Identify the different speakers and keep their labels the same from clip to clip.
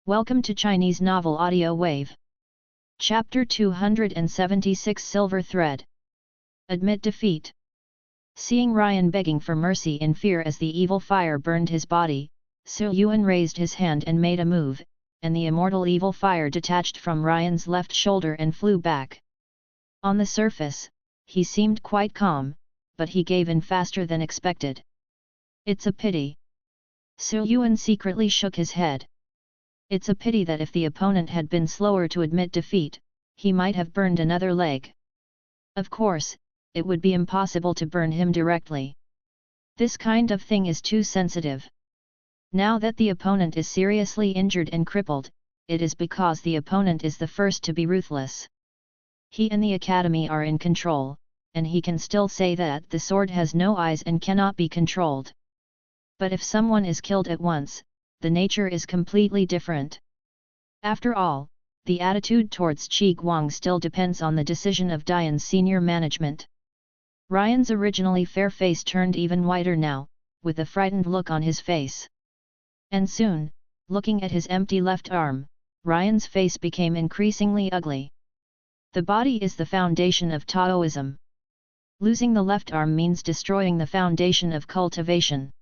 Speaker 1: Welcome to Chinese Novel Audio Wave. Chapter 276 Silver Thread. Admit defeat. Seeing Ryan begging for mercy in fear as the evil fire burned his body, Yuan raised his hand and made a move, and the immortal evil fire detached from Ryan's left shoulder and flew back. On the surface, he seemed quite calm, but he gave in faster than expected. It's a pity. Yuan secretly shook his head. It's a pity that if the opponent had been slower to admit defeat, he might have burned another leg. Of course, it would be impossible to burn him directly. This kind of thing is too sensitive. Now that the opponent is seriously injured and crippled, it is because the opponent is the first to be ruthless. He and the academy are in control, and he can still say that the sword has no eyes and cannot be controlled. But if someone is killed at once, the nature is completely different. After all, the attitude towards Qi Guang still depends on the decision of Dian's senior management. Ryan's originally fair face turned even whiter now, with a frightened look on his face. And soon, looking at his empty left arm, Ryan's face became increasingly ugly. The body is the foundation of Taoism. Losing the left arm means destroying the foundation of cultivation.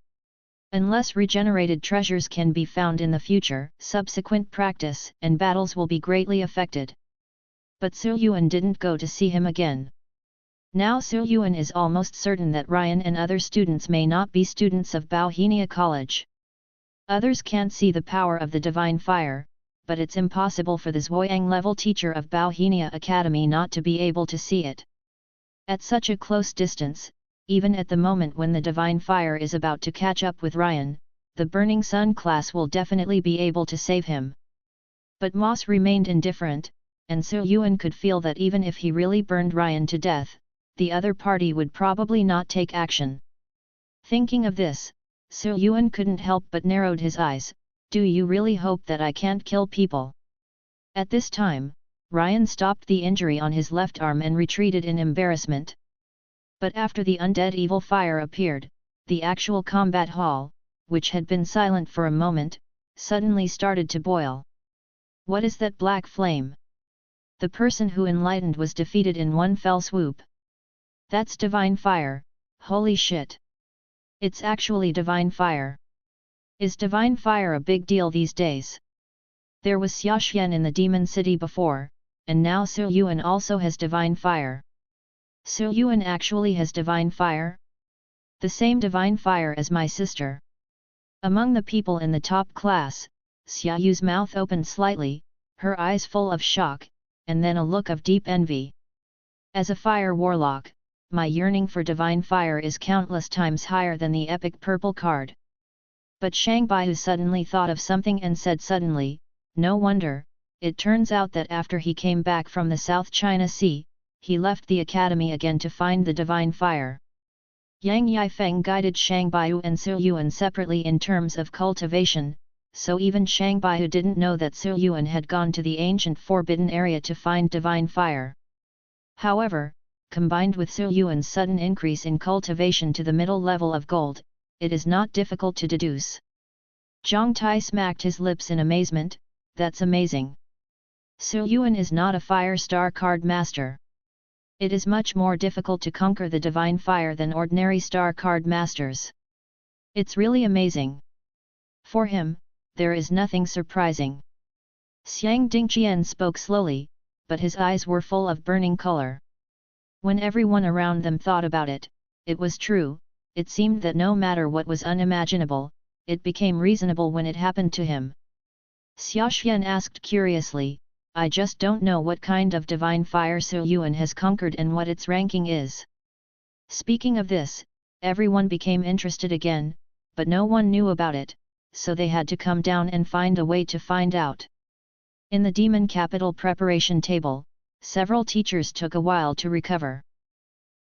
Speaker 1: Unless regenerated treasures can be found in the future, subsequent practice and battles will be greatly affected. But Yuan didn't go to see him again. Now Yuan is almost certain that Ryan and other students may not be students of Bauhinia College. Others can't see the power of the divine fire, but it's impossible for the Zhuang-level teacher of Bauhinia Academy not to be able to see it. At such a close distance, even at the moment when the divine fire is about to catch up with Ryan, the Burning Sun class will definitely be able to save him. But Moss remained indifferent, and Yuan could feel that even if he really burned Ryan to death, the other party would probably not take action. Thinking of this, Yuan couldn't help but narrowed his eyes. Do you really hope that I can't kill people? At this time, Ryan stopped the injury on his left arm and retreated in embarrassment. But after the undead evil fire appeared, the actual combat hall, which had been silent for a moment, suddenly started to boil. What is that black flame? The person who enlightened was defeated in one fell swoop. That's divine fire, holy shit! It's actually divine fire. Is divine fire a big deal these days? There was Xiaoxian in the demon city before, and now Yuan also has divine fire. Yuan actually has divine fire? The same divine fire as my sister. Among the people in the top class, Xiaoyu's mouth opened slightly, her eyes full of shock, and then a look of deep envy. As a fire warlock, my yearning for divine fire is countless times higher than the epic purple card. But Shang Baihu suddenly thought of something and said suddenly, no wonder, it turns out that after he came back from the South China Sea, he left the academy again to find the divine fire. Yang Yifeng guided Shang Baihu and Yuan separately in terms of cultivation, so even Shang Baihu didn't know that Yuan had gone to the ancient forbidden area to find divine fire. However, combined with Yuan's sudden increase in cultivation to the middle level of gold, it is not difficult to deduce. Zhang Tai smacked his lips in amazement, that's amazing. Yuan is not a fire star card master. It is much more difficult to conquer the divine fire than ordinary star card masters. It's really amazing. For him, there is nothing surprising. Xiang Dingqian spoke slowly, but his eyes were full of burning color. When everyone around them thought about it, it was true, it seemed that no matter what was unimaginable, it became reasonable when it happened to him. Xiaoxian asked curiously, I just don't know what kind of divine fire Yuan has conquered and what its ranking is. Speaking of this, everyone became interested again, but no one knew about it, so they had to come down and find a way to find out. In the demon capital preparation table, several teachers took a while to recover.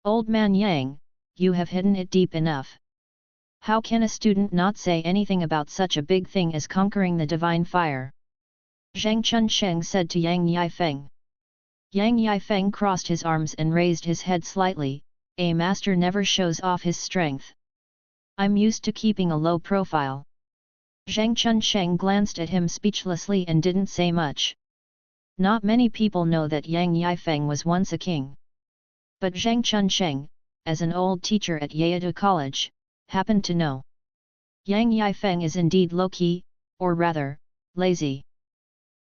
Speaker 1: Old man Yang, you have hidden it deep enough. How can a student not say anything about such a big thing as conquering the divine fire? Zhang Chunsheng said to Yang Yifeng. Yang Yifeng crossed his arms and raised his head slightly, a master never shows off his strength. I'm used to keeping a low profile. Zhang Chunsheng glanced at him speechlessly and didn't say much. Not many people know that Yang Yifeng was once a king. But Zhang Chunsheng, as an old teacher at Yeado College, happened to know. Yang Yifeng is indeed low-key, or rather, lazy.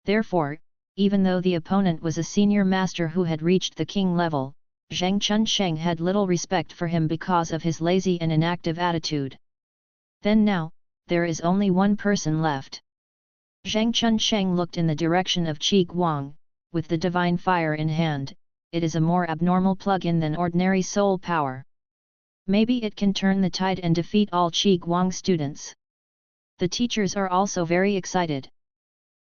Speaker 1: Therefore, even though the opponent was a senior master who had reached the king level, Zhang Chunsheng had little respect for him because of his lazy and inactive attitude. Then now, there is only one person left. Zhang Chunsheng looked in the direction of Qi Guang, with the divine fire in hand. It is a more abnormal plug-in than ordinary soul power. Maybe it can turn the tide and defeat all Qi Guang students. The teachers are also very excited.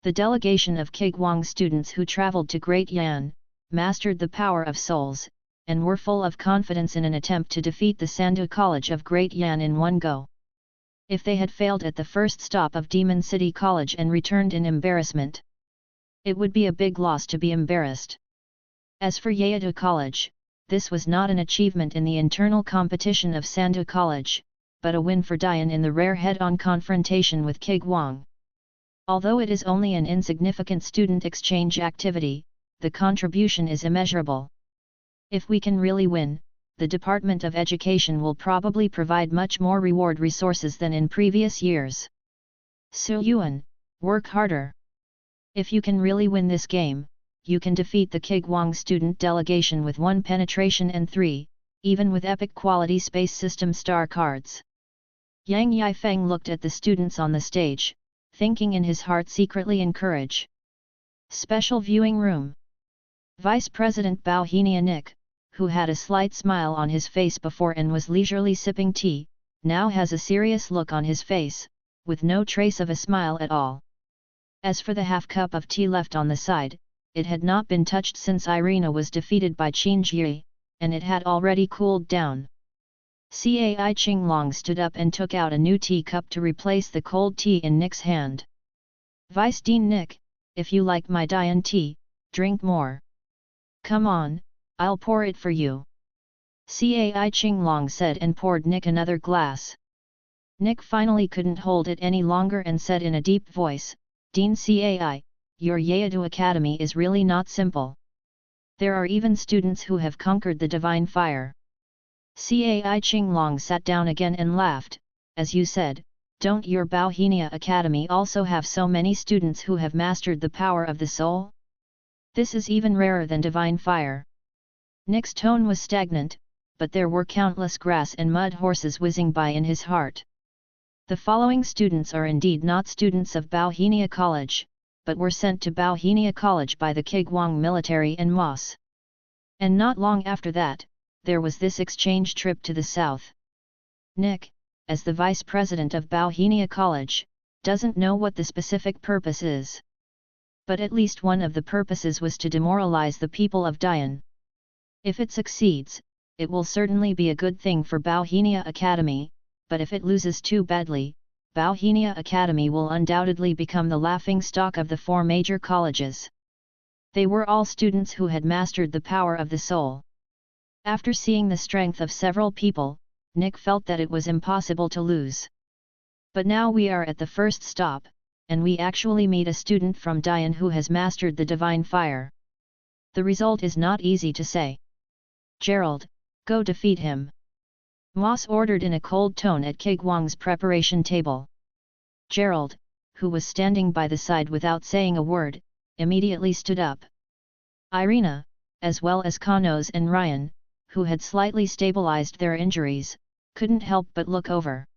Speaker 1: The delegation of Qi Guang students who traveled to Great Yan, mastered the power of souls, and were full of confidence in an attempt to defeat the Sandu College of Great Yan in one go. If they had failed at the first stop of Demon City College and returned in embarrassment, it would be a big loss to be embarrassed. As for Yeado College, this was not an achievement in the internal competition of Sandu College, but a win for Dian in the rare head-on confrontation with Qi Guang. Although it is only an insignificant student exchange activity, the contribution is immeasurable. If we can really win, the Department of Education will probably provide much more reward resources than in previous years. So Yuan, work harder. If you can really win this game, you can defeat the Qi Guang student delegation with 1 penetration and 3, even with epic quality space system star cards. Yang Yifeng looked at the students on the stage, thinking in his heart secretly encourage. Special viewing room. Vice President Bao Henia Nick, who had a slight smile on his face before and was leisurely sipping tea, now has a serious look on his face, with no trace of a smile at all. As for the half cup of tea left on the side, it had not been touched since Irina was defeated by Qin Jie, and it had already cooled down. Cai Qinglong stood up and took out a new tea cup to replace the cold tea in Nick's hand. Vice Dean Nick, if you like my Dian tea, drink more. Come on, I'll pour it for you. Cai Qinglong said and poured Nick another glass. Nick finally couldn't hold it any longer and said in a deep voice, Dean Cai, your Yeado Academy is really not simple. There are even students who have conquered the divine fire. Cai Qinglong sat down again and laughed. As you said, don't your Bao Henia Academy also have so many students who have mastered the power of the soul? This is even rarer than divine fire. Nick's tone was stagnant, but there were countless grass and mud horses whizzing by in his heart. The following students are indeed not students of Bao Henia College, but were sent to Bao Henia College by the Qi Guang military and Moss. And not long after that, there was this exchange trip to the south. Nick, as the vice president of Bao Henia College, doesn't know what the specific purpose is. But at least one of the purposes was to demoralize the people of Dian. If it succeeds, it will certainly be a good thing for Bao Henia Academy, but if it loses too badly, Bao Henia Academy will undoubtedly become the laughing stock of the 4 major colleges. They were all students who had mastered the power of the soul. After seeing the strength of several people, Nick felt that it was impossible to lose. But now we are at the first stop, and we actually meet a student from Dian who has mastered the divine fire. The result is not easy to say. Gerald, go defeat him. Moss ordered in a cold tone at Qi Guang's preparation table. Gerald, who was standing by the side without saying a word, immediately stood up. Irina, as well as Kanos and Ryan, who had slightly stabilized their injuries, couldn't help but look over.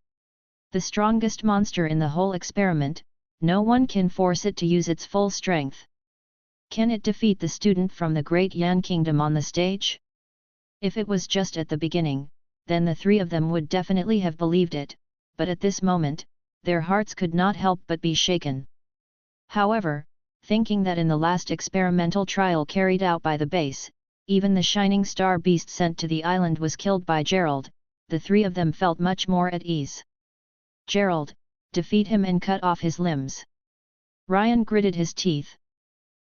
Speaker 1: The strongest monster in the whole experiment, no one can force it to use its full strength. Can it defeat the student from the Great Yan Kingdom on the stage? If it was just at the beginning, then the 3 of them would definitely have believed it, but at this moment, their hearts could not help but be shaken. However, thinking that in the last experimental trial carried out by the base, even the shining star beast sent to the island was killed by Gerald, the 3 of them felt much more at ease. Gerald, defeat him and cut off his limbs. Ryan gritted his teeth.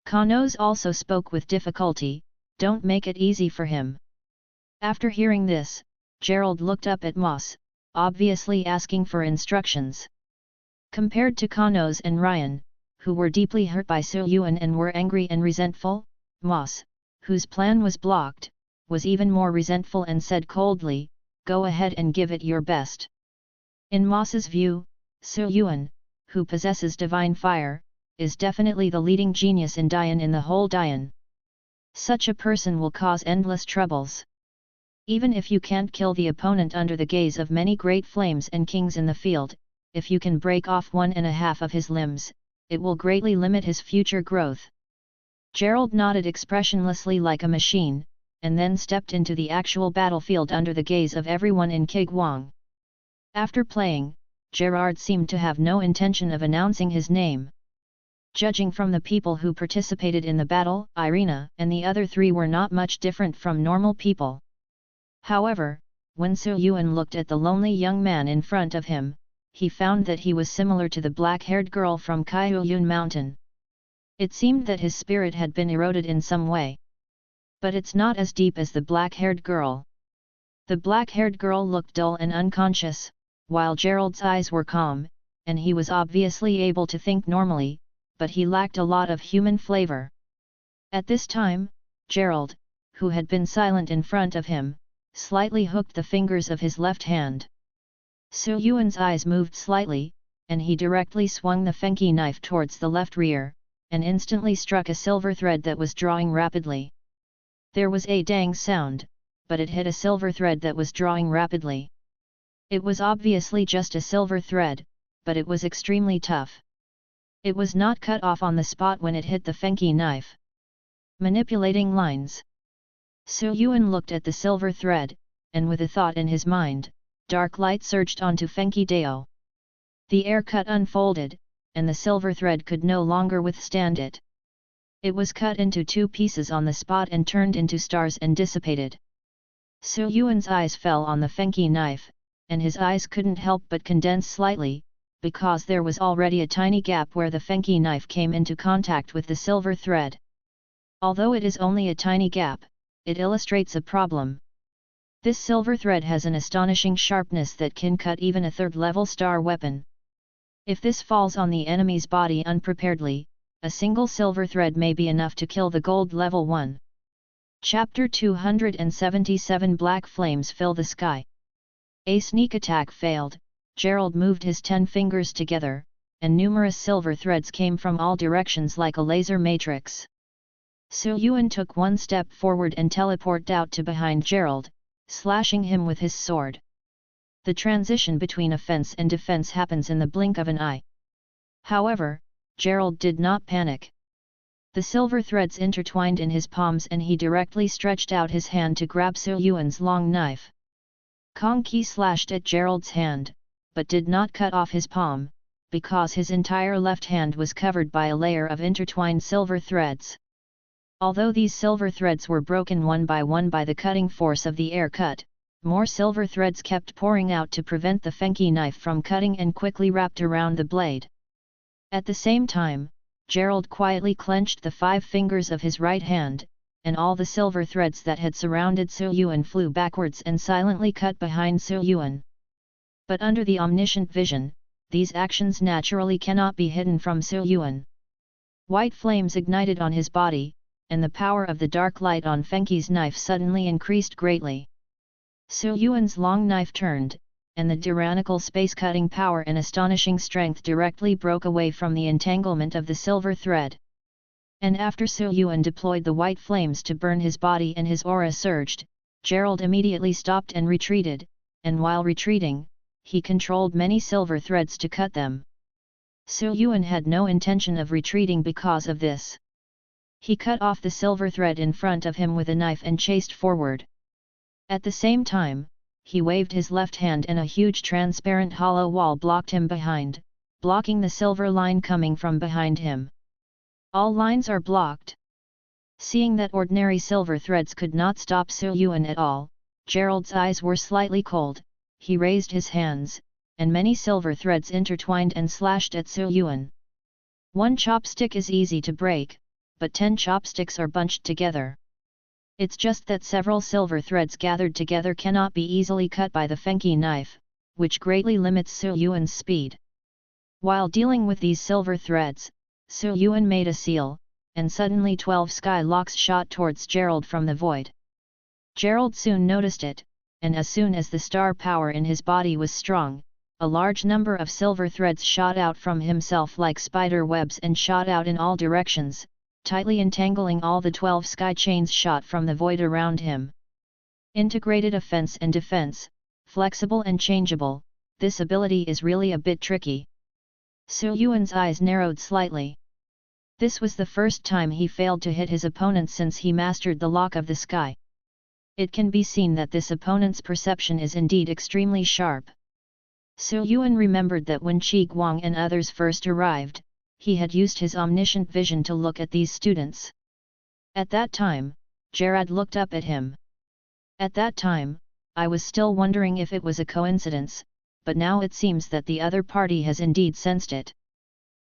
Speaker 1: Kanos also spoke with difficulty, don't make it easy for him. After hearing this, Gerald looked up at Moss, obviously asking for instructions. Compared to Kanos and Ryan, who were deeply hurt by Su Yuan and were angry and resentful, Moss, whose plan was blocked, was even more resentful and said coldly, "Go ahead and give it your best." In Moss's view, Su Yuan, who possesses divine fire, is definitely the leading genius in Dian in the whole Dian. Such a person will cause endless troubles. Even if you can't kill the opponent under the gaze of many great flames and kings in the field, if you can break off 1.5 of his limbs, it will greatly limit his future growth. Gerald nodded expressionlessly like a machine, and then stepped into the actual battlefield under the gaze of everyone in Kigwang. After playing, Gerard seemed to have no intention of announcing his name. Judging from the people who participated in the battle, Irina and the other 3 were not much different from normal people. However, when Su Yuan looked at the lonely young man in front of him, he found that he was similar to the black-haired girl from Kaiyuan Mountain. It seemed that his spirit had been eroded in some way. But it's not as deep as the black-haired girl. The black-haired girl looked dull and unconscious, while Gerald's eyes were calm, and he was obviously able to think normally, but he lacked a lot of human flavor. At this time, Gerald, who had been silent in front of him, slightly hooked the fingers of his left hand. Su Yuan's eyes moved slightly, and he directly swung the Fenqi knife towards the left rear, and instantly struck a silver thread that was drawing rapidly. There was a dang sound, but it hit a silver thread that was drawing rapidly. It was obviously just a silver thread, but it was extremely tough. It was not cut off on the spot when it hit the Fenqi knife. Manipulating lines. Su Yuan looked at the silver thread, and with a thought in his mind, dark light surged onto Fenqi Dao. The air cut unfolded, and the silver thread could no longer withstand it. It was cut into 2 pieces on the spot and turned into stars and dissipated. Su Yuan's eyes fell on the Fenqi knife, and his eyes couldn't help but condense slightly, because there was already a tiny gap where the Fenqi knife came into contact with the silver thread. Although it is only a tiny gap, it illustrates a problem. This silver thread has an astonishing sharpness that can cut even a 3rd-level star weapon. If this falls on the enemy's body unpreparedly, a single silver thread may be enough to kill the gold level 1. Chapter 277 Black flames fill the sky. A sneak attack failed. Gerald moved his 10 fingers together, and numerous silver threads came from all directions like a laser matrix. Su Yuan took 1 step forward and teleported out to behind Gerald, slashing him with his sword. The transition between offense and defense happens in the blink of an eye. However, Gerald did not panic. The silver threads intertwined in his palms and he directly stretched out his hand to grab Su Yuan's long knife. Kong Qi slashed at Gerald's hand, but did not cut off his palm, because his entire left hand was covered by a layer of intertwined silver threads. Although these silver threads were broken one by the cutting force of the air cut, more silver threads kept pouring out to prevent the Fenqi knife from cutting and quickly wrapped around the blade. At the same time, Gerald quietly clenched the 5 fingers of his right hand, and all the silver threads that had surrounded Su Yuan flew backwards and silently cut behind Su Yuan. But under the omniscient vision, these actions naturally cannot be hidden from Su Yuan. White flames ignited on his body, and the power of the dark light on Fenqi's knife suddenly increased greatly. Su Yuan's long knife turned, and the tyrannical space-cutting power and astonishing strength directly broke away from the entanglement of the silver thread. And after Su Yuan deployed the white flames to burn his body and his aura surged, Gerald immediately stopped and retreated, and while retreating, he controlled many silver threads to cut them. Su Yuan had no intention of retreating because of this. He cut off the silver thread in front of him with a knife and chased forward. At the same time, he waved his left hand and a huge transparent hollow wall blocked him behind, blocking the silver line coming from behind him. All lines are blocked. Seeing that ordinary silver threads could not stop Su Yuan at all, Gerald's eyes were slightly cold. He raised his hands, and many silver threads intertwined and slashed at Su Yuan. 1 chopstick is easy to break, but 10 chopsticks are bunched together. It's just that several silver threads gathered together cannot be easily cut by the Fenqi knife, which greatly limits Su Yuan's speed. While dealing with these silver threads, Su Yuan made a seal, and suddenly 12 sky locks shot towards Gerald from the void. Gerald soon noticed it, and as soon as the star power in his body was strong, a large number of silver threads shot out from himself like spider webs and shot out in all directions, tightly entangling all the 12 sky chains shot from the void around him. Integrated offense and defense, flexible and changeable, this ability is really a bit tricky. Su Yuan's eyes narrowed slightly. This was the first time he failed to hit his opponent since he mastered the lock of the sky. It can be seen that this opponent's perception is indeed extremely sharp. Su Yuan remembered that when Qi Guang and others first arrived, he had used his omniscient vision to look at these students. At that time, Gerard looked up at him. At that time, I was still wondering if it was a coincidence, but now it seems that the other party has indeed sensed it.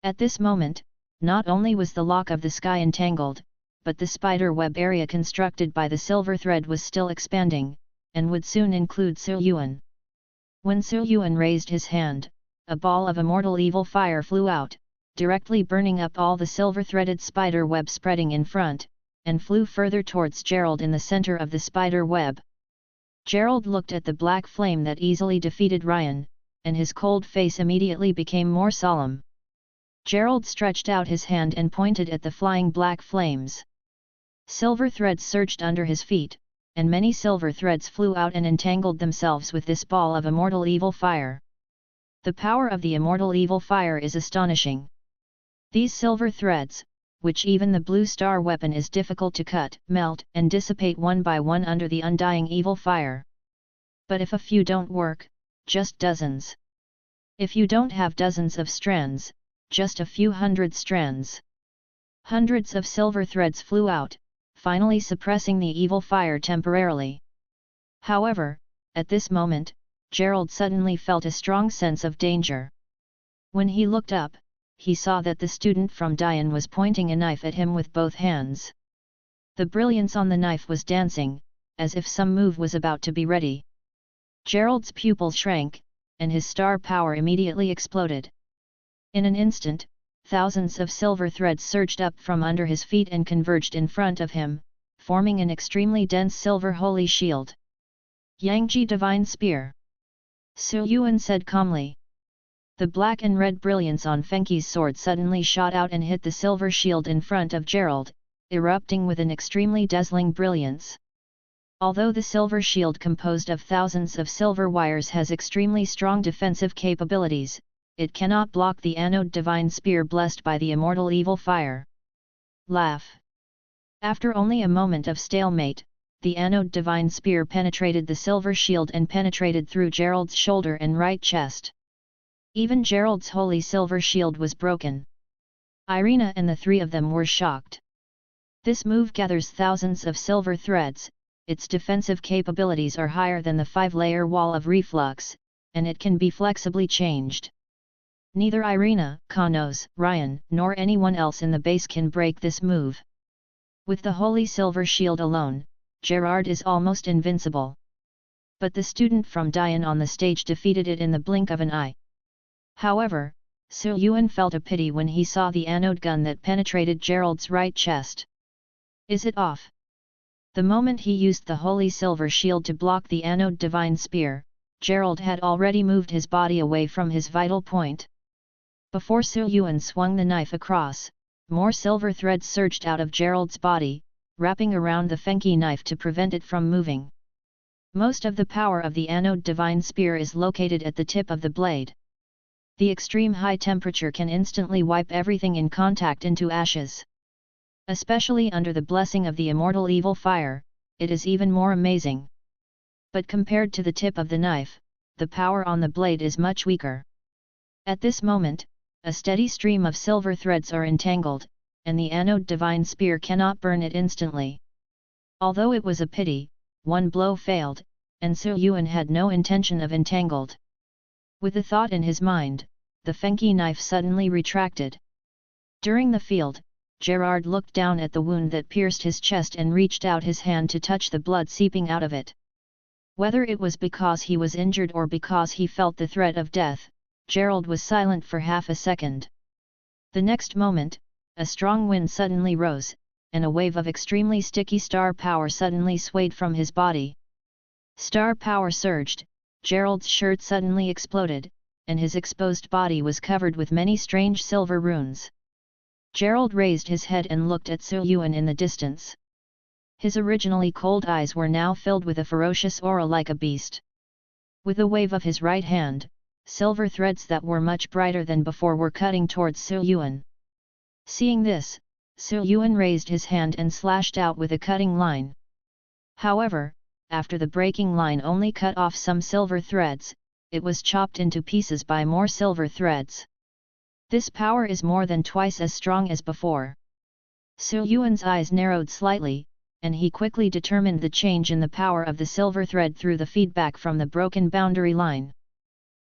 Speaker 1: At this moment, not only was the lock of the sky entangled, but the spider web area constructed by the silver thread was still expanding, and would soon include Su Yuan. When Su Yuan raised his hand, a ball of immortal evil fire flew out, directly burning up all the silver-threaded spider web spreading in front, and flew further towards Gerald in the center of the spider web. Gerald looked at the black flame that easily defeated Ryan, and his cold face immediately became more solemn. Gerald stretched out his hand and pointed at the flying black flames. Silver threads surged under his feet, and many silver threads flew out and entangled themselves with this ball of immortal evil fire. The power of the immortal evil fire is astonishing. These silver threads, which even the blue star weapon is difficult to cut, melt, and dissipate one by one under the undying evil fire. But if a few don't work, just dozens. If you don't have dozens of strands, just a few hundred strands. Hundreds of silver threads flew out, finally suppressing the evil fire temporarily. However, at this moment, Gerald suddenly felt a strong sense of danger. When he looked up, he saw that the student from Dian was pointing a knife at him with both hands. The brilliance on the knife was dancing, as if some move was about to be ready. Gerald's pupils shrank, and his star power immediately exploded. In an instant, thousands of silver threads surged up from under his feet and converged in front of him, forming an extremely dense silver holy shield. Yangji Divine Spear. Su Yuan said calmly. The black and red brilliance on Fengqi's sword suddenly shot out and hit the silver shield in front of Gerald, erupting with an extremely dazzling brilliance. Although the silver shield composed of thousands of silver wires has extremely strong defensive capabilities, it cannot block the anode divine spear blessed by the immortal evil fire. Laugh. After only a moment of stalemate, the anode divine spear penetrated the silver shield and penetrated through Gerald's shoulder and right chest. Even Gerald's holy silver shield was broken. Irina and the three of them were shocked. This move gathers thousands of silver threads, its defensive capabilities are higher than the 5-layer wall of reflux, and it can be flexibly changed. Neither Irina, Kanos, Ryan, nor anyone else in the base can break this move. With the holy silver shield alone, Gerard is almost invincible. But the student from Dian on the stage defeated it in the blink of an eye. However, Su Yuan felt a pity when he saw the anode gun that penetrated Gerald's right chest. Is it off? The moment he used the holy silver shield to block the anode divine spear, Gerald had already moved his body away from his vital point. Before Su Yuan swung the knife across, more silver threads surged out of Gerald's body, wrapping around the Fengqi knife to prevent it from moving. Most of the power of the anode divine spear is located at the tip of the blade. The extreme high temperature can instantly wipe everything in contact into ashes. Especially under the blessing of the immortal evil fire, it is even more amazing. But compared to the tip of the knife, the power on the blade is much weaker. At this moment, a steady stream of silver threads are entangled, and the anode divine spear cannot burn it instantly. Although it was a pity, one blow failed, and Su Yuan had no intention of entangled. With the thought in his mind, the Fengqi knife suddenly retracted. During the field, Gerard looked down at the wound that pierced his chest and reached out his hand to touch the blood seeping out of it. Whether it was because he was injured or because he felt the threat of death, Gerald was silent for half a second. The next moment, a strong wind suddenly rose, and a wave of extremely sticky star power suddenly swayed from his body. Star power surged, Gerald's shirt suddenly exploded, and his exposed body was covered with many strange silver runes. Gerald raised his head and looked at Su Yuan in the distance. His originally cold eyes were now filled with a ferocious aura like a beast. With a wave of his right hand, silver threads that were much brighter than before were cutting towards Su Yuan. Seeing this, Su Yuan raised his hand and slashed out with a cutting line. However, after the breaking line only cut off some silver threads, it was chopped into pieces by more silver threads. This power is more than twice as strong as before. Su Yuan's eyes narrowed slightly, and he quickly determined the change in the power of the silver thread through the feedback from the broken boundary line.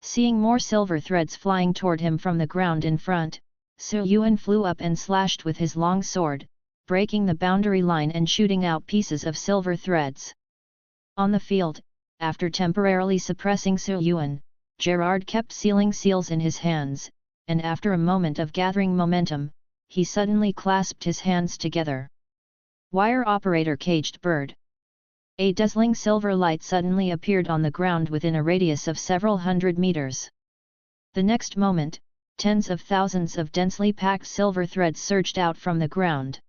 Speaker 1: Seeing more silver threads flying toward him from the ground in front, Su Yuan flew up and slashed with his long sword, breaking the boundary line and shooting out pieces of silver threads. On the field, after temporarily suppressing Su Yuan, Gerard kept sealing seals in his hands, and after a moment of gathering momentum, he suddenly clasped his hands together. Wire operator caged bird. A dazzling silver light suddenly appeared on the ground within a radius of several hundred meters. The next moment, tens of thousands of densely packed silver threads surged out from the ground.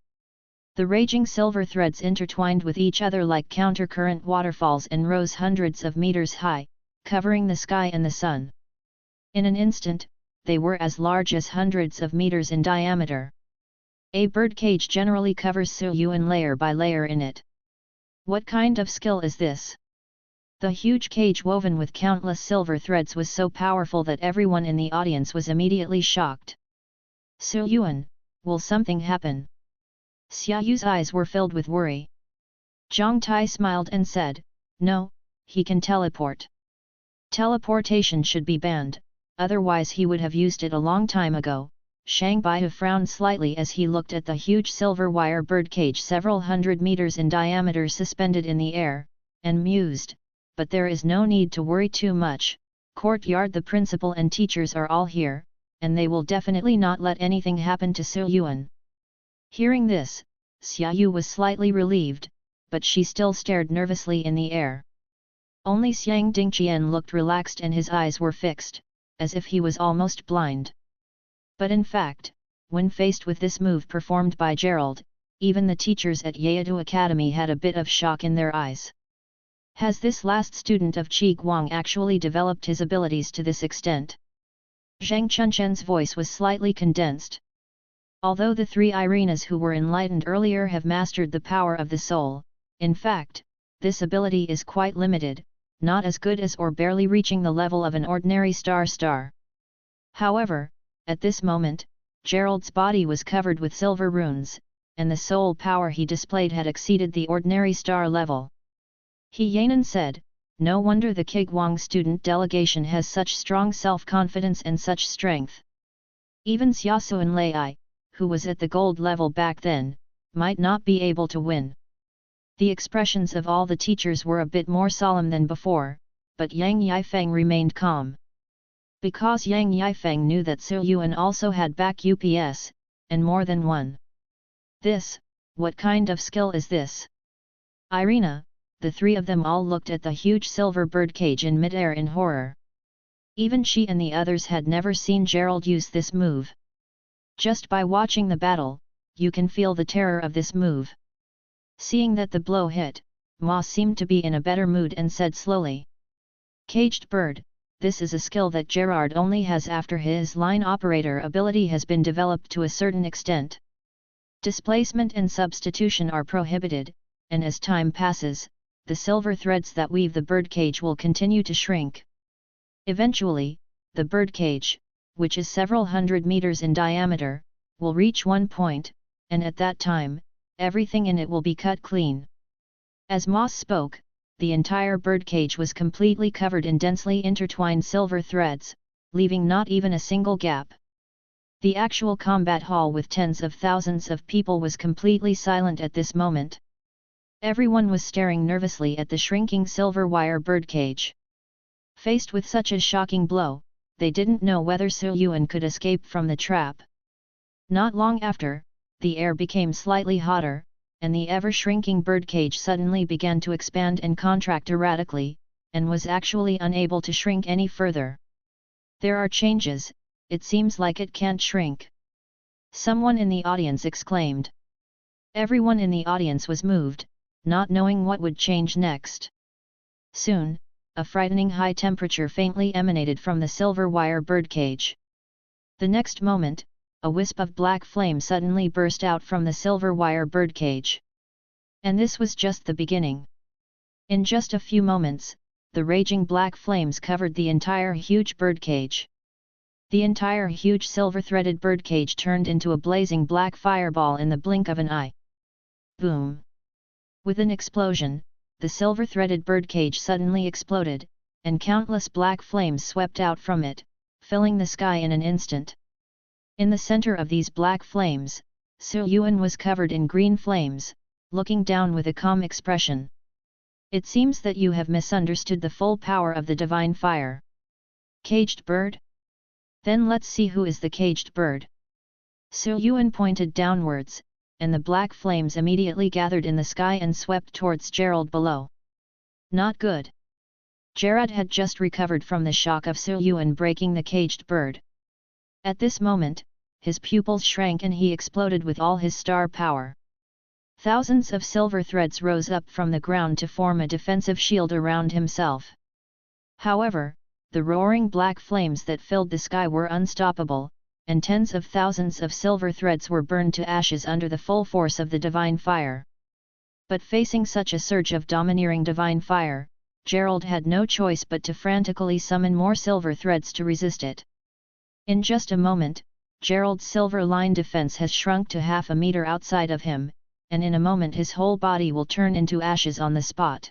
Speaker 1: The raging silver threads intertwined with each other like countercurrent waterfalls and rose hundreds of meters high, covering the sky and the sun. In an instant, they were as large as hundreds of meters in diameter. A birdcage generally covers Su Yuan layer by layer in it. What kind of skill is this? The huge cage woven with countless silver threads was so powerful that everyone in the audience was immediately shocked. Su Yuan, will something happen? Xia Yu's eyes were filled with worry. Zhang Tai smiled and said, "No, he can teleport. Teleportation should be banned, otherwise he would have used it a long time ago." Shang Baihu frowned slightly as he looked at the huge silver wire birdcage several hundred meters in diameter suspended in the air, and mused, "But there is no need to worry too much, courtyard the principal and teachers are all here, and they will definitely not let anything happen to Su Yuan." Hearing this, Xia Yu was slightly relieved, but she still stared nervously in the air. Only Xiang Dingqian looked relaxed and his eyes were fixed, as if he was almost blind. But in fact, when faced with this move performed by Gerald, even the teachers at Yeadu Academy had a bit of shock in their eyes. Has this last student of Qi Guang actually developed his abilities to this extent? Zhang Chunchen's voice was slightly condensed. Although the three Irenas who were enlightened earlier have mastered the power of the soul, in fact, this ability is quite limited, not as good as or barely reaching the level of an ordinary star. However, at this moment, Gerald's body was covered with silver runes, and the soul power he displayed had exceeded the ordinary star level. He Yanan said, "No wonder the Qiguang student delegation has such strong self-confidence and such strength. Even Xiaosuan Lai, who was at the gold level back then, might not be able to win." The expressions of all the teachers were a bit more solemn than before, but Yang Yifeng remained calm. Because Yang Yifeng knew that Su Yuan also had back UPS, and more than one. "This, what kind of skill is this?" Irina, the three of them all looked at the huge silver birdcage in midair in horror. Even she and the others had never seen Gerald use this move. Just by watching the battle, you can feel the terror of this move. Seeing that the blow hit, Ma seemed to be in a better mood and said slowly, "Caged bird, this is a skill that Gerard only has after his line operator ability has been developed to a certain extent. Displacement and substitution are prohibited, and as time passes, the silver threads that weave the birdcage will continue to shrink. Eventually, the birdcage, which is several hundred meters in diameter, will reach one point, and at that time, everything in it will be cut clean." As Moss spoke, the entire birdcage was completely covered in densely intertwined silver threads, leaving not even a single gap. The actual combat hall with tens of thousands of people was completely silent at this moment. Everyone was staring nervously at the shrinking silver wire birdcage. Faced with such a shocking blow, they didn't know whether Su Yuan could escape from the trap. Not long after, the air became slightly hotter, and the ever-shrinking birdcage suddenly began to expand and contract erratically, and was actually unable to shrink any further. There are changes, it seems like it can't shrink. Someone in the audience exclaimed. Everyone in the audience was moved, not knowing what would change next. Soon, a frightening high temperature faintly emanated from the silver wire birdcage. The next moment, a wisp of black flame suddenly burst out from the silver wire birdcage. And this was just the beginning. In just a few moments, the raging black flames covered the entire huge birdcage. The entire huge silver-threaded birdcage turned into a blazing black fireball in the blink of an eye. Boom! With an explosion, the silver-threaded birdcage suddenly exploded, and countless black flames swept out from it, filling the sky in an instant. In the center of these black flames, Su Yuan was covered in green flames, looking down with a calm expression. It seems that you have misunderstood the full power of the divine fire. Caged bird? Then let's see who is the caged bird. Su Yuan pointed downwards, and the black flames immediately gathered in the sky and swept towards Gerald below. Not good. Gerard had just recovered from the shock of Su Yuan breaking the caged bird. At this moment, his pupils shrank and he exploded with all his star power. Thousands of silver threads rose up from the ground to form a defensive shield around himself. However, the roaring black flames that filled the sky were unstoppable, and tens of thousands of silver threads were burned to ashes under the full force of the divine fire. But facing such a surge of domineering divine fire, Gerald had no choice but to frantically summon more silver threads to resist it. In just a moment, Gerald's silver line defense has shrunk to half a meter outside of him, and in a moment his whole body will turn into ashes on the spot.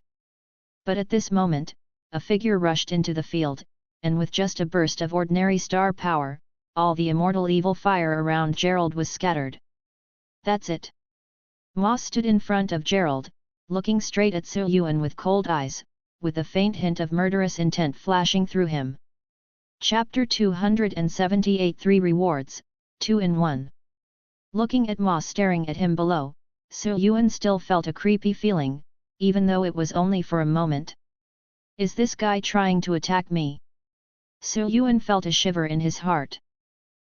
Speaker 1: But at this moment, a figure rushed into the field, and with just a burst of ordinary star power, all the immortal evil fire around Gerald was scattered. That's it. Ma stood in front of Gerald, looking straight at Su Yuan with cold eyes, with a faint hint of murderous intent flashing through him. Chapter 278 3 Rewards, 2 in 1. Looking at Ma staring at him below, Su Yuan still felt a creepy feeling, even though it was only for a moment. Is this guy trying to attack me? Su Yuan felt a shiver in his heart.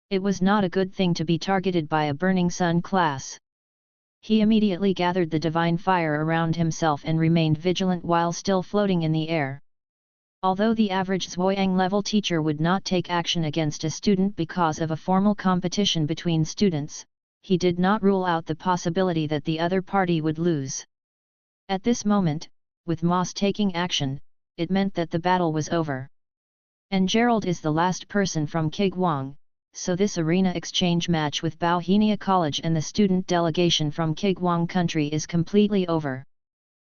Speaker 1: It was not a good thing to be targeted by a burning sun class. He immediately gathered the divine fire around himself and remained vigilant while still floating in the air. Although the average Zhuang-level teacher would not take action against a student because of a formal competition between students, he did not rule out the possibility that the other party would lose. At this moment, with Moss taking action, it meant that the battle was over. And Gerald is the last person from Kigwang, so this arena exchange match with Bauhenia College and the student delegation from Kigwang country is completely over.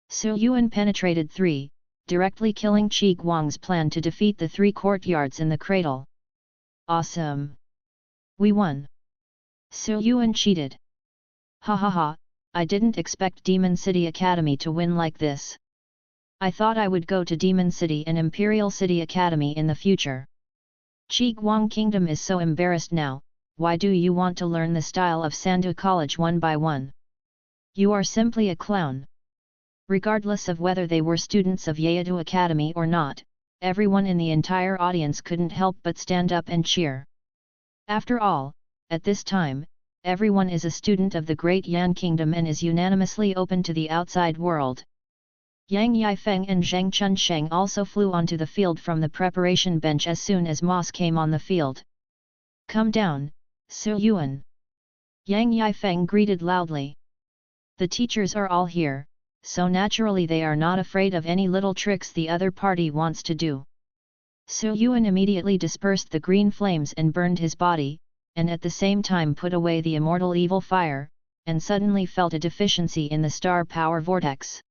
Speaker 1: Su Yuan penetrated 3, directly killing Qi Guang's plan to defeat the 3 courtyards in the cradle. Awesome! We won! Su Yuan cheated. Ha ha ha, I didn't expect Demon City Academy to win like this. I thought I would go to Demon City and Imperial City Academy in the future. Qi Guang Kingdom is so embarrassed now, why do you want to learn the style of Sandu College one by one? You are simply a clown. Regardless of whether they were students of Yeadu Academy or not, everyone in the entire audience couldn't help but stand up and cheer. After all, at this time, everyone is a student of the Great Yan Kingdom and is unanimously open to the outside world. Yang Yifeng and Zhang Chunsheng also flew onto the field from the preparation bench as soon as Moss came on the field. Come down, Su Yuan. Yang Yifeng greeted loudly. The teachers are all here, so naturally they are not afraid of any little tricks the other party wants to do. Su Yuan immediately dispersed the green flames and burned his body, and at the same time put away the immortal evil fire, and suddenly felt a deficiency in the star power vortex.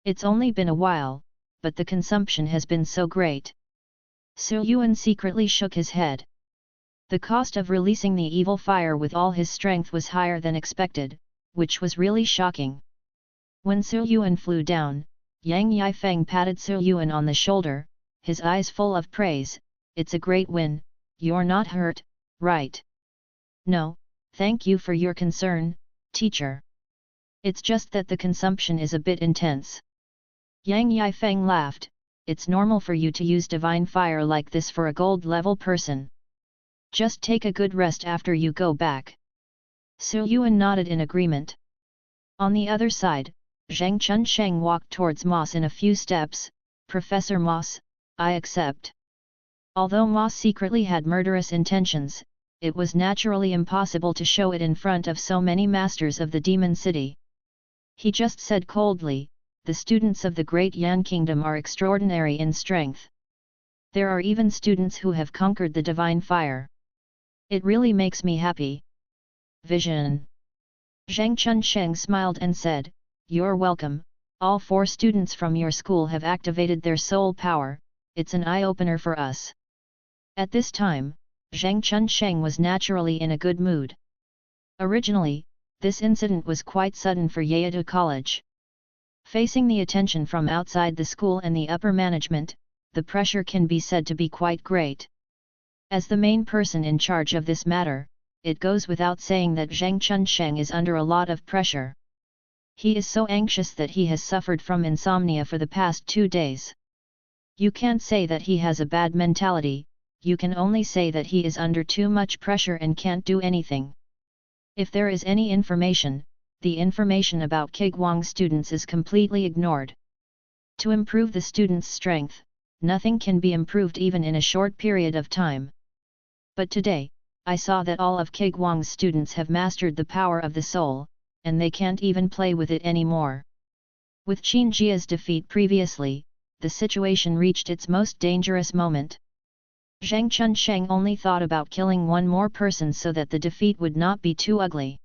Speaker 1: It's only been a while, but the consumption has been so great. Su Yuan secretly shook his head. The cost of releasing the evil fire with all his strength was higher than expected, which was really shocking. When Su Yuan flew down, Yang Yifeng patted Su Yuan on the shoulder, his eyes full of praise. it's a great win, you're not hurt, right? No, thank you for your concern, teacher. It's just that the consumption is a bit intense. Yang Yifeng laughed, it's normal for you to use divine fire like this for a gold-level person. Just take a good rest after you go back. Su Yuan nodded in agreement. On the other side, Zhang Chunsheng walked towards Moss in a few steps. Professor Moss, I accept. Although Moss secretly had murderous intentions, it was naturally impossible to show it in front of so many masters of the Demon City. He just said coldly, the students of the Great Yan Kingdom are extraordinary in strength. There are even students who have conquered the divine fire. It really makes me happy. Vision. Zhang Chunsheng smiled and said, you're welcome, all 4 students from your school have activated their soul power, it's an eye-opener for us. At this time, Zhang Chunsheng was naturally in a good mood. Originally, this incident was quite sudden for Yeodu College. Facing the attention from outside the school and the upper management, the pressure can be said to be quite great. As the main person in charge of this matter, it goes without saying that Zhang Chunsheng is under a lot of pressure. He is so anxious that he has suffered from insomnia for the past 2 days. You can't say that he has a bad mentality, you can only say that he is under too much pressure and can't do anything. If there is any information, the information about Kigwang students is completely ignored. To improve the students' strength, nothing can be improved even in a short period of time. But today, I saw that all of Kigwang's students have mastered the power of the soul, and they can't even play with it anymore. With Qin Jia's defeat previously, the situation reached its most dangerous moment. Zhang Chunsheng only thought about killing one more person so that the defeat would not be too ugly.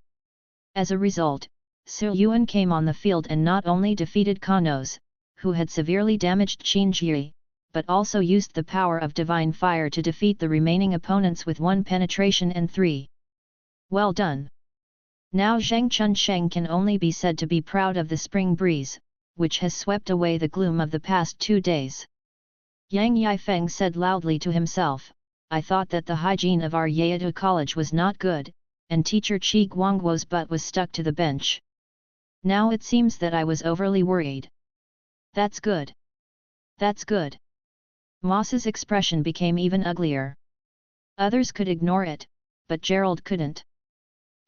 Speaker 1: As a result, Su Yuan came on the field and not only defeated Kanos, who had severely damaged Qin Jie, but also used the power of divine fire to defeat the remaining opponents with 1 penetration and 3. Well done! Now Zhang Chunsheng can only be said to be proud of the spring breeze, which has swept away the gloom of the past 2 days. Yang Yifeng said loudly to himself, I thought that the hygiene of our Yeodu College was not good, and teacher Qi Guangguo's butt was stuck to the bench. Now it seems that I was overly worried. That's good. That's good. Moss's expression became even uglier. Others could ignore it, but Gerald couldn't.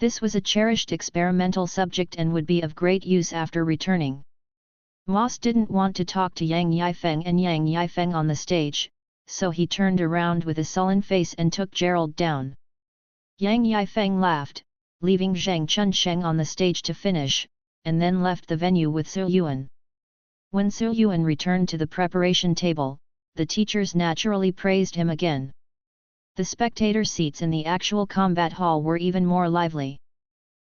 Speaker 1: This was a cherished experimental subject and would be of great use after returning. Moss didn't want to talk to Yang Yifeng and Yang Yifeng on the stage, so he turned around with a sullen face and took Gerald down. Yang Yifeng laughed, leaving Zhang Chunsheng on the stage to finish, and then left the venue with Su Yuan. When Su Yuan returned to the preparation table, the teachers naturally praised him again. The spectator seats in the actual combat hall were even more lively.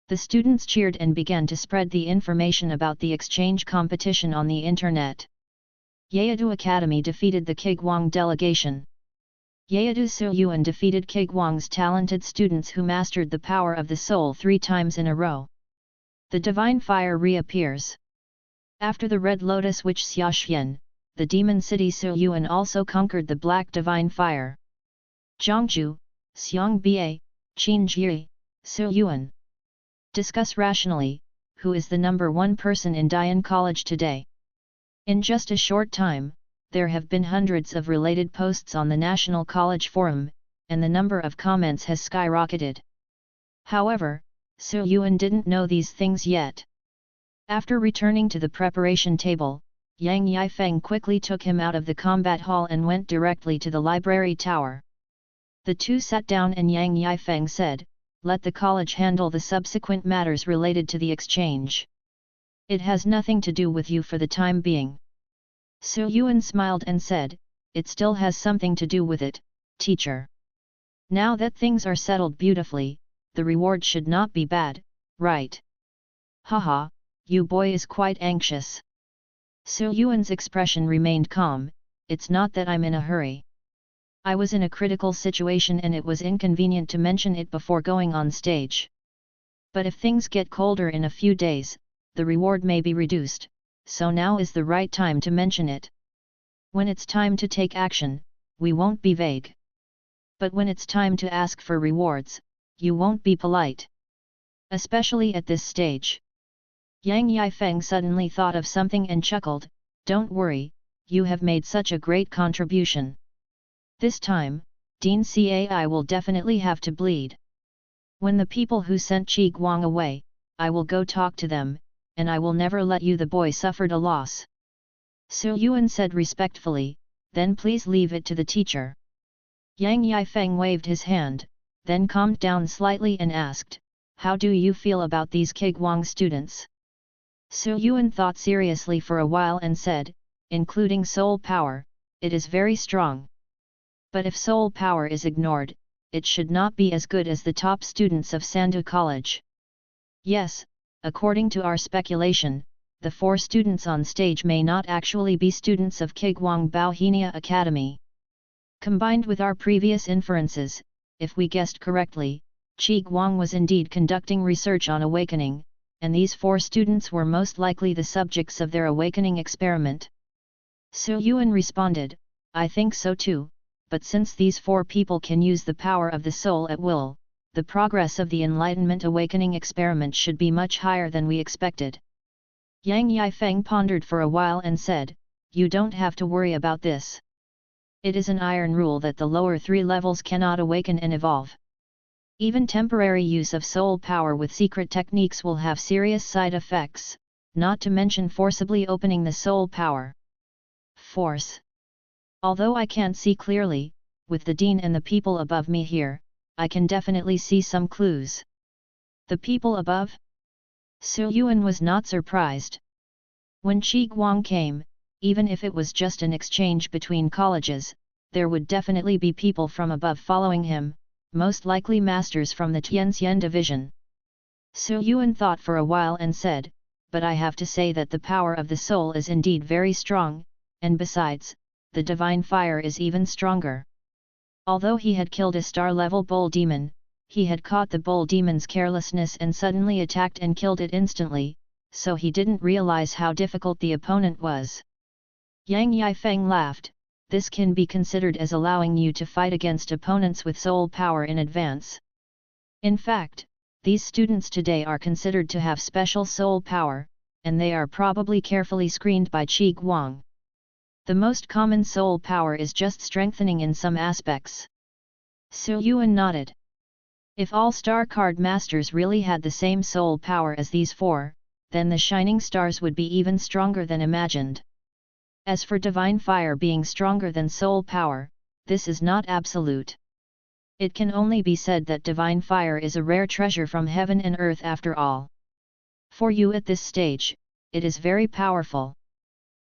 Speaker 1: The students cheered and began to spread the information about the exchange competition on the internet. Yeodu Academy defeated the Kigwang delegation. Yeodu Su Yuan defeated Kigwang's talented students who mastered the power of the soul 3 times in a row. The divine fire reappears. After the Red Lotus Witch Xiaoxian, the Demon City Su Yuan also conquered the Black Divine Fire. Zhangju, Xiangbei, Qin Jie, Su Yuan. Discuss rationally, who is the number 1 person in Dian College today. In just a short time, there have been hundreds of related posts on the National College Forum, and the number of comments has skyrocketed. However, Su Yuan didn't know these things yet. After returning to the preparation table, Yang Yifeng quickly took him out of the combat hall and went directly to the library tower. The two sat down and Yang Yifeng said, let the college handle the subsequent matters related to the exchange. It has nothing to do with you for the time being. Su Yuan smiled and said, it still has something to do with it, teacher. Now that things are settled beautifully, the reward should not be bad, right? Haha, you boy is quite anxious. Su Yuan's expression remained calm, it's not that I'm in a hurry. I was in a critical situation and it was inconvenient to mention it before going on stage. But if things get colder in a few days, the reward may be reduced, so now is the right time to mention it. When it's time to take action, we won't be vague. But when it's time to ask for rewards, you won't be polite. Especially at this stage. Yang Yifeng suddenly thought of something and chuckled, "Don't worry, you have made such a great contribution. This time, Dean Cai will definitely have to bleed. When the people who sent Qi Guang away, I will go talk to them, and I will never let you the boy suffered a loss." Su Yuan said respectfully, "Then please leave it to the teacher." Yang Yifeng waved his hand, then calmed down slightly and asked, "How do you feel about these Qiguang students?" Su Yuan thought seriously for a while and said, "Including soul power, it is very strong. But if soul power is ignored, it should not be as good as the top students of Sandu College. Yes, according to our speculation, the 4 students on stage may not actually be students of Qiguang Baohenia Academy. Combined with our previous inferences, if we guessed correctly, Qi Guang was indeed conducting research on awakening, and these 4 students were most likely the subjects of their awakening experiment." Su Yuan responded, "I think so too, but since these 4 people can use the power of the soul at will, the progress of the Enlightenment awakening experiment should be much higher than we expected." Yang Yifeng pondered for a while and said, "You don't have to worry about this. It is an iron rule that the lower 3 levels cannot awaken and evolve. Even temporary use of soul power with secret techniques will have serious side effects, not to mention forcibly opening the soul power. Force. Although I can't see clearly, with the Dean and the people above me here, I can definitely see some clues." "The people above?" Su Yuan was not surprised. When Qi Guang came, even if it was just an exchange between colleges, there would definitely be people from above following him, most likely masters from the Tianxian division. Su Yuan thought for a while and said, "But I have to say that the power of the soul is indeed very strong, and besides, the divine fire is even stronger." Although he had killed a star-level bull demon, he had caught the bull demon's carelessness and suddenly attacked and killed it instantly, so he didn't realize how difficult the opponent was. Yang Yifeng laughed, "This can be considered as allowing you to fight against opponents with soul power in advance. In fact, these students today are considered to have special soul power, and they are probably carefully screened by Qi Guang. The most common soul power is just strengthening in some aspects." Su Yuan nodded. If all star card masters really had the same soul power as these 4, then the shining stars would be even stronger than imagined. As for divine fire being stronger than soul power, this is not absolute. It can only be said that divine fire is a rare treasure from heaven and earth after all. For you at this stage, it is very powerful.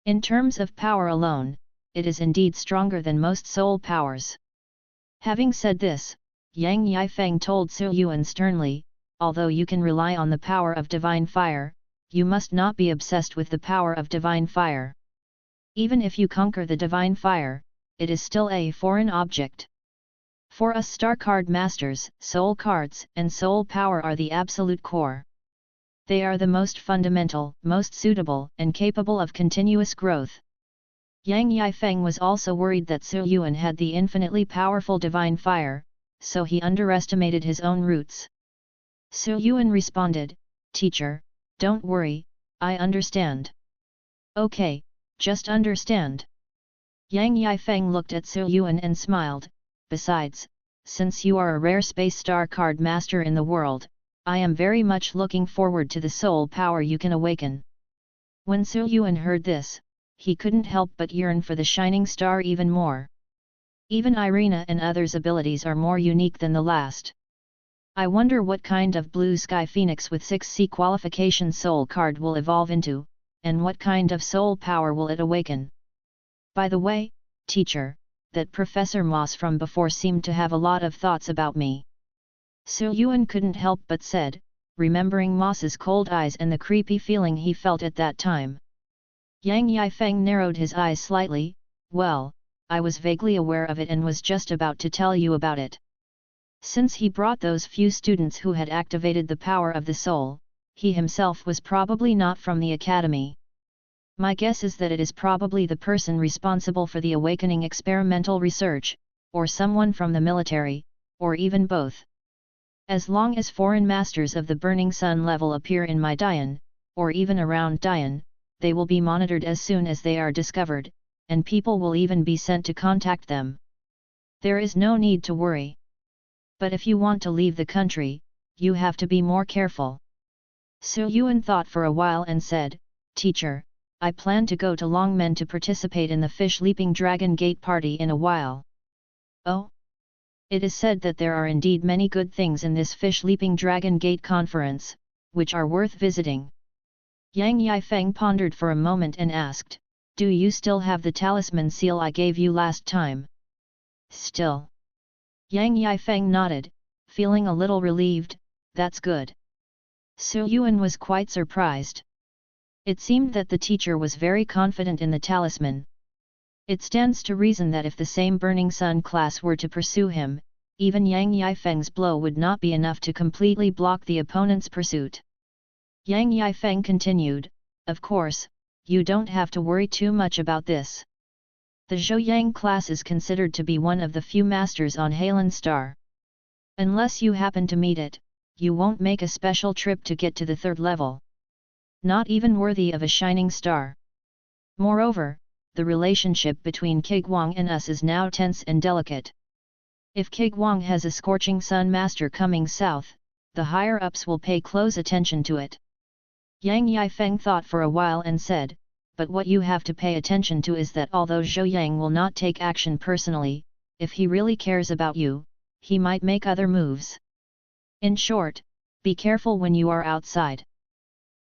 Speaker 1: In terms of power alone, it is indeed stronger than most soul powers." Having said this, Yang Yifeng told Su Yuan sternly, "Although you can rely on the power of divine fire, you must not be obsessed with the power of divine fire. Even if you conquer the divine fire, it is still a foreign object. For us star card masters, soul cards and soul power are the absolute core. They are the most fundamental, most suitable and capable of continuous growth." Yang Yifeng was also worried that Su Yuan had the infinitely powerful divine fire, so he underestimated his own roots. Su Yuan responded, "Teacher, don't worry, I understand." "Okay, just understand." Yang Yifeng looked at Su Yuan and smiled, "Besides, since you are a rare space star card master in the world, I am very much looking forward to the soul power you can awaken." When Su Yuan heard this, he couldn't help but yearn for the shining star even more. Even Irina and others' abilities are more unique than the last. I wonder what kind of blue sky phoenix with 6C qualification soul card will evolve into, and what kind of soul power will it awaken. By the way, teacher, that Professor Moss from before seemed to have a lot of thoughts about me. Su Yuan couldn't help but said, remembering Moss's cold eyes and the creepy feeling he felt at that time. Yang Yifeng narrowed his eyes slightly, "Well, I was vaguely aware of it and was just about to tell you about it. Since he brought those few students who had activated the power of the soul, he himself was probably not from the academy. My guess is that it is probably the person responsible for the awakening experimental research, or someone from the military, or even both. As long as foreign masters of the Burning Sun level appear in my Dian, or even around Dian, they will be monitored as soon as they are discovered, and people will even be sent to contact them. There is no need to worry. But if you want to leave the country, you have to be more careful. Su Yuan thought for a while and said, Teacher, I plan to go to Longmen to participate in the Fish Leaping Dragon Gate party in a while. Oh? It is said that there are indeed many good things in this Fish Leaping Dragon Gate conference, which are worth visiting. Yang Yifeng pondered for a moment and asked, Do you still have the talisman seal I gave you last time? Still. Yang Yifeng nodded, feeling a little relieved. That's good. Su Yuan was quite surprised. It seemed that the teacher was very confident in the talisman. It stands to reason that if the same Burning Sun class were to pursue him, even Yang Yifeng's blow would not be enough to completely block the opponent's pursuit. Yang Yifeng continued, Of course, you don't have to worry too much about this. The Zhou-Yang class is considered to be one of the few masters on Halen Star. Unless you happen to meet it, you won't make a special trip to get to the third level. Not even worthy of a shining star. Moreover, the relationship between Kigwang and us is now tense and delicate. If Kigwang has a scorching sun master coming south, the higher-ups will pay close attention to it. Yang Yifeng thought for a while and said, But what you have to pay attention to is that although Zhou Yang will not take action personally, if he really cares about you, he might make other moves. In short, be careful when you are outside.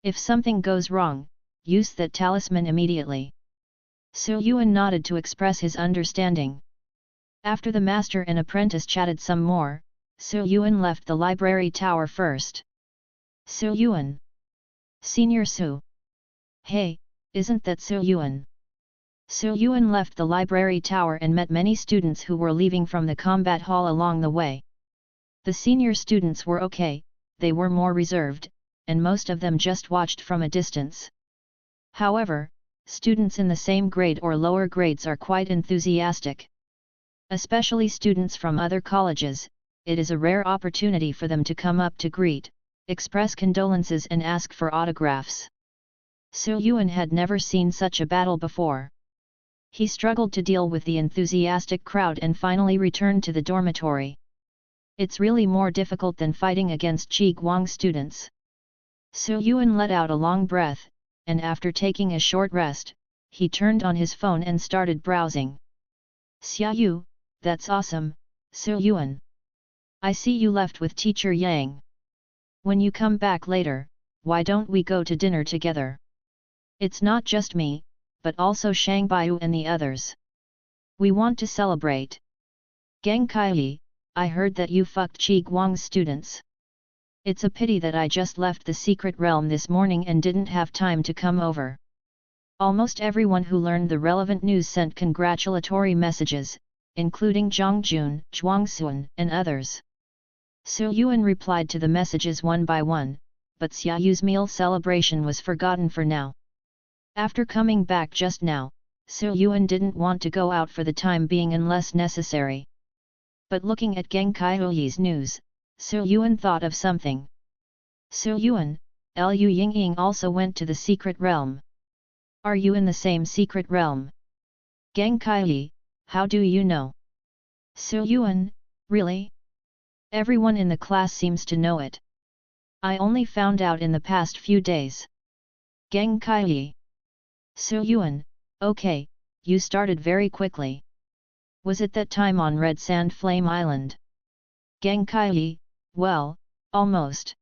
Speaker 1: If something goes wrong, use that talisman immediately. Su Yuan nodded to express his understanding. After the master and apprentice chatted some more, Su Yuan left the library tower first. Su Yuan. Senior Su. Hey, isn't that Su Yuan? Su Yuan left the library tower and met many students who were leaving from the combat hall along the way. The senior students were okay, they were more reserved, and most of them just watched from a distance. However, students in the same grade or lower grades are quite enthusiastic. Especially students from other colleges, it is a rare opportunity for them to come up to greet, express condolences and ask for autographs. Su Yuan had never seen such a battle before. He struggled to deal with the enthusiastic crowd and finally returned to the dormitory. It's really more difficult than fighting against Qi Guang students. Su Yuan let out a long breath, and after taking a short rest, he turned on his phone and started browsing. Xia Yu, that's awesome, Su Yuan. I see you left with Teacher Yang. When you come back later, why don't we go to dinner together? It's not just me, but also Shang Baiyu and the others. We want to celebrate. Geng Kaiyi, I heard that you fucked Qi Guang's students. It's a pity that I just left the secret realm this morning and didn't have time to come over. Almost everyone who learned the relevant news sent congratulatory messages, including Zhang Jun, Zhuang Sun, and others. Su Yuan replied to the messages one by one, but Xia Yu's meal celebration was forgotten for now. After coming back just now, Su Yuan didn't want to go out for the time being unless necessary. But looking at Geng Kaiyi's news, Su Yuan thought of something. Su Yuan, Lu Yingying also went to the secret realm. Are you in the same secret realm? Geng Kaiyi, how do you know? Su Yuan, really? Everyone in the class seems to know it. I only found out in the past few days. Geng Kaiyi. Su Yuan, okay, you started very quickly. Was it that time on Red Sand Flame Island? Geng Kaiyi, well, almost.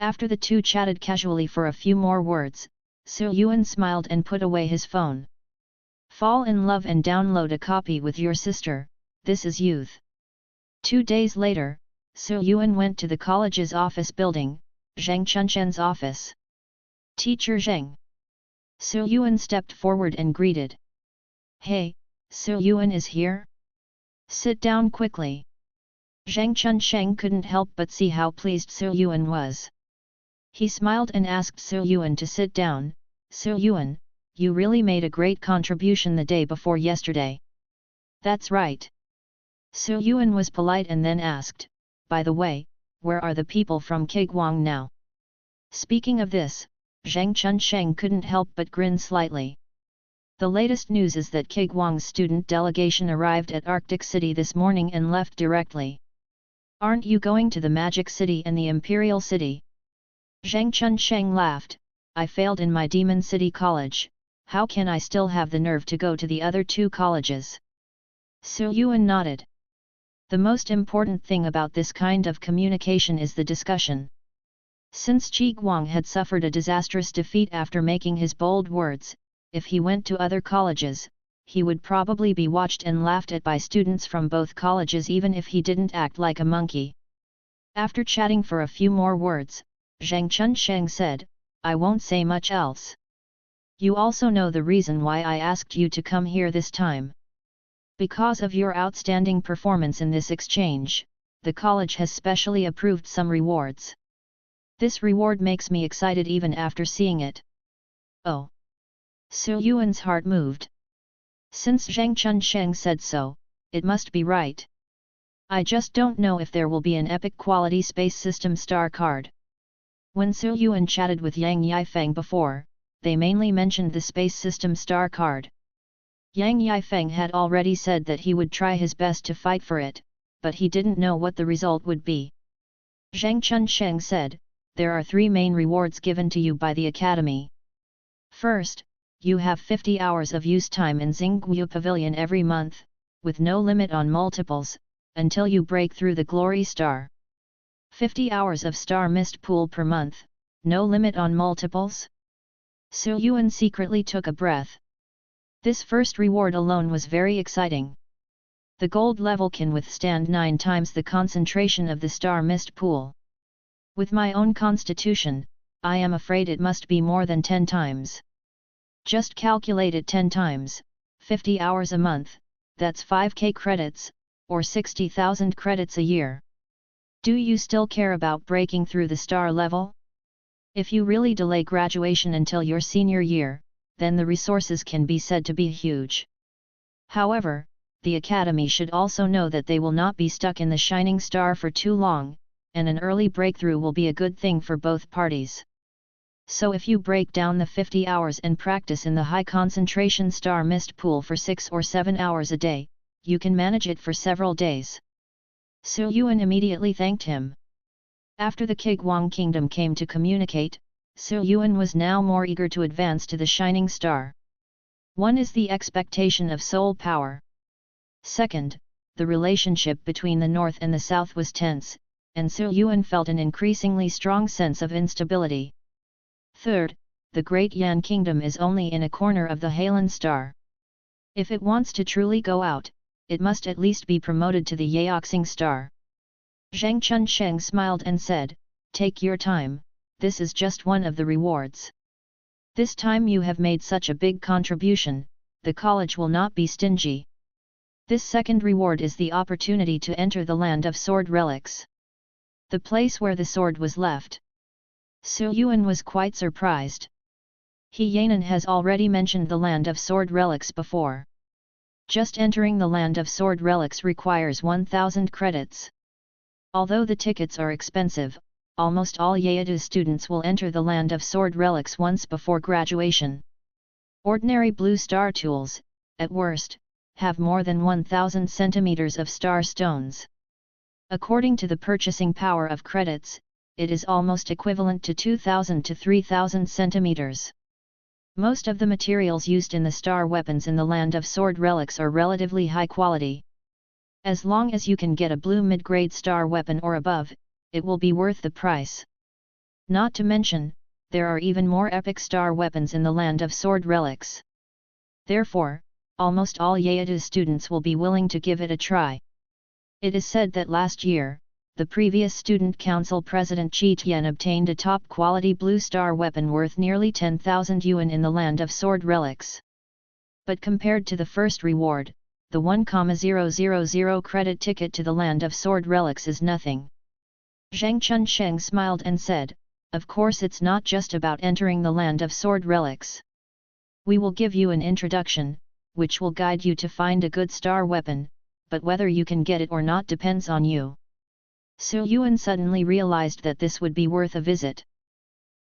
Speaker 1: After the two chatted casually for a few more words, Su Yuan smiled and put away his phone. Fall in love and download a copy with your sister, this is youth. 2 days later, Su Yuan went to the college's office building, Zhang Chunchen's office. Teacher Zheng. Su Yuan stepped forward and greeted. Hey, Su Yuan is here? Sit down quickly. Zhang Chunsheng couldn't help but see how pleased Su Yuan was. He smiled and asked Su Yuan to sit down. Su Yuan, you really made a great contribution the day before yesterday. That's right. Su Yuan was polite and then asked, by the way, where are the people from Kiguang now? Speaking of this, Zhang Chunsheng couldn't help but grin slightly. The latest news is that Kiguang's student delegation arrived at Arctic City this morning and left directly. Aren't you going to the Magic City and the Imperial City? Zhang Chunsheng laughed, I failed in my Demon City College, how can I still have the nerve to go to the other two colleges? Su Yuan nodded. The most important thing about this kind of communication is the discussion. Since Qi Guang had suffered a disastrous defeat after making his bold words, if he went to other colleges, he would probably be watched and laughed at by students from both colleges even if he didn't act like a monkey. After chatting for a few more words, Zhang Chunsheng said, I won't say much else. You also know the reason why I asked you to come here this time. Because of your outstanding performance in this exchange, the college has specially approved some rewards. This reward makes me excited even after seeing it. Oh! Su Yuan's heart moved. Since Zhang Chunsheng said so, it must be right. I just don't know if there will be an epic quality space system star card. When Su Yuan chatted with Yang Yifeng before, they mainly mentioned the space system star card. Yang Yifeng had already said that he would try his best to fight for it, but he didn't know what the result would be. Zhang Chunsheng said, there are 3 main rewards given to you by the Academy. First, you have 50 hours of use time in Xingguo Pavilion every month, with no limit on multiples, until you break through the Glory Star. 50 hours of Star Mist Pool per month, no limit on multiples? Su Yuan secretly took a breath. This first reward alone was very exciting. The gold level can withstand 9 times the concentration of the Star Mist Pool. With my own constitution, I am afraid it must be more than 10 times. Just calculate it 10 times, 50 hours a month, that's 5k credits, or 60,000 credits a year. Do you still care about breaking through the star level? If you really delay graduation until your senior year, then the resources can be said to be huge. However, the Academy should also know that they will not be stuck in the shining star for too long, and an early breakthrough will be a good thing for both parties. So if you break down the 50 hours and practice in the high concentration Star Mist Pool for 6 or 7 hours a day, you can manage it for several days. Su Yuan immediately thanked him. After the Kiguang Kingdom came to communicate, Su Yuan was now more eager to advance to the shining star. One is the expectation of soul power. Second, the relationship between the North and the South was tense, and Su Yuan felt an increasingly strong sense of instability. Third, the Great Yan Kingdom is only in a corner of the Halen Star. If it wants to truly go out, it must at least be promoted to the Yaoxing Star. Zhang Chunsheng smiled and said, take your time, this is just one of the rewards. This time you have made such a big contribution, the college will not be stingy. This second reward is the opportunity to enter the land of sword relics. The place where the sword was left. Su Yuan was quite surprised. He Yanan has already mentioned the land of sword relics before. Just entering the land of sword relics requires 1000 credits. Although the tickets are expensive, almost all Yaedu students will enter the land of sword relics once before graduation. Ordinary blue star tools, at worst, have more than 1000 centimeters of star stones. According to the purchasing power of credits, it is almost equivalent to 2000 to 3000 centimeters. Most of the materials used in the star weapons in the land of sword relics are relatively high quality. As long as you can get a blue mid-grade star weapon or above, it will be worth the price. Not to mention, there are even more epic star weapons in the land of sword relics. Therefore, almost all Yaedu students will be willing to give it a try. It is said that last year, the previous Student Council President Qi Tian obtained a top-quality blue star weapon worth nearly 10,000 yuan in the land of sword relics. But compared to the first reward, the 1,000 credit ticket to the land of sword relics is nothing. Zhang Chunsheng smiled and said, of course it's not just about entering the land of sword relics. We will give you an introduction, which will guide you to find a good star weapon, but whether you can get it or not depends on you. Su Yuan suddenly realized that this would be worth a visit.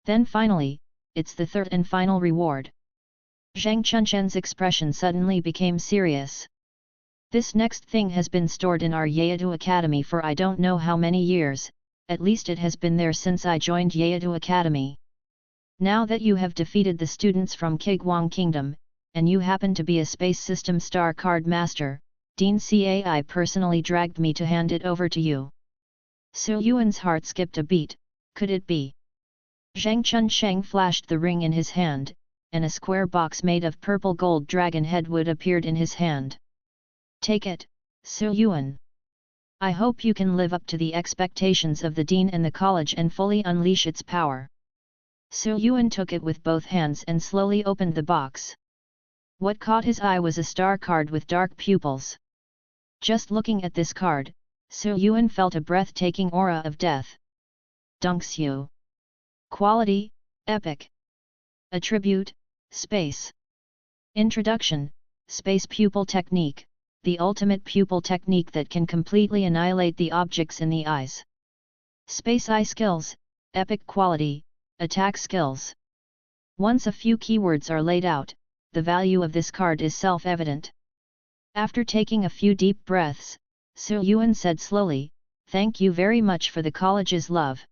Speaker 1: Then finally, it's the third and final reward. Zhang Chunshen's expression suddenly became serious. This next thing has been stored in our Yeadu Academy for I don't know how many years, at least it has been there since I joined Yeadu Academy. Now that you have defeated the students from Kiguang Kingdom, and you happen to be a space system star card master, Dean Cai personally dragged me to hand it over to you. Su Yuan's heart skipped a beat. Could it be? Zhang Chunsheng flashed the ring in his hand, and a square box made of purple gold dragon head wood appeared in his hand. Take it, Su Yuan. I hope you can live up to the expectations of the Dean and the college and fully unleash its power. Su Yuan took it with both hands and slowly opened the box. What caught his eye was a star card with dark pupils. Just looking at this card, Su Yuan felt a breathtaking aura of death. Dongxiu. Quality, Epic. Attribute, Space. Introduction, Space Pupil Technique, the ultimate pupil technique that can completely annihilate the objects in the eyes. Space Eye Skills, Epic Quality, Attack Skills. Once a few keywords are laid out, the value of this card is self-evident. After taking a few deep breaths, Su Yuan said slowly, "Thank you very much for the college's love."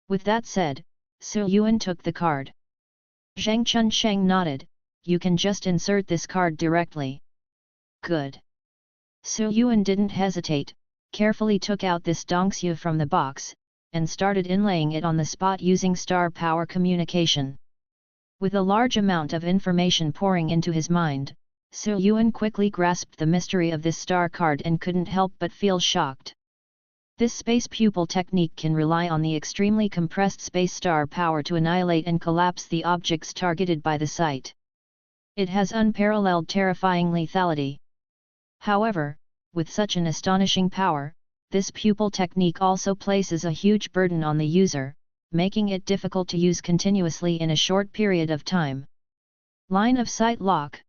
Speaker 1: With that said, Su Yuan took the card. Zhang Chunsheng nodded, "You can just insert this card directly." Good. Su Yuan didn't hesitate, carefully took out this Dongxiu from the box, and started inlaying it on the spot using star power communication. With a large amount of information pouring into his mind, Su Yuan quickly grasped the mystery of this star card and couldn't help but feel shocked. This space pupil technique can rely on the extremely compressed space star power to annihilate and collapse the objects targeted by the sight. It has unparalleled terrifying lethality. However, with such an astonishing power, this pupil technique also places a huge burden on the user, making it difficult to use continuously in a short period of time. Line of sight lock.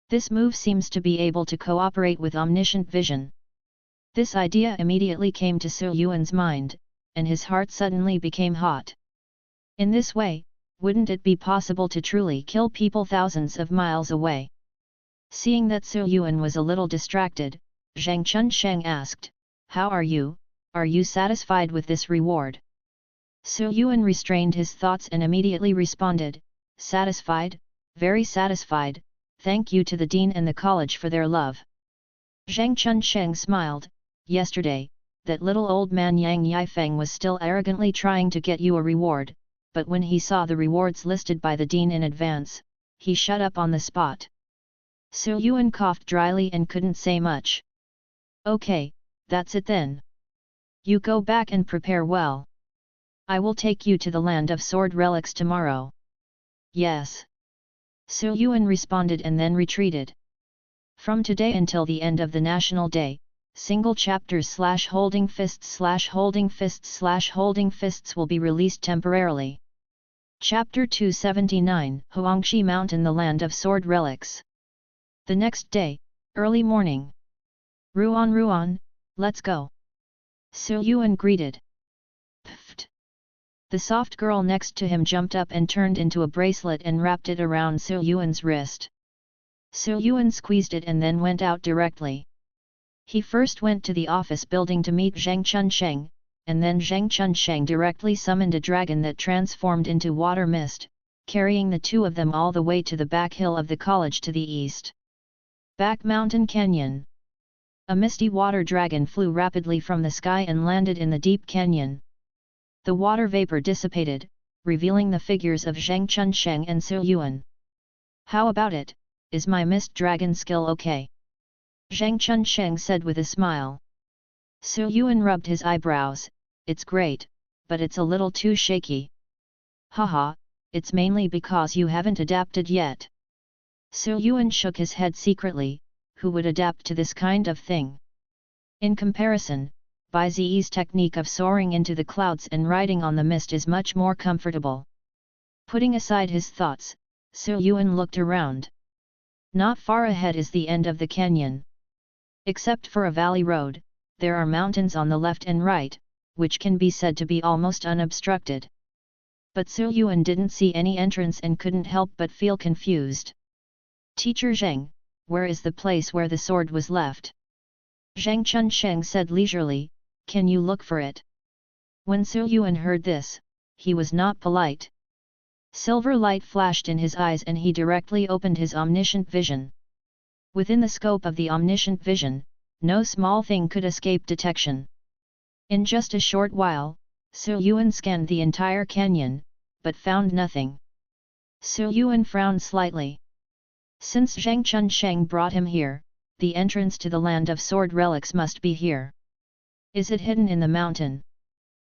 Speaker 1: This move seems to be able to cooperate with omniscient vision. This idea immediately came to Su Yuan's mind, and his heart suddenly became hot. In this way, wouldn't it be possible to truly kill people thousands of miles away? Seeing that Su Yuan was a little distracted, Zhang Chunsheng asked, "How are you? Are you satisfied with this reward?" Su Yuan restrained his thoughts and immediately responded, "Satisfied, very satisfied, thank you to the Dean and the college for their love." Zhang Chunsheng smiled, "Yesterday, that little old man Yang Yifeng was still arrogantly trying to get you a reward, but when he saw the rewards listed by the Dean in advance, he shut up on the spot." Su Yuan coughed dryly and couldn't say much. "Okay, that's it then. You go back and prepare well. I will take you to the land of sword relics tomorrow." "Yes." Su Yuan responded and then retreated. From today until the end of the National Day, single chapters /holding fists/holding fists/holding fists will be released temporarily. Chapter 279 Huangshi Mountain, the land of sword relics. The next day, early morning. Ruan, let's go." Su Yuan greeted. Pfft. The soft girl next to him jumped up and turned into a bracelet and wrapped it around Su Yuan's wrist. Su Yuan squeezed it and then went out directly. He first went to the office building to meet Zhang Chunsheng, and then Zhang Chunsheng directly summoned a dragon that transformed into water mist, carrying the two of them all the way to the back hill of the college to the east. Back Mountain Canyon. A misty water dragon flew rapidly from the sky and landed in the deep canyon. The water vapor dissipated, revealing the figures of Zhang Chunsheng and Su Yuan. "How about it, is my mist dragon skill okay?" Zhang Chunsheng said with a smile. Su Yuan rubbed his eyebrows, "It's great, but it's a little too shaky." "Haha, it's mainly because you haven't adapted yet." Su Yuan shook his head secretly, who would adapt to this kind of thing? In comparison, Bai Ziyi's technique of soaring into the clouds and riding on the mist is much more comfortable. Putting aside his thoughts, Su Yuan looked around. Not far ahead is the end of the canyon. Except for a valley road, there are mountains on the left and right, which can be said to be almost unobstructed. But Su Yuan didn't see any entrance and couldn't help but feel confused. Teacher Zheng, where is the place where the sword was left? Zhang Chunsheng said leisurely, can you look for it? When Su Yuan heard this, he was not polite. Silver light flashed in his eyes and he directly opened his omniscient vision. Within the scope of the omniscient vision, no small thing could escape detection. In just a short while, Su Yuan scanned the entire canyon, but found nothing. Su Yuan frowned slightly. Since Zhang Chunsheng brought him here, the entrance to the land of sword relics must be here. Is it hidden in the mountain?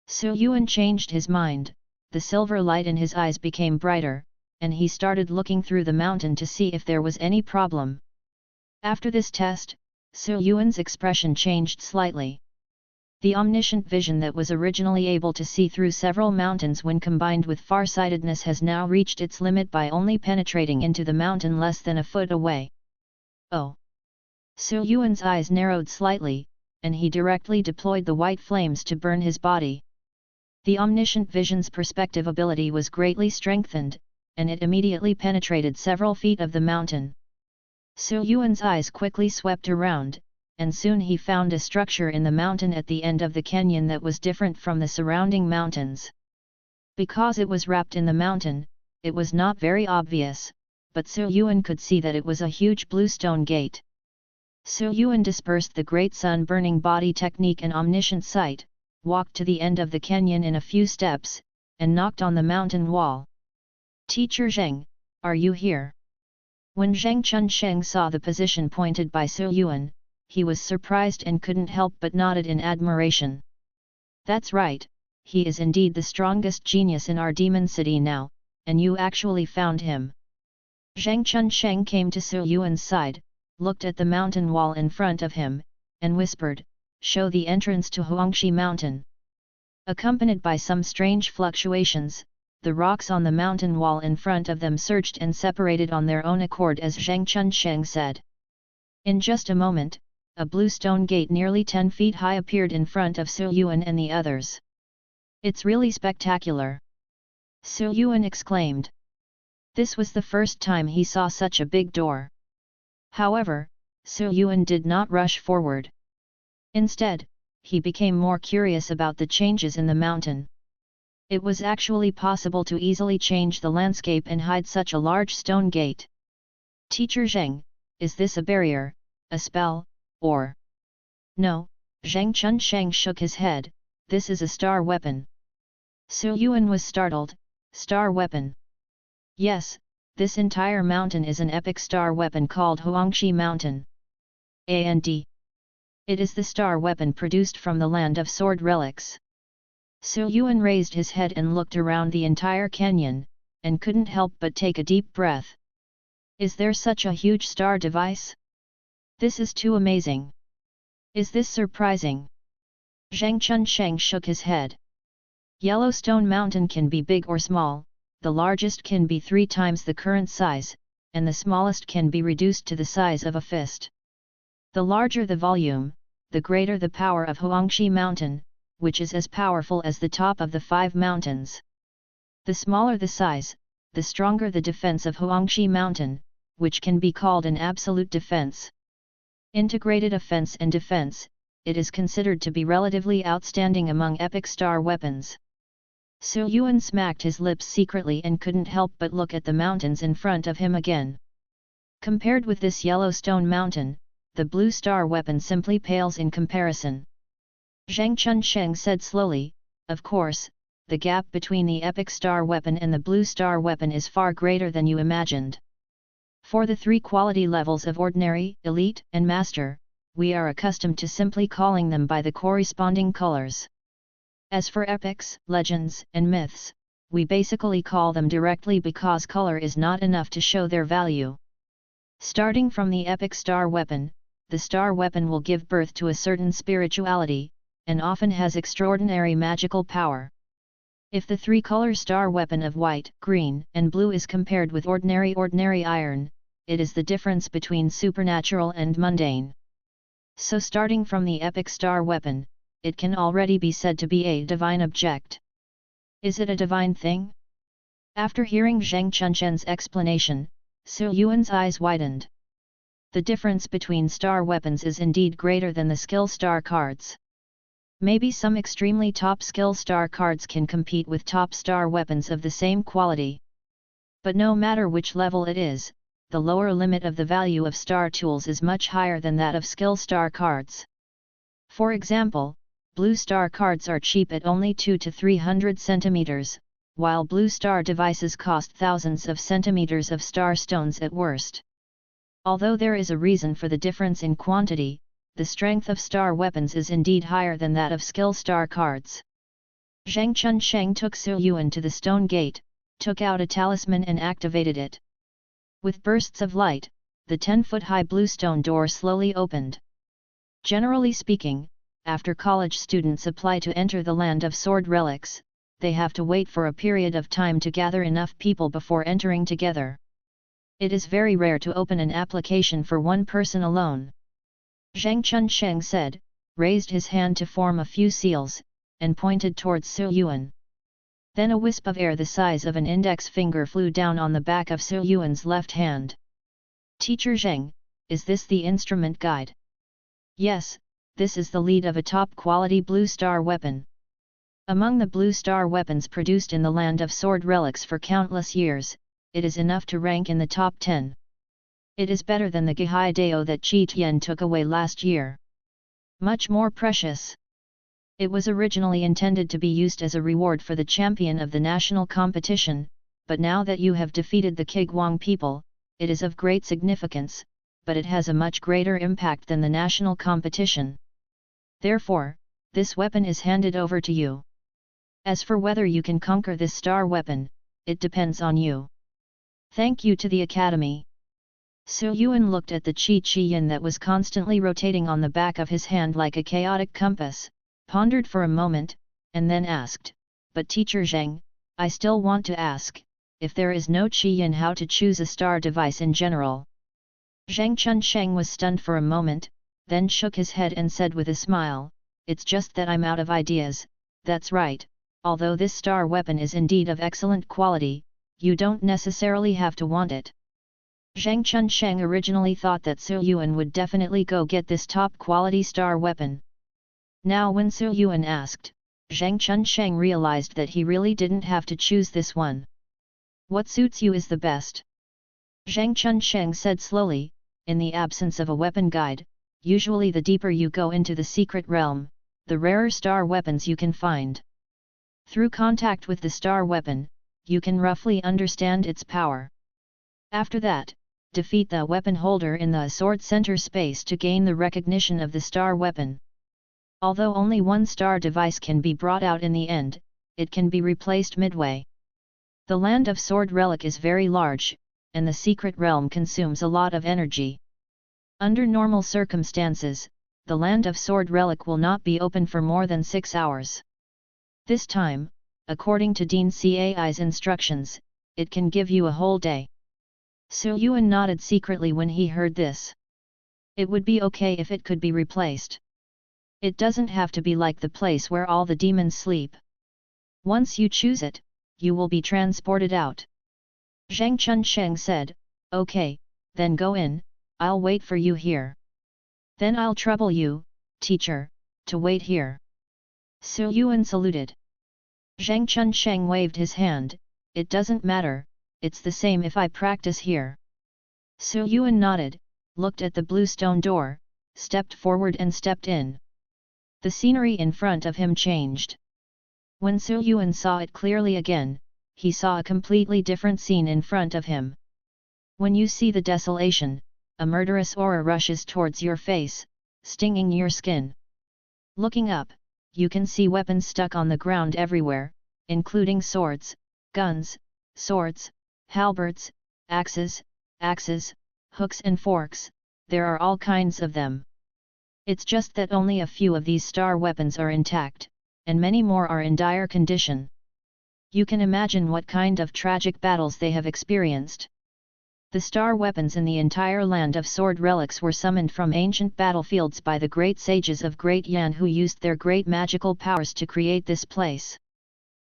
Speaker 1: Su Yuan changed his mind, the silver light in his eyes became brighter, and he started looking through the mountain to see if there was any problem. After this test, Su Yuan's expression changed slightly. The omniscient vision that was originally able to see through several mountains when combined with farsightedness has now reached its limit by only penetrating into the mountain less than a foot away. Oh! Su Yuan's eyes narrowed slightly, and he directly deployed the white flames to burn his body. The omniscient vision's perspective ability was greatly strengthened, and it immediately penetrated several feet of the mountain. Su Yuan's eyes quickly swept around, and soon he found a structure in the mountain at the end of the canyon that was different from the surrounding mountains. Because it was wrapped in the mountain, it was not very obvious, but Su Yuan could see that it was a huge blue stone gate. Su Yuan dispersed the great sun-burning body technique and omniscient sight, walked to the end of the canyon in a few steps, and knocked on the mountain wall. Teacher Zheng, are you here? When Zhang Chunsheng saw the position pointed by Su Yuan, he was surprised and couldn't help but nodded in admiration. That's right, he is indeed the strongest genius in our demon city now, and you actually found him. Zhang Chunsheng came to Su Yuan's side, looked at the mountain wall in front of him, and whispered, show the entrance to Huangshi Mountain. Accompanied by some strange fluctuations, the rocks on the mountain wall in front of them surged and separated on their own accord as Zhang Chunsheng said. In just a moment, a blue stone gate nearly 10 feet high appeared in front of Su Yuan and the others. It's really spectacular! Su Yuan exclaimed. This was the first time he saw such a big door. However, Su Yuan did not rush forward. Instead, he became more curious about the changes in the mountain. It was actually possible to easily change the landscape and hide such a large stone gate. Teacher Zheng, is this a barrier, a spell, or? No, Zhang Chunsheng shook his head, this is a star weapon. Su Yuan was startled, star weapon? Yes, this entire mountain is an epic star weapon called Huangshi Mountain. And it is the star weapon produced from the land of sword relics. Su Yuan raised his head and looked around the entire canyon, and couldn't help but take a deep breath. Is there such a huge star device? This is too amazing. Is this surprising? Zhang Chunsheng shook his head. Yellowstone Mountain can be big or small, the largest can be 3 times the current size, and the smallest can be reduced to the size of a fist. The larger the volume, the greater the power of Huangshi Mountain, which is as powerful as the top of the 5 mountains. The smaller the size, the stronger the defense of Huangshi Mountain, which can be called an absolute defense. Integrated offense and defense, it is considered to be relatively outstanding among epic star weapons. Su Yuan smacked his lips secretly and couldn't help but look at the mountains in front of him again. Compared with this Yellowstone Mountain, the blue star weapon simply pales in comparison. Zhang Chunsheng said slowly, of course, the gap between the epic star weapon and the blue star weapon is far greater than you imagined. For the 3 quality levels of ordinary, elite, and master, we are accustomed to simply calling them by the corresponding colors. As for epics, legends, and myths, we basically call them directly because color is not enough to show their value. Starting from the epic star weapon, the star weapon will give birth to a certain spirituality, and often has extraordinary magical power. If the 3-color star weapon of white, green, and blue is compared with ordinary iron, it is the difference between supernatural and mundane. So starting from the epic star weapon, it can already be said to be a divine object. Is it a divine thing? After hearing Zheng Chunshen's explanation, Su Yuan's eyes widened. The difference between star weapons is indeed greater than the skill star cards. Maybe some extremely top skill star cards can compete with top star weapons of the same quality. But no matter which level it is, the lower limit of the value of star tools is much higher than that of skill star cards. For example, blue star cards are cheap at only 200 to 300 centimeters, while blue star devices cost thousands of centimeters of star stones at worst. Although there is a reason for the difference in quantity, the strength of star weapons is indeed higher than that of skill star cards. Zheng Chunsheng took Su Yuan to the stone gate, took out a talisman and activated it. With bursts of light, the 10-foot-high blue stone door slowly opened. Generally speaking, after college students apply to enter the land of sword relics, they have to wait for a period of time to gather enough people before entering together. It is very rare to open an application for one person alone. Zheng Chunsheng said, raised his hand to form a few seals, and pointed towards Su Yuan. Then a wisp of air the size of an index finger flew down on the back of Su Yuan's left hand. Teacher Zheng, is this the instrument guide? Yes, this is the lead of a top-quality blue star weapon. Among the blue star weapons produced in the land of sword relics for countless years, it is enough to rank in the top 10. It is better than the Gihai Dao that Qi Tian took away last year. Much more precious. It was originally intended to be used as a reward for the champion of the national competition, but now that you have defeated the Kiguang people, it is of great significance, but it has a much greater impact than the national competition. Therefore, this weapon is handed over to you. As for whether you can conquer this star weapon, it depends on you. Thank you to the Academy. Su Yuan looked at the Qi Yin that was constantly rotating on the back of his hand like a chaotic compass, pondered for a moment, and then asked, but Teacher Zheng, I still want to ask, if there is no Qi Yin, how to choose a star device in general. Zheng Chunsheng was stunned for a moment, then shook his head and said with a smile, it's just that I'm out of ideas. That's right, although this star weapon is indeed of excellent quality, you don't necessarily have to want it. Zheng Chunsheng originally thought that Su Yuan would definitely go get this top-quality star weapon. Now when Su Yuan asked, Zheng Chunsheng realized that he really didn't have to choose this one. What suits you is the best. Zheng Chunsheng said slowly, in the absence of a weapon guide, usually the deeper you go into the secret realm, the rarer star weapons you can find. Through contact with the star weapon, you can roughly understand its power. After that, defeat the weapon holder in the sword center space to gain the recognition of the star weapon. Although only one star device can be brought out in the end, it can be replaced midway. The land of sword relic is very large, and the secret realm consumes a lot of energy. Under normal circumstances, the land of sword relic will not be open for more than 6 hours. This time, according to Dean Cai's instructions, it can give you a whole day. Su Yuan nodded secretly when he heard this. It would be okay if it could be replaced. It doesn't have to be like the place where all the demons sleep. Once you choose it, you will be transported out. Zheng Chunsheng said, okay, then go in, I'll wait for you here. Then I'll trouble you, teacher, to wait here. Su Yuan saluted. Zheng Chunsheng waved his hand, it doesn't matter, it's the same if I practice here. Su Yuan nodded, looked at the blue stone door, stepped forward and stepped in. The scenery in front of him changed. When Su Yuan saw it clearly again, he saw a completely different scene in front of him. When you see the desolation, a murderous aura rushes towards your face, stinging your skin. Looking up, you can see weapons stuck on the ground everywhere, including swords, guns, swords, halberds, axes, hooks and forks, there are all kinds of them. It's just that only a few of these star weapons are intact, and many more are in dire condition. You can imagine what kind of tragic battles they have experienced. The star weapons in the entire land of sword relics were summoned from ancient battlefields by the great sages of Great Yan who used their great magical powers to create this place.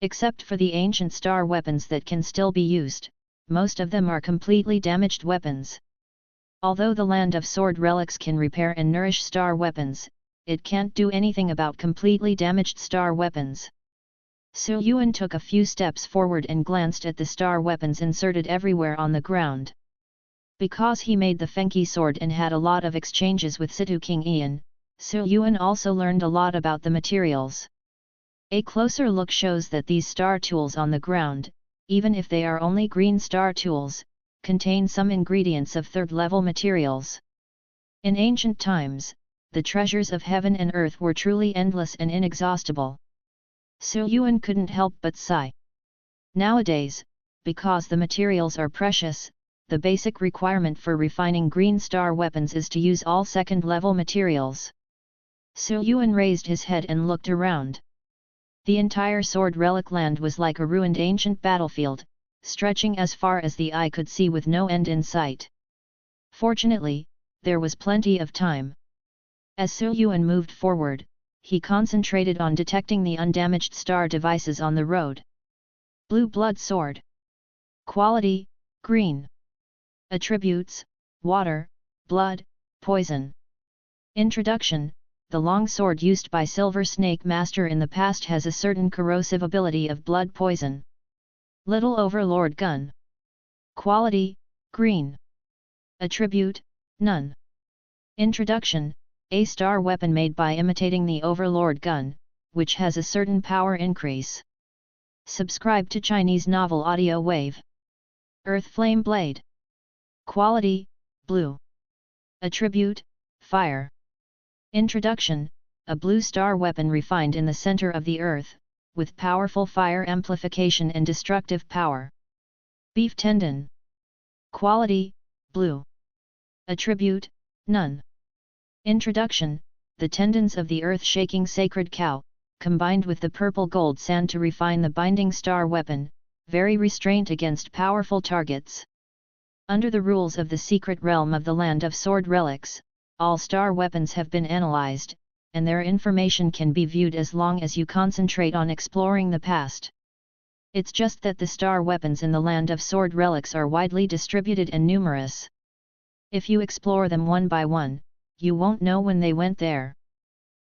Speaker 1: Except for the ancient star weapons that can still be used, most of them are completely damaged weapons. Although the land of sword relics can repair and nourish star weapons, it can't do anything about completely damaged star weapons. So Yuan took a few steps forward and glanced at the star weapons inserted everywhere on the ground. Because he made the Fenki sword and had a lot of exchanges with Situ King Ian, So Yuan also learned a lot about the materials. A closer look shows that these star tools on the ground, even if they are only green star tools, contain some ingredients of third-level materials. In ancient times, the treasures of heaven and earth were truly endless and inexhaustible. So Yuan couldn't help but sigh. Nowadays, because the materials are precious, the basic requirement for refining green star weapons is to use all second-level materials. So Yuan raised his head and looked around. The entire sword relic land was like a ruined ancient battlefield, stretching as far as the eye could see with no end in sight. Fortunately, there was plenty of time. As So Yuan moved forward, he concentrated on detecting the undamaged star devices on the road. Blue blood sword. Quality, green. Attributes, water, blood, poison. Introduction. The long sword used by Silver Snake Master in the past has a certain corrosive ability of blood poison. Little Overlord gun. Quality, green. Attribute, none. Introduction. A star weapon made by imitating the Overlord gun, which has a certain power increase. Subscribe to Chinese Novel Audio Wave. Earth Flame Blade. Quality, blue. Attribute, fire. Introduction. A blue star weapon refined in the center of the earth, with powerful fire amplification and destructive power. Beef tendon. Quality, blue. Attribute, none. Introduction. The tendons of the earth-shaking sacred cow, combined with the purple gold sand to refine the binding star weapon, very restraint against powerful targets. Under the rules of the secret realm of the land of sword relics, all star weapons have been analyzed, and their information can be viewed as long as you concentrate on exploring the past. It's just that the star weapons in the land of sword relics are widely distributed and numerous. If you explore them one by one, you won't know when they went there.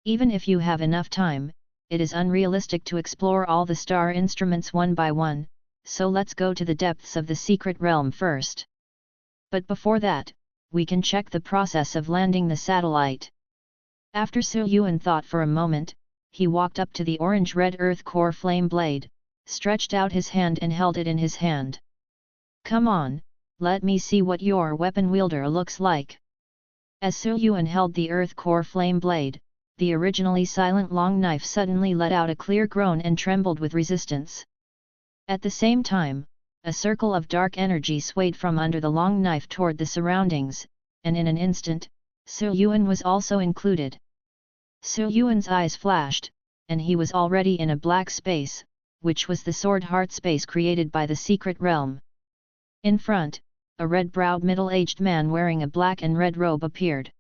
Speaker 1: Even if you have enough time, it is unrealistic to explore all the star instruments one by one, so let's go to the depths of the secret realm first. But before that, we can check the process of landing the satellite. After Su Yuan thought for a moment, he walked up to the orange-red earth core flame blade, stretched out his hand and held it in his hand. Come on, let me see what your weapon wielder looks like. As Su Yuan held the earth core flame blade, the originally silent long knife suddenly let out a clear groan and trembled with resistance. At the same time, a circle of dark energy swayed from under the long knife toward the surroundings, and in an instant, Su Yuan was also included. Su Yuan's eyes flashed, and he was already in a black space, which was the sword heart space created by the secret realm. In front, a red-browed middle-aged man wearing a black and red robe appeared.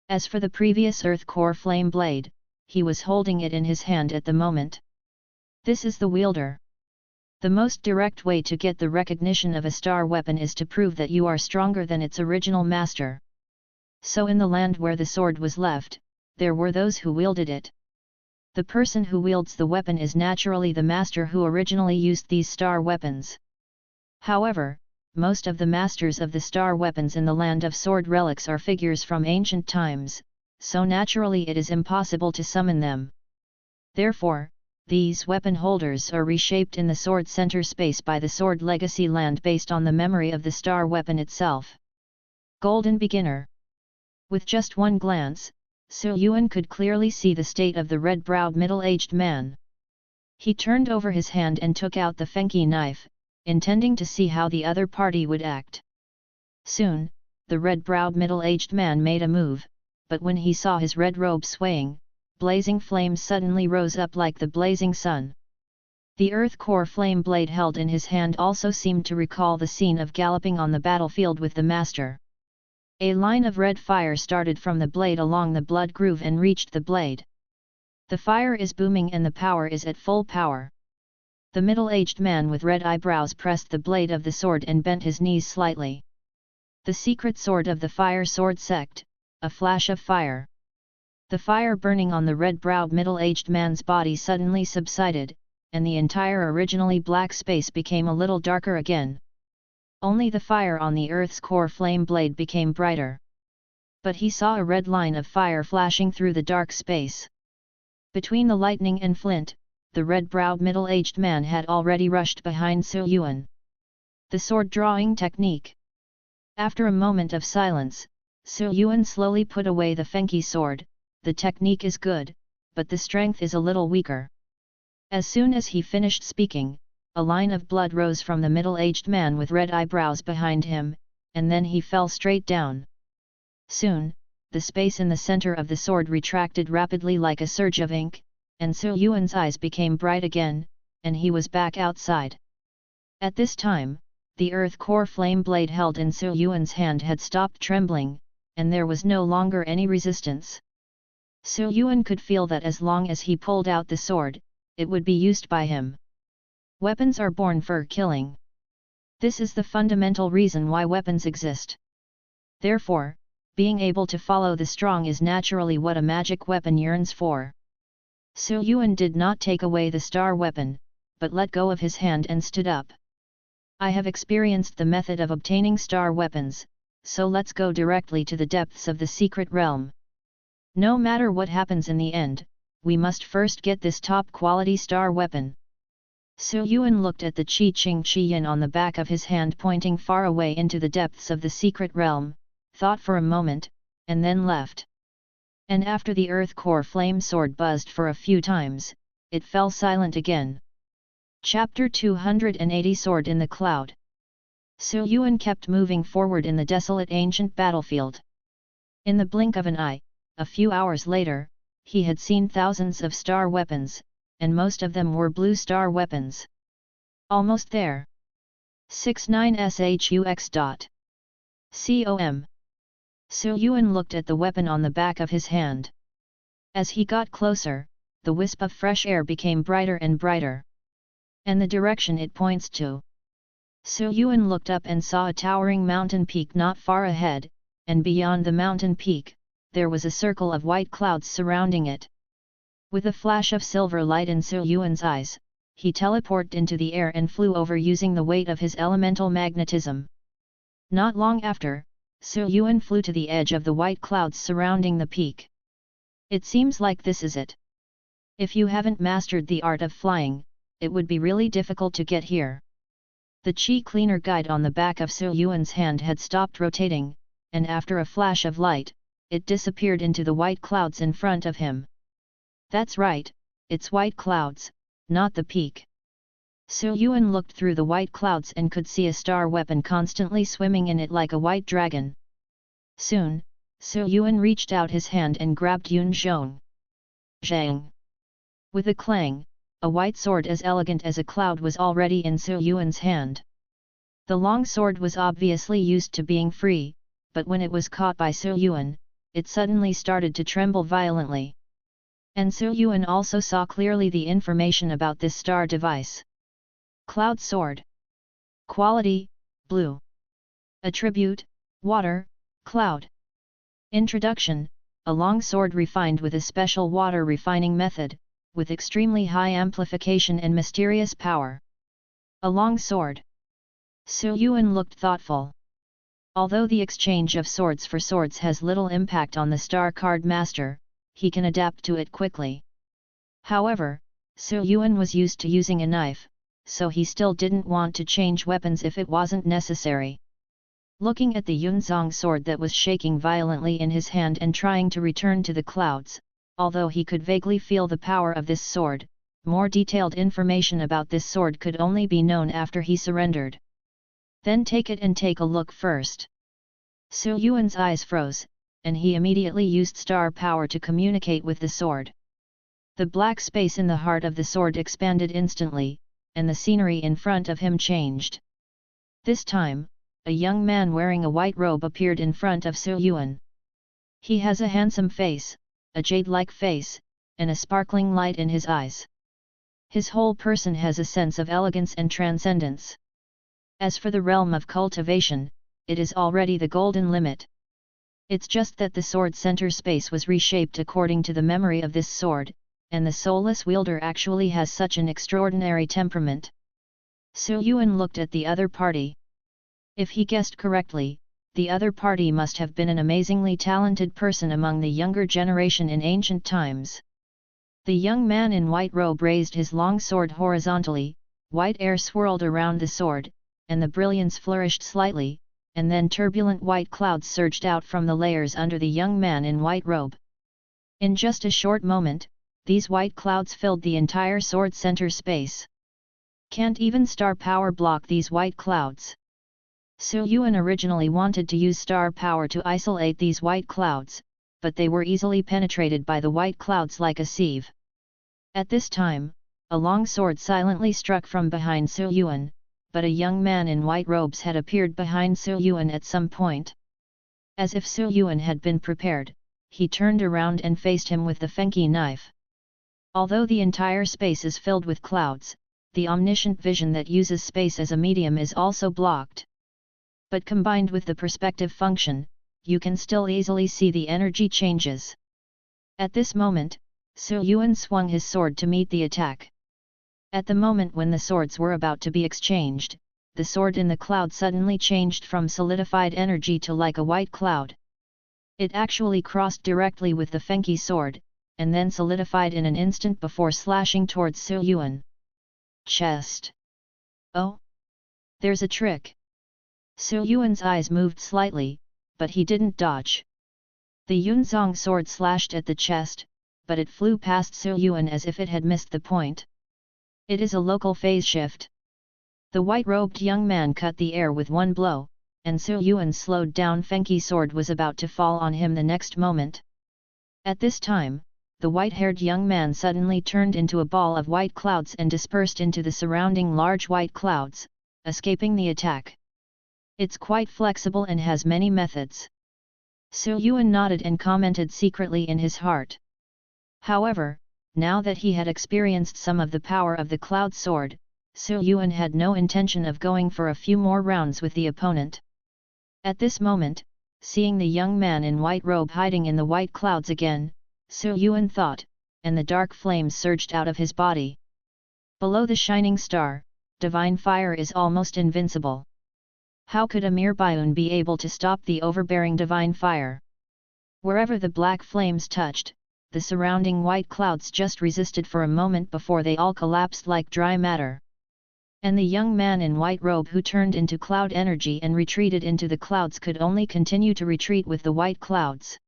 Speaker 1: As for the previous earth core flame blade, he was holding it in his hand at the moment. This is the wielder. The most direct way to get the recognition of a star weapon is to prove that you are stronger than its original master. So in the land where the sword was left, there were those who wielded it. The person who wields the weapon is naturally the master who originally used these star weapons. However, most of the masters of the star weapons in the land of sword relics are figures from ancient times, so naturally it is impossible to summon them. Therefore, these weapon holders are reshaped in the sword center space by the sword legacy land based on the memory of the star weapon itself. Golden Beginner. With just one glance, Su Yuan could clearly see the state of the red-browed middle-aged man. He turned over his hand and took out the Fenki knife, intending to see how the other party would act. Soon, the red-browed middle-aged man made a move, but when he saw his red robe swaying, blazing flames suddenly rose up like the blazing sun. The earth core flame blade held in his hand also seemed to recall the scene of galloping on the battlefield with the master. A line of red fire started from the blade along the blood groove and reached the blade. The fire is booming and the power is at full power. The middle-aged man with red eyebrows pressed the blade of the sword and bent his knees slightly. The secret sword of the fire sword sect, a flash of fire. The fire burning on the red-browed middle-aged man's body suddenly subsided, and the entire originally black space became a little darker again. Only the fire on the earth's core flame blade became brighter. But he saw a red line of fire flashing through the dark space. Between the lightning and flint, the red-browed middle-aged man had already rushed behind Su Yuan. The sword-drawing technique. After a moment of silence, Su Yuan slowly put away the Fenqi sword. The technique is good, but the strength is a little weaker. As soon as he finished speaking, a line of blood rose from the middle-aged man with red eyebrows behind him, and then he fell straight down. Soon, the space in the center of the sword retracted rapidly like a surge of ink, and Su Yuan's eyes became bright again, and he was back outside. At this time, the earth core flame blade held in Su Yuan's hand had stopped trembling, and there was no longer any resistance. Su Yuan could feel that as long as he pulled out the sword, it would be used by him. Weapons are born for killing. This is the fundamental reason why weapons exist. Therefore, being able to follow the strong is naturally what a magic weapon yearns for. Su Yuan did not take away the star weapon, but let go of his hand and stood up. I have experienced the method of obtaining star weapons, so let's go directly to the depths of the secret realm. No matter what happens in the end, we must first get this top-quality star weapon. Su Yuan looked at the Qi-Ching-Qi-Yin on the back of his hand pointing far away into the depths of the secret realm, thought for a moment, and then left. And after the earth core flame sword buzzed for a few times, it fell silent again. Chapter 280 Sword in the Cloud. Su Yuan kept moving forward in the desolate ancient battlefield. In the blink of an eye, a few hours later, he had seen thousands of star weapons, and most of them were blue star weapons. Almost there. 69shux. Com. Su Yuan looked at the weapon on the back of his hand. As he got closer, the wisp of fresh air became brighter and brighter. And the direction it points to. Su Yuan looked up and saw a towering mountain peak not far ahead, and beyond the mountain peak, there was a circle of white clouds surrounding it. With a flash of silver light in Su Yuan's eyes, he teleported into the air and flew over using the weight of his elemental magnetism. Not long after, Su Yuan flew to the edge of the white clouds surrounding the peak. It seems like this is it. If you haven't mastered the art of flying, it would be really difficult to get here. The Qi Cleaner guide on the back of Su Yuan's hand had stopped rotating, and after a flash of light, it disappeared into the white clouds in front of him. That's right, it's white clouds, not the peak. Su Yuan looked through the white clouds and could see a star weapon constantly swimming in it like a white dragon. Soon, Su Yuan reached out his hand and grabbed Yun Zhong. Zhang. With a clang, a white sword as elegant as a cloud was already in Su Yuan's hand. The long sword was obviously used to being free, but when it was caught by Su Yuan, it suddenly started to tremble violently. And Su Yuan also saw clearly the information about this star device. Cloud Sword. Quality, Blue. Attribute, Water, Cloud. Introduction, a long sword refined with a special water refining method, with extremely high amplification and mysterious power. A long sword. Su Yuan looked thoughtful. Although the exchange of swords for swords has little impact on the star card master, he can adapt to it quickly. However, Su Yuan was used to using a knife, so he still didn't want to change weapons if it wasn't necessary. Looking at the Yunzong sword that was shaking violently in his hand and trying to return to the clouds, although he could vaguely feel the power of this sword, more detailed information about this sword could only be known after he surrendered. Then take it and take a look first. Su Yuan's eyes froze, and he immediately used star power to communicate with the sword. The black space in the heart of the sword expanded instantly, and the scenery in front of him changed. This time, a young man wearing a white robe appeared in front of Yuan. He has a handsome face, a jade-like face, and a sparkling light in his eyes. His whole person has a sense of elegance and transcendence. As for the realm of cultivation, it is already the golden limit. It's just that the sword center space was reshaped according to the memory of this sword, and the soulless wielder actually has such an extraordinary temperament. Yuan looked at the other party. If he guessed correctly, the other party must have been an amazingly talented person among the younger generation in ancient times. The young man in white robe raised his long sword horizontally, white air swirled around the sword, and the brilliance flourished slightly, and then turbulent white clouds surged out from the layers under the young man in white robe. In just a short moment, these white clouds filled the entire sword center space. Can't even star power block these white clouds. Yuan originally wanted to use star power to isolate these white clouds, but they were easily penetrated by the white clouds like a sieve. At this time, a long sword silently struck from behind Yuan, but a young man in white robes had appeared behind Yuan at some point. As if Yuan had been prepared, he turned around and faced him with the fenqi knife. Although the entire space is filled with clouds, the omniscient vision that uses space as a medium is also blocked. But combined with the perspective function, you can still easily see the energy changes. At this moment, Yuan swung his sword to meet the attack. At the moment when the swords were about to be exchanged, the sword in the cloud suddenly changed from solidified energy to like a white cloud. It actually crossed directly with the fenqi sword, and then solidified in an instant before slashing towards Yuan. Chest. Oh! There's a trick. Yuan's eyes moved slightly, but he didn't dodge. The Yunzong sword slashed at the chest, but it flew past Yuan as if it had missed the point. It is a local phase shift. The white-robed young man cut the air with one blow, and Yuan's slowed down fenqi sword was about to fall on him the next moment. At this time, the white-haired young man suddenly turned into a ball of white clouds and dispersed into the surrounding large white clouds, escaping the attack. It's quite flexible and has many methods. Yuan nodded and commented secretly in his heart. However, now that he had experienced some of the power of the cloud sword, Yuan had no intention of going for a few more rounds with the opponent. At this moment, seeing the young man in white robe hiding in the white clouds again, Yuan thought, and the dark flames surged out of his body. Below the shining star, divine fire is almost invincible. How could a mere Baiun be able to stop the overbearing divine fire? Wherever the black flames touched, the surrounding white clouds just resisted for a moment before they all collapsed like dry matter. And the young man in white robe who turned into cloud energy and retreated into the clouds could only continue to retreat with the white clouds.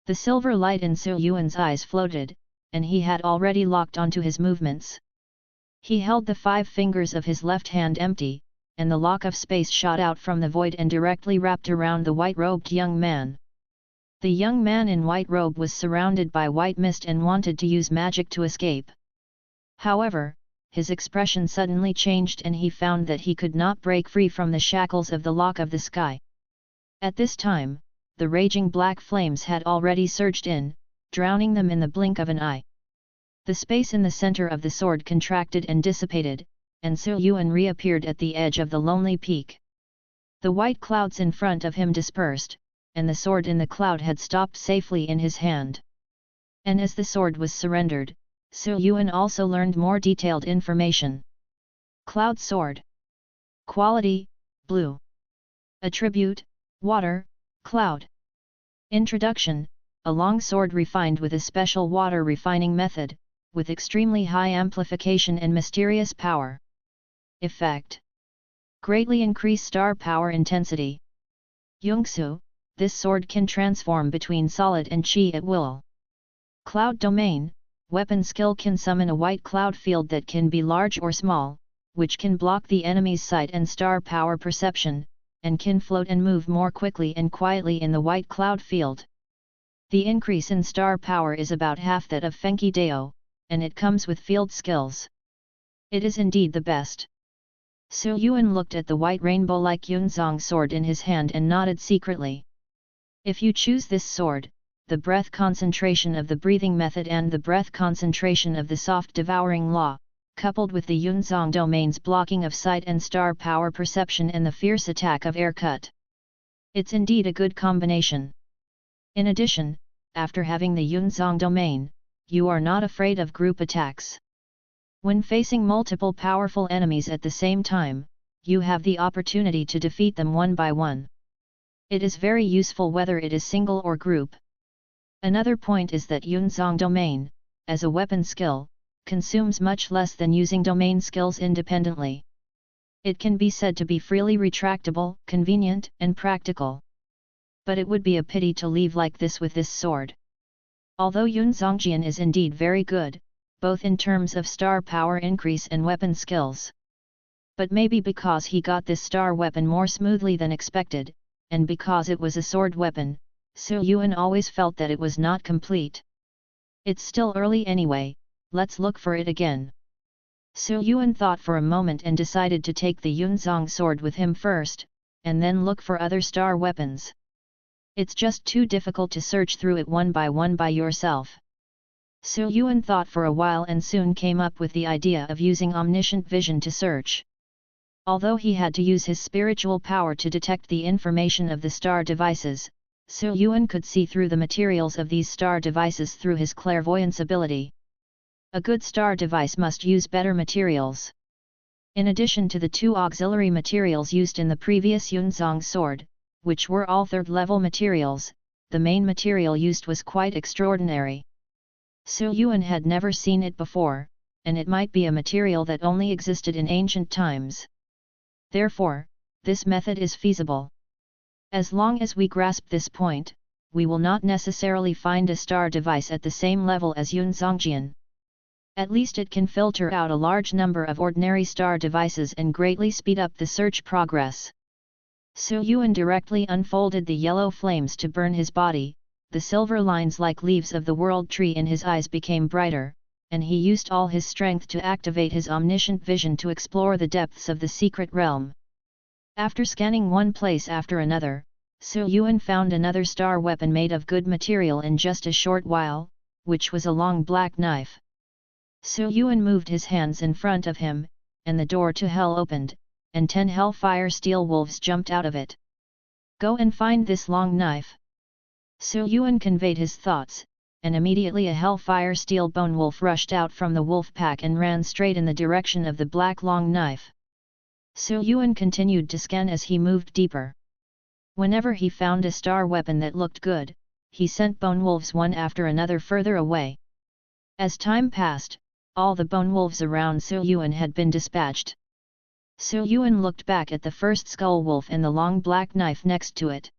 Speaker 1: The silver light in Yuan's eyes floated, and he had already locked onto his movements. He held the 5 fingers of his left hand empty, and the lock of space shot out from the void and directly wrapped around the white-robed young man. The young man in white robe was surrounded by white mist and wanted to use magic to escape. However, his expression suddenly changed and he found that he could not break free from the shackles of the lock of the sky. At this time, the raging black flames had already surged in, drowning them in the blink of an eye. The space in the center of the sword contracted and dissipated, and Yuan reappeared at the edge of the lonely peak. The white clouds in front of him dispersed, and the sword in the cloud had stopped safely in his hand. And as the sword was surrendered, Yuan also learned more detailed information. Cloud sword. Quality, blue. Attribute, water, cloud. Introduction, a long sword refined with a special water refining method, with extremely high amplification and mysterious power. Effect. Greatly increase star power intensity. Yungsu, this sword can transform between solid and chi at will. Cloud domain, weapon skill can summon a white cloud field that can be large or small, which can block the enemy's sight and star power perception, and can float and move more quickly and quietly in the white cloud field. The increase in star power is about half that of Fenqi Dao, and it comes with field skills. It is indeed the best. Su Yuan looked at the white rainbow-like Yunzong sword in his hand and nodded secretly. If you choose this sword, the breath concentration of the breathing method and the breath concentration of the soft devouring law, coupled with the Yunzong domain's blocking of sight and star power perception and the fierce attack of air cut. It's indeed a good combination. In addition, after having the Yunzong domain, you are not afraid of group attacks. When facing multiple powerful enemies at the same time, you have the opportunity to defeat them one by one. It is very useful whether it is single or group. Another point is that Yunzong domain, as a weapon skill, consumes much less than using domain skills independently. It can be said to be freely retractable, convenient, and practical. But it would be a pity to leave like this with this sword. Although Yunzongjian is indeed very good, both in terms of star power increase and weapon skills. But maybe because he got this star weapon more smoothly than expected, and because it was a sword weapon, Su Yuan always felt that it was not complete. It's still early anyway, let's look for it again. Su Yuan thought for a moment and decided to take the Yunzong sword with him first, and then look for other star weapons. It's just too difficult to search through it one by yourself. Su Yuan thought for a while and soon came up with the idea of using omniscient vision to search. Although he had to use his spiritual power to detect the information of the star devices, Su Yuan could see through the materials of these star devices through his clairvoyance ability. A good star device must use better materials. In addition to the two auxiliary materials used in the previous Yunzong sword, which were all third-level materials, the main material used was quite extraordinary. Su Yuan had never seen it before, and it might be a material that only existed in ancient times. Therefore, this method is feasible. As long as we grasp this point, we will not necessarily find a star device at the same level as Yunzongjian. At least it can filter out a large number of ordinary star devices and greatly speed up the search progress. Su Yuan directly unfolded the yellow flames to burn his body. The silver lines like leaves of the world tree in his eyes became brighter, and he used all his strength to activate his omniscient vision to explore the depths of the secret realm. After scanning one place after another, Su Yuan found another star weapon made of good material in just a short while, which was a long black knife. Su Yuan moved his hands in front of him, and the door to hell opened, and 10 hellfire steel wolves jumped out of it. Go and find this long knife. Su Yuan conveyed his thoughts, and immediately a hellfire steel bone wolf rushed out from the wolf pack and ran straight in the direction of the black long knife. Su Yuan continued to scan as he moved deeper. Whenever he found a star weapon that looked good, he sent bone wolves one after another further away. As time passed, all the bone wolves around Su Yuan had been dispatched. Su Yuan looked back at the first skull wolf and the long black knife next to it.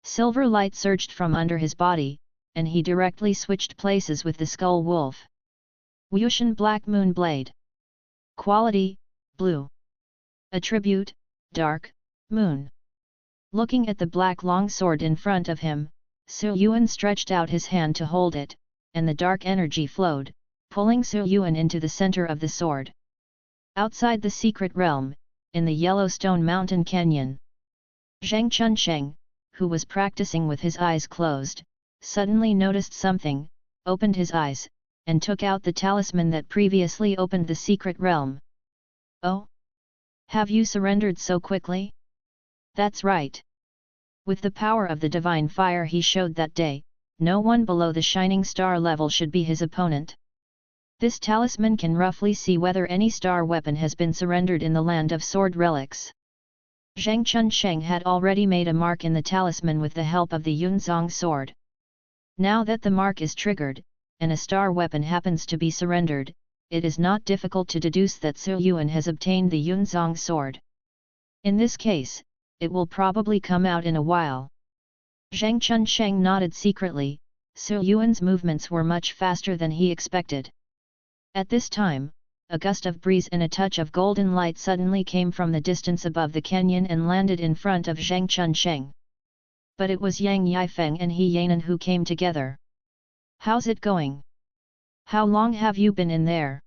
Speaker 1: Silver light surged from under his body, and he directly switched places with the skull wolf. Wushan Black Moon Blade. Quality, Blue. Attribute, Dark, Moon. Looking at the black long sword in front of him, Su Yuan stretched out his hand to hold it, and the dark energy flowed, pulling Su Yuan into the center of the sword. Outside the secret realm, in the Yellowstone Mountain Canyon, Zhang Chunsheng, who was practicing with his eyes closed, suddenly noticed something, opened his eyes, and took out the talisman that previously opened the secret realm. Oh! Have you surrendered so quickly? That's right. With the power of the divine fire he showed that day, no one below the shining star level should be his opponent. This talisman can roughly see whether any star weapon has been surrendered in the land of sword relics. Zhang Chunsheng had already made a mark in the talisman with the help of the Yunzong sword. Now that the mark is triggered, and a star weapon happens to be surrendered, it is not difficult to deduce that Su Yuan has obtained the Yunzong sword. In this case, it will probably come out in a while. Zhang Chunsheng nodded secretly. Su Yuan's movements were much faster than he expected. At this time, a gust of breeze and a touch of golden light suddenly came from the distance above the canyon and landed in front of Zhang Chunsheng. But it was Yang Yifeng and He Yanan who came together. How's it going? How long have you been in there?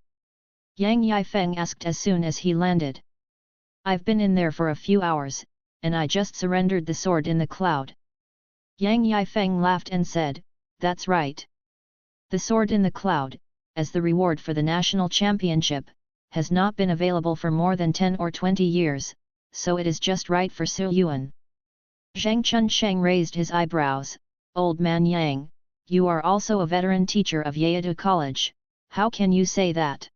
Speaker 1: Yang Yifeng asked as soon as he landed. I've been in there for a few hours, and I just surrendered the sword in the cloud. Yang Yifeng laughed and said, that's right. The sword in the cloud, as the reward for the national championship, has not been available for more than 10 or 20 years, so it is just right for Sir Yuan. Zhang Chunsheng raised his eyebrows. Old man Yang, you are also a veteran teacher of Yeadu College, how can you say that?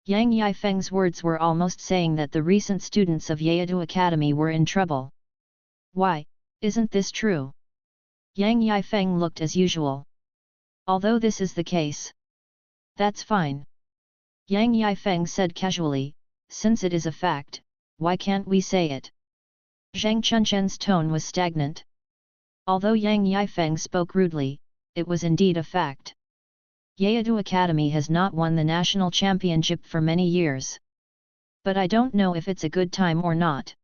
Speaker 1: Yang Yifeng's words were almost saying that the recent students of Yeadu Academy were in trouble. Why, isn't this true? Yang Yifeng looked as usual. Although this is the case. That's fine. Yang Yifeng said casually, since it is a fact, why can't we say it? Zhang Chunshen's tone was stagnant. Although Yang Yifeng spoke rudely, it was indeed a fact. Yeadu Academy has not won the national championship for many years. But I don't know if it's a good time or not.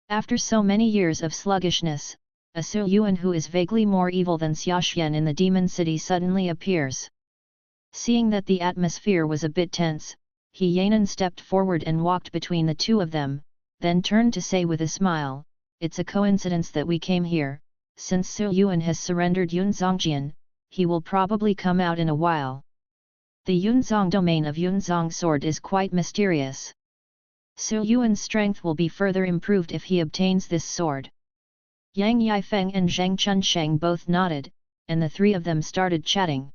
Speaker 1: After so many years of sluggishness, a Sir Yuan who is vaguely more evil than Xiaoxian in the Demon City suddenly appears. Seeing that the atmosphere was a bit tense, He Yanan stepped forward and walked between the two of them, then turned to say with a smile, it's a coincidence that we came here, since Sir Yuan has surrendered Yun Zongjian, he will probably come out in a while. The Yunzong domain of Yunzong sword is quite mysterious. Sir Yuan's strength will be further improved if he obtains this sword. Yang Yifeng and Zhang Chunsheng both nodded, and the three of them started chatting.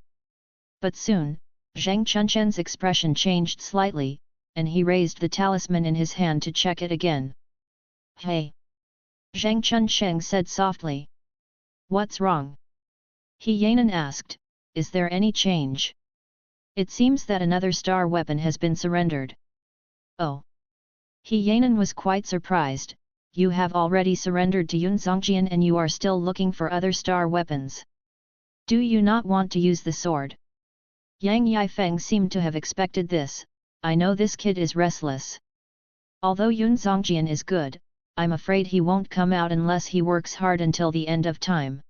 Speaker 1: But soon, Zhang Chunshen's expression changed slightly, and he raised the talisman in his hand to check it again. Hey! Zhang Chunsheng said softly. What's wrong? He Yanan asked, is there any change? It seems that another star weapon has been surrendered. Oh! He Yanan was quite surprised, you have already surrendered to Yun Zongjian and you are still looking for other star weapons. Do you not want to use the sword? Yang Yifeng seemed to have expected this, I know this kid is restless. Although Yun Zongjian is good, I'm afraid he won't come out unless he works hard until the end of time.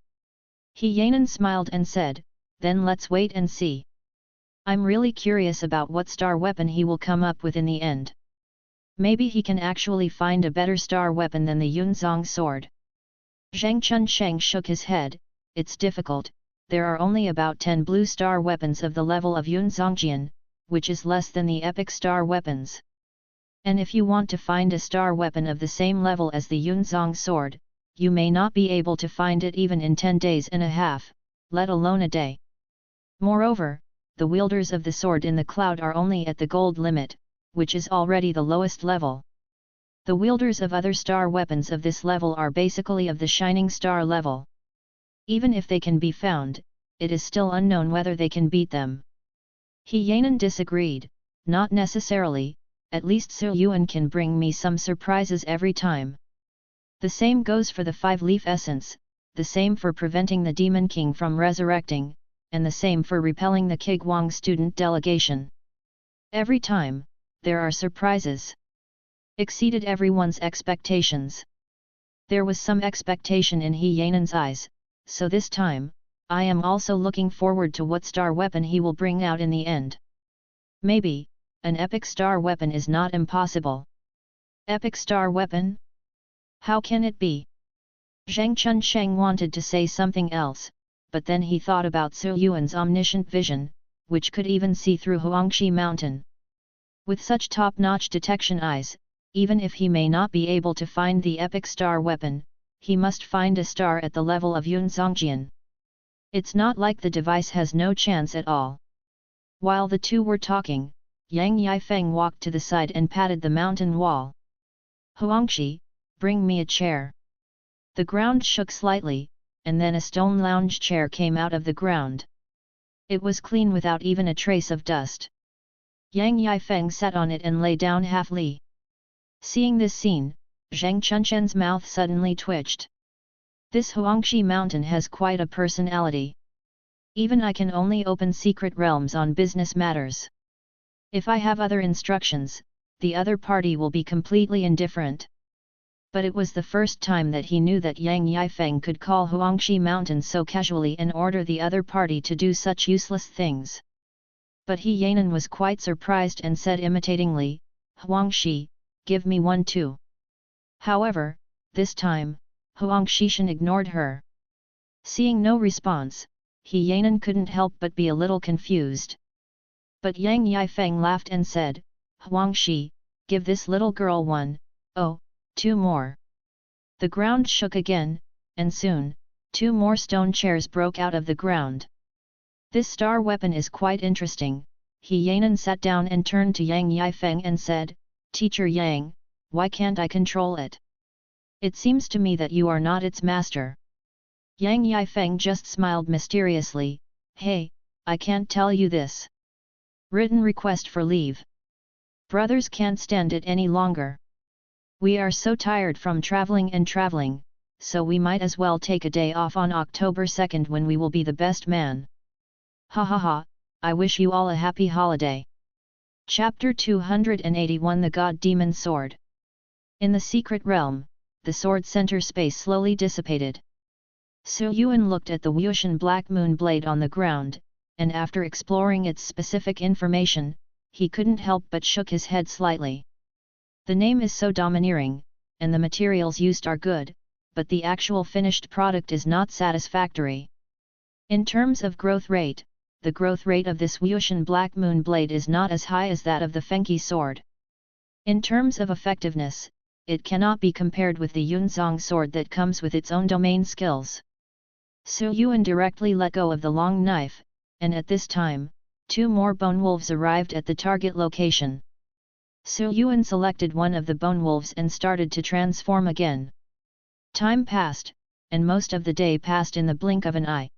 Speaker 1: He Yanan smiled and said, then let's wait and see. I'm really curious about what star weapon he will come up with in the end. Maybe he can actually find a better star weapon than the Yunzong sword. Zhang Chunsheng shook his head, it's difficult, there are only about 10 blue star weapons of the level of Yun Zongjian, which is less than the epic star weapons. And if you want to find a star weapon of the same level as the Yunzong sword, you may not be able to find it even in 10 days and a half, let alone a day. Moreover, the wielders of the sword in the cloud are only at the gold limit, which is already the lowest level. The wielders of other star weapons of this level are basically of the shining star level. Even if they can be found, it is still unknown whether they can beat them. He Yanan disagreed, not necessarily, at least Sir Yuan can bring me some surprises every time. The same goes for the 5-leaf essence, the same for preventing the Demon King from resurrecting, and the same for repelling the Kigwang student delegation. Every time, there are surprises. Exceeded everyone's expectations. There was some expectation in He Yanan's eyes, so this time, I am also looking forward to what star weapon he will bring out in the end. Maybe, an epic star weapon is not impossible. Epic star weapon? How can it be? Zhang Chunsheng wanted to say something else, but then he thought about Sir Yuan's omniscient vision, which could even see through Huangshi Mountain. With such top-notch detection eyes, even if he may not be able to find the epic star weapon, he must find a star at the level of Yun Zongjian. It's not like the device has no chance at all. While the two were talking, Yang Yifeng walked to the side and patted the mountain wall. Huangshi, bring me a chair. The ground shook slightly, and then a stone lounge chair came out of the ground. It was clean without even a trace of dust. Yang Yifeng sat on it and lay down halfly. Seeing this scene, Zhang Chunshen's mouth suddenly twitched. This Huangshi mountain has quite a personality. Even I can only open secret realms on business matters. If I have other instructions, the other party will be completely indifferent. But it was the first time that he knew that Yang Yifeng could call Huangshi mountain so casually and order the other party to do such useless things. But He Yanan was quite surprised and said imitatingly, "Huangshi, give me one too." However, this time, Huangshishan ignored her. Seeing no response, He Yanan couldn't help but be a little confused. But Yang Yifeng laughed and said, "Huangshi, give this little girl one, oh, two more." The ground shook again, and soon, two more stone chairs broke out of the ground. "This star weapon is quite interesting." He Yanan sat down and turned to Yang Yifeng and said, "Teacher Yang, why can't I control it? It seems to me that you are not its master." Yang Yifeng just smiled mysteriously, "Hey, I can't tell you this. Written request for leave. Brothers can't stand it any longer. We are so tired from traveling, so we might as well take a day off on October 2nd when we will be the best man. Ha ha ha, I wish you all a happy holiday." Chapter 281 The God-Demon Sword. In the secret realm, the sword center space slowly dissipated. Su Yuan looked at the Wuxian black moon blade on the ground, and after exploring its specific information, he couldn't help but shook his head slightly. The name is so domineering, and the materials used are good, but the actual finished product is not satisfactory. In terms of growth rate, the growth rate of this Wuxian black moon blade is not as high as that of the Fengqi sword. In terms of effectiveness, it cannot be compared with the Yunzong sword that comes with its own domain skills. Su Yuan directly let go of the long knife, and at this time, two more bone wolves arrived at the target location. Su Yuan selected one of the bone wolves and started to transform again. Time passed, and most of the day passed in the blink of an eye.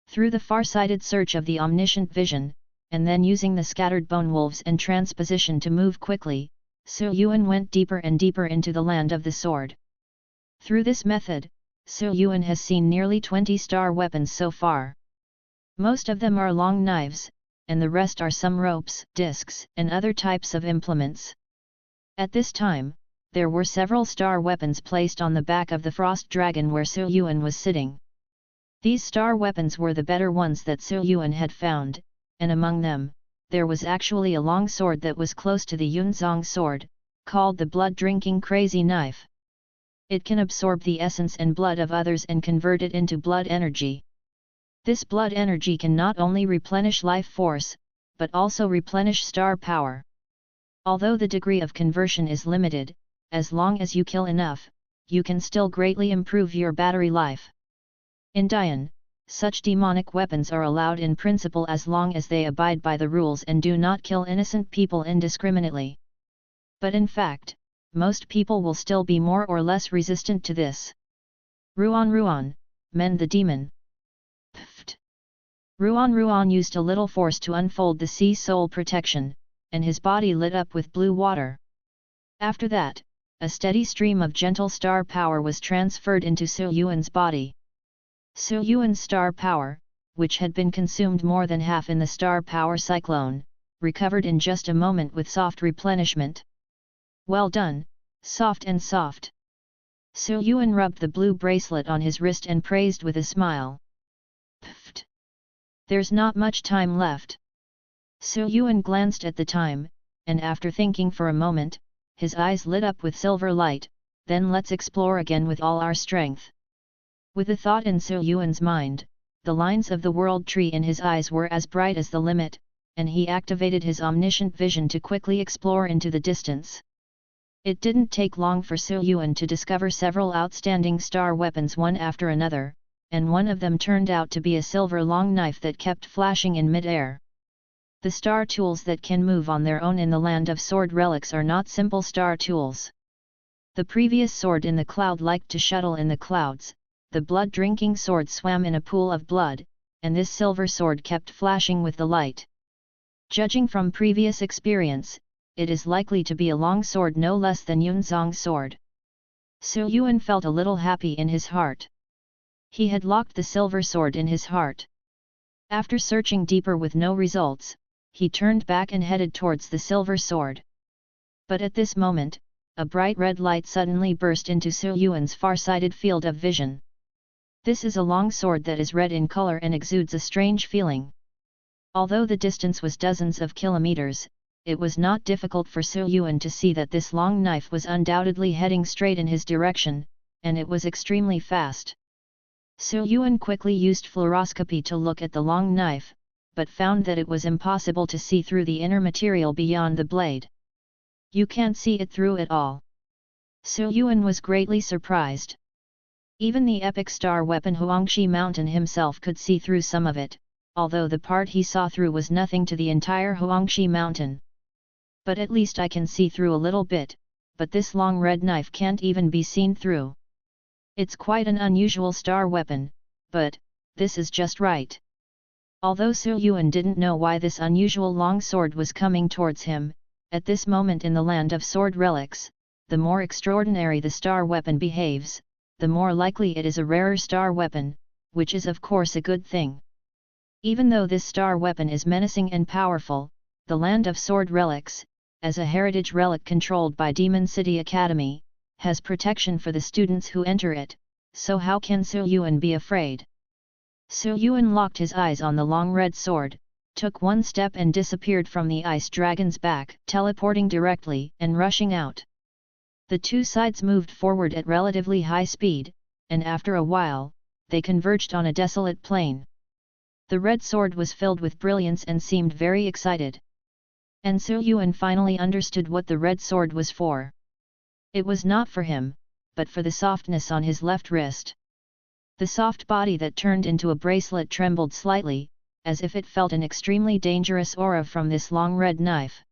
Speaker 1: Through the far-sighted search of the omniscient vision, and then using the scattered bone wolves and transposition to move quickly, Su Yuan went deeper and deeper into the land of the sword. Through this method, Su Yuan has seen nearly 20 star weapons so far. Most of them are long knives, and the rest are some ropes, discs, and other types of implements. At this time, there were several star weapons placed on the back of the frost dragon where Su Yuan was sitting. These star weapons were the better ones that Su Yuan had found, and among them, there was actually a long sword that was close to the Yunzong sword, called the blood-drinking crazy knife. It can absorb the essence and blood of others and convert it into blood energy. This blood energy can not only replenish life force, but also replenish star power. Although the degree of conversion is limited, as long as you kill enough, you can still greatly improve your battery life. In Dian, such demonic weapons are allowed in principle as long as they abide by the rules and do not kill innocent people indiscriminately. But in fact, most people will still be more or less resistant to this. Ruan, mend the demon. Pft. Ruan used a little force to unfold the sea soul protection, and his body lit up with blue water. After that, a steady stream of gentle star power was transferred into Su Yuan's body. Su Yuan's star power, which had been consumed more than half in the star power cyclone, recovered in just a moment with soft replenishment. "Well done, soft and soft." Su Yuan rubbed the blue bracelet on his wrist and praised with a smile. Pfft! There's not much time left. Su Yuan glanced at the time, and after thinking for a moment, his eyes lit up with silver light. "Then let's explore again with all our strength." With a thought in Su Yuan's mind, the lines of the world tree in his eyes were as bright as the limit, and he activated his omniscient vision to quickly explore into the distance. It didn't take long for Su Yuan to discover several outstanding star weapons one after another, and one of them turned out to be a silver long knife that kept flashing in mid-air. The star tools that can move on their own in the land of sword relics are not simple star tools. The previous sword in the cloud liked to shuttle in the clouds, the blood-drinking sword swam in a pool of blood, and this silver sword kept flashing with the light. Judging from previous experience, it is likely to be a long sword no less than Yunzong's sword. Su Yuan felt a little happy in his heart. He had locked the silver sword in his heart. After searching deeper with no results, he turned back and headed towards the silver sword. But at this moment, a bright red light suddenly burst into Su Yuan's far-sighted field of vision. This is a long sword that is red in color and exudes a strange feeling. Although the distance was dozens of kilometers, it was not difficult for Su Yuan to see that this long knife was undoubtedly heading straight in his direction, and it was extremely fast. Su Yuan quickly used fluoroscopy to look at the long knife, but found that it was impossible to see through the inner material beyond the blade. You can't see it through at all. Su Yuan was greatly surprised. Even the epic star weapon Huangshi Mountain himself could see through some of it, although the part he saw through was nothing to the entire Huangshi Mountain. But at least I can see through a little bit, but this long red knife can't even be seen through. It's quite an unusual star weapon, but this is just right. Although Su Yuan didn't know why this unusual long sword was coming towards him, at this moment in the land of sword relics, the more extraordinary the star weapon behaves, the more likely it is a rarer star weapon, which is of course a good thing. Even though this star weapon is menacing and powerful, the land of sword relics, as a heritage relic controlled by Demon City Academy, has protection for the students who enter it, so how can Su Yuan be afraid? Su Yuan locked his eyes on the long red sword, took one step and disappeared from the ice dragon's back, teleporting directly and rushing out. The two sides moved forward at relatively high speed, and after a while, they converged on a desolate plain. The red sword was filled with brilliance and seemed very excited. And Su Yuan finally understood what the red sword was for. It was not for him, but for the softness on his left wrist. The soft body that turned into a bracelet trembled slightly, as if it felt an extremely dangerous aura from this long red knife.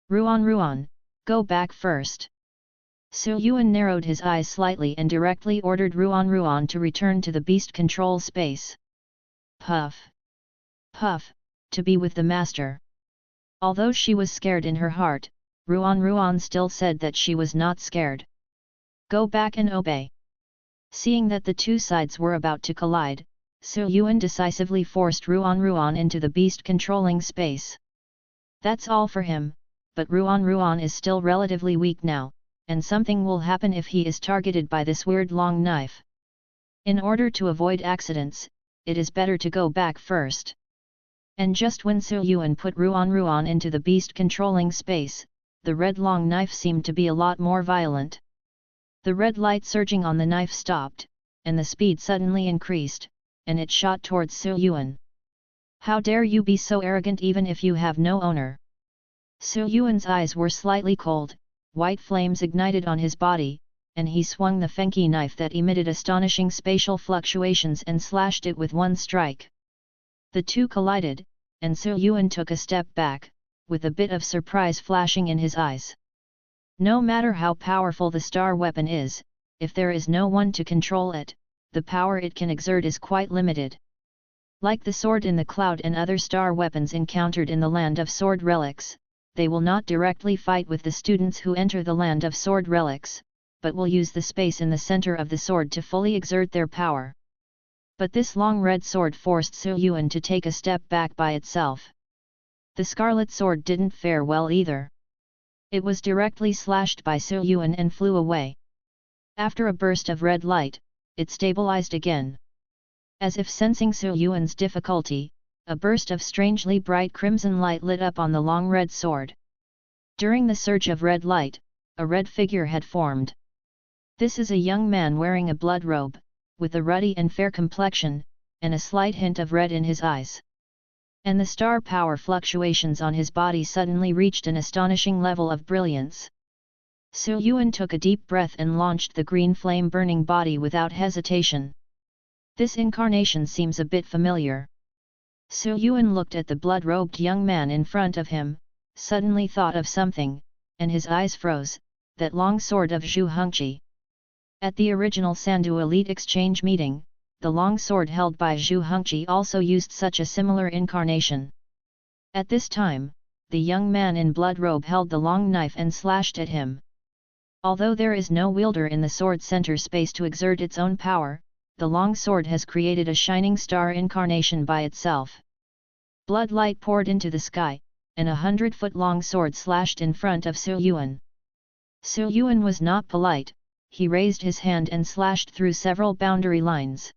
Speaker 1: Ruan, go back first. Su Yuan narrowed his eyes slightly and directly ordered Ruan to return to the beast control space. Puff! Puff, to be with the master. Although she was scared in her heart, Ruan still said that she was not scared. Go back and obey. Seeing that the two sides were about to collide, Su Yuan decisively forced Ruan into the beast controlling space. That's all for him, but Ruan is still relatively weak now, and something will happen if he is targeted by this weird long knife. In order to avoid accidents, it is better to go back first. And just when Su Yuan put Ruan into the beast controlling space, the red long knife seemed to be a lot more violent. The red light surging on the knife stopped, and the speed suddenly increased, and it shot towards Su Yuan. How dare you be so arrogant even if you have no owner? Su Yuan's eyes were slightly cold, white flames ignited on his body, and he swung the Fenki knife that emitted astonishing spatial fluctuations and slashed it with one strike. The two collided, and Su Yuan took a step back, with a bit of surprise flashing in his eyes. No matter how powerful the star weapon is, if there is no one to control it, the power it can exert is quite limited. Like the sword in the cloud and other star weapons encountered in the land of sword relics, they will not directly fight with the students who enter the land of sword relics, but will use the space in the center of the sword to fully exert their power. But this long red sword forced Su Yuan to take a step back by itself. The scarlet sword didn't fare well either. It was directly slashed by Su Yuan and flew away. After a burst of red light, it stabilized again. As if sensing Su Yuan's difficulty, a burst of strangely bright crimson light lit up on the long red sword. During the surge of red light, a red figure had formed. This is a young man wearing a blood robe, with a ruddy and fair complexion, and a slight hint of red in his eyes. And the star power fluctuations on his body suddenly reached an astonishing level of brilliance. Su Yuan took a deep breath and launched the green flame burning body without hesitation. This incarnation seems a bit familiar. Su Yuan looked at the blood-robed young man in front of him, suddenly thought of something, and his eyes froze, that long sword of Zhu Hengqi. At the original Sandu Elite Exchange meeting, the long sword held by Zhu Hengqi also used such a similar incarnation. At this time, the young man in blood robe held the long knife and slashed at him. Although there is no wielder in the sword center space to exert its own power, the long sword has created a shining star incarnation by itself. Blood light poured into the sky, and 100-foot-long sword slashed in front of Su Yuan. Su Yuan was not polite, he raised his hand and slashed through several boundary lines.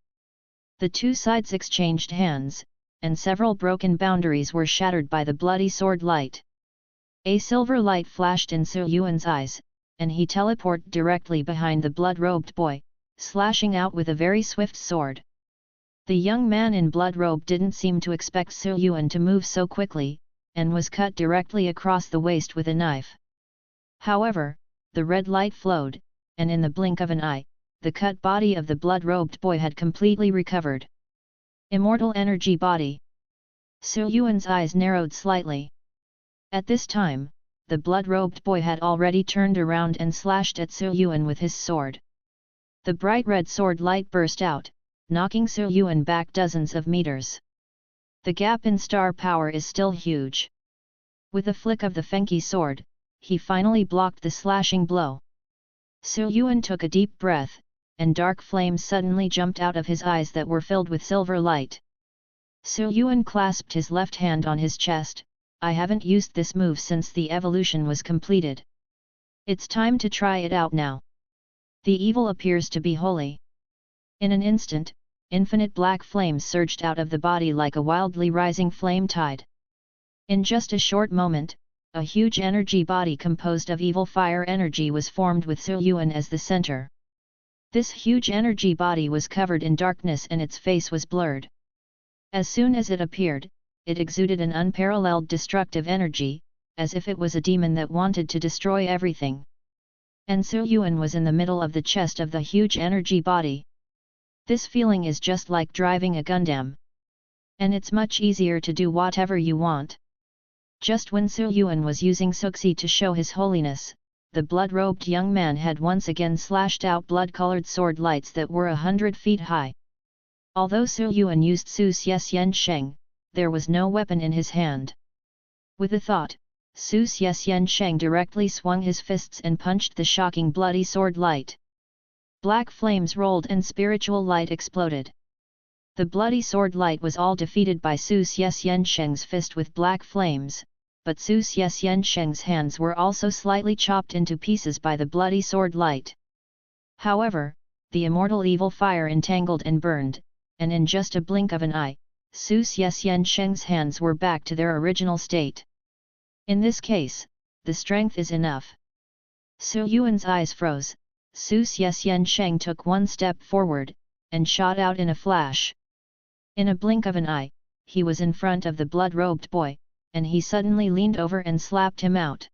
Speaker 1: The two sides exchanged hands, and several broken boundaries were shattered by the bloody sword light. A silver light flashed in Su Yuan's eyes, and he teleported directly behind the blood-robed boy, slashing out with a very swift sword. The young man in blood robe didn't seem to expect Su Yuan to move so quickly, and was cut directly across the waist with a knife. However, the red light flowed, and in the blink of an eye, the cut body of the blood-robed boy had completely recovered. Immortal energy body. Su Yuan's eyes narrowed slightly. At this time, the blood-robed boy had already turned around and slashed at Su Yuan with his sword. The bright red sword light burst out, knocking Su Yuan back dozens of meters. The gap in star power is still huge. With a flick of the Fenqi sword, he finally blocked the slashing blow. Su Yuan took a deep breath, and dark flames suddenly jumped out of his eyes that were filled with silver light. Su Yuan clasped his left hand on his chest. I haven't used this move since the evolution was completed. It's time to try it out now. The evil appears to be holy. In an instant, infinite black flames surged out of the body like a wildly rising flame tide. In just a short moment, a huge energy body composed of evil fire energy was formed with Su Yuan as the center. This huge energy body was covered in darkness and its face was blurred. As soon as it appeared, it exuded an unparalleled destructive energy, as if it was a demon that wanted to destroy everything. And Su Yuan was in the middle of the chest of the huge energy body. This feeling is just like driving a Gundam. And it's much easier to do whatever you want. Just when Su Yuan was using Suxi to show his holiness, the blood-robed young man had once again slashed out blood-colored sword lights that were 100 feet high. Although Su Yuan used Su Xian Sheng, there was no weapon in his hand. With a thought, Su Xian Sheng directly swung his fists and punched the shocking bloody sword light. Black flames rolled and spiritual light exploded. The bloody sword light was all defeated by Su Xian Sheng's fist with black flames, but Su Xian Sheng's hands were also slightly chopped into pieces by the bloody sword light. However, the immortal evil fire entangled and burned, and in just a blink of an eye, Su Xian Sheng's hands were back to their original state. In this case, the strength is enough. Su Yuan's eyes froze. Su Xian Sheng took one step forward, and shot out in a flash. In a blink of an eye, he was in front of the blood-robed boy, and he suddenly leaned over and slapped him out.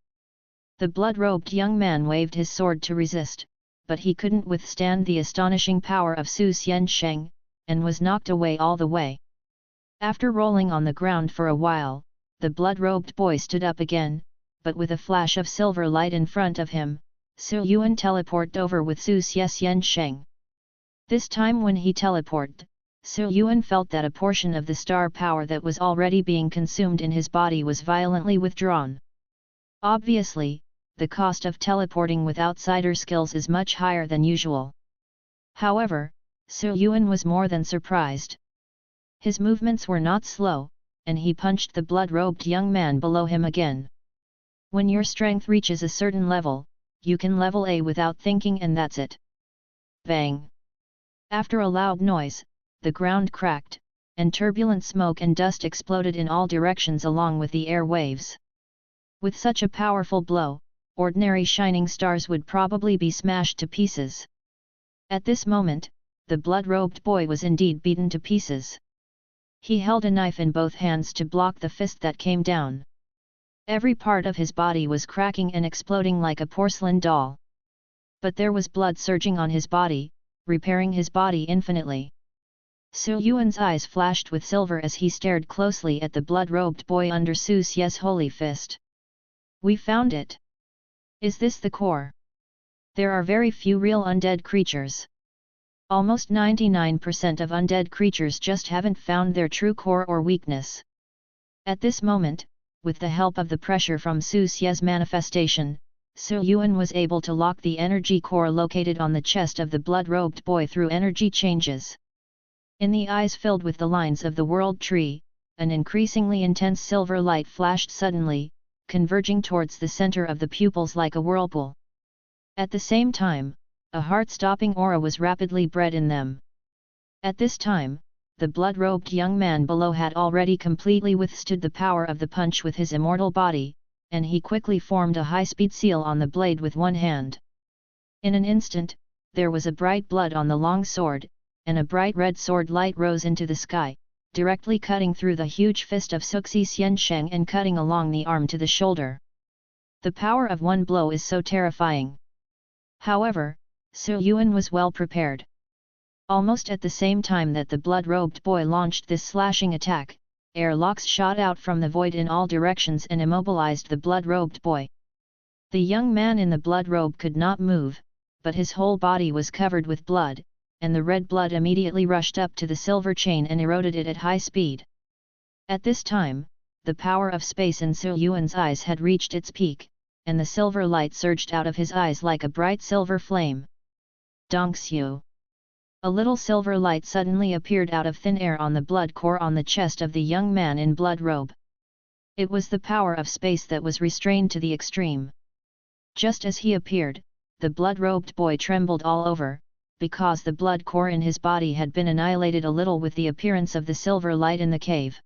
Speaker 1: The blood-robed young man waved his sword to resist, but he couldn't withstand the astonishing power of Su Xian Sheng, and was knocked away all the way. After rolling on the ground for a while, the blood-robed boy stood up again, but with a flash of silver light in front of him, Su Yuan teleported over with Su Xian Sheng. This time when he teleported, Su Yuan felt that a portion of the star power that was already being consumed in his body was violently withdrawn. Obviously, the cost of teleporting with outsider skills is much higher than usual. However, Su Yuan was more than surprised. His movements were not slow, and he punched the blood-robed young man below him again. When your strength reaches a certain level, you can level A without thinking, and that's it. Bang! After a loud noise, the ground cracked, and turbulent smoke and dust exploded in all directions along with the air waves. With such a powerful blow, ordinary shining stars would probably be smashed to pieces. At this moment, the blood-robed boy was indeed beaten to pieces. He held a knife in both hands to block the fist that came down. Every part of his body was cracking and exploding like a porcelain doll. But there was blood surging on his body, repairing his body infinitely. Su Yuan's eyes flashed with silver as he stared closely at the blood-robed boy under Su Xi's holy fist. We found it. Is this the core? There are very few real undead creatures. Almost 99% of undead creatures just haven't found their true core or weakness. At this moment, with the help of the pressure from Su Xi's manifestation, Su Yuan was able to lock the energy core located on the chest of the blood-robed boy through energy changes. In the eyes filled with the lines of the world tree, an increasingly intense silver light flashed suddenly, converging towards the center of the pupils like a whirlpool. At the same time, a heart-stopping aura was rapidly bred in them. At this time, the blood-robed young man below had already completely withstood the power of the punch with his immortal body, and he quickly formed a high-speed seal on the blade with one hand. In an instant, there was a bright blood on the long sword, and a bright red sword light rose into the sky, directly cutting through the huge fist of Synopsis-level and cutting along the arm to the shoulder. The power of one blow is so terrifying. However, Yuan was well prepared. Almost at the same time that the blood-robed boy launched this slashing attack, airlocks shot out from the void in all directions and immobilized the blood-robed boy. The young man in the blood robe could not move, but his whole body was covered with blood, and the red blood immediately rushed up to the silver chain and eroded it at high speed. At this time, the power of space in Yuan's eyes had reached its peak, and the silver light surged out of his eyes like a bright silver flame. Dongxiu. A little silver light suddenly appeared out of thin air on the blood core on the chest of the young man in blood robe. It was the power of space that was restrained to the extreme. Just as he appeared, the blood-robed boy trembled all over, because the blood core in his body had been annihilated a little with the appearance of the silver light in the cave.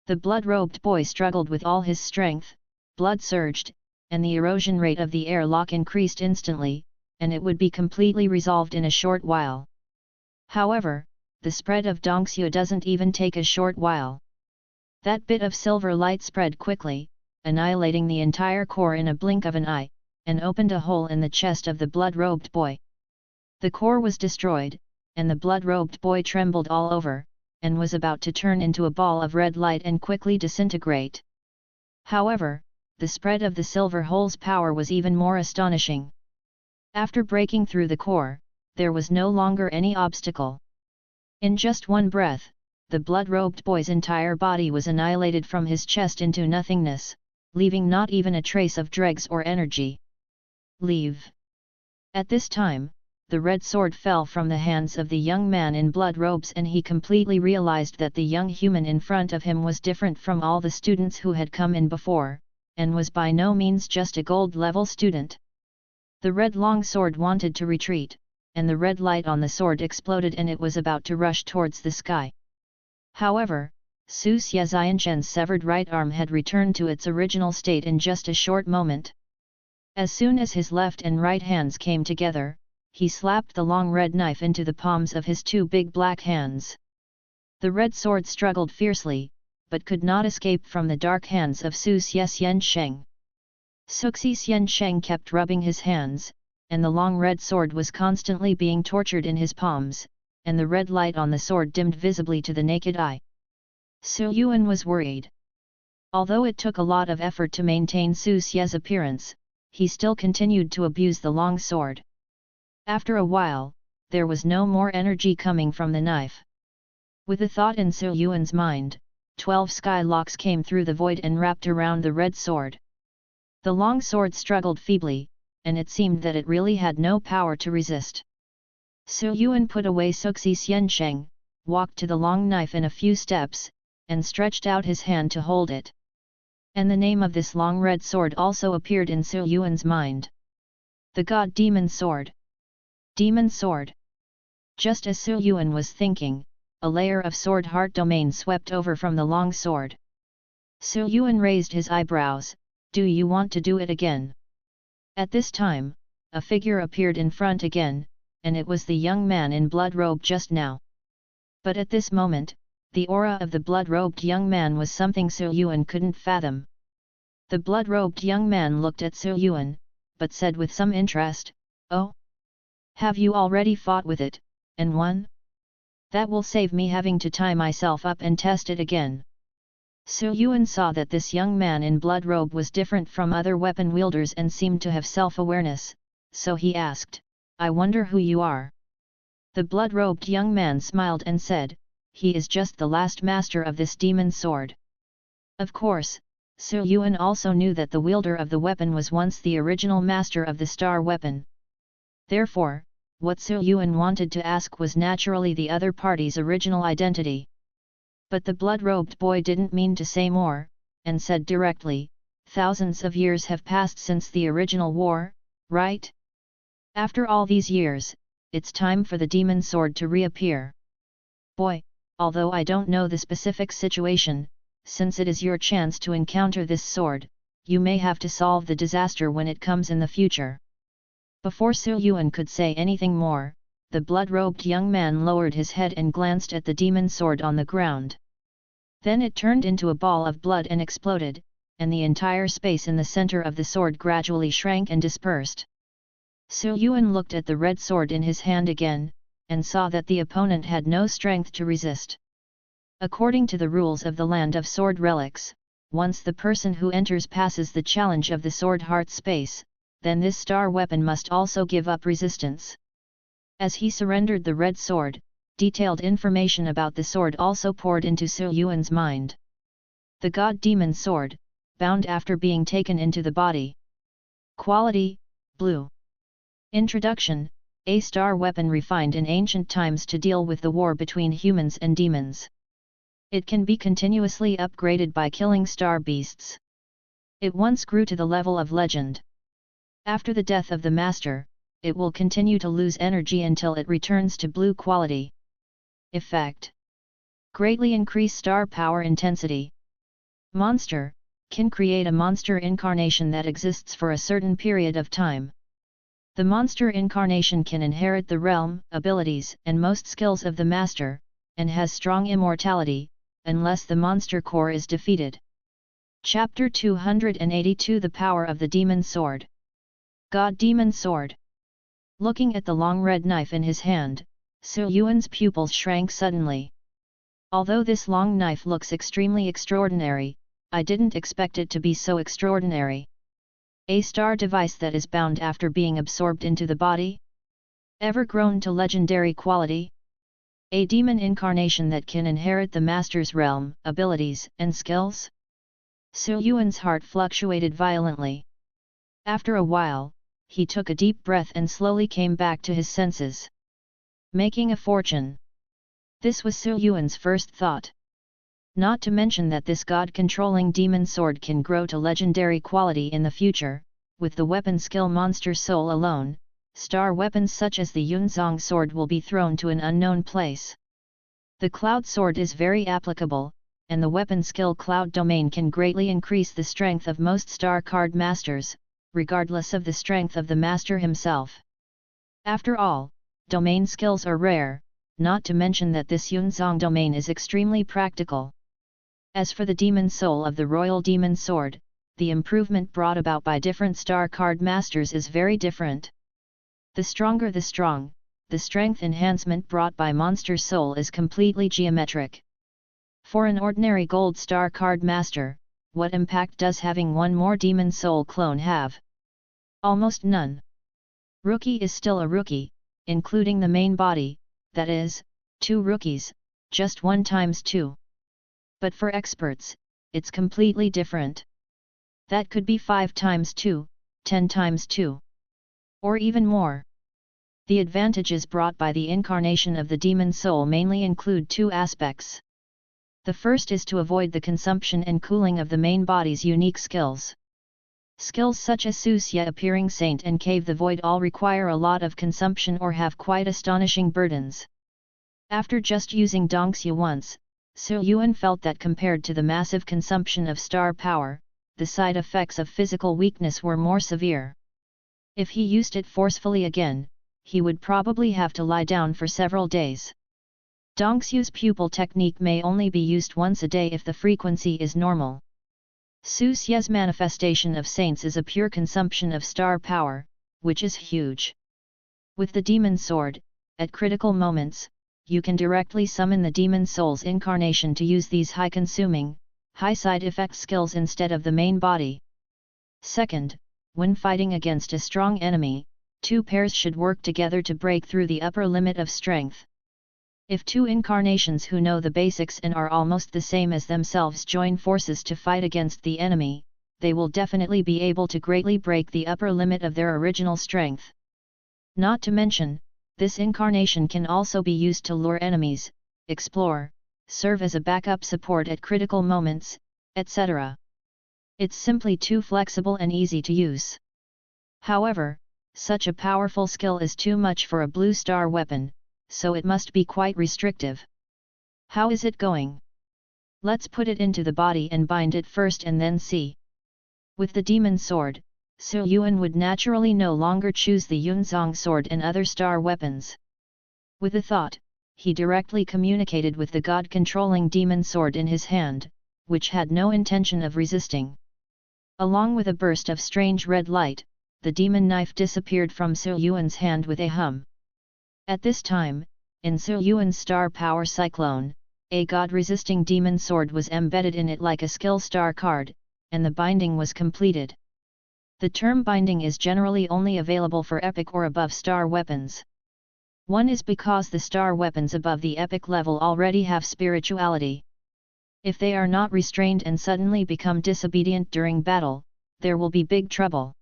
Speaker 1: The blood-robed boy struggled with all his strength, blood surged, and the erosion rate of the airlock increased instantly, and it would be completely resolved in a short while. However, the spread of Dongxiu doesn't even take a short while. That bit of silver light spread quickly, annihilating the entire core in a blink of an eye, and opened a hole in the chest of the blood-robed boy. The core was destroyed, and the blood-robed boy trembled all over, and was about to turn into a ball of red light and quickly disintegrate. However, the spread of the silver hole's power was even more astonishing. After breaking through the core, there was no longer any obstacle. In just one breath, the blood-robed boy's entire body was annihilated from his chest into nothingness, leaving not even a trace of dregs or energy. Leave. At this time, the red sword fell from the hands of the young man in blood robes and he completely realized that the young human in front of him was different from all the students who had come in before, and was by no means just a gold-level student. The red long sword wanted to retreat, and the red light on the sword exploded and it was about to rush towards the sky. However, Su Xianzhen's severed right arm had returned to its original state in just a short moment. As soon as his left and right hands came together, he slapped the long red knife into the palms of his two big black hands. The red sword struggled fiercely, but could not escape from the dark hands of Su Xianzhen. Su Xianzhen kept rubbing his hands, and the long red sword was constantly being tortured in his palms, and the red light on the sword dimmed visibly to the naked eye. Yuan was worried. Although it took a lot of effort to maintain Su Xi's appearance, he still continued to abuse the long sword. After a while, there was no more energy coming from the knife. With a thought in Yuan's mind, 12 sky locks came through the void and wrapped around the red sword. The long sword struggled feebly, and it seemed that it really had no power to resist. Yuan put away Su Xianzhen, walked to the long knife in a few steps, and stretched out his hand to hold it. And the name of this long red sword also appeared in Yuan's mind. The God Demon Sword. Demon Sword. Just as Yuan was thinking, a layer of sword heart domain swept over from the long sword. Yuan raised his eyebrows. Do you want to do it again? At this time, a figure appeared in front again, and it was the young man in blood robe just now. But at this moment, the aura of the blood-robed young man was something Yuan couldn't fathom. The blood-robed young man looked at Yuan, but said with some interest, "Oh? Have you already fought with it, and won? That will save me having to tie myself up and test it again." Yuan saw that this young man in blood robe was different from other weapon wielders and seemed to have self-awareness, so he asked, "I wonder who you are?" The blood-robed young man smiled and said, "He is just the last master of this demon sword." Of course, Yuan also knew that the wielder of the weapon was once the original master of the star weapon. Therefore, what Yuan wanted to ask was naturally the other party's original identity. But the blood-robed boy didn't mean to say more, and said directly, "Thousands of years have passed since the original war, right? After all these years, it's time for the demon sword to reappear." "Boy, although I don't know the specific situation, since it is your chance to encounter this sword, you may have to solve the disaster when it comes in the future." Before Su Yuan could say anything more, the blood-robed young man lowered his head and glanced at the demon sword on the ground. Then it turned into a ball of blood and exploded, and the entire space in the center of the sword gradually shrank and dispersed. Su Yuan looked at the red sword in his hand again, and saw that the opponent had no strength to resist. According to the rules of the Land of Sword Relics, once the person who enters passes the challenge of the sword heart space, then this star weapon must also give up resistance. As he surrendered the red sword, detailed information about the sword also poured into Su Yuan's mind. The God Demon Sword, bound after being taken into the body. Quality, Blue. Introduction, a star weapon refined in ancient times to deal with the war between humans and demons. It can be continuously upgraded by killing star beasts. It once grew to the level of legend. After the death of the master, it will continue to lose energy until it returns to blue quality. Effect: greatly increase star power intensity. Monster, can create a monster incarnation that exists for a certain period of time. The monster incarnation can inherit the realm, abilities, and most skills of the master, and has strong immortality, unless the monster core is defeated. Chapter 282: The Power of the Demon Sword. God Demon Sword. Looking at the long red knife in his hand, Su Yuan's pupils shrank suddenly. Although this long knife looks extremely extraordinary, I didn't expect it to be so extraordinary. A star device that is bound after being absorbed into the body? Ever grown to legendary quality? A demon incarnation that can inherit the master's realm, abilities, and skills? Su Yuan's heart fluctuated violently. After a while, he took a deep breath and slowly came back to his senses. Making a fortune. This was Su Yuan's first thought. Not to mention that this god-controlling demon sword can grow to legendary quality in the future, with the weapon skill Monster Soul alone, star weapons such as the Yunzong sword will be thrown to an unknown place. The Cloud Sword is very applicable, and the weapon skill Cloud Domain can greatly increase the strength of most star card masters, regardless of the strength of the master himself. After all, domain skills are rare, not to mention that this Yunzong domain is extremely practical. As for the demon soul of the Royal Demon Sword, the improvement brought about by different star card masters is very different. The stronger the strong, the strength enhancement brought by Monster Soul is completely geometric. For an ordinary gold star card master, what impact does having one more demon soul clone have? Almost none. Rookie is still a rookie, including the main body, that is, 2 rookies, just 1 times 2. But for experts, it's completely different. That could be 5 times 2, 10 times 2. Or even more. The advantages brought by the incarnation of the demon soul mainly include 2 aspects. The first is to avoid the consumption and cooling of the main body's unique skills. Skills such as Susia Appearing Saint and Cave the Void all require a lot of consumption or have quite astonishing burdens. After just using Dongxia once, Su Yuan felt that compared to the massive consumption of star power, the side effects of physical weakness were more severe. If he used it forcefully again, he would probably have to lie down for several days. Dongxia's pupil technique may only be used once a day if the frequency is normal. Su Xia's manifestation of saints is a pure consumption of star power, which is huge. With the demon sword, at critical moments, you can directly summon the demon soul's incarnation to use these high-consuming, high-side-effect skills instead of the main body. Second, when fighting against a strong enemy, 2 pairs should work together to break through the upper limit of strength. If 2 incarnations who know the basics and are almost the same as themselves join forces to fight against the enemy, they will definitely be able to greatly break the upper limit of their original strength. Not to mention, this incarnation can also be used to lure enemies, explore, serve as a backup support at critical moments, etc. It's simply too flexible and easy to use. However, such a powerful skill is too much for a blue star weapon, so it must be quite restrictive. How is it going? Let's put it into the body and bind it first and then see. With the demon sword, Su Yuan would naturally no longer choose the Yunzong sword and other star weapons. With a thought, he directly communicated with the god-controlling demon sword in his hand, which had no intention of resisting. Along with a burst of strange red light, the demon knife disappeared from Su Yuan's hand with a hum. At this time, in Su Yuan's star power cyclone, a god-resisting demon sword was embedded in it like a skill star card, and the binding was completed. The term binding is generally only available for epic or above star weapons. One is because the star weapons above the epic level already have spirituality. If they are not restrained and suddenly become disobedient during battle, there will be big trouble.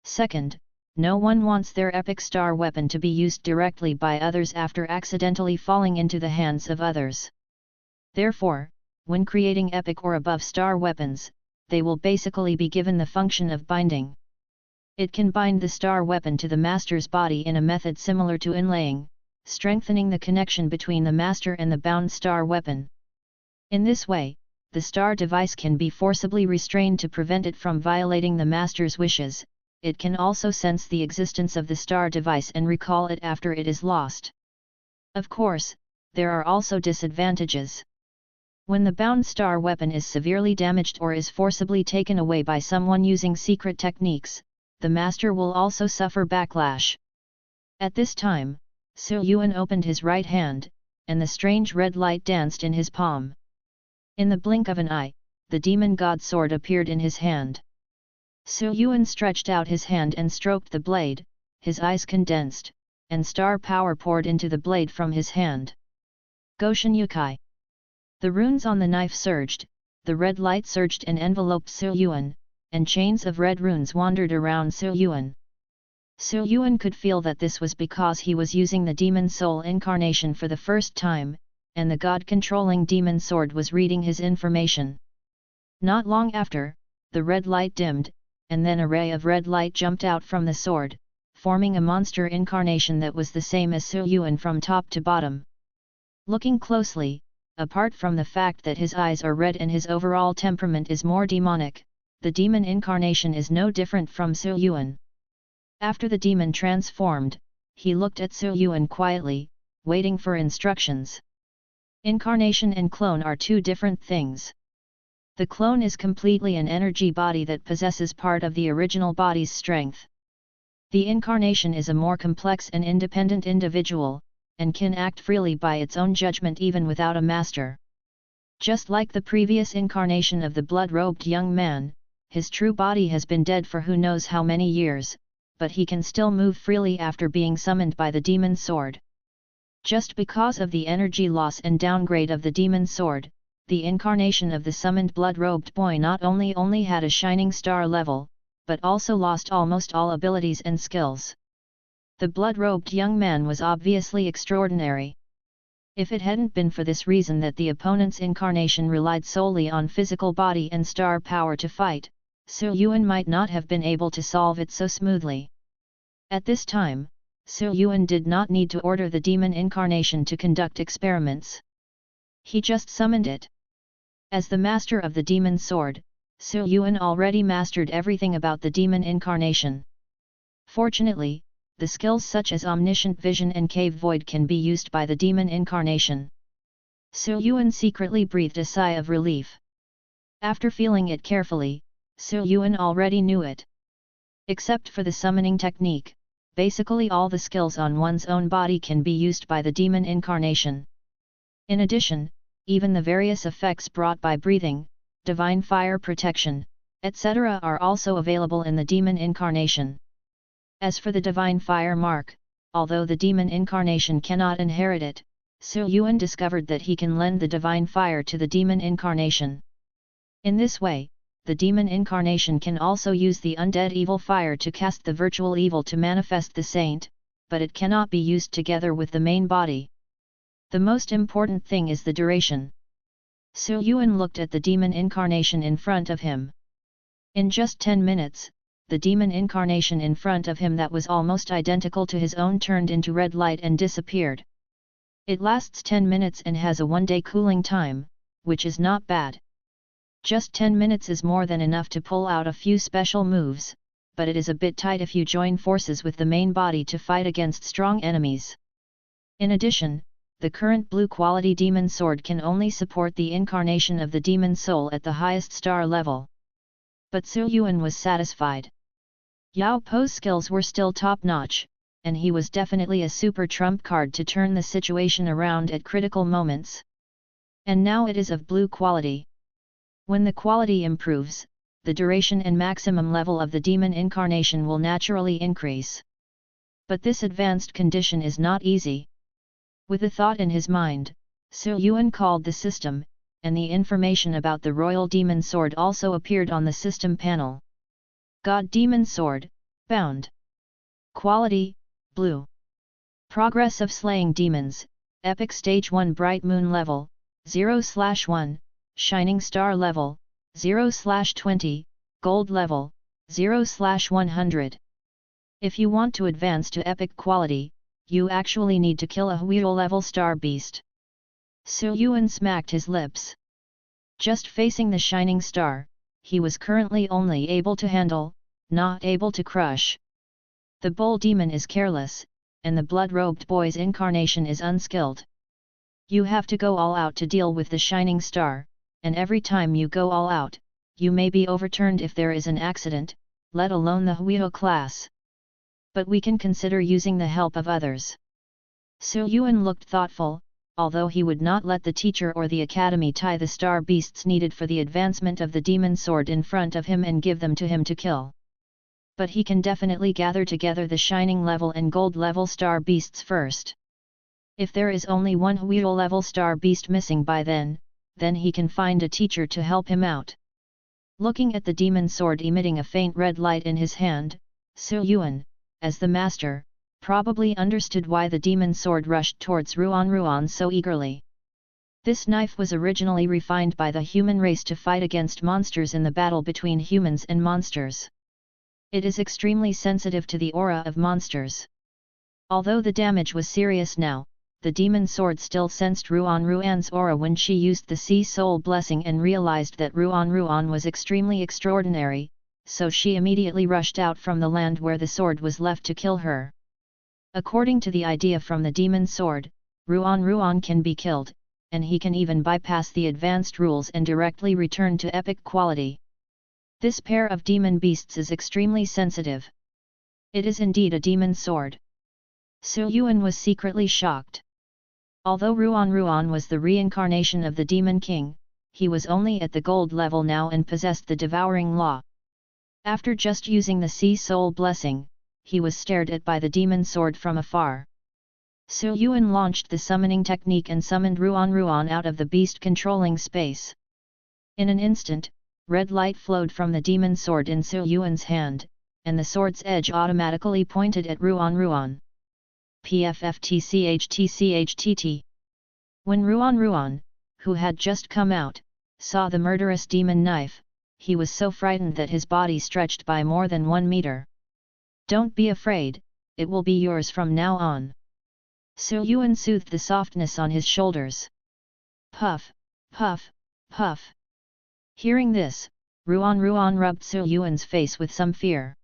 Speaker 1: Second, no one wants their epic star weapon to be used directly by others after accidentally falling into the hands of others. Therefore, when creating epic or above star weapons, they will basically be given the function of binding. It can bind the star weapon to the master's body in a method similar to inlaying, strengthening the connection between the master and the bound star weapon. In this way, the star device can be forcibly restrained to prevent it from violating the master's wishes. It can also sense the existence of the star device and recall it after it is lost. Of course, there are also disadvantages. When the bound star weapon is severely damaged or is forcibly taken away by someone using secret techniques, the master will also suffer backlash. At this time, Su Yuan opened his right hand, and the strange red light danced in his palm. In the blink of an eye, the demon god sword appeared in his hand. Su Yuan stretched out his hand and stroked the blade, his eyes condensed, and star power poured into the blade from his hand. Goshen Yukai. The runes on the knife surged, the red light surged and enveloped Su Yuan, and chains of red runes wandered around Su Yuan. Su Yuan could feel that this was because he was using the demon soul incarnation for the first time, and the god-controlling demon sword was reading his information. Not long after, the red light dimmed, and then a ray of red light jumped out from the sword, forming a monster incarnation that was the same as Su Yuan from top to bottom. Looking closely, apart from the fact that his eyes are red and his overall temperament is more demonic, the demon incarnation is no different from Su Yuan. After the demon transformed, he looked at Su Yuan quietly, waiting for instructions. Incarnation and clone are two different things. The clone is completely an energy body that possesses part of the original body's strength. The incarnation is a more complex and independent individual, and can act freely by its own judgment even without a master. Just like the previous incarnation of the blood-robed young man, his true body has been dead for who knows how many years, but he can still move freely after being summoned by the demon sword. Just because of the energy loss and downgrade of the demon sword, the incarnation of the summoned blood-robed boy not only had a shining star level, but also lost almost all abilities and skills. The blood-robed young man was obviously extraordinary. If it hadn't been for this reason that the opponent's incarnation relied solely on physical body and star power to fight, Su Yuan might not have been able to solve it so smoothly. At this time, Su Yuan did not need to order the demon incarnation to conduct experiments. He just summoned it. As the master of the demon sword, Su Yuan already mastered everything about the demon incarnation. Fortunately, the skills such as omniscient vision and cave void can be used by the demon incarnation. Su Yuan secretly breathed a sigh of relief. After feeling it carefully, Su Yuan already knew it. Except for the summoning technique, basically all the skills on one's own body can be used by the demon incarnation. In addition, even the various effects brought by breathing, divine fire protection, etc. are also available in the demon incarnation. As for the divine fire mark, although the demon incarnation cannot inherit it, Su Yuan discovered that he can lend the divine fire to the demon incarnation. In this way, the demon incarnation can also use the undead evil fire to cast the virtual evil to manifest the saint, but it cannot be used together with the main body. The most important thing is the duration. Su Yuan looked at the demon incarnation in front of him. In just 10 minutes, the demon incarnation in front of him that was almost identical to his own turned into red light and disappeared. It lasts 10 minutes and has a 1-day cooling time, which is not bad. Just 10 minutes is more than enough to pull out a few special moves, but it is a bit tight if you join forces with the main body to fight against strong enemies. In addition, the current blue quality demon sword can only support the incarnation of the demon soul at the highest star level. But Su Yuan was satisfied. Yao Po's skills were still top-notch, and he was definitely a super trump card to turn the situation around at critical moments. And now it is of blue quality. When the quality improves, the duration and maximum level of the demon incarnation will naturally increase. But this advanced condition is not easy. With a thought in his mind, Su Yuan called the system, and the information about the royal demon sword also appeared on the system panel. God Demon Sword, bound. Quality, blue. Progress of slaying demons, Epic Stage 1 Bright Moon level, 0/1, Shining Star level, 0/20, Gold level, 0/100. If you want to advance to epic quality, you actually need to kill a Huido level star beast. Su Yuan smacked his lips. Just facing the shining star, he was currently only able to handle, not able to crush. The bull demon is careless, and the blood-robed boy's incarnation is unskilled. You have to go all out to deal with the shining star, and every time you go all out, you may be overturned if there is an accident, let alone the Huido class. But we can consider using the help of others. Su Yuan looked thoughtful, although he would not let the teacher or the academy tie the star beasts needed for the advancement of the demon sword in front of him and give them to him to kill. But he can definitely gather together the shining level and gold level star beasts first. If there is only one Huido level star beast missing by then he can find a teacher to help him out. Looking at the demon sword emitting a faint red light in his hand, Su Yuan, as the master, probably understood why the demon sword rushed towards Ruan so eagerly. This knife was originally refined by the human race to fight against monsters in the battle between humans and monsters. It is extremely sensitive to the aura of monsters. Although the damage was serious now, the demon sword still sensed Ruan's aura when she used the Sea Soul Blessing and realized that Ruan was extremely extraordinary, so she immediately rushed out from the land where the sword was left to kill her. According to the idea from the demon sword, Ruan can be killed, and he can even bypass the advanced rules and directly return to epic quality. This pair of demon beasts is extremely sensitive. It is indeed a demon sword. Su Yuan was secretly shocked. Although Ruan was the reincarnation of the Demon King, he was only at the gold level now and possessed the devouring law. After just using the Sea Soul Blessing, he was stared at by the demon sword from afar. Su Yuan launched the summoning technique and summoned Ruan out of the beast-controlling space. In an instant, red light flowed from the demon sword in Su Yuan's hand, and the sword's edge automatically pointed at Ruan. PFFTCHTCHTT. When Ruan, who had just come out, saw the murderous demon knife, he was so frightened that his body stretched by more than 1 meter. Don't be afraid, it will be yours from now on. Su Yuan soothed the softness on his shoulders. Puff, puff, puff. Hearing this, Ruan rubbed Su Yuan's face with some fear.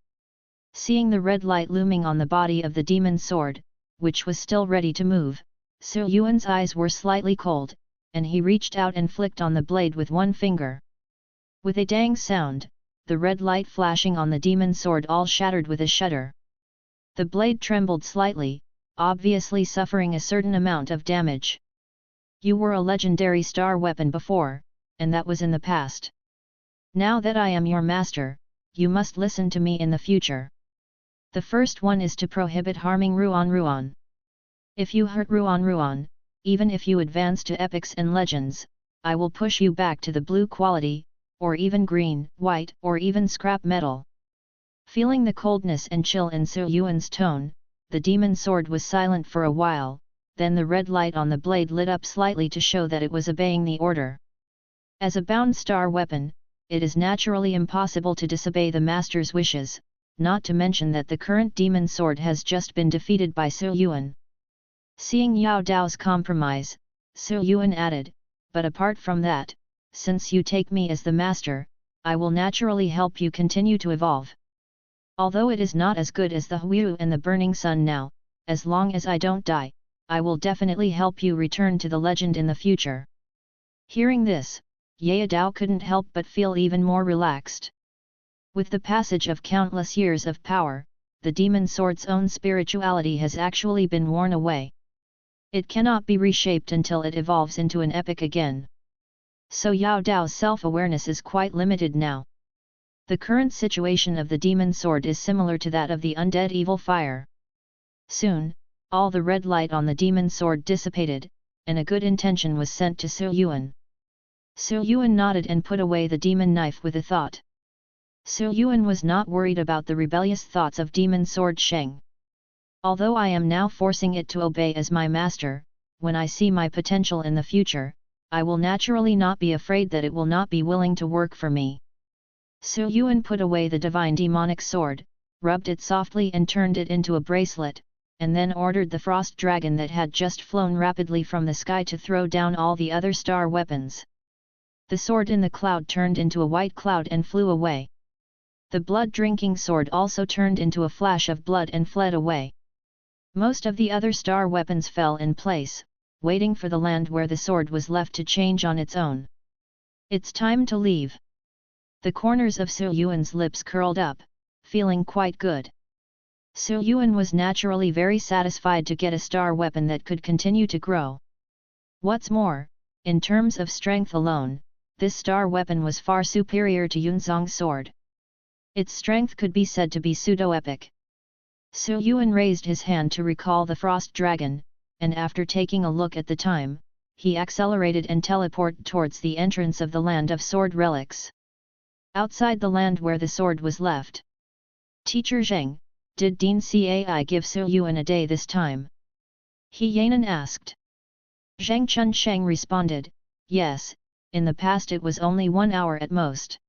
Speaker 1: Seeing the red light looming on the body of the demon sword, which was still ready to move, Su Yuan's eyes were slightly cold, and he reached out and flicked on the blade with one finger. With a dang sound, the red light flashing on the demon sword all shattered with a shudder. The blade trembled slightly, obviously suffering a certain amount of damage. You were a legendary star weapon before, and that was in the past. Now that I am your master, you must listen to me in the future. The first one is to prohibit harming Ruan. If you hurt Ruan, even if you advance to epics and legends, I will push you back to the blue quality, or even green, white, or even scrap metal. Feeling the coldness and chill in Su Yuan's tone, the demon sword was silent for a while, then the red light on the blade lit up slightly to show that it was obeying the order. As a bound star weapon, it is naturally impossible to disobey the master's wishes, not to mention that the current demon sword has just been defeated by Su Yuan. Seeing Yao Dao's compromise, Su Yuan added, but apart from that, since you take me as the master, I will naturally help you continue to evolve. Although it is not as good as the Huiyu and the Burning Sun now, as long as I don't die, I will definitely help you return to the legend in the future. Hearing this, Yao Dao couldn't help but feel even more relaxed. With the passage of countless years of power, the demon sword's own spirituality has actually been worn away. It cannot be reshaped until it evolves into an epic again. So Yao Dao's self-awareness is quite limited now. The current situation of the demon sword is similar to that of the undead evil fire. Soon, all the red light on the demon sword dissipated, and a good intention was sent to Su Yuan. Su Yuan nodded and put away the demon knife with a thought. Su Yuan was not worried about the rebellious thoughts of demon sword Sheng. Although I am now forcing it to obey as my master, when I see my potential in the future, I will naturally not be afraid that it will not be willing to work for me. Su Yuan put away the divine demonic sword, rubbed it softly and turned it into a bracelet, and then ordered the frost dragon that had just flown rapidly from the sky to throw down all the other star weapons. The sword in the cloud turned into a white cloud and flew away. The blood-drinking sword also turned into a flash of blood and fled away. Most of the other star weapons fell in place, waiting for the land where the sword was left to change on its own. It's time to leave. The corners of Su Yuan's lips curled up, feeling quite good. Su Yuan was naturally very satisfied to get a star weapon that could continue to grow. What's more, in terms of strength alone, this star weapon was far superior to Yunzong's sword. Its strength could be said to be pseudo-epic. Su Yuan raised his hand to recall the frost dragon, and after taking a look at the time, he accelerated and teleported towards the entrance of the land of sword relics. Outside the land where the sword was left. Teacher Zheng, did Dean Cai give Su Yuan a day this time? He Yanan asked. Zheng Chunsheng responded, yes, in the past it was only 1 hour at most.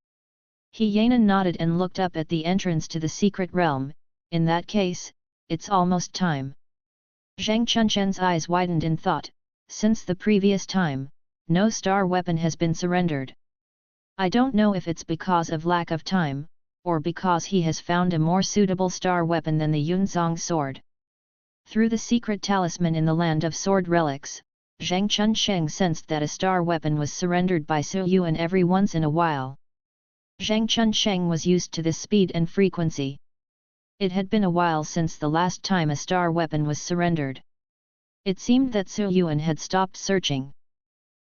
Speaker 1: He Yanan nodded and looked up at the entrance to the secret realm. In that case, it's almost time. Zheng Chunshen's eyes widened in thought, since the previous time, no star weapon has been surrendered. I don't know if it's because of lack of time, or because he has found a more suitable star weapon than the Yunzong sword. Through the secret talisman in the land of sword relics, Zheng Chunsheng sensed that a star weapon was surrendered by Su Yuan every once in a while. Zheng Chunsheng was used to this speed and frequency. It had been a while since the last time a star weapon was surrendered. It seemed that Su Yuan had stopped searching.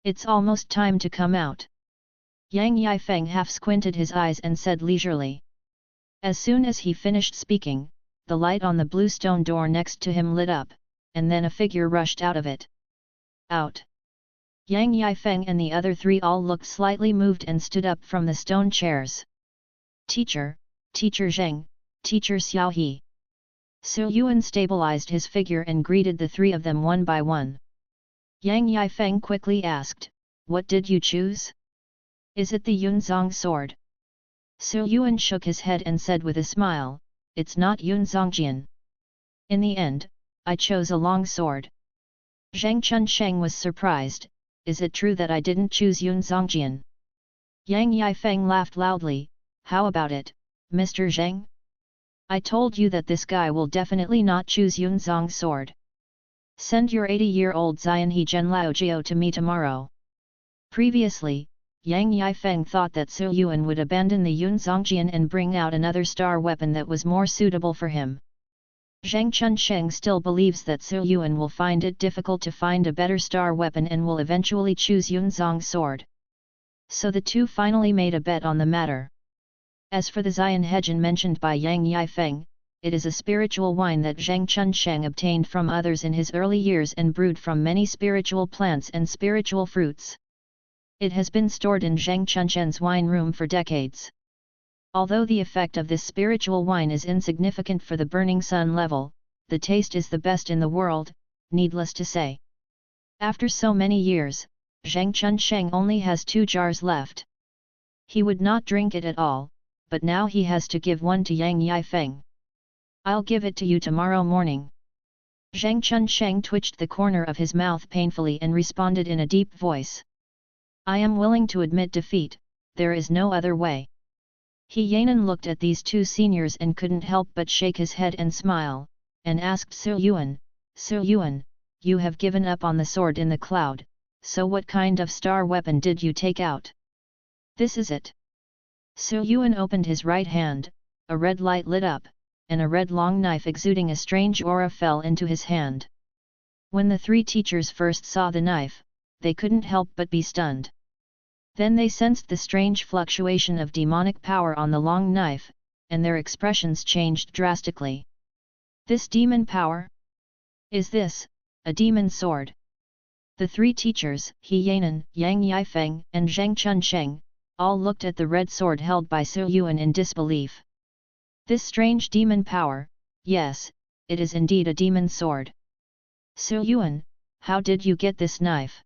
Speaker 1: It's almost time to come out. Yang Yifeng half squinted his eyes and said leisurely. As soon as he finished speaking, the light on the blue stone door next to him lit up, and then a figure rushed out of it. Out! Yang Yifeng and the other three all looked slightly moved and stood up from the stone chairs. Teacher, Teacher Zheng, Teacher Xiaohe. Su Yuan stabilized his figure and greeted the three of them one by one. Yang Yifeng quickly asked, what did you choose? Is it the Yunzong sword? Su Yuan shook his head and said with a smile, it's not Yunzongjian. In the end, I chose a long sword. Zheng Chunsheng was surprised, is it true that I didn't choose Yunzongjian? Yang Yifeng laughed loudly, how about it, Mr. Zheng? I told you that this guy will definitely not choose Yunzong's sword. Send your 80-year-old Zianhe Zhenlao Jiao to me tomorrow. Previously, Yang Yifeng thought that Su Yuan would abandon the Yunzongjian and bring out another star weapon that was more suitable for him. Zheng Chunsheng still believes that Su Yuan will find it difficult to find a better star weapon and will eventually choose Yunzong's sword. So the two finally made a bet on the matter. As for the Zianhejian mentioned by Yang Yifeng, it is a spiritual wine that Zheng Chunsheng obtained from others in his early years and brewed from many spiritual plants and spiritual fruits. It has been stored in Zheng Chunsheng's wine room for decades. Although the effect of this spiritual wine is insignificant for the burning sun level, the taste is the best in the world, needless to say. After so many years, Zheng Chunsheng only has 2 jars left. He would not drink it at all, but now he has to give one to Yang Yifeng. I'll give it to you tomorrow morning. Zhang Chunsheng twitched the corner of his mouth painfully and responded in a deep voice. I am willing to admit defeat, there is no other way. He Yanan looked at these two seniors and couldn't help but shake his head and smile, and asked Su Yuan, Su Yuan, you have given up on the sword in the cloud, so what kind of star weapon did you take out? This is it. Su Yuan opened his right hand, a red light lit up, and a red long knife exuding a strange aura fell into his hand. When the three teachers first saw the knife, they couldn't help but be stunned. Then they sensed the strange fluctuation of demonic power on the long knife, and their expressions changed drastically. This demon power? Is this a demon sword? The three teachers, He Yanan, Yang Yifeng, and Zhang Chunsheng, all looked at the red sword held by Su Yuan in disbelief. This strange demon power, yes, it is indeed a demon sword. Su Yuan, how did you get this knife?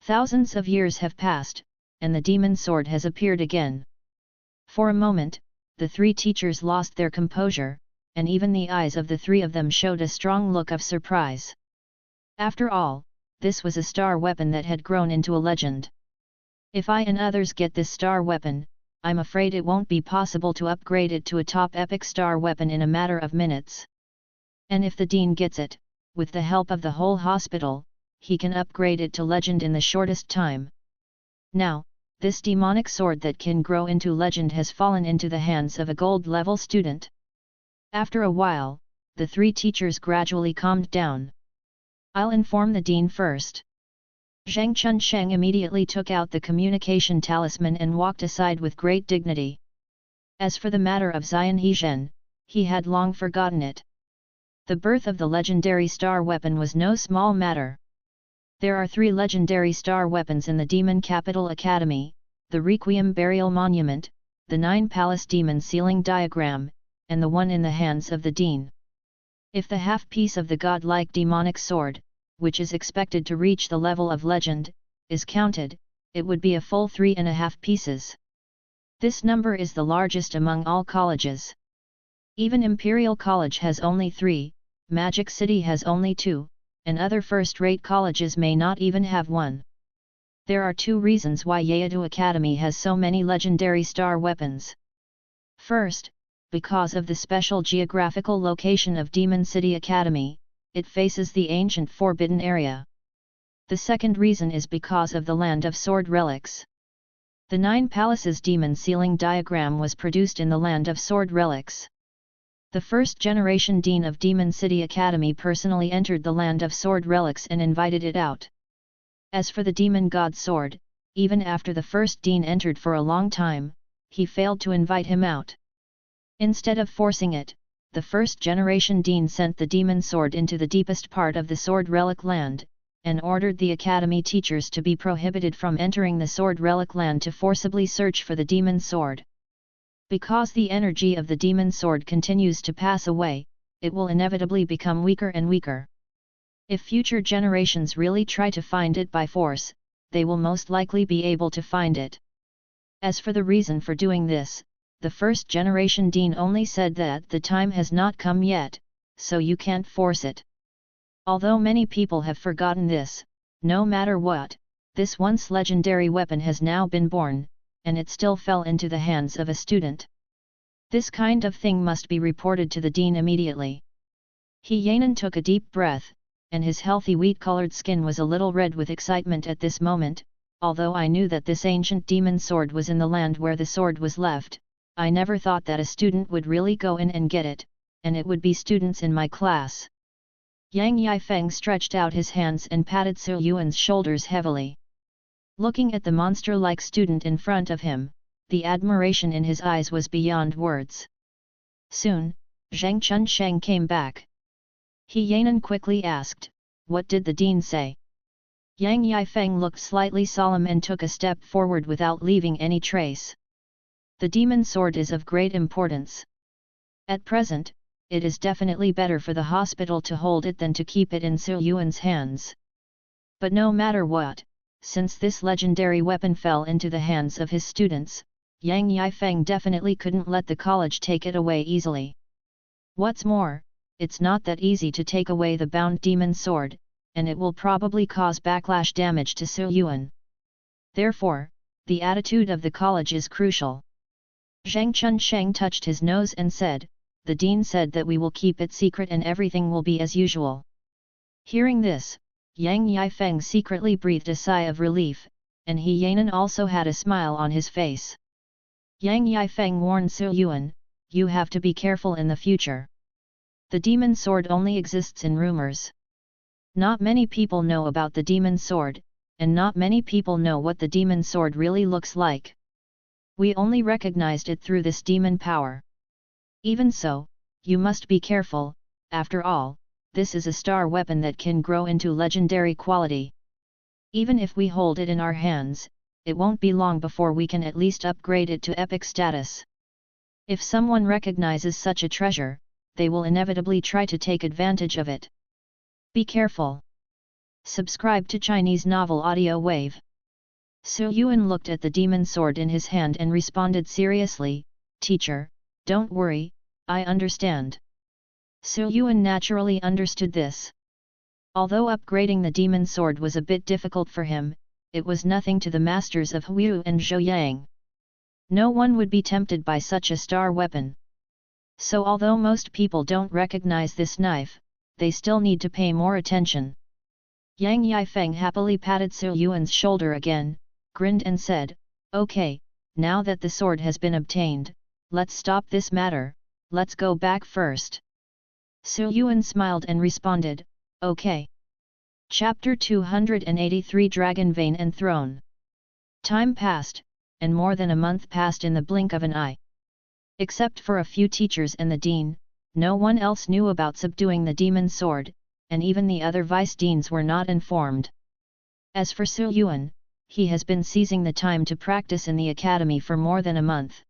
Speaker 1: Thousands of years have passed, and the demon sword has appeared again. For a moment, the three teachers lost their composure, and even the eyes of the three of them showed a strong look of surprise. After all, this was a star weapon that had grown into a legend. If I and others get this star weapon, I'm afraid it won't be possible to upgrade it to a top epic star weapon in a matter of minutes. And if the Dean gets it, with the help of the whole hospital, he can upgrade it to legend in the shortest time. Now, this demonic sword that can grow into legend has fallen into the hands of a gold-level student. After a while, the three teachers gradually calmed down. I'll inform the Dean first. Zhang Chunsheng immediately took out the communication talisman and walked aside with great dignity. As for the matter of Xian Hezhen, he had long forgotten it. The birth of the legendary star weapon was no small matter. There are 3 legendary star weapons in the Demon Capital Academy, the Requiem Burial Monument, the 9 Palace Demon Sealing Diagram, and the one in the hands of the Dean. If the half-piece of the godlike demonic sword, which is expected to reach the level of legend, is counted, it would be a full 3.5 pieces. This number is the largest among all colleges. Even Imperial College has only 3, Magic City has only 2, and other first-rate colleges may not even have 1. There are 2 reasons why Yeodu Academy has so many legendary star weapons. First, because of the special geographical location of Demon City Academy, it faces the ancient Forbidden Area. The second reason is because of the Land of Sword Relics. The 9 Palaces Demon Sealing Diagram was produced in the Land of Sword Relics. The first-generation Dean of Demon City Academy personally entered the Land of Sword Relics and invited it out. As for the Demon God Sword, even after the first Dean entered for a long time, he failed to invite him out. Instead of forcing it, the first-generation Dean sent the Demon Sword into the deepest part of the Sword Relic Land, and ordered the Academy teachers to be prohibited from entering the Sword Relic Land to forcibly search for the Demon Sword. Because the energy of the Demon Sword continues to pass away, it will inevitably become weaker and weaker. If future generations really try to find it by force, they will most likely be able to find it. As for the reason for doing this, the first-generation Dean only said that the time has not come yet, so you can't force it. Although many people have forgotten this, no matter what, this once legendary weapon has now been born, and it still fell into the hands of a student. This kind of thing must be reported to the Dean immediately. He Yanan took a deep breath, and his healthy wheat-colored skin was a little red with excitement at this moment. Although I knew that this ancient demon sword was in the land where the sword was left, I never thought that a student would really go in and get it, and it would be students in my class. Yang Yifeng stretched out his hands and patted Su Yuan's shoulders heavily. Looking at the monster-like student in front of him, the admiration in his eyes was beyond words. Soon, Zhang Chunsheng came back. He Yanan quickly asked, "What did the Dean say?" Yang Yifeng looked slightly solemn and took a step forward without leaving any trace. The demon sword is of great importance. At present, it is definitely better for the hospital to hold it than to keep it in Su Yuan's hands. But no matter what, since this legendary weapon fell into the hands of his students, Yang Yifeng definitely couldn't let the college take it away easily. What's more, it's not that easy to take away the bound demon sword, and it will probably cause backlash damage to Su Yuan. Therefore, the attitude of the college is crucial. Zhang Chunsheng touched his nose and said, the dean said that we will keep it secret and everything will be as usual. Hearing this, Yang Yifeng secretly breathed a sigh of relief, and He Yanan also had a smile on his face. Yang Yifeng warned Su Yuan, you have to be careful in the future. The demon sword only exists in rumors. Not many people know about the demon sword, and not many people know what the demon sword really looks like. We only recognized it through this demon power. Even so, you must be careful, after all, this is a star weapon that can grow into legendary quality. Even if we hold it in our hands, it won't be long before we can at least upgrade it to epic status. If someone recognizes such a treasure, they will inevitably try to take advantage of it. Be careful. Subscribe to Chinese Novel Audio Wave. Su Yuan looked at the demon sword in his hand and responded seriously, Teacher, don't worry, I understand. Su Yuan naturally understood this. Although upgrading the demon sword was a bit difficult for him, it was nothing to the masters of Huyu and Zhouyang. No one would be tempted by such a star weapon. So although most people don't recognize this knife, they still need to pay more attention. Yang Yifeng happily patted Su Yuan's shoulder again, grinned and said, okay, now that the sword has been obtained, let's stop this matter, let's go back first. Su Yuan smiled and responded, okay. Chapter 283 Dragon Vein and Throne. Time passed, and more than a month passed in the blink of an eye. Except for a few teachers and the dean, no one else knew about subduing the demon sword, and even the other vice-deans were not informed. As for Su Yuan, he has been seizing the time to practice in the academy for more than a month.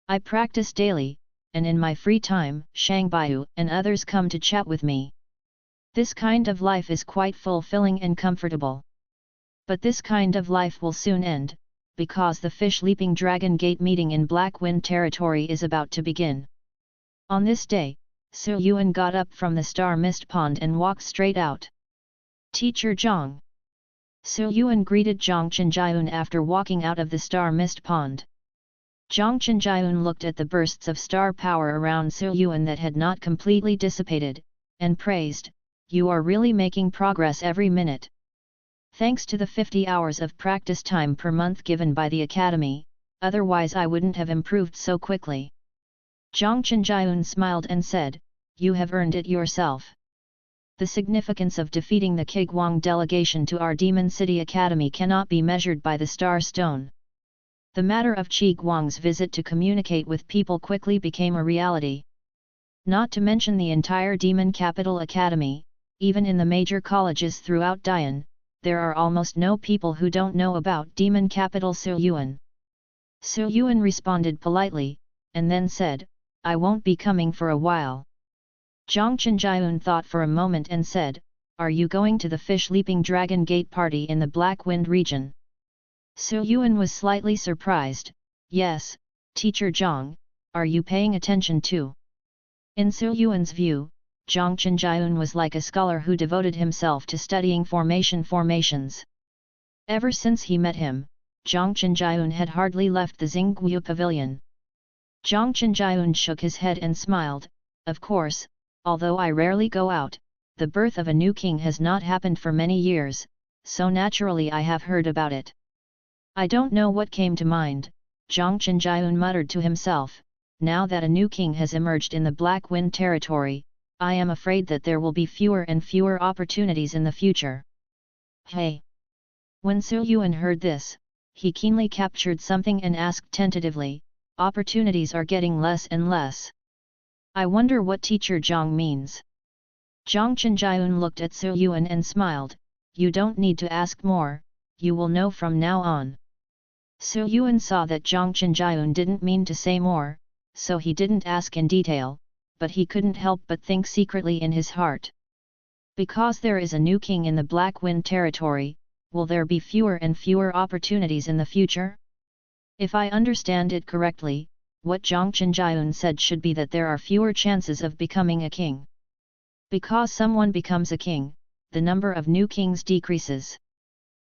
Speaker 1: I practice daily, and in my free time, Shang Baiyu and others come to chat with me. This kind of life is quite fulfilling and comfortable. But this kind of life will soon end, because the fish-leaping Dragon Gate meeting in Black Wind territory is about to begin. On this day, Su Yuan got up from the Star Mist Pond and walked straight out. Teacher Zhang. Su Yuan greeted Zhang Chenjiun after walking out of the Star Mist Pond. Zhang Chenjiun looked at the bursts of star power around Su Yuan that had not completely dissipated, and praised, you are really making progress every minute. Thanks to the 50 hours of practice time per month given by the academy, otherwise I wouldn't have improved so quickly. Zhang Chenjiun smiled and said, you have earned it yourself. The significance of defeating the Qiguang delegation to our Demon City Academy cannot be measured by the Star Stone. The matter of Qiguang's visit to communicate with people quickly became a reality. Not to mention the entire Demon Capital Academy, even in the major colleges throughout Dian, there are almost no people who don't know about Demon Capital Su Yuan. Su Yuan responded politely, and then said, I won't be coming for a while. Zhang Chenjiun thought for a moment and said, are you going to the fish-leaping Dragon Gate party in the Black Wind region? Su Yuan was slightly surprised, yes, Teacher Zhang, are you paying attention too? In Su Yuan's view, Zhang Chenjiun was like a scholar who devoted himself to studying formations. Ever since he met him, Zhang Chenjiun had hardly left the Xingguo pavilion. Zhang Chenjiun shook his head and smiled, of course, although I rarely go out, the birth of a new king has not happened for many years, so naturally I have heard about it. I don't know what came to mind, Zhang Chenjiun muttered to himself, now that a new king has emerged in the Black Wind territory, I am afraid that there will be fewer and fewer opportunities in the future. Hey! When Su Yuan heard this, he keenly captured something and asked tentatively, opportunities are getting less and less. I wonder what Teacher Zhang means. Zhang Chenjiun looked at Su Yuan and smiled, you don't need to ask more, you will know from now on. Su Yuan saw that Zhang Chenjiun didn't mean to say more, so he didn't ask in detail, but he couldn't help but think secretly in his heart. Because there is a new king in the Black Wind territory, will there be fewer and fewer opportunities in the future? If I understand it correctly, what Zhang Chenjiun said should be that there are fewer chances of becoming a king. Because someone becomes a king, the number of new kings decreases.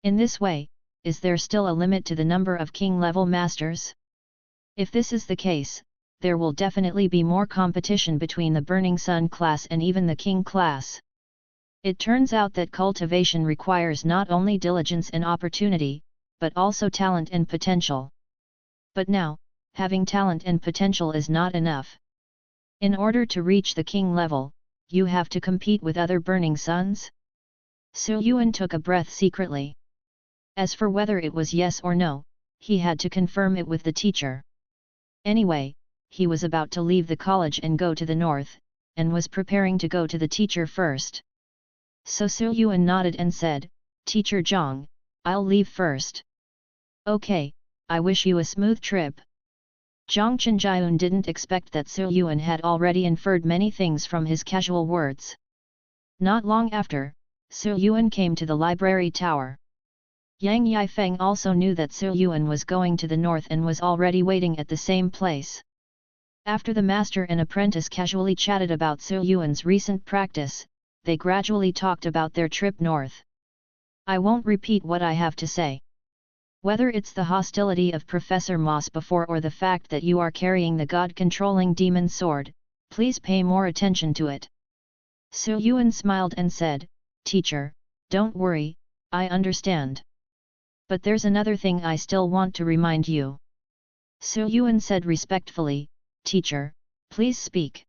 Speaker 1: In this way, is there still a limit to the number of king-level masters? If this is the case, there will definitely be more competition between the Burning Sun class and even the King class. It turns out that cultivation requires not only diligence and opportunity, but also talent and potential. But now, having talent and potential is not enough. In order to reach the King level, you have to compete with other Burning Suns? Yuan took a breath secretly. As for whether it was yes or no, he had to confirm it with the teacher. Anyway, he was about to leave the college and go to the north, and was preparing to go to the teacher first. So Yuan nodded and said, "Teacher Zhang, I'll leave first." "Okay, I wish you a smooth trip." Zhang Chenjiun didn't expect that Yuan had already inferred many things from his casual words. Not long after, Yuan came to the library tower. Yang Yifeng also knew that Yuan was going to the north and was already waiting at the same place. After the master and apprentice casually chatted about Yuan's recent practice, they gradually talked about their trip north. I won't repeat what I have to say. Whether it's the hostility of Professor Moss before or the fact that you are carrying the god-controlling demon sword, please pay more attention to it. Yuan smiled and said, "Teacher, don't worry, I understand. But there's another thing I still want to remind you." Yuan said respectfully, "Teacher, please speak."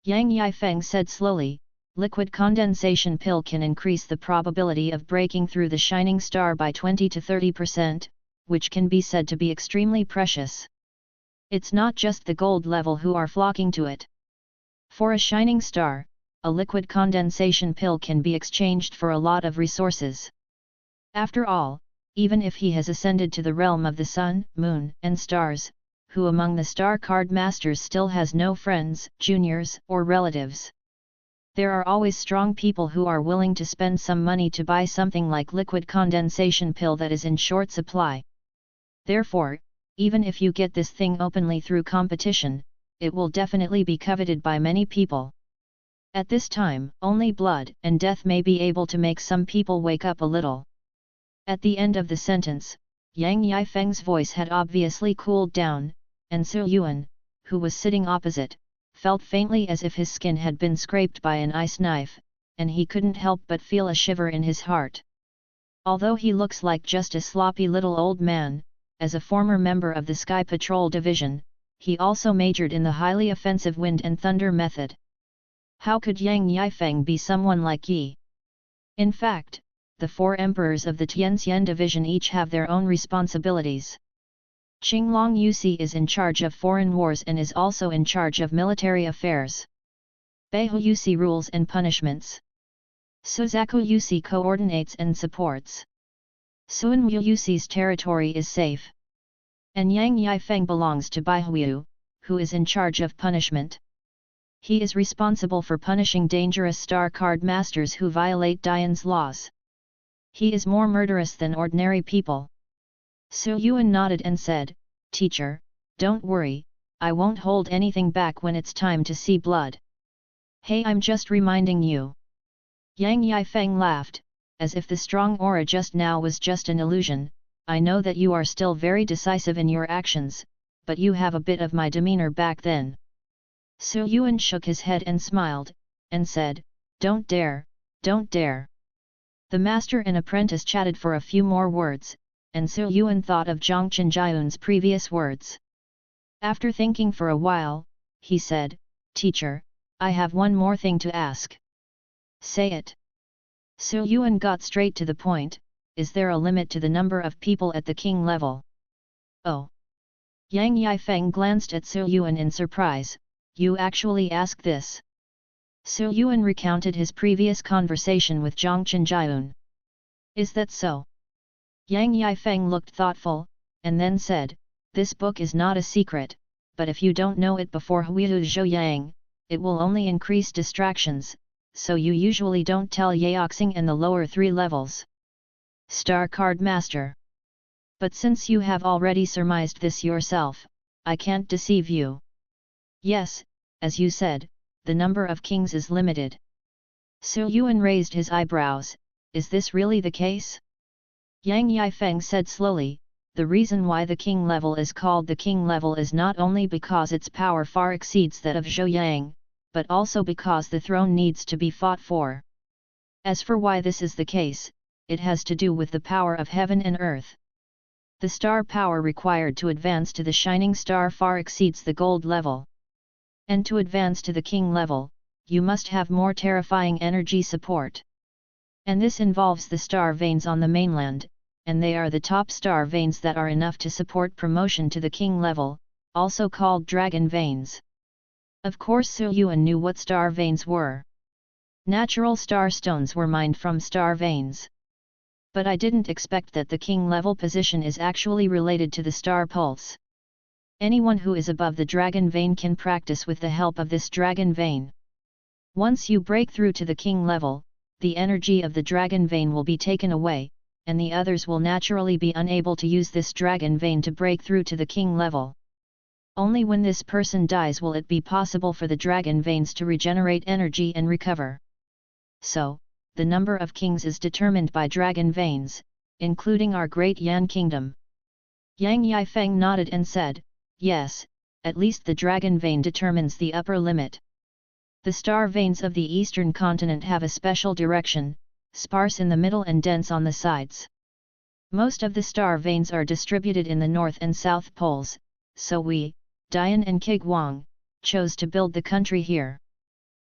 Speaker 1: Yang Yifeng said slowly, "Liquid condensation pill can increase the probability of breaking through the shining star by 20 to 30%, which can be said to be extremely precious. It's not just the gold level who are flocking to it. For a shining star, a liquid condensation pill can be exchanged for a lot of resources. After all, even if he has ascended to the realm of the sun, moon, and stars, who among the star card masters still has no friends, juniors, or relatives? There are always strong people who are willing to spend some money to buy something like liquid condensation pill that is in short supply. Therefore, even if you get this thing openly through competition, it will definitely be coveted by many people. At this time, only blood and death may be able to make some people wake up a little." At the end of the sentence, Yang Yifeng's voice had obviously cooled down, and Yuan, who was sitting opposite, felt faintly as if his skin had been scraped by an ice knife, and he couldn't help but feel a shiver in his heart. Although he looks like just a sloppy little old man, as a former member of the Sky Patrol Division, he also majored in the highly offensive wind and thunder method. How could Yang Yifeng be someone like Yi? In fact, the 4 emperors of the Tianxian division each have their own responsibilities. Qinglong Yusi is in charge of foreign wars and is also in charge of military affairs. Beihu Yusi rules and punishments. Suzaku Yusi coordinates and supports. Suanwu Yusi's territory is safe. And Yang Yifeng belongs to Baihuyu, who is in charge of punishment. He is responsible for punishing dangerous star card masters who violate Dian's laws. He is more murderous than ordinary people. Yuan nodded and said, "Teacher, don't worry, I won't hold anything back when it's time to see blood." "Hey, I'm just reminding you." Yang Yifeng laughed, as if the strong aura just now was just an illusion. "I know that you are still very decisive in your actions, but you have a bit of my demeanor back then." Yuan shook his head and smiled, and said, "Don't dare, don't dare." The master and apprentice chatted for a few more words, and Yuan thought of Zhang Chenjiun's previous words. After thinking for a while, he said, "Teacher, I have one more thing to ask." "Say it." Yuan got straight to the point, "Is there a limit to the number of people at the king level?" "Oh." Yang Yifeng glanced at Yuan in surprise, "You actually ask this?" Yuan recounted his previous conversation with Zhang Chenjiun. "Is that so?" Yang Yifeng looked thoughtful, and then said, "This book is not a secret, but if you don't know it before Huiyu Zhou, it will only increase distractions, so you usually don't tell Yaoxing and the lower 3 levels. Star Card Master. But since you have already surmised this yourself, I can't deceive you. Yes, as you said, the number of kings is limited. Su Yuan raised his eyebrows. Is this really the case? Yang Yifeng said slowly, the reason why the king level is called the king level is not only because its power far exceeds that of Zhou Yang, but also because the throne needs to be fought for. As for why this is the case, it has to do with the power of heaven and earth. The star power required to advance to the shining star far exceeds the gold level. And to advance to the king level, you must have more terrifying energy support. And this involves the star veins on the mainland, and they are the top star veins that are enough to support promotion to the king level, also called dragon veins. Of course Su Yuan knew what star veins were. Natural star stones were mined from star veins. But I didn't expect that the king level position is actually related to the star pulse. Anyone who is above the dragon vein can practice with the help of this dragon vein. Once you break through to the king level, the energy of the dragon vein will be taken away, and the others will naturally be unable to use this dragon vein to break through to the king level. Only when this person dies will it be possible for the dragon veins to regenerate energy and recover. So, the number of kings is determined by dragon veins, including our great Yan kingdom. Yang Yifeng nodded and said, yes, at least the dragon vein determines the upper limit. The star veins of the eastern continent have a special direction, sparse in the middle and dense on the sides. Most of the star veins are distributed in the north and south poles, so we, Dian and Kiguang, chose to build the country here.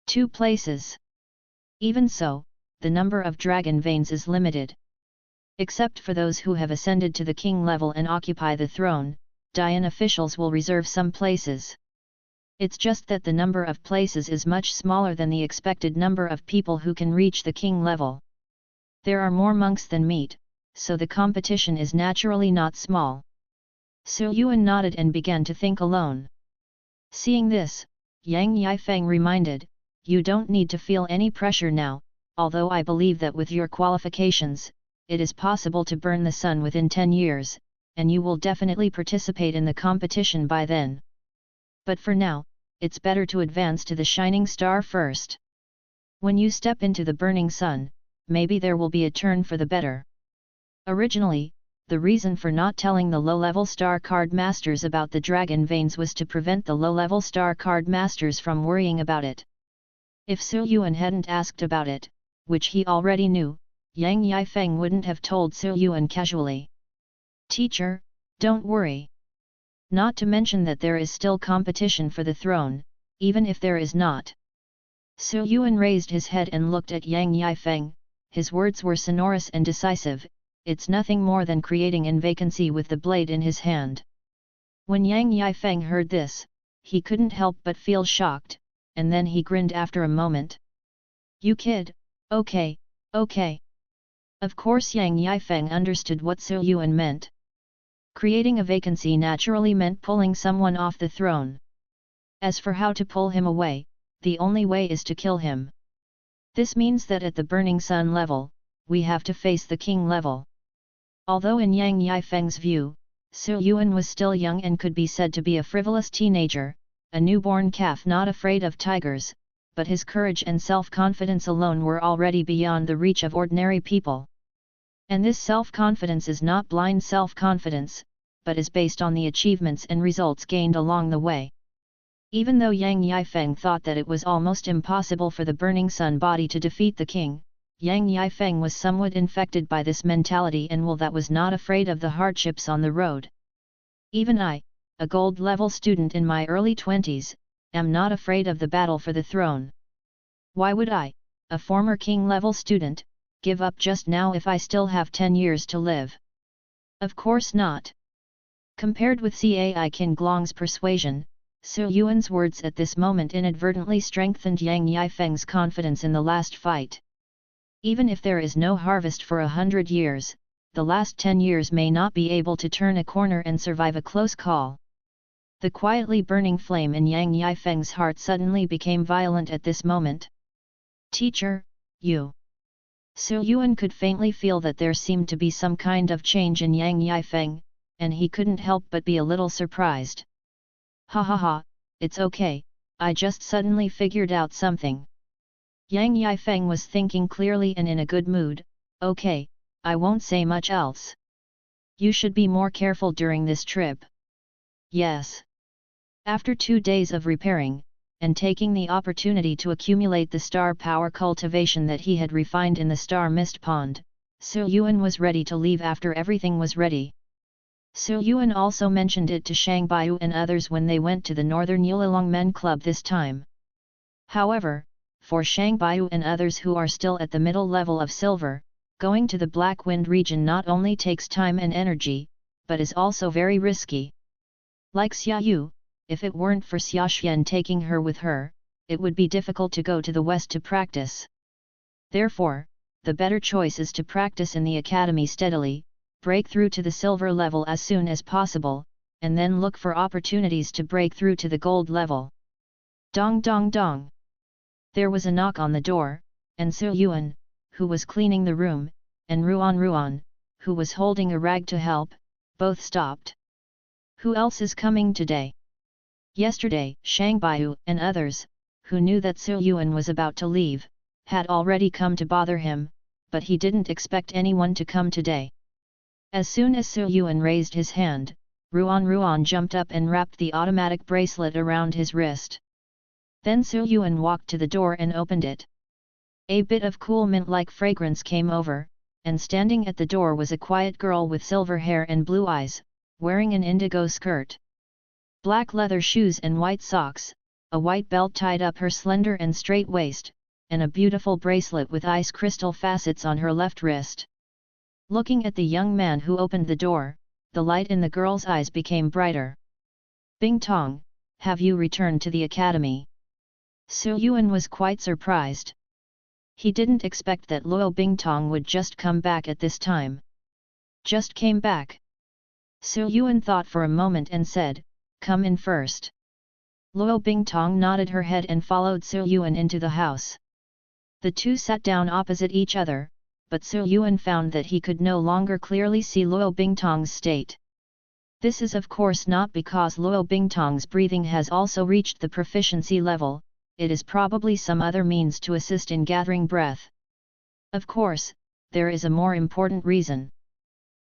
Speaker 1: 2 places. Even so, the number of dragon veins is limited. Except for those who have ascended to the king level and occupy the throne, Dian officials will reserve some places. It's just that the number of places is much smaller than the expected number of people who can reach the king level. There are more monks than meat, so the competition is naturally not small. Su Yuan nodded and began to think alone. Seeing this, Yang Yifeng reminded, you don't need to feel any pressure now, although I believe that with your qualifications, it is possible to burn the sun within 10 years, and you will definitely participate in the competition by then. But for now, it's better to advance to the shining star first. When you step into the burning sun, maybe there will be a turn for the better. Originally, the reason for not telling the low-level star card masters about the dragon veins was to prevent the low-level star card masters from worrying about it. If Su Yuan hadn't asked about it, which he already knew, Yang Yifeng wouldn't have told Su Yuan casually. Teacher, don't worry. Not to mention that there is still competition for the throne, even if there is not. Su Yuan raised his head and looked at Yang Yifeng, his words were sonorous and decisive, it's nothing more than creating an vacancy with the blade in his hand. When Yang Yifeng heard this, he couldn't help but feel shocked, and then he grinned after a moment. You kid, okay, okay. Of course Yang Yifeng understood what Su Yuan meant. Creating a vacancy naturally meant pulling someone off the throne. As for how to pull him away, the only way is to kill him. This means that at the burning sun level, we have to face the king level. Although in Yang Yifeng's view, Su Yuan was still young and could be said to be a frivolous teenager, a newborn calf not afraid of tigers, but his courage and self-confidence alone were already beyond the reach of ordinary people. And this self-confidence is not blind self-confidence, but is based on the achievements and results gained along the way. Even though Yang Yifeng thought that it was almost impossible for the burning sun body to defeat the king, Yang Yifeng was somewhat infected by this mentality and will that was not afraid of the hardships on the road. Even I, a gold-level student in my early 20s, am not afraid of the battle for the throne. Why would I, a former king-level student, give up just now if I still have 10 years to live? Of course not. Compared with Cai King Glong's persuasion, Su Yuan's words at this moment inadvertently strengthened Yang Yifeng's confidence in the last fight. Even if there is no harvest for 100 years, the last 10 years may not be able to turn a corner and survive a close call. The quietly burning flame in Yang Yifeng's heart suddenly became violent at this moment. Teacher, you. Su Yuan could faintly feel that there seemed to be some kind of change in Yang Yifeng, and he couldn't help but be a little surprised. Ha ha ha, it's okay, I just suddenly figured out something. Yang Yifeng was thinking clearly and in a good mood. Okay, I won't say much else. You should be more careful during this trip. Yes. After 2 days of repairing, and taking the opportunity to accumulate the star power cultivation that he had refined in the star mist pond, Su Yuan was ready to leave after everything was ready. Su Yuan also mentioned it to Shang Baiyu and others when they went to the Northern Yulilong Men Club this time. However, for Shang Baiyu and others who are still at the middle level of silver, going to the Black Wind region not only takes time and energy, but is also very risky. Like Xia Yu, if it weren't for Xia Xian taking her with her, it would be difficult to go to the west to practice. Therefore, the better choice is to practice in the academy steadily, break through to the silver level as soon as possible, and then look for opportunities to break through to the gold level. Dong dong dong. There was a knock on the door, and Su Yuan, who was cleaning the room, and Ruan, who was holding a rag to help, both stopped. Who else is coming today? Yesterday, Shang Baiyu and others, who knew that Su Yuan was about to leave, had already come to bother him, but he didn't expect anyone to come today. As soon as Su Yuan raised his hand, Ruan jumped up and wrapped the automatic bracelet around his wrist. Then Su Yuan walked to the door and opened it. A bit of cool mint-like fragrance came over, and standing at the door was a quiet girl with silver hair and blue eyes, wearing an indigo skirt, black leather shoes and white socks, a white belt tied up her slender and straight waist, and a beautiful bracelet with ice crystal facets on her left wrist. Looking at the young man who opened the door, the light in the girl's eyes became brighter. Bing Tong, have you returned to the academy? Su Yuan was quite surprised. He didn't expect that Luo Bingtong would just come back at this time. Just came back. Su Yuan thought for a moment and said, come in first. Luo Bingtong nodded her head and followed Su Yuan into the house. The two sat down opposite each other, but Su Yuan found that he could no longer clearly see Luo Bingtong's state. This is of course not because Luo Bingtong's breathing has also reached the proficiency level, it is probably some other means to assist in gathering breath. Of course, there is a more important reason.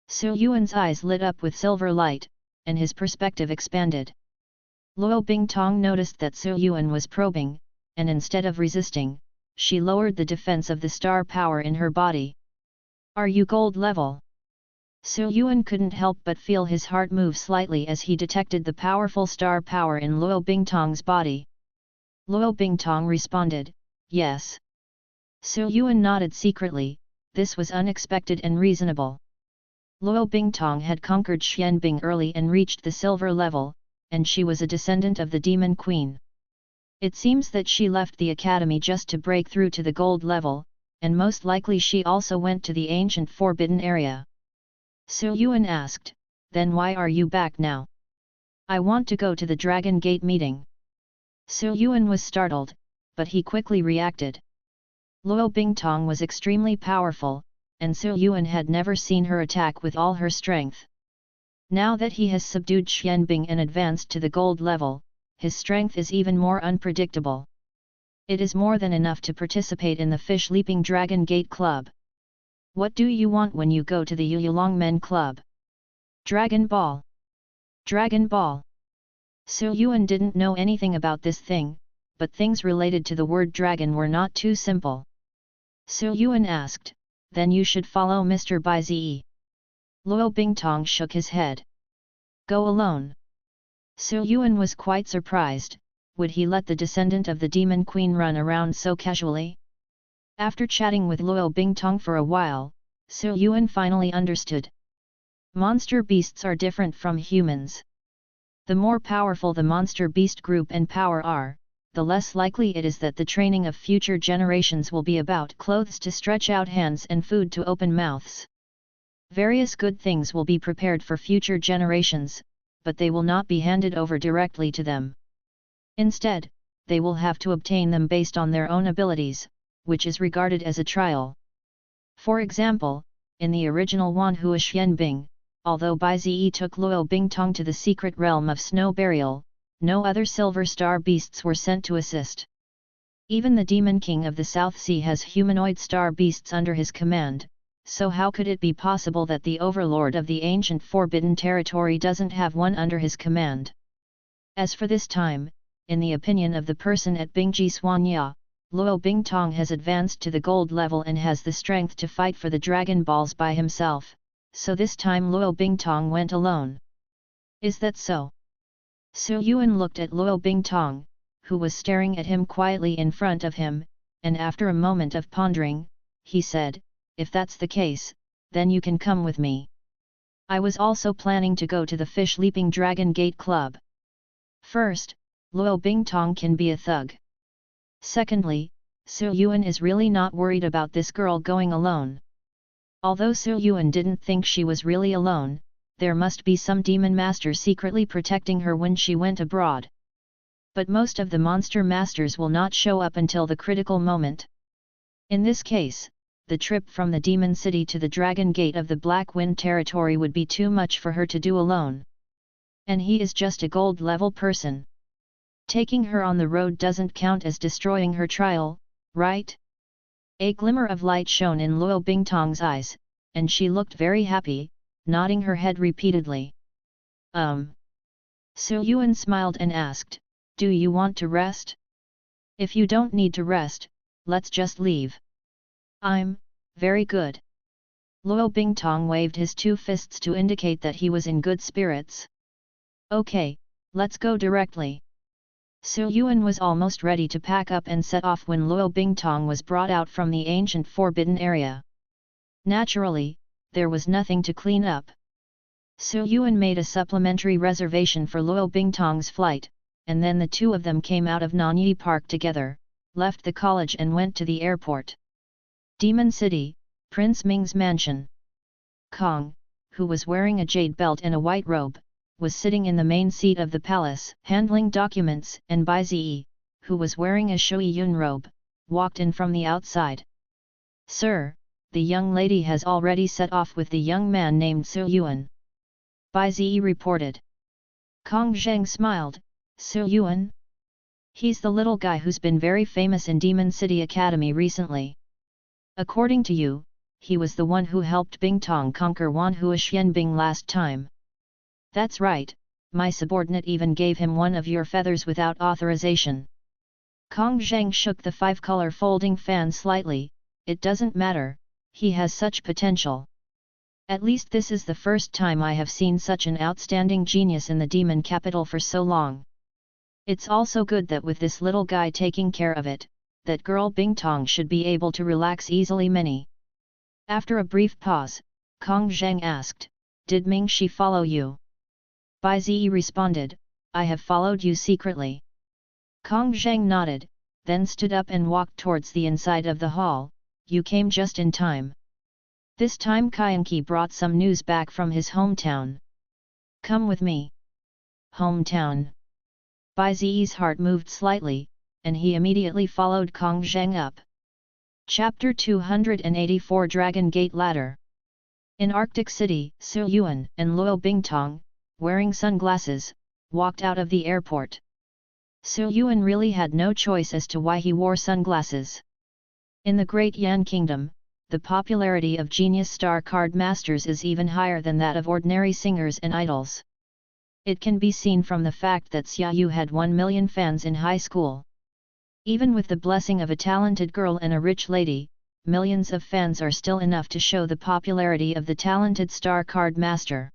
Speaker 1: Su Yuan's eyes lit up with silver light, and his perspective expanded. Luo Bingtong noticed that Su Yuan was probing, and instead of resisting, she lowered the defense of the star power in her body. Are you gold level? Su Yuan couldn't help but feel his heart move slightly as he detected the powerful star power in Luo Bingtong's body. Luo Bingtong responded, yes. Su Yuan nodded secretly, this was unexpected and reasonable. Luo Bingtong had conquered Xianbing early and reached the silver level, and she was a descendant of the Demon Queen. It seems that she left the academy just to break through to the gold level, and most likely she also went to the ancient forbidden area. Su Yuan asked, then why are you back now? I want to go to the Dragon Gate meeting. Su Yuan was startled, but he quickly reacted. Luo Bingtong was extremely powerful, and Su Yuan had never seen her attack with all her strength. Now that he has subdued Xianbing and advanced to the gold level, his strength is even more unpredictable. It is more than enough to participate in the Fish Leaping Dragon Gate Club. What do you want when you go to the Yulilong Men Club? Dragon Ball. Dragon Ball. Su Yuan didn't know anything about this thing, but things related to the word dragon were not too simple. Su Yuan asked, then you should follow Mr. Bai Zi. Luo Bingtong shook his head. Go alone. Su Yuan was quite surprised, would he let the descendant of the Demon Queen run around so casually? After chatting with Luo Bingtong for a while, Su Yuan finally understood. Monster beasts are different from humans. The more powerful the monster beast group and power are, the less likely it is that the training of future generations will be about clothes to stretch out hands and food to open mouths. Various good things will be prepared for future generations, but they will not be handed over directly to them. Instead, they will have to obtain them based on their own abilities, which is regarded as a trial. For example, in the original Wanhua Xianbing, although Bai Zi took Luo Bingtong to the secret realm of snow burial, no other silver star beasts were sent to assist. Even the Demon King of the South Sea has humanoid star beasts under his command, so how could it be possible that the overlord of the ancient forbidden territory doesn't have one under his command? As for this time, in the opinion of the person at Bingji Suanya, Luo Bingtong has advanced to the gold level and has the strength to fight for the Dragon Balls by himself, so this time Luo Bingtong went alone. Is that so? Su Yuan looked at Luo Bingtong, who was staring at him quietly in front of him, and after a moment of pondering, he said, "If that's the case, then you can come with me. I was also planning to go to the Fish Leaping Dragon Gate Club. First, Luo Bingtong can be a thug. Secondly, Su Yuan is really not worried about this girl going alone." Although Su Yuan didn't think she was really alone, there must be some demon master secretly protecting her when she went abroad. But most of the monster masters will not show up until the critical moment. In this case, the trip from the Demon City to the Dragon Gate of the Black Wind territory would be too much for her to do alone. And he is just a gold-level person. Taking her on the road doesn't count as destroying her trial, right? A glimmer of light shone in Luo Bingtong's eyes, and she looked very happy, nodding her head repeatedly. Su Yuan smiled and asked, "Do you want to rest? If you don't need to rest, let's just leave." "I'm very good." Luo Bingtong waved his two fists to indicate that he was in good spirits. "Okay, let's go directly." Su Yuan was almost ready to pack up and set off when Luo Bingtong was brought out from the ancient forbidden area. Naturally, there was nothing to clean up. Su Yuan made a supplementary reservation for Luo Bingtong's flight, and then the two of them came out of Nanyi Park together, left the college and went to the airport. Demon City, Prince Ming's mansion. Kong, who was wearing a jade belt and a white robe, was sitting in the main seat of the palace, handling documents, and Bai Zi, who was wearing a Shui Yun robe, walked in from the outside. "Sir, the young lady has already set off with the young man named Su Yuan," Bai Zi reported. Kong Zheng smiled. "Su Yuan? He's the little guy who's been very famous in Demon City Academy recently. According to you, he was the one who helped Bingtong conquer Wanhua Xianbing last time." "That's right, my subordinate even gave him one of your feathers without authorization." Kong Zheng shook the five-color folding fan slightly. "It doesn't matter, he has such potential. At least this is the first time I have seen such an outstanding genius in the demon capital for so long. It's also good that with this little guy taking care of it, that girl Bingtong should be able to relax easily." After a brief pause, Kong Zheng asked, "Did Ming Shi follow you?" Bai Zi responded, "I have followed you secretly." Kong Zheng nodded, then stood up and walked towards the inside of the hall. "You came just in time. This time Kaienki brought some news back from his hometown. Come with me." Hometown. Bai Zi's heart moved slightly, and he immediately followed Kong Zheng up. Chapter 284 Dragon Gate Ladder. In Arctic City, Su Yuan and Luo Bingtong, wearing sunglasses, walked out of the airport. Su Yuan really had no choice as to why he wore sunglasses. In the Great Yan Kingdom, the popularity of genius star card masters is even higher than that of ordinary singers and idols. It can be seen from the fact that Xia Yu had 1 million fans in high school. Even with the blessing of a talented girl and a rich lady, millions of fans are still enough to show the popularity of the talented star card master.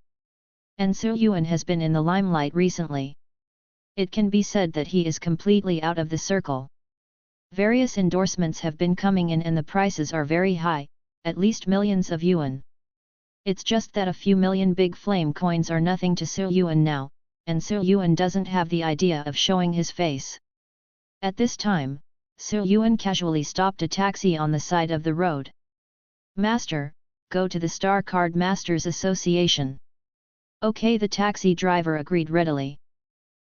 Speaker 1: And Su Yuan has been in the limelight recently. It can be said that he is completely out of the circle. Various endorsements have been coming in and the prices are very high, at least millions of yuan. It's just that a few million big flame coins are nothing to Su Yuan now, and Su Yuan doesn't have the idea of showing his face. At this time, Su Yuan casually stopped a taxi on the side of the road. "Master, go to the Star Card Masters Association." "Okay," the taxi driver agreed readily.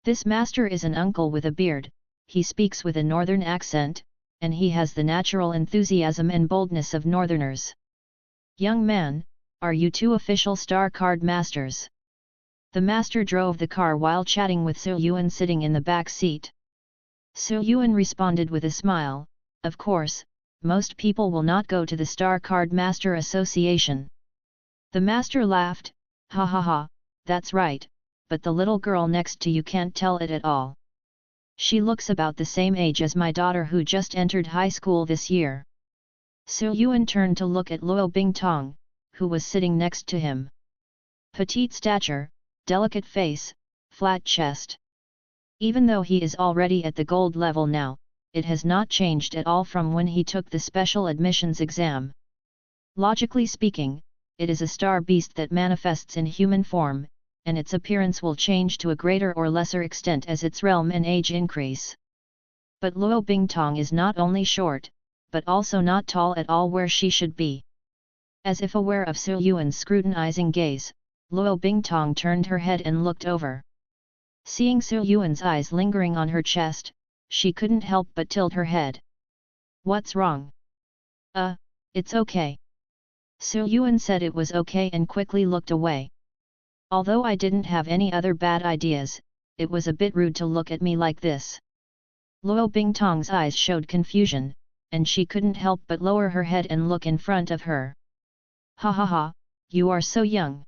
Speaker 1: This master is an uncle with a beard, he speaks with a northern accent, and he has the natural enthusiasm and boldness of northerners. "Young man, are you two official Star Card Masters?" The master drove the car while chatting with Su Yuan sitting in the back seat. Su Yuan responded with a smile, of course, most people will not go to the Star Card Master Association. The master laughed, ha ha ha, that's right, but the little girl next to you can't tell it at all. She looks about the same age as my daughter who just entered high school this year. Su Yuan turned to look at Luo Bingtong, who was sitting next to him. Petite stature, delicate face, flat chest. Even though he is already at the gold level now, it has not changed at all from when he took the special admissions exam. Logically speaking, it is a star beast that manifests in human form, and its appearance will change to a greater or lesser extent as its realm and age increase. But Luo Bingtong is not only short, but also not tall at all where she should be. As if aware of Su Yuan's scrutinizing gaze, Luo Bingtong turned her head and looked over. Seeing Su Yuan's eyes lingering on her chest, she couldn't help but tilt her head. What's wrong? It's okay. Su Yuan said it was okay and quickly looked away. Although I didn't have any other bad ideas, it was a bit rude to look at me like this. Luo Bingtong's eyes showed confusion, and she couldn't help but lower her head and look in front of her. Ha ha ha, you are so young.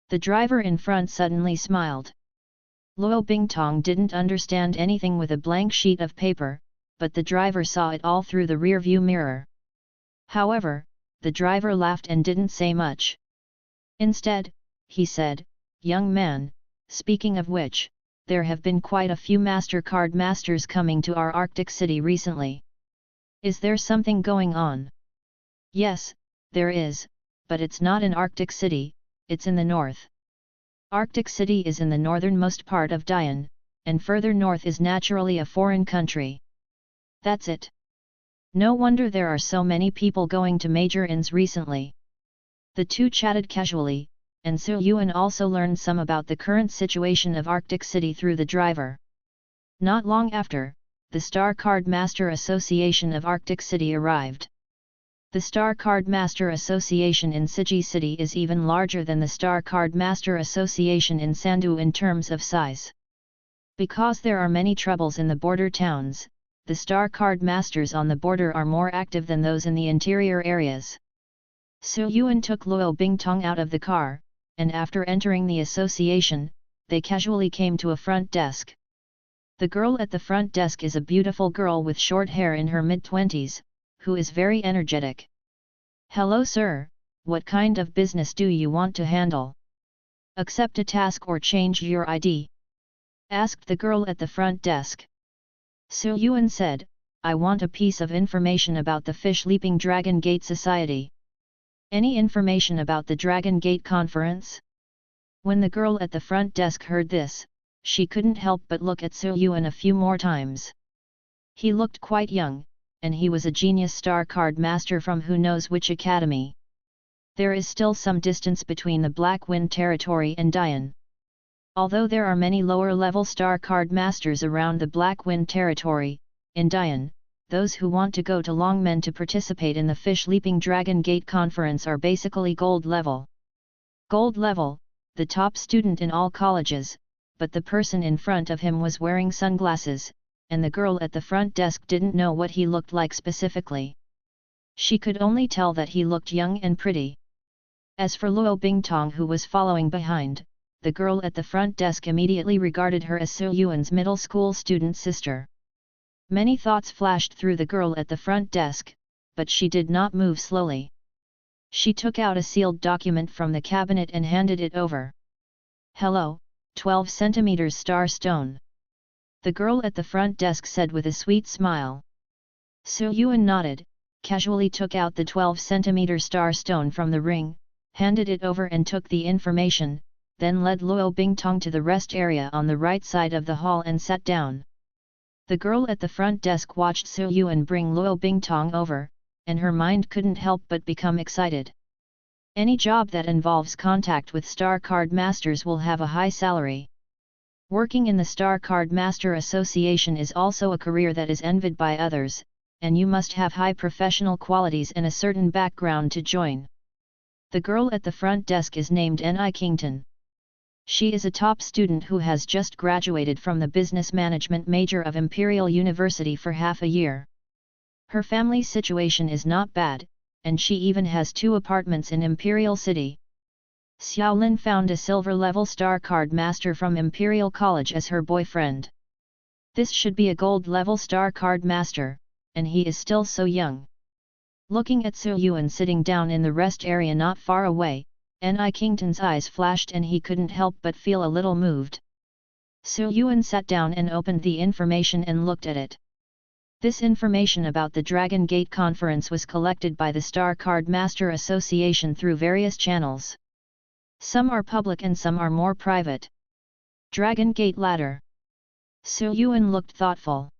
Speaker 1: The driver in front suddenly smiled. Luo Bingtong didn't understand anything with a blank sheet of paper, but the driver saw it all through the rear-view mirror. However, the driver laughed and didn't say much. Instead, he said, young man, speaking of which, there have been quite a few MasterCard masters coming to our Arctic city recently. Is there something going on? Yes, there is, but it's not in Arctic city, it's in the north. Arctic city is in the northernmost part of Dian, and further north is naturally a foreign country. That's it. No wonder there are so many people going to major inns recently. The two chatted casually, and Su Yuan also learned some about the current situation of Arctic City through the driver. Not long after, the Star Card Master Association of Arctic City arrived. The Star Card Master Association in Siji City is even larger than the Star Card Master Association in Sandu in terms of size. Because there are many troubles in the border towns, the Star Card Masters on the border are more active than those in the interior areas. Su Yuan took Luo Bingtong out of the car, and after entering the association, they casually came to a front desk. The girl at the front desk is a beautiful girl with short hair in her mid-20s, who is very energetic. Hello sir, what kind of business do you want to handle? Accept a task or change your ID? Asked the girl at the front desk. Su Yuan said, I want a piece of information about the Fish Leaping Dragon Gate Society. Any information about the Dragon Gate Conference? When the girl at the front desk heard this, she couldn't help but look at Su Yuan a few more times. He looked quite young, and he was a genius star card master from who knows which academy. There is still some distance between the Black Wind territory and Dian. Although there are many lower-level star card masters around the Black Wind territory, in Dian, those who want to go to Longmen to participate in the Fish Leaping Dragon Gate Conference are basically gold level. Gold level, the top student in all colleges, but the person in front of him was wearing sunglasses, and the girl at the front desk didn't know what he looked like specifically. She could only tell that he looked young and pretty. As for Luo Bingtong who was following behind, the girl at the front desk immediately regarded her as Su Yuan's middle school student sister. Many thoughts flashed through the girl at the front desk, but she did not move slowly. She took out a sealed document from the cabinet and handed it over. Hello, 12 cm star stone. The girl at the front desk said with a sweet smile. Su Yuan nodded, casually took out the 12 cm star stone from the ring, handed it over and took the information, then led Luo Bingtong to the rest area on the right side of the hall and sat down. The girl at the front desk watched Su Yuan bring Luo Bingtong over, and her mind couldn't help but become excited. Any job that involves contact with Star Card Masters will have a high salary. Working in the Star Card Master Association is also a career that is envied by others, and you must have high professional qualities and a certain background to join. The girl at the front desk is named Ni Kington. She is a top student who has just graduated from the business management major of Imperial University for half a year. Her family's situation is not bad, and she even has 2 apartments in Imperial City. Xiaolin found a silver-level star card master from Imperial College as her boyfriend. This should be a gold-level star card master, and he is still so young. Looking at Su Yuan sitting down in the rest area not far away, Ni Kington's eyes flashed and he couldn't help but feel a little moved. Su Yuan sat down and opened the information and looked at it. This information about the Dragon Gate Conference was collected by the Star Card Master Association through various channels. Some are public and some are more private. Dragon Gate Ladder. Su Yuan looked thoughtful.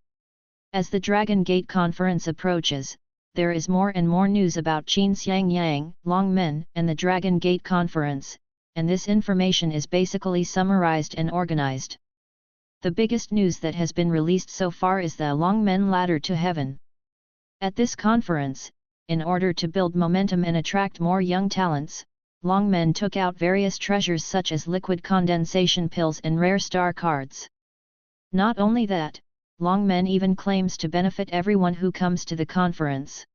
Speaker 1: As the Dragon Gate Conference approaches, there is more and more news about Qin Xiangyang, Longmen, and the Dragon Gate Conference, and this information is basically summarized and organized. The biggest news that has been released so far is the Longmen Ladder to Heaven. At this conference, in order to build momentum and attract more young talents, Longmen took out various treasures such as liquid condensation pills and rare star cards. Not only that, Longmen even claims to benefit everyone who comes to the conference.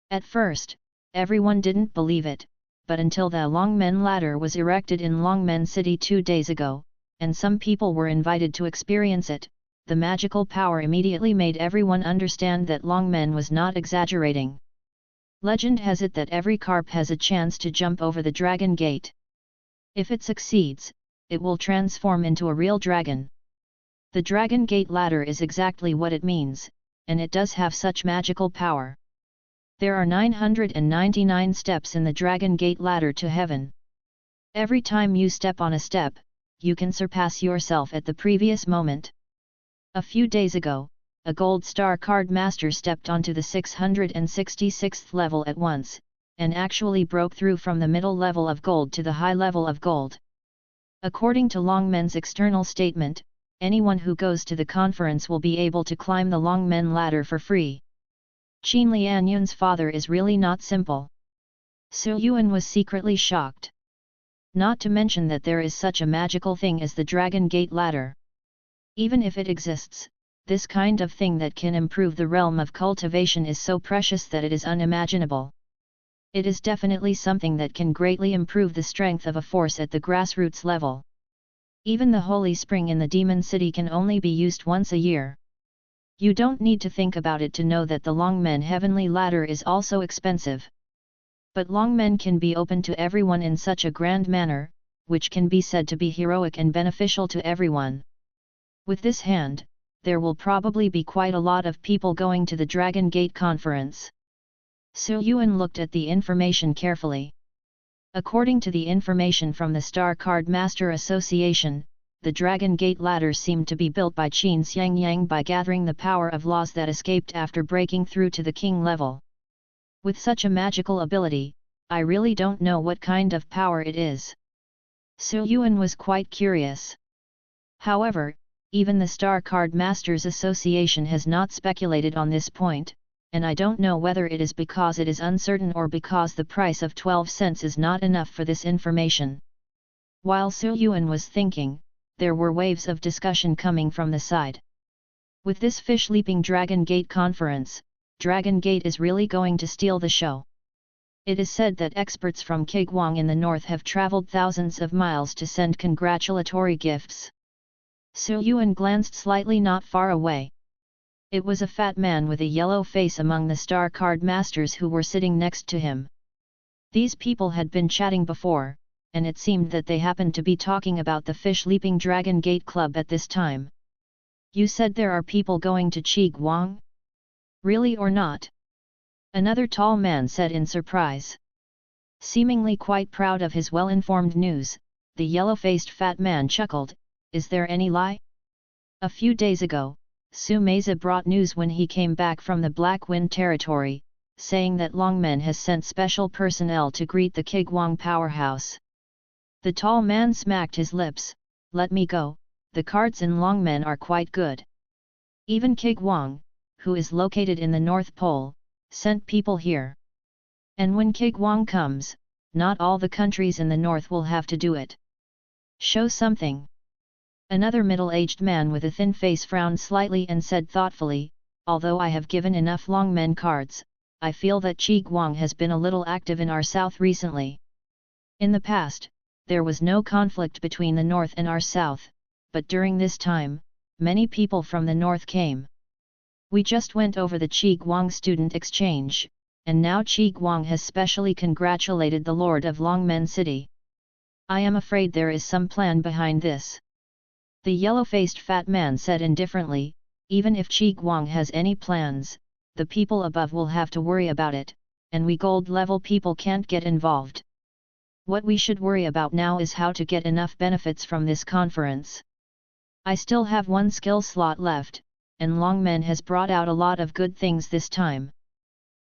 Speaker 1: At first, everyone didn't believe it, but until the Longmen Ladder was erected in Longmen City 2 days ago, and some people were invited to experience it, the magical power immediately made everyone understand that Longmen was not exaggerating. Legend has it that every carp has a chance to jump over the Dragon Gate. If it succeeds, it will transform into a real dragon. The Dragon Gate Ladder is exactly what it means, and it does have such magical power. There are 999 steps in the Dragon Gate Ladder to Heaven. Every time you step on a step, you can surpass yourself at the previous moment. A few days ago, a Gold Star Card Master stepped onto the 666th level at once, and actually broke through from the middle level of gold to the high level of gold. According to Longmen's external statement, anyone who goes to the conference will be able to climb the Longmen Ladder for free. Qin Lianyun's father is really not simple. Su Yuan was secretly shocked. Not to mention that there is such a magical thing as the Dragon Gate Ladder. Even if it exists, this kind of thing that can improve the realm of cultivation is so precious that it is unimaginable. It is definitely something that can greatly improve the strength of a force at the grassroots level. Even the holy spring in the Demon City can only be used once a year. You don't need to think about it to know that the Longmen Heavenly Ladder is also expensive. But Longmen can be open to everyone in such a grand manner, which can be said to be heroic and beneficial to everyone. With this hand, there will probably be quite a lot of people going to the Dragon Gate Conference. Su Yuan looked at the information carefully. According to the information from the Star Card Master Association, the Dragon Gate Ladder seemed to be built by Qin Xiangyang by gathering the power of laws that escaped after breaking through to the king level. With such a magical ability, I really don't know what kind of power it is. Su Yuan was quite curious. However, even the Star Card Masters Association has not speculated on this point, and I don't know whether it is because it is uncertain or because the price of 12 cents is not enough for this information. While Su Yuan was thinking, there were waves of discussion coming from the side. With this fish-leaping Dragon Gate conference, Dragon Gate is really going to steal the show. It is said that experts from Kigwang in the north have traveled thousands of miles to send congratulatory gifts. Su Yuan glanced slightly not far away. It was a fat man with a yellow face among the Star Card Masters who were sitting next to him. These people had been chatting before, and it seemed that they happened to be talking about the fish-leaping Dragon Gate Club at this time. You said there are people going to Qigwang? Really or not? Another tall man said in surprise. Seemingly quite proud of his well-informed news, the yellow-faced fat man chuckled, is there any lie? A few days ago, Su Meiza brought news when he came back from the Black Wind territory, saying that Longmen has sent special personnel to greet the Kigwang powerhouse. The tall man smacked his lips, let me go, the cards in Longmen are quite good. Even Kigwang, who is located in the North Pole, sent people here. And when Kigwang comes, not all the countries in the north will have to do it. Show something. Another middle-aged man with a thin face frowned slightly and said thoughtfully, although I have given enough longmen cards, I feel that Qi Guang has been a little active in our south recently. In the past, there was no conflict between the north and our south, but during this time, many people from the north came. We just went over the Qi Guang student exchange, and now Qi Guang has specially congratulated the Lord of Longmen City. I am afraid there is some plan behind this. The yellow-faced fat man said indifferently, even if Qi Guang has any plans, the people above will have to worry about it, and we gold-level people can't get involved. What we should worry about now is how to get enough benefits from this conference. I still have one skill slot left, and Longmen has brought out a lot of good things this time.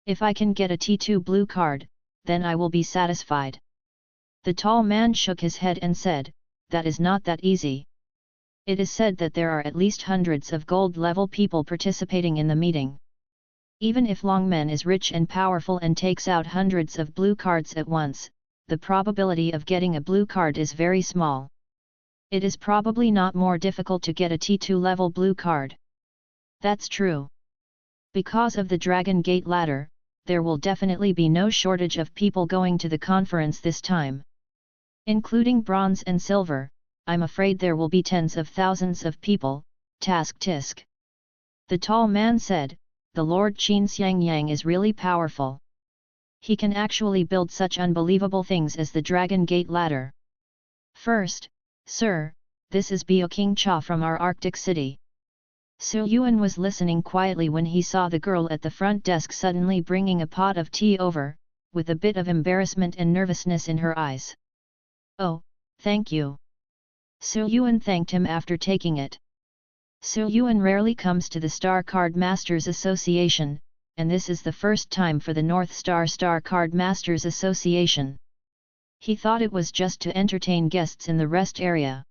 Speaker 1: If I can get a T2 blue card, then I will be satisfied. The tall man shook his head and said, that is not that easy. It is said that there are at least hundreds of gold-level people participating in the meeting. Even if Longmen is rich and powerful and takes out hundreds of blue cards at once, the probability of getting a blue card is very small. It is probably not more difficult to get a T2 level blue card. That's true. Because of the Dragon Gate ladder, there will definitely be no shortage of people going to the conference this time. Including bronze and silver, I'm afraid there will be tens of thousands of people, tisk. The tall man said, the Lord Qin Xiang Yang is really powerful. He can actually build such unbelievable things as the Dragon Gate ladder. First, sir, this is Bio King Cha from our Arctic city. Su Yuan was listening quietly when he saw the girl at the front desk suddenly bringing a pot of tea over, with a bit of embarrassment and nervousness in her eyes. Oh, thank you. Su Yuan thanked him after taking it. Su Yuan rarely comes to the Star Card Masters Association, and this is the first time for the North Star Card Masters Association. He thought it was just to entertain guests in the rest area.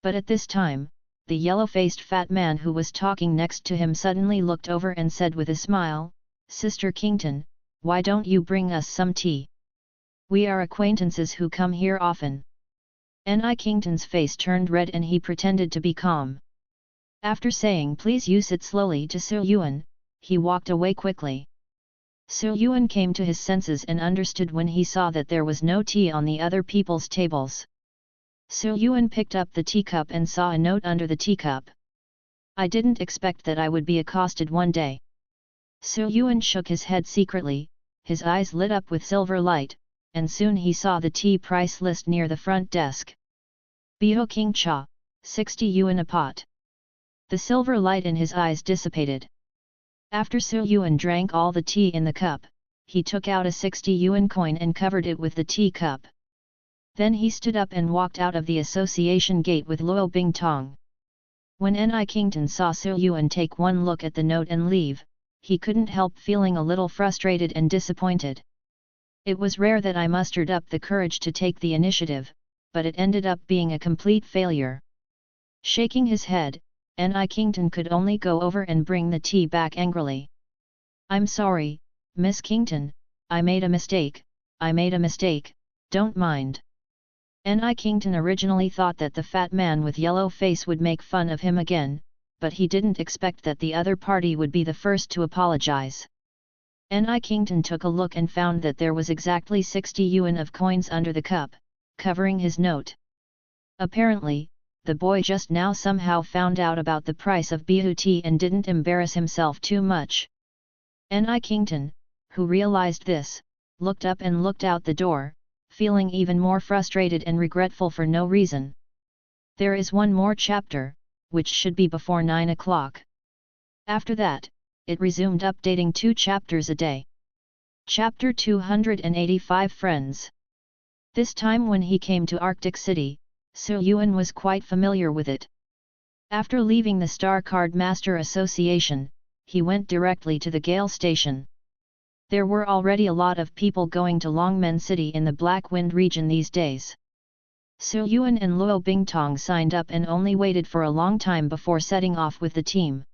Speaker 1: But at this time, the yellow-faced fat man who was talking next to him suddenly looked over and said with a smile, Sister Kington, why don't you bring us some tea? We are acquaintances who come here often. N.I. Kington's face turned red and he pretended to be calm. After saying please use it slowly to Su Yuan, he walked away quickly. Su Yuan came to his senses and understood when he saw that there was no tea on the other people's tables. Su Yuan picked up the teacup and saw a note under the teacup. I didn't expect that I would be accosted one day. Su Yuan shook his head secretly, his eyes lit up with silver light, and soon he saw the tea price list near the front desk. Bio King Cha, 60 yuan a pot. The silver light in his eyes dissipated. After Su Yuan drank all the tea in the cup, he took out a 60 yuan coin and covered it with the tea cup. Then he stood up and walked out of the association gate with Luo Bingtong. When N.I. Kington saw Su Yuan take one look at the note and leave, he couldn't help feeling a little frustrated and disappointed. It was rare that I mustered up the courage to take the initiative, but it ended up being a complete failure. Shaking his head, N.I. Kington could only go over and bring the tea back angrily. I'm sorry, Miss Kington, I made a mistake, don't mind. N.I. Kington originally thought that the fat man with yellow face would make fun of him again, but he didn't expect that the other party would be the first to apologize. N.I. Kington took a look and found that there was exactly 60 yuan of coins under the cup, covering his note. Apparently, the boy just now somehow found out about the price of Bihu tea and didn't embarrass himself too much. N.I. Kington, who realized this, looked up and looked out the door, feeling even more frustrated and regretful for no reason. There is one more chapter, which should be before 9 o'clock. After that, it resumed updating 2 chapters a day. Chapter 285 Friends. This time when he came to Arctic City, Su Yuan was quite familiar with it. After leaving the Star Card Master Association, he went directly to the Gale Station. There were already a lot of people going to Longmen City in the Black Wind region these days. Su Yuan and Luo Bingtong signed up and only waited for a long time before setting off with the team.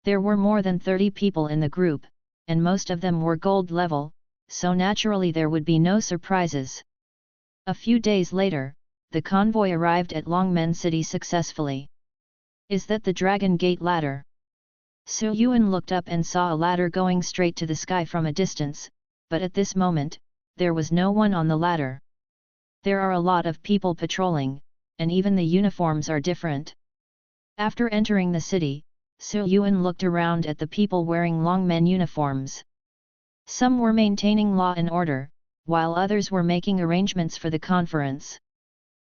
Speaker 1: There were more than 30 people in the group, and most of them were gold level, so naturally there would be no surprises. A few days later, the convoy arrived at Longmen City successfully. Is that the Dragon Gate ladder? Su Yuan looked up and saw a ladder going straight to the sky from a distance, but at this moment, there was no one on the ladder. There are a lot of people patrolling, and even the uniforms are different. After entering the city, Su Yuan looked around at the people wearing Longmen uniforms. Some were maintaining law and order, while others were making arrangements for the conference.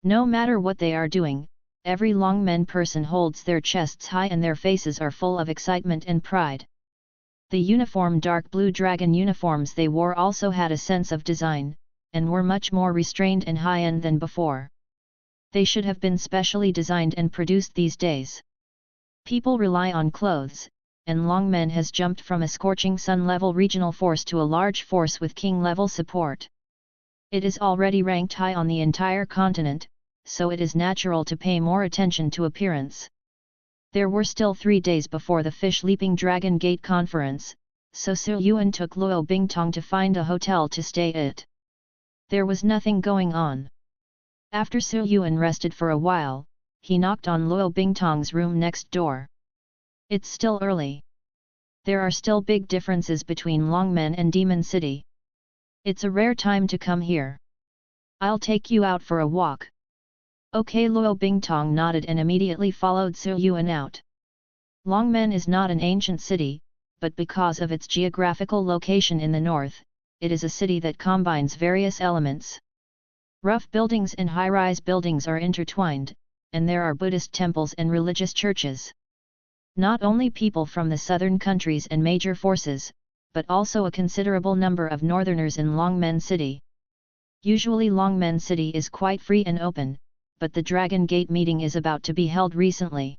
Speaker 1: No matter what they are doing, every Longmen person holds their chests high and their faces are full of excitement and pride. The uniform dark blue dragon uniforms they wore also had a sense of design, and were much more restrained and high-end than before. They should have been specially designed and produced these days. People rely on clothes, and Longmen has jumped from a scorching sun-level regional force to a large force with king-level support. It is already ranked high on the entire continent, so it is natural to pay more attention to appearance. There were still 3 days before the Fish-Leaping Dragon Gate conference, so Su Yuan took Luo Bingtong to find a hotel to stay at. There was nothing going on. After Su Yuan rested for a while, he knocked on Luo Bingtong's room next door. It's still early. There are still big differences between Longmen and Demon City. It's a rare time to come here. I'll take you out for a walk. Okay, Luo Bingtong nodded and immediately followed Su Yuan out. Longmen is not an ancient city, but because of its geographical location in the north, it is a city that combines various elements. Rough buildings and high-rise buildings are intertwined, and there are Buddhist temples and religious churches. Not only people from the southern countries and major forces, but also a considerable number of northerners in Longmen City. Usually Longmen City is quite free and open, but the Dragon Gate meeting is about to be held recently.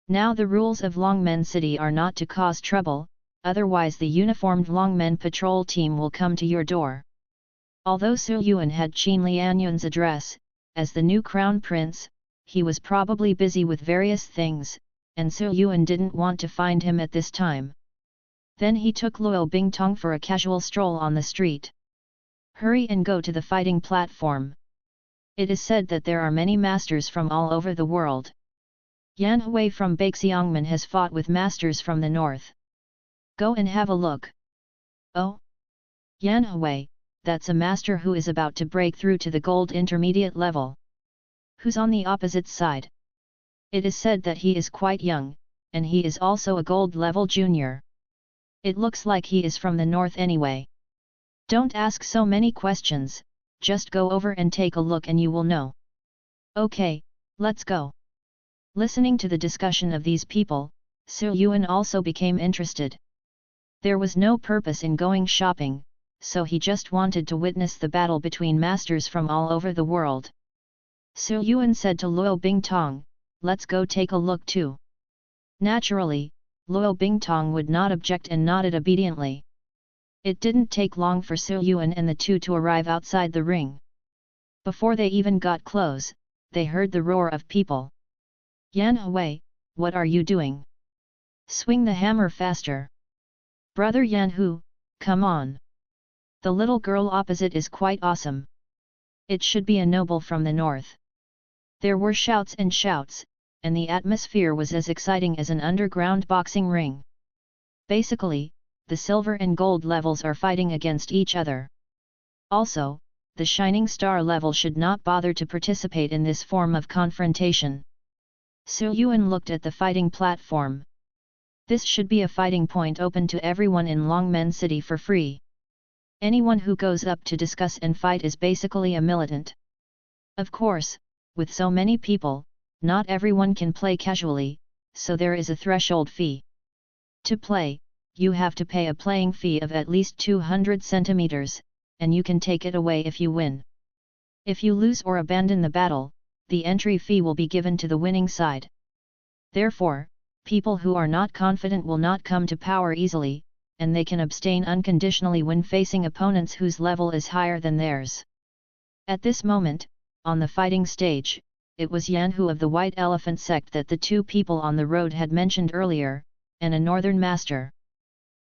Speaker 1: Now the rules of Longmen City are not to cause trouble, otherwise the uniformed Longmen patrol team will come to your door. Although Su Yuan had Qin Lianyun's address, as the new crown prince, he was probably busy with various things, and Su Yuan didn't want to find him at this time. Then he took Luo Bingtong for a casual stroll on the street. Hurry and go to the fighting platform. It is said that there are many masters from all over the world. Yan Hui from Baixiangmen has fought with masters from the north. Go and have a look. Oh? Yan Hui, that's a master who is about to break through to the gold intermediate level. Who's on the opposite side? It is said that he is quite young, and he is also a gold level junior. It looks like he is from the north anyway. Don't ask so many questions, just go over and take a look and you will know. Okay, let's go. Listening to the discussion of these people, Su Yuan also became interested. There was no purpose in going shopping, so he just wanted to witness the battle between masters from all over the world. Su Yuan said to Luo Bingtong, let's go take a look too. Naturally, Luo Bingtong would not object and nodded obediently. It didn't take long for Su Yuan and the two to arrive outside the ring. Before they even got close, they heard the roar of people. Yan Hui, what are you doing? Swing the hammer faster. Brother Yan Hu, come on. The little girl opposite is quite awesome. It should be a noble from the north. There were shouts and shouts, and the atmosphere was as exciting as an underground boxing ring. Basically, the silver and gold levels are fighting against each other. Also, the shining star level should not bother to participate in this form of confrontation. Su Yuan looked at the fighting platform. This should be a fighting point open to everyone in Longmen City for free. Anyone who goes up to discuss and fight is basically a militant. Of course, with so many people, not everyone can play casually, so there is a threshold fee. To play, you have to pay a playing fee of at least 200 centimeters, and you can take it away if you win. If you lose or abandon the battle, the entry fee will be given to the winning side. Therefore, people who are not confident will not come to power easily, and they can abstain unconditionally when facing opponents whose level is higher than theirs. At this moment, on the fighting stage, it was Yan Hu of the White Elephant sect that the two people on the road had mentioned earlier, and a northern master.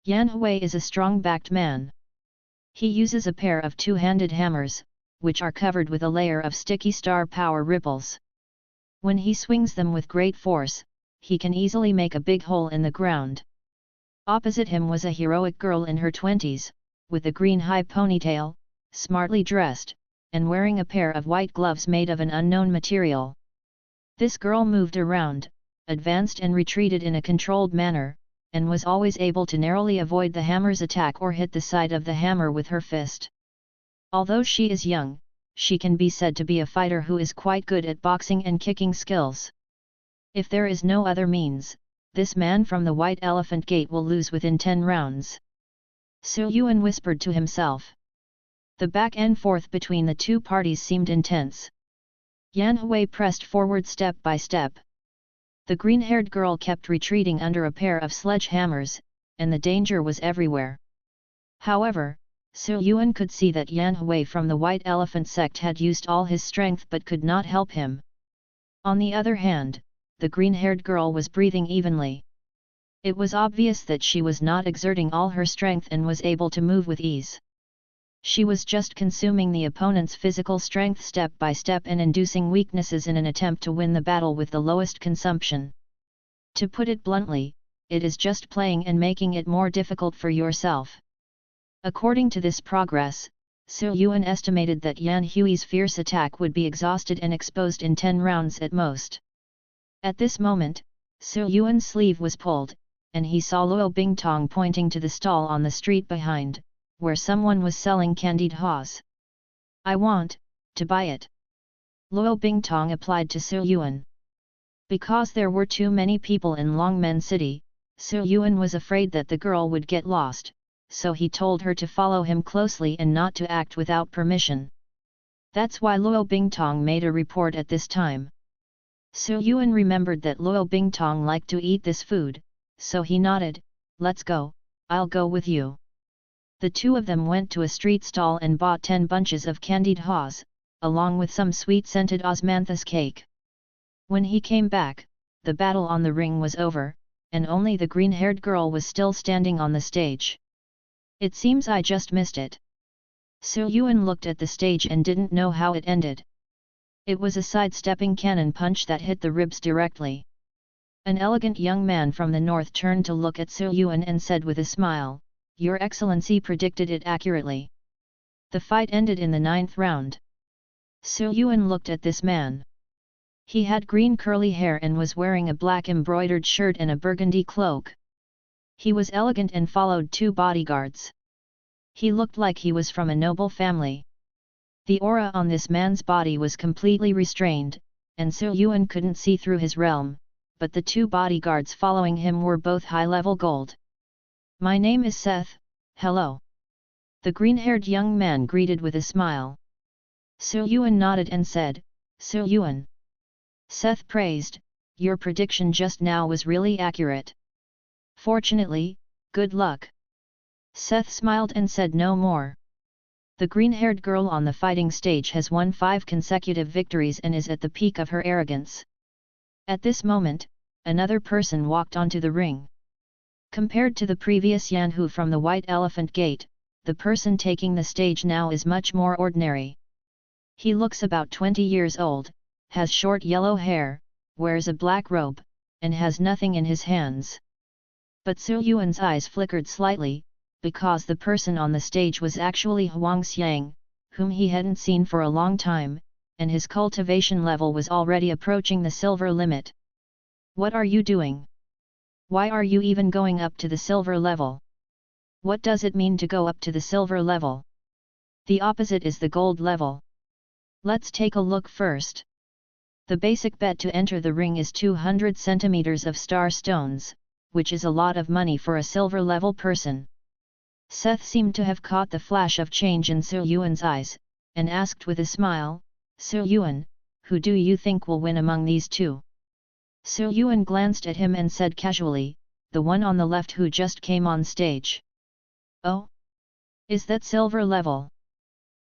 Speaker 1: Yan Hui is a strong-backed man. He uses a pair of two-handed hammers, which are covered with a layer of sticky star power ripples. When he swings them with great force, he can easily make a big hole in the ground. Opposite him was a heroic girl in her 20s, with a green high ponytail, smartly dressed, and wearing a pair of white gloves made of an unknown material. This girl moved around, advanced and retreated in a controlled manner, and was always able to narrowly avoid the hammer's attack or hit the side of the hammer with her fist. Although she is young, she can be said to be a fighter who is quite good at boxing and kicking skills. If there is no other means, this man from the White Elephant Gate will lose within 10 rounds. Su Yuan whispered to himself. The back and forth between the two parties seemed intense. Yan Hui pressed forward step by step. The green-haired girl kept retreating under a pair of sledgehammers, and the danger was everywhere. However, Su Yuan could see that Yan Hui from the White Elephant sect had used all his strength but could not help him. On the other hand, the green-haired girl was breathing evenly. It was obvious that she was not exerting all her strength and was able to move with ease. She was just consuming the opponent's physical strength step by step and inducing weaknesses in an attempt to win the battle with the lowest consumption. To put it bluntly, it is just playing and making it more difficult for yourself. According to this progress, Su Yuan estimated that Yan Hui's fierce attack would be exhausted and exposed in 10 rounds at most. At this moment, Su Yuan's sleeve was pulled, and he saw Luo Bingtong pointing to the stall on the street behind, where someone was selling candied haws. I want to buy it. Luo Bingtong applied to Su Yuan. Because there were too many people in Longmen City, Su Yuan was afraid that the girl would get lost, so he told her to follow him closely and not to act without permission. That's why Luo Bingtong made a report at this time. Su Yuan remembered that Luo Bingtong liked to eat this food, so he nodded, let's go, I'll go with you. The two of them went to a street stall and bought 10 bunches of candied haws, along with some sweet-scented osmanthus cake. When he came back, the battle on the ring was over, and only the green-haired girl was still standing on the stage. It seems I just missed it. Su Yuan looked at the stage and didn't know how it ended. It was a sidestepping cannon punch that hit the ribs directly. An elegant young man from the north turned to look at Su Yuan and said with a smile, Your Excellency predicted it accurately. The fight ended in the 9th round. Su Yuan looked at this man. He had green curly hair and was wearing a black embroidered shirt and a burgundy cloak. He was elegant and followed 2 bodyguards. He looked like he was from a noble family. The aura on this man's body was completely restrained, and Su Yuan couldn't see through his realm, but the 2 bodyguards following him were both high-level gold. My name is Seth, hello. The green-haired young man greeted with a smile. Su Yuan nodded and said, Su Yuan. Seth praised, your prediction just now was really accurate. Fortunately, good luck. Seth smiled and said no more. The green-haired girl on the fighting stage has won 5 consecutive victories and is at the peak of her arrogance. At this moment, another person walked onto the ring. Compared to the previous Yan Hu from the White Elephant Gate, the person taking the stage now is much more ordinary. He looks about 20 years old, has short yellow hair, wears a black robe, and has nothing in his hands. But Su Yuan's eyes flickered slightly, because the person on the stage was actually Huang Xiang, whom he hadn't seen for a long time, and his cultivation level was already approaching the silver limit. What are you doing? Why are you even going up to the silver level? What does it mean to go up to the silver level? The opposite is the gold level. Let's take a look first. The basic bet to enter the ring is 200 centimeters of star stones, which is a lot of money for a silver level person. Seth seemed to have caught the flash of change in Su Yuan's eyes, and asked with a smile, Su Yuan, who do you think will win among these 2? Su Yuan glanced at him and said casually, the one on the left who just came on stage. Oh? Is that silver level?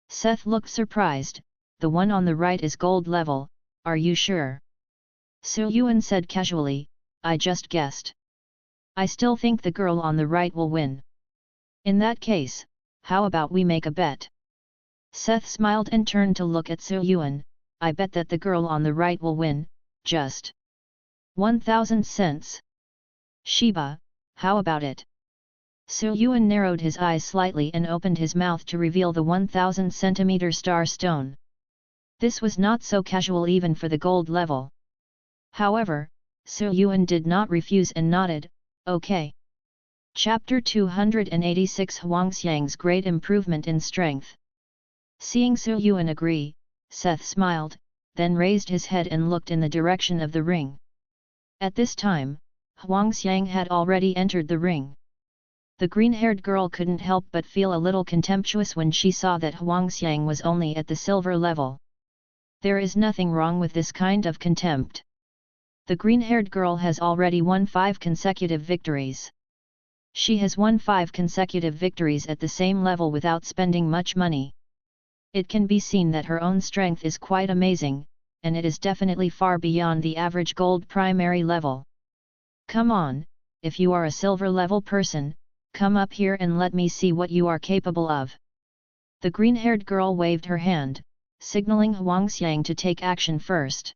Speaker 1: Seth looked surprised, the one on the right is gold level, are you sure? Su Yuan said casually, I just guessed. I still think the girl on the right will win. In that case, how about we make a bet? Seth smiled and turned to look at Su Yuan. I bet that the girl on the right will win, just 1,000 cents. Sheba, how about it? Su Yuan narrowed his eyes slightly and opened his mouth to reveal the 1,000 centimeter star stone. This was not so casual even for the gold level. However, Su Yuan did not refuse and nodded, okay. Chapter 286 Huangxiang's Great Improvement in Strength. Seeing Su Yuan agree, Seth smiled, then raised his head and looked in the direction of the ring. At this time, Huangxiang had already entered the ring. The green-haired girl couldn't help but feel a little contemptuous when she saw that Huangxiang was only at the silver level. There is nothing wrong with this kind of contempt. The green-haired girl has already won 5 consecutive victories. She has won 5 consecutive victories at the same level without spending much money. It can be seen that her own strength is quite amazing, and it is definitely far beyond the average gold primary level. Come on, if you are a silver level person, come up here and let me see what you are capable of. The green-haired girl waved her hand, signaling Huangxiang to take action first.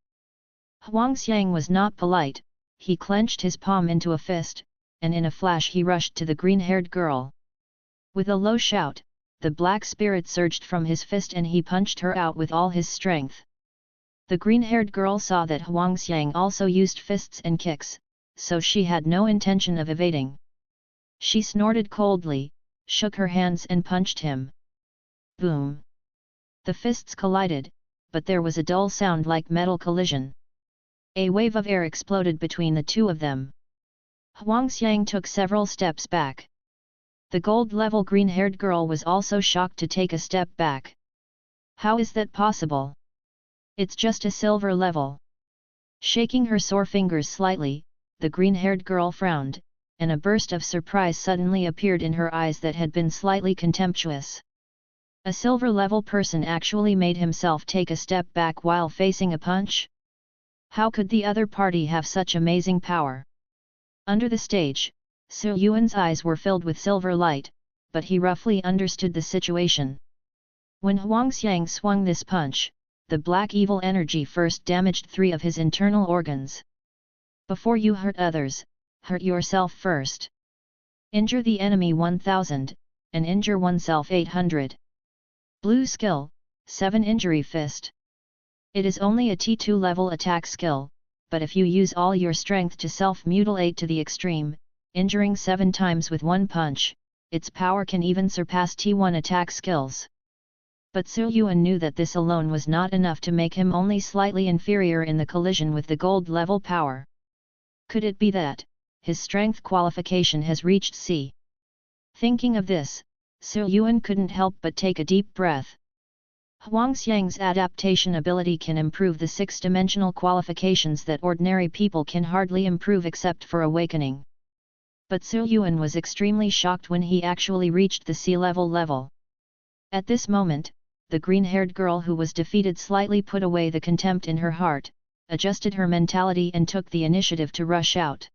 Speaker 1: Huangxiang was not polite, he clenched his palm into a fist, and in a flash he rushed to the green-haired girl. With a low shout, the black spirit surged from his fist and he punched her out with all his strength. The green-haired girl saw that Huangxiang also used fists and kicks, so she had no intention of evading. She snorted coldly, shook her hands and punched him. Boom! The fists collided, but there was a dull sound like metal collision. A wave of air exploded between the two of them. Huangxiang took several steps back. The gold-level green-haired girl was also shocked to take a step back. How is that possible? It's just a silver level. Shaking her sore fingers slightly, the green-haired girl frowned, and a burst of surprise suddenly appeared in her eyes that had been slightly contemptuous. A silver-level person actually made himself take a step back while facing a punch? How could the other party have such amazing power? Under the stage, Su Yuan's eyes were filled with silver light, but he roughly understood the situation. When Huangxiang swung this punch, the black evil energy first damaged 3 of his internal organs. Before you hurt others, hurt yourself first. Injure the enemy 1000, and injure oneself 800. Blue skill, 7 injury fist. It is only a T2 level attack skill, but if you use all your strength to self-mutilate to the extreme, injuring 7 times with 1 punch, its power can even surpass T1 attack skills. But Su Yuan knew that this alone was not enough to make him only slightly inferior in the collision with the gold level power. Could it be that his strength qualification has reached C? Thinking of this, Su Yuan couldn't help but take a deep breath. Huangxiang's adaptation ability can improve the 6-dimensional qualifications that ordinary people can hardly improve except for awakening. But Su Yuan was extremely shocked when he actually reached the C-level level. At this moment, the green-haired girl who was defeated slightly put away the contempt in her heart, adjusted her mentality and took the initiative to rush out.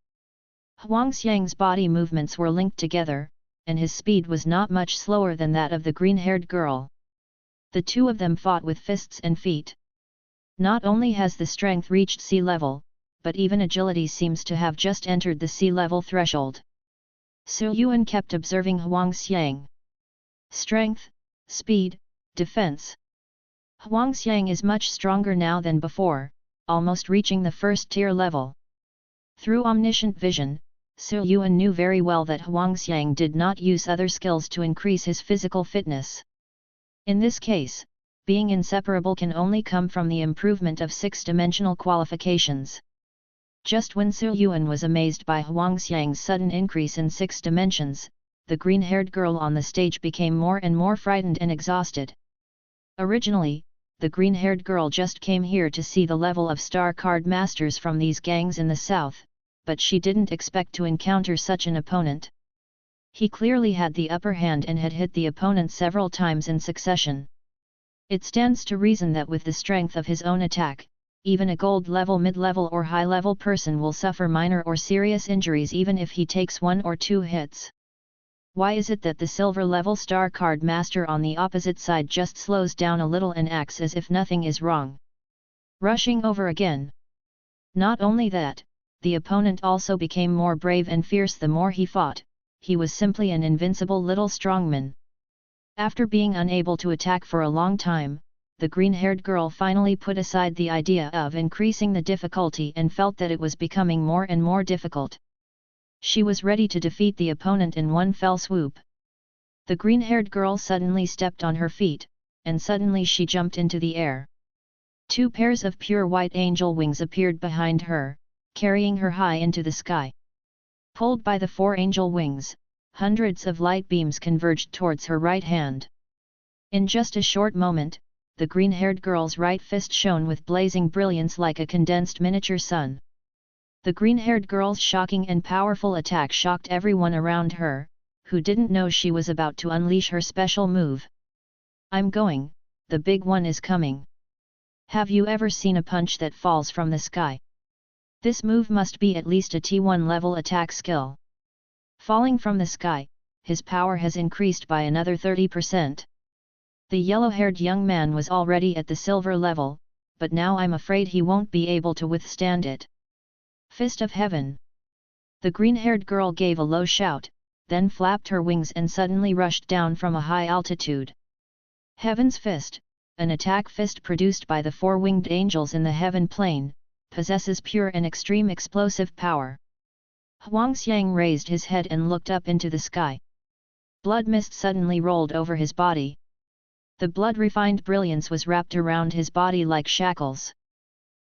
Speaker 1: Huangxiang's body movements were linked together, and his speed was not much slower than that of the green-haired girl. The two of them fought with fists and feet. Not only has the strength reached sea level, but even agility seems to have just entered the sea level threshold. Su Yuan kept observing Huangxiang. Strength, speed, defense. Huangxiang is much stronger now than before, almost reaching the first tier level. Through omniscient vision, Su Yuan knew very well that Huangxiang did not use other skills to increase his physical fitness. In this case, being inseparable can only come from the improvement of 6-dimensional qualifications. Just when Su Yuan was amazed by Huangxiang's sudden increase in 6 dimensions, the green-haired girl on the stage became more and more frightened and exhausted. Originally, the green-haired girl just came here to see the level of star card masters from these gangs in the south, but she didn't expect to encounter such an opponent. He clearly had the upper hand and had hit the opponent several times in succession. It stands to reason that with the strength of his own attack, even a gold-level, mid-level or high-level person will suffer minor or serious injuries even if he takes 1 or 2 hits. Why is it that the silver-level star card master on the opposite side just slows down a little and acts as if nothing is wrong? Rushing over again. Not only that, the opponent also became more brave and fierce the more he fought. He was simply an invincible little strongman. After being unable to attack for a long time, the green-haired girl finally put aside the idea of increasing the difficulty and felt that it was becoming more and more difficult. She was ready to defeat the opponent in one fell swoop. The green-haired girl suddenly stepped on her feet, and suddenly she jumped into the air. 2 pairs of pure white angel wings appeared behind her, carrying her high into the sky. Pulled by the 4 angel wings, hundreds of light beams converged towards her right hand. In just a short moment, the green-haired girl's right fist shone with blazing brilliance like a condensed miniature sun. The green-haired girl's shocking and powerful attack shocked everyone around her, who didn't know she was about to unleash her special move. I'm going, the big one is coming. Have you ever seen a punch that falls from the sky? This move must be at least a T1 level attack skill. Falling from the sky, his power has increased by another 30%. The yellow-haired young man was already at the silver level, but now I'm afraid he won't be able to withstand it. Fist of Heaven! The green-haired girl gave a low shout, then flapped her wings and suddenly rushed down from a high altitude. Heaven's Fist, an attack fist produced by the 4 winged angels in the heaven plane, possesses pure and extreme explosive power. Huangxiang raised his head and looked up into the sky. Blood mist suddenly rolled over his body. The blood-refined brilliance was wrapped around his body like shackles.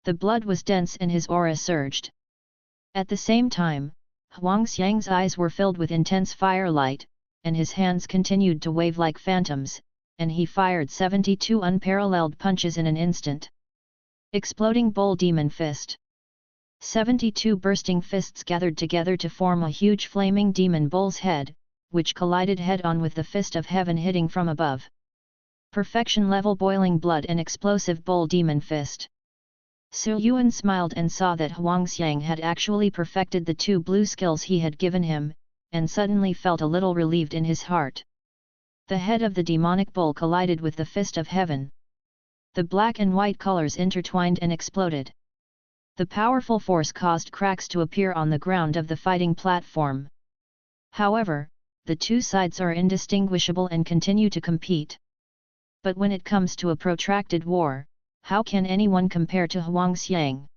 Speaker 1: The blood was dense and his aura surged. At the same time, Huangxiang's eyes were filled with intense firelight, and his hands continued to wave like phantoms, and he fired 72 unparalleled punches in an instant. Exploding Bull Demon Fist. 72 bursting fists gathered together to form a huge flaming demon bull's head, which collided head-on with the Fist of Heaven hitting from above. Perfection-level boiling blood and explosive Bull Demon Fist. Su Yuan smiled and saw that Huangxiang had actually perfected the 2 blue skills he had given him, and suddenly felt a little relieved in his heart. The head of the demonic bull collided with the Fist of Heaven. The black and white colors intertwined and exploded. The powerful force caused cracks to appear on the ground of the fighting platform. However, the 2 sides are indistinguishable and continue to compete. But when it comes to a protracted war, how can anyone compare to Huangxiang?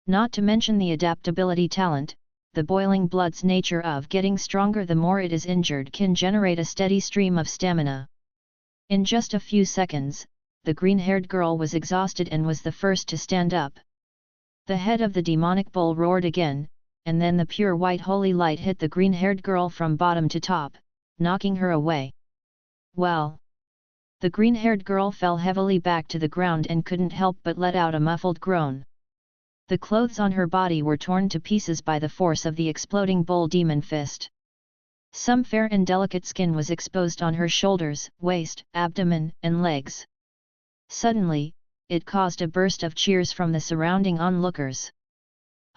Speaker 1: Not to mention the adaptability talent, the boiling blood's nature of getting stronger the more it is injured can generate a steady stream of stamina. In just a few seconds, the green-haired girl was exhausted and was the first to stand up. The head of the demonic bull roared again, and then the pure white holy light hit the green-haired girl from bottom to top, knocking her away. Well! The green-haired girl fell heavily back to the ground and couldn't help but let out a muffled groan. The clothes on her body were torn to pieces by the force of the exploding bull demon fist. Some fair and delicate skin was exposed on her shoulders, waist, abdomen, and legs. Suddenly, it caused a burst of cheers from the surrounding onlookers.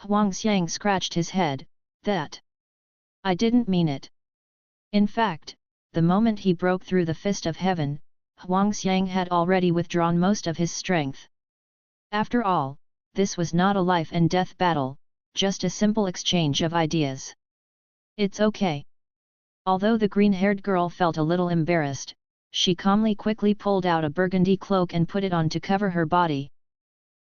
Speaker 1: Huangxiang scratched his head, "That! I didn't mean it." In fact, the moment he broke through the Fist of Heaven, Huangxiang had already withdrawn most of his strength. After all, this was not a life and death battle, just a simple exchange of ideas. "It's okay." Although the green-haired girl felt a little embarrassed, she quickly pulled out a burgundy cloak and put it on to cover her body.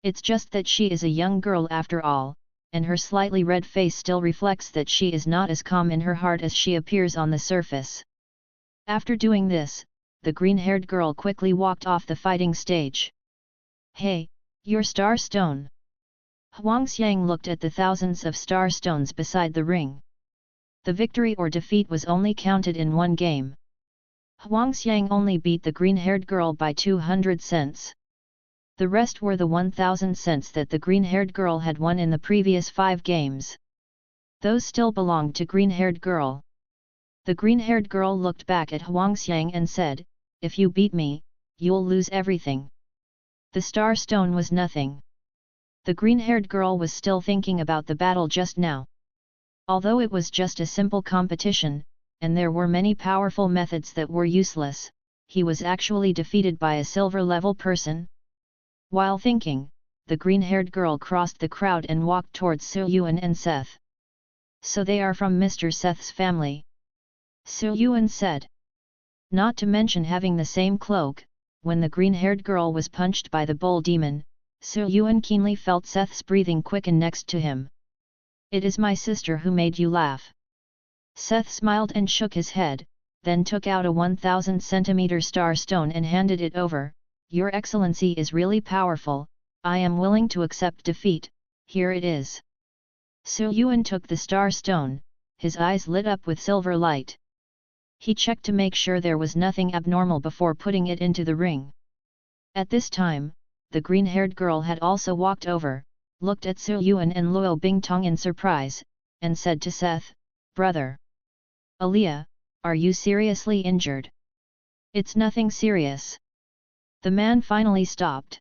Speaker 1: It's just that she is a young girl after all, and her slightly red face still reflects that she is not as calm in her heart as she appears on the surface. After doing this, the green-haired girl quickly walked off the fighting stage. "Hey, your star stone!" Huangxiang looked at the thousands of star stones beside the ring. The victory or defeat was only counted in one game. Huangxiang only beat the green-haired girl by 200 cents. The rest were the 1,000 cents that the green-haired girl had won in the previous 5 games. Those still belonged to green-haired girl. The green-haired girl looked back at Huangxiang and said, "If you beat me, you'll lose everything." The star stone was nothing. The green-haired girl was still thinking about the battle just now. Although it was just a simple competition, and there were many powerful methods that were useless, he was actually defeated by a silver-level person? While thinking, the green-haired girl crossed the crowd and walked towards Yuan and Seth. So they are from Mr. Seth's family? Yuan said. Not to mention having the same cloak. When the green-haired girl was punched by the bull demon, Yuan keenly felt Seth's breathing quicken next to him. It is my sister who made you laugh. Seth smiled and shook his head, then took out a 1000 centimeter star stone and handed it over. Your Excellency is really powerful, I am willing to accept defeat, here it is. Yuan took the star stone, his eyes lit up with silver light. He checked to make sure there was nothing abnormal before putting it into the ring. At this time, the green-haired girl had also walked over, looked at Yuan and Luo Bingtong in surprise, and said to Seth, "Brother Aliyah, are you seriously injured?" "It's nothing serious." The man finally stopped.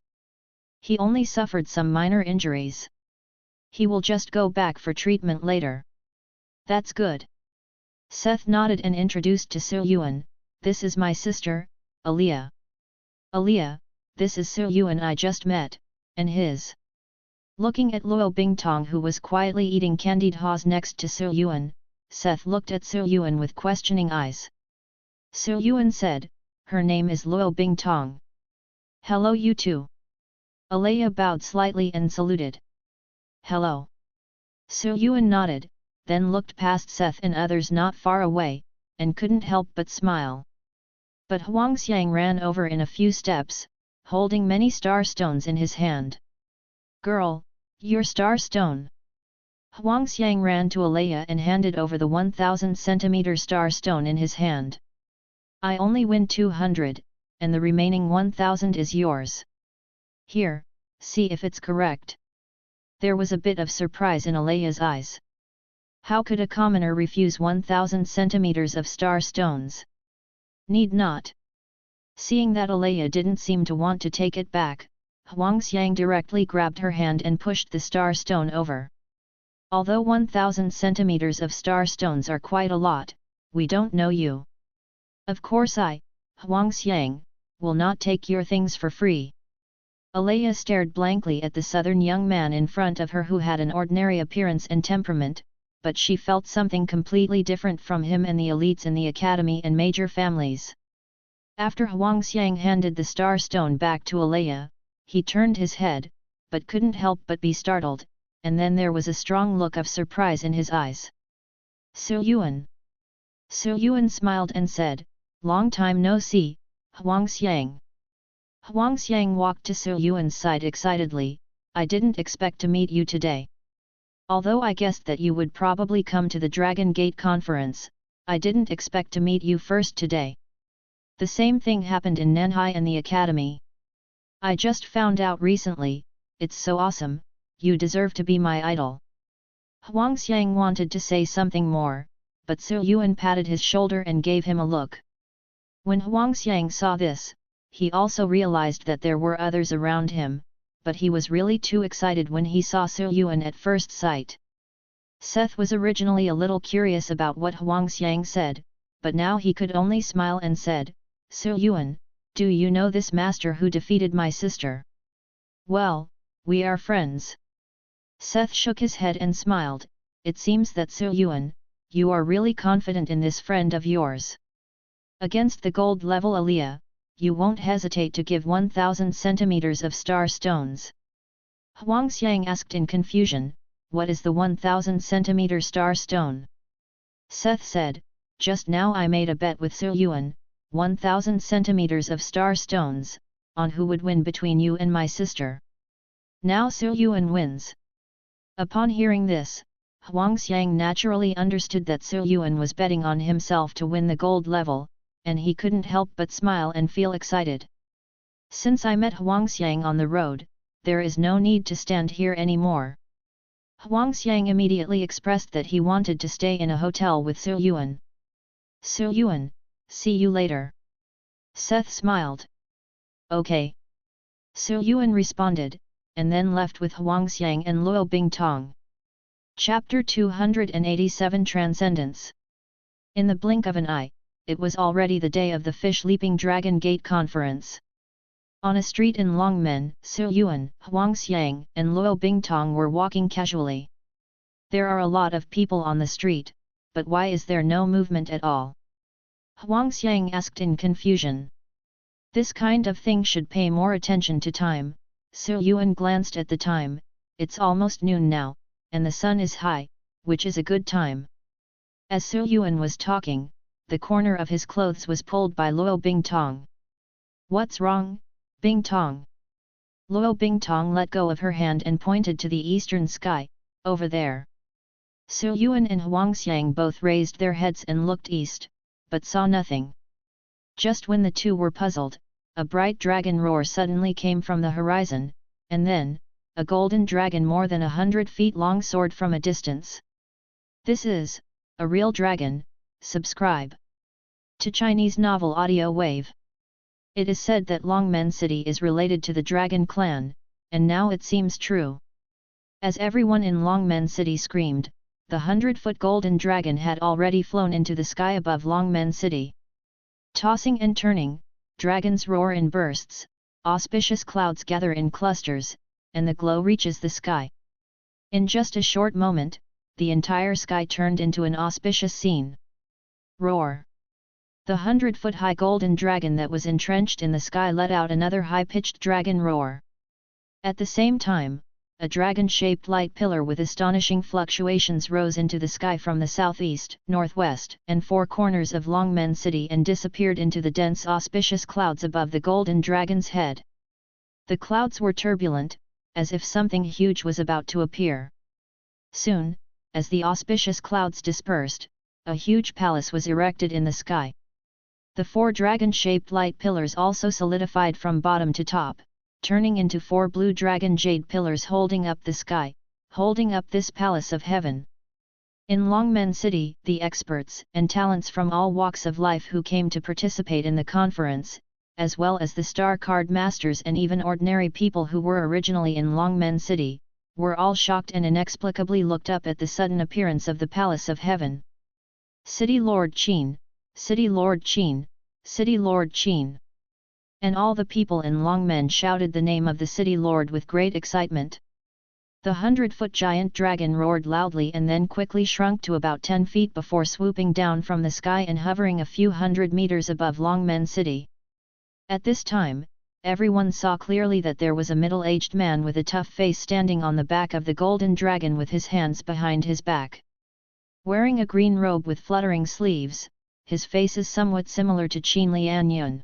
Speaker 1: He only suffered some minor injuries. He will just go back for treatment later. That's good. Seth nodded and introduced to Yuan, "This is my sister, Aliyah." "Aliyah, this is Yuan I just met, and his." Looking at Luo Bingtong who was quietly eating candied haws next to Yuan, Seth looked at Yuan with questioning eyes. Yuan said, "Her name is Luo Bingtong." "Hello you two." Aliyah bowed slightly and saluted. "Hello." Yuan nodded, then looked past Seth and others not far away, and couldn't help but smile. But Huangxiang ran over in a few steps, holding many star stones in his hand. "Girl, your star stone." Huangxiang ran to Aliyah and handed over the 1000 centimeter star stone in his hand. "I only win 200, and the remaining 1000 is yours. Here, see if it's correct." There was a bit of surprise in Aliyah's eyes. How could a commoner refuse 1000 centimeters of star stones? Need not. Seeing that Aliyah didn't seem to want to take it back, Huangxiang directly grabbed her hand and pushed the star stone over. "Although 1000 centimeters of star stones are quite a lot, we don't know you. Of course I, Huangxiang, will not take your things for free." Aliyah stared blankly at the southern young man in front of her who had an ordinary appearance and temperament, but she felt something completely different from him and the elites in the academy and major families. After Huangxiang handed the star stone back to Aliyah, he turned his head, but couldn't help but be startled, and then there was a strong look of surprise in his eyes. "Yuan." Yuan smiled and said, "Long time no see, Huangxiang." Huangxiang walked to Yuan's side excitedly, "I didn't expect to meet you today. Although I guessed that you would probably come to the Dragon Gate conference, I didn't expect to meet you first today. The same thing happened in Nanhai and the academy. I just found out recently, it's so awesome, you deserve to be my idol." Huangxiang wanted to say something more, but Yuan patted his shoulder and gave him a look. When Huangxiang saw this, he also realized that there were others around him, but he was really too excited when he saw Yuan at first sight. Seth was originally a little curious about what Huangxiang said, but now he could only smile and said, "Yuan, do you know this master who defeated my sister?" "Well, we are friends." Seth shook his head and smiled, "It seems that Yuan, you are really confident in this friend of yours. Against the gold level Aliyah, you won't hesitate to give 1000 centimeters of star stones." Huangxiang asked in confusion, "What is the 1000 centimeter star stone?" Seth said, "Just now I made a bet with Yuan, 1000 centimeters of star stones, on who would win between you and my sister. Now Yuan wins." Upon hearing this, Huangxiang naturally understood that Yuan was betting on himself to win the gold level, and he couldn't help but smile and feel excited. "Since I met Huangxiang on the road, there is no need to stand here anymore." Huangxiang immediately expressed that he wanted to stay in a hotel with Yuan. "Yuan, see you later." Seth smiled. "Okay." Yuan responded, and then left with Huangxiang and Luo Bingtong. Chapter 287 Transcendence. In the blink of an eye, it was already the day of the Fish-Leaping Dragon Gate Conference. On a street in Longmen, Su Yuan, Huang Xiang, and Luo Bingtong were walking casually. There are a lot of people on the street, but why is there no movement at all? Huang Xiang asked in confusion. This kind of thing should pay more attention to time. Su Yuan glanced at the time. It's almost noon now, and the sun is high, which is a good time. As Su Yuan was talking, the corner of his clothes was pulled by Luo Bingtong. What's wrong, Bingtong? Luo Bingtong let go of her hand and pointed to the eastern sky, over there. Su Yuan and Huang Xiang both raised their heads and looked east, but saw nothing. Just when the two were puzzled, a bright dragon roar suddenly came from the horizon, and then, a golden dragon more than 100 feet long soared from a distance. This is a real dragon. Subscribe to Chinese novel audio wave. It is said that Longmen City is related to the Dragon Clan, and now it seems true. As everyone in Longmen City screamed, the 100-foot golden dragon had already flown into the sky above Longmen City. Tossing and turning, dragons roar in bursts, auspicious clouds gather in clusters, and the glow reaches the sky. In just a short moment, the entire sky turned into an auspicious scene. Roar! The 100-foot-high golden dragon that was entrenched in the sky let out another high-pitched dragon roar. At the same time, a dragon-shaped light pillar with astonishing fluctuations rose into the sky from the southeast, northwest, and four corners of Longmen City and disappeared into the dense auspicious clouds above the golden dragon's head. The clouds were turbulent, as if something huge was about to appear. Soon, as the auspicious clouds dispersed, a huge palace was erected in the sky. The four dragon-shaped light pillars also solidified from bottom to top, turning into four blue dragon jade pillars holding up the sky, holding up this palace of heaven. In Longmen City, the experts and talents from all walks of life who came to participate in the conference, as well as the star card masters and even ordinary people who were originally in Longmen City, were all shocked and inexplicably looked up at the sudden appearance of the palace of heaven. City Lord Qin, City Lord Qin, City Lord Qin. And all the people in Longmen shouted the name of the City Lord with great excitement. The 100-foot giant dragon roared loudly and then quickly shrunk to about 10 feet before swooping down from the sky and hovering a few hundred meters above Longmen City. At this time, everyone saw clearly that there was a middle-aged man with a tough face standing on the back of the golden dragon with his hands behind his back. Wearing a green robe with fluttering sleeves, his face is somewhat similar to Qin Lianyun.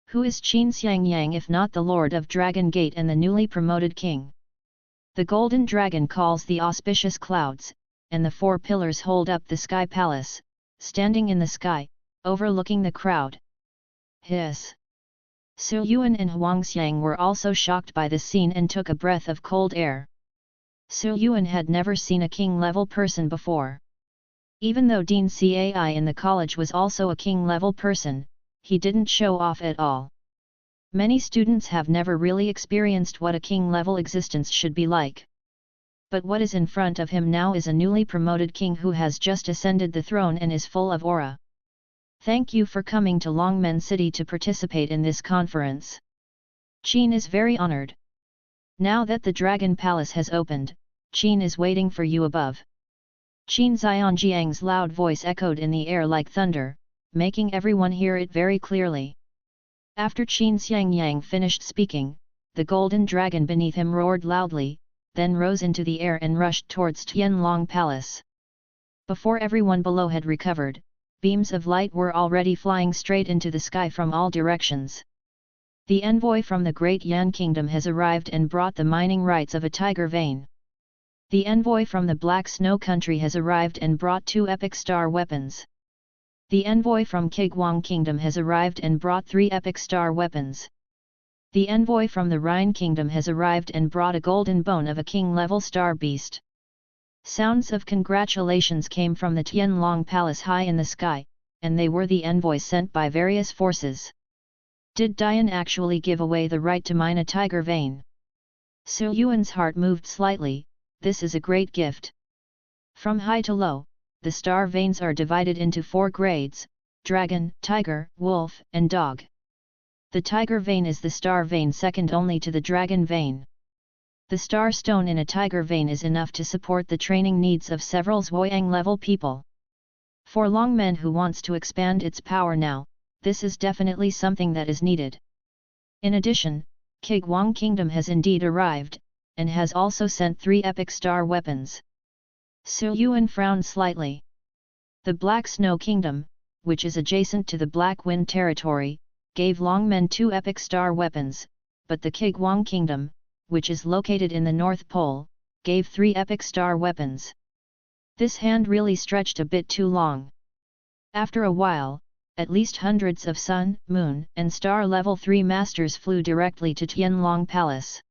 Speaker 1: Who is Qin Xiangyang if not the Lord of Dragon Gate and the newly promoted king? The golden dragon calls the auspicious clouds, and the four pillars hold up the sky palace, standing in the sky, overlooking the crowd. Hiss! Su Yuan and Huang Xiang were also shocked by this scene and took a breath of cold air. Su Yuan had never seen a king-level person before. Even though Dean Cai in the college was also a king-level person, he didn't show off at all. Many students have never really experienced what a king-level existence should be like. But what is in front of him now is a newly promoted king who has just ascended the throne and is full of aura. Thank you for coming to Longmen City to participate in this conference. Qin is very honored. Now that the Dragon Palace has opened, Qin is waiting for you above. Qin Xianjiang's loud voice echoed in the air like thunder, making everyone hear it very clearly. After Qin Xiangyang finished speaking, the golden dragon beneath him roared loudly, then rose into the air and rushed towards Tianlong Palace. Before everyone below had recovered, beams of light were already flying straight into the sky from all directions. The envoy from the Great Yan Kingdom has arrived and brought the mining rights of a tiger vein. The envoy from the Black Snow Country has arrived and brought 2 epic star weapons. The envoy from Kiguang Kingdom has arrived and brought 3 epic star weapons. The envoy from the Rhine Kingdom has arrived and brought a golden bone of a king-level star beast. Sounds of congratulations came from the Tianlong Palace high in the sky, and they were the envoys sent by various forces. Did Dian actually give away the right to mine a tiger vein? Su Yuan's heart moved slightly. This is a great gift. From high to low, the star veins are divided into 4 grades: dragon, tiger, wolf, and dog. The tiger vein is the star vein second only to the dragon vein. The star stone in a tiger vein is enough to support the training needs of several Zhuoyang level people. For Longmen who wants to expand its power now, this is definitely something that is needed. In addition, Kigwang Kingdom has indeed arrived, and has also sent 3 epic star weapons. Su Yuan frowned slightly. The Black Snow Kingdom, which is adjacent to the Black Wind territory, gave Longmen 2 epic star weapons, but the Kigwang Kingdom, which is located in the North Pole, gave 3 epic star weapons. This hand really stretched a bit too long. After a while, at least hundreds of Sun, Moon, and Star Level 3 masters flew directly to Tianlong Palace.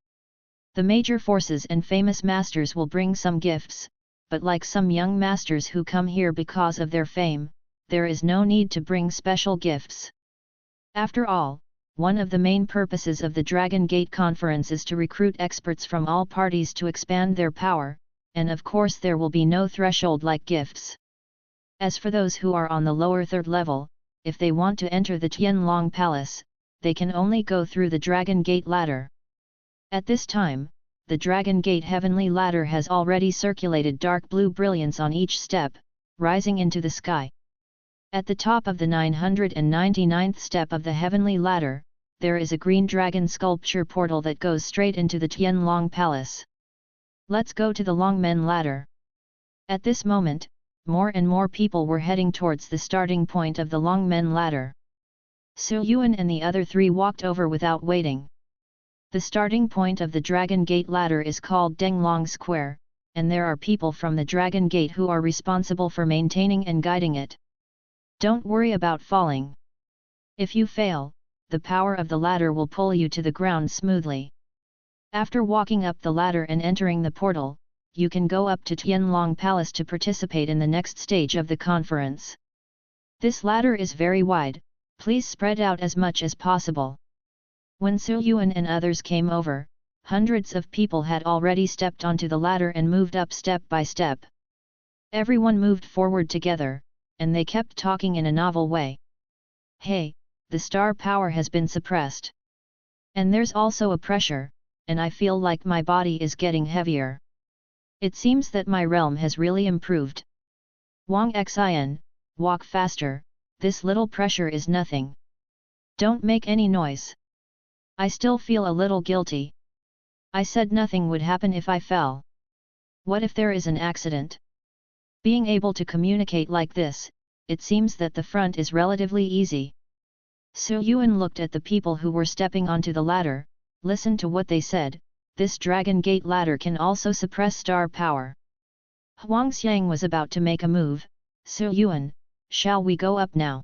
Speaker 1: The major forces and famous masters will bring some gifts, but like some young masters who come here because of their fame, there is no need to bring special gifts. After all, one of the main purposes of the Dragon Gate Conference is to recruit experts from all parties to expand their power, and of course there will be no threshold like gifts. As for those who are on the lower 3rd level, if they want to enter the Tianlong Palace, they can only go through the Dragon Gate ladder. At this time, the Dragon Gate Heavenly Ladder has already circulated dark blue brilliance on each step, rising into the sky. At the top of the 999th step of the Heavenly Ladder, there is a green dragon sculpture portal that goes straight into the Tianlong Palace. Let's go to the Longmen Ladder. At this moment, more and more people were heading towards the starting point of the Longmen Ladder. Su Yuan and the other 3 walked over without waiting. The starting point of the Dragon Gate Ladder is called Denglong Square, and there are people from the Dragon Gate who are responsible for maintaining and guiding it. Don't worry about falling. If you fail, the power of the ladder will pull you to the ground smoothly. After walking up the ladder and entering the portal, you can go up to Tianlong Palace to participate in the next stage of the conference. This ladder is very wide, please spread out as much as possible. When Su Yuan and others came over, hundreds of people had already stepped onto the ladder and moved up step by step. Everyone moved forward together, and they kept talking in a novel way. Hey, the star power has been suppressed. And there's also a pressure, and I feel like my body is getting heavier. It seems that my realm has really improved. Wang Xin, walk faster, this little pressure is nothing. Don't make any noise. I still feel a little guilty. I said nothing would happen if I fell. What if there is an accident? Being able to communicate like this, it seems that the front is relatively easy. Su Yuan looked at the people who were stepping onto the ladder, listened to what they said. This Dragon Gate ladder can also suppress star power. Huang Xiang was about to make a move. Su Yuan, shall we go up now?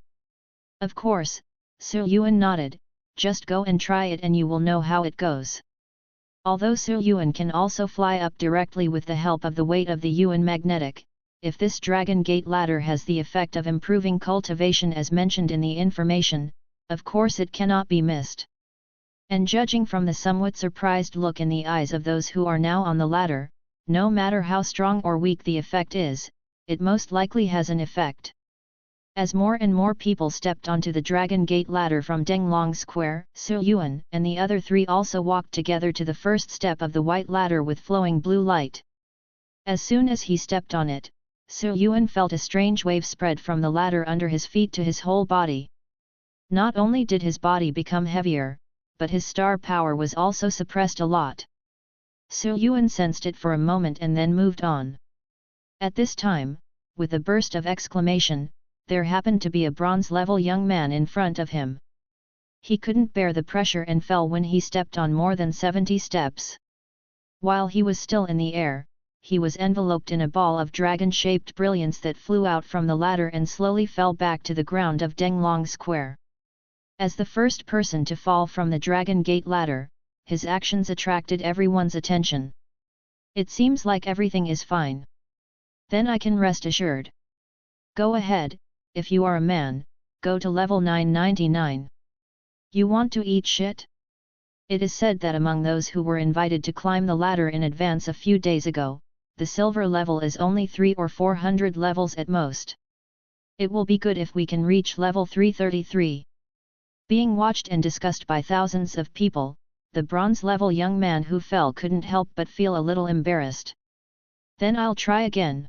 Speaker 1: Of course, Su Yuan nodded, just go and try it and you will know how it goes. Although Su Yuan can also fly up directly with the help of the weight of the Yuan magnetic, if this Dragon Gate ladder has the effect of improving cultivation as mentioned in the information, of course it cannot be missed. And judging from the somewhat surprised look in the eyes of those who are now on the ladder, no matter how strong or weak the effect is, it most likely has an effect. As more and more people stepped onto the Dragon Gate ladder from Denglong Square, Su Yuan and the other 3 also walked together to the first step of the white ladder with flowing blue light. As soon as he stepped on it, Su Yuan felt a strange wave spread from the ladder under his feet to his whole body. Not only did his body become heavier, but his star power was also suppressed a lot. Su Yuan sensed it for a moment and then moved on. At this time, with a burst of exclamation, there happened to be a bronze-level young man in front of him. He couldn't bear the pressure and fell when he stepped on more than 70 steps. While he was still in the air, he was enveloped in a ball of dragon-shaped brilliance that flew out from the ladder and slowly fell back to the ground of Denglong Square. As the first person to fall from the Dragon Gate ladder, his actions attracted everyone's attention. It seems like everything is fine. Then I can rest assured. Go ahead, if you are a man, go to level 999. You want to eat shit? It is said that among those who were invited to climb the ladder in advance a few days ago, the silver level is only 300 or 400 levels at most. It will be good if we can reach level 333. Being watched and discussed by thousands of people, the bronze level young man who fell couldn't help but feel a little embarrassed. Then I'll try again.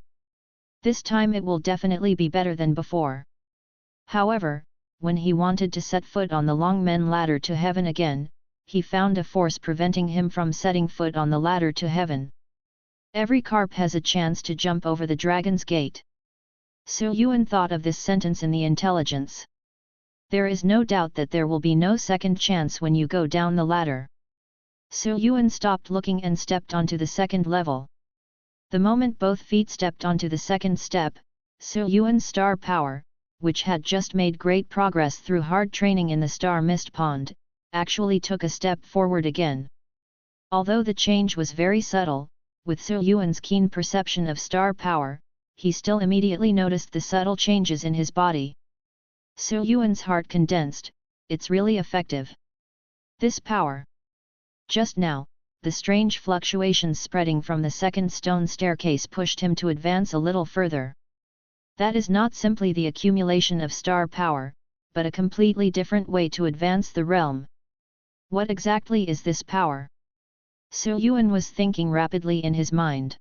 Speaker 1: This time it will definitely be better than before. However, when he wanted to set foot on the Longmen ladder to heaven again, he found a force preventing him from setting foot on the ladder to heaven. Every carp has a chance to jump over the dragon's gate. Su Yuan thought of this sentence in the intelligence. There is no doubt that there will be no second chance when you go down the ladder. Su Yuan stopped looking and stepped onto the second level. The moment both feet stepped onto the second step, Su Yuan's star power, which had just made great progress through hard training in the star mist pond, actually took a step forward again. Although the change was very subtle, with Su Yuan's keen perception of star power, he still immediately noticed the subtle changes in his body. Su Yuan's heart condensed, it's really effective. This power. Just now, the strange fluctuations spreading from the second stone staircase pushed him to advance a little further. That is not simply the accumulation of star power, but a completely different way to advance the realm. What exactly is this power? Su Yuan was thinking rapidly in his mind.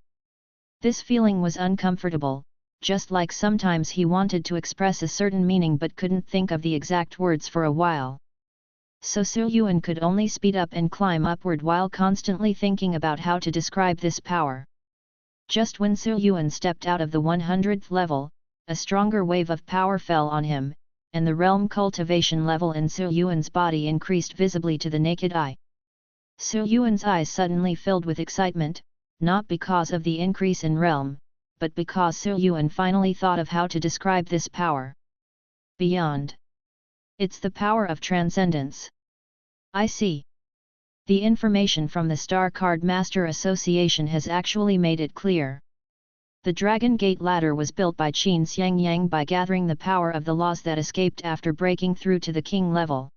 Speaker 1: This feeling was uncomfortable, just like sometimes he wanted to express a certain meaning but couldn't think of the exact words for a while. So Su Yuan could only speed up and climb upward while constantly thinking about how to describe this power. Just when Su Yuan stepped out of the 100th level, a stronger wave of power fell on him, and the realm cultivation level in Su Yuan's body increased visibly to the naked eye. Su Yuan's eyes suddenly filled with excitement, not because of the increase in realm, but because Su Yuan finally thought of how to describe this power. Beyond. It's the power of transcendence. I see. The information from the Star Card Master Association has actually made it clear. The Dragon Gate ladder was built by Qin Xiangyang by gathering the power of the laws that escaped after breaking through to the king level.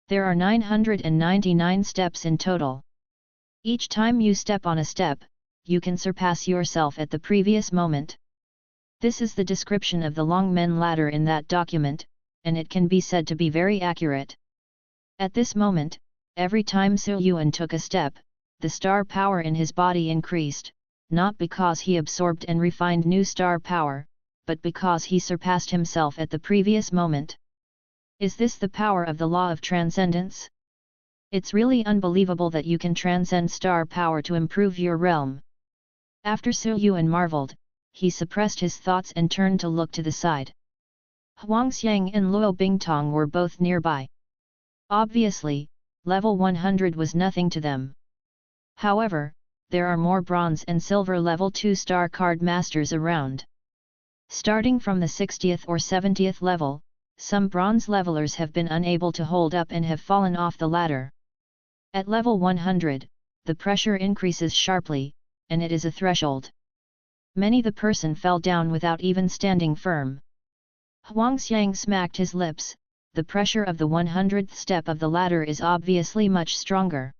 Speaker 1: There are 999 steps in total. Each time you step on a step, you can surpass yourself at the previous moment. This is the description of the Longmen ladder in that document, and it can be said to be very accurate. At this moment, every time Su Yuan took a step, the star power in his body increased, not because he absorbed and refined new star power, but because he surpassed himself at the previous moment. Is this the power of the law of transcendence? It's really unbelievable that you can transcend star power to improve your realm. After Su Yuan marveled, he suppressed his thoughts and turned to look to the side. Huangxiang and Luo Bingtong were both nearby. Obviously, level 100 was nothing to them. However, there are more bronze and silver level 2 star card masters around. Starting from the 60th or 70th level, some bronze levelers have been unable to hold up and have fallen off the ladder. At level 100, the pressure increases sharply, and it is a threshold. Many the person fell down without even standing firm. Huangxiang smacked his lips. The pressure of the 100th step of the ladder is obviously much stronger.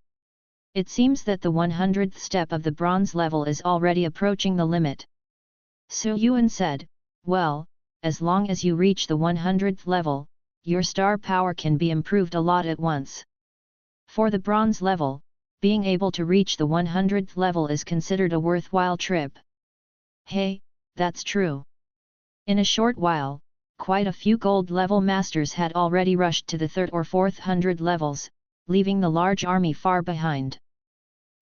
Speaker 1: It seems that the 100th step of the bronze level is already approaching the limit. Su Yuan said, well, as long as you reach the 100th level, your star power can be improved a lot at once. For the bronze level, being able to reach the 100th level is considered a worthwhile trip. Hey, that's true. In a short while, quite a few gold level masters had already rushed to the 3rd or 4th 100 levels, leaving the large army far behind.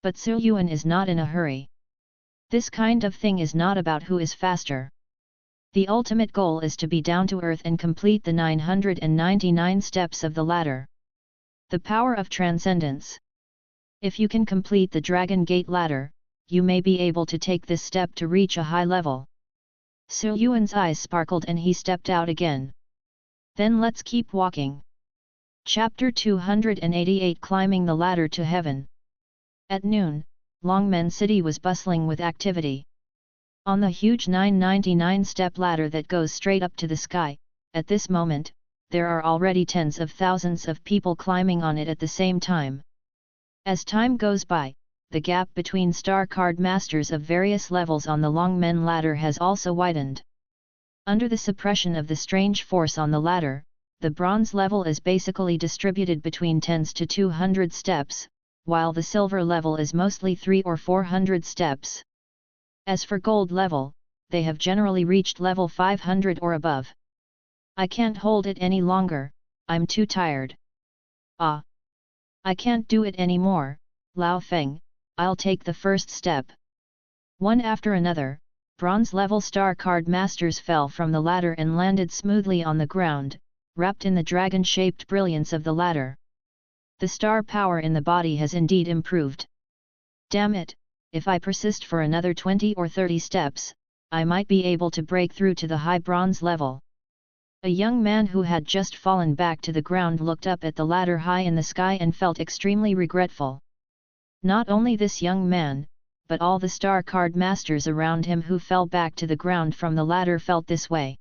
Speaker 1: But Su Yuan is not in a hurry. This kind of thing is not about who is faster. The ultimate goal is to be down to earth and complete the 999 steps of the ladder. The power of transcendence. If you can complete the Dragon Gate ladder, you may be able to take this step to reach a high level. Su Yuan's eyes sparkled and he stepped out again. Then let's keep walking. Chapter 288 Climbing the Ladder to Heaven. At noon, Longmen City was bustling with activity. On the huge 999-step ladder that goes straight up to the sky, at this moment, there are already tens of thousands of people climbing on it at the same time. As time goes by, the gap between star card masters of various levels on the Longmen ladder has also widened. Under the suppression of the strange force on the ladder, the bronze level is basically distributed between tens to 200 steps, while the silver level is mostly 300 or 400 steps. As for gold level, they have generally reached level 500 or above. I can't hold it any longer, I'm too tired. Ah! I can't do it anymore, Lao Feng, I'll take the first step. One after another, bronze-level star card masters fell from the ladder and landed smoothly on the ground, wrapped in the dragon-shaped brilliance of the ladder. The star power in the body has indeed improved. Damn it, if I persist for another 20 or 30 steps, I might be able to break through to the high bronze level. A young man who had just fallen back to the ground looked up at the ladder high in the sky and felt extremely regretful. Not only this young man, but all the star card masters around him who fell back to the ground from the ladder felt this way.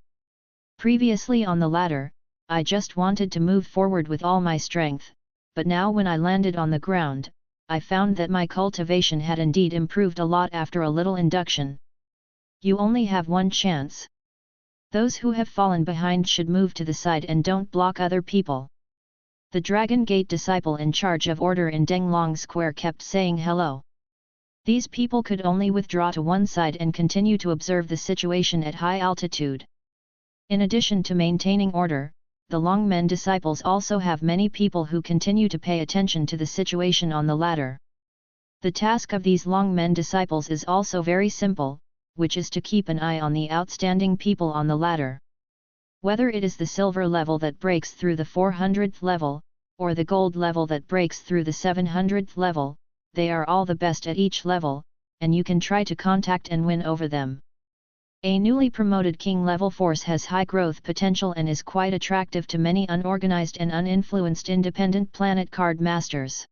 Speaker 1: Previously on the ladder, I just wanted to move forward with all my strength, but now when I landed on the ground, I found that my cultivation had indeed improved a lot after a little induction. You only have one chance. Those who have fallen behind should move to the side and don't block other people. The Dragon Gate disciple in charge of order in Denglong Square kept saying hello. These people could only withdraw to one side and continue to observe the situation at high altitude. In addition to maintaining order, the Longmen disciples also have many people who continue to pay attention to the situation on the ladder. The task of these Longmen disciples is also very simple, which is to keep an eye on the outstanding people on the ladder. Whether it is the silver level that breaks through the 400th level, or the gold level that breaks through the 700th level, they are all the best at each level, and you can try to contact and win over them. A newly promoted king level force has high growth potential and is quite attractive to many unorganized and uninfluenced independent planet card masters.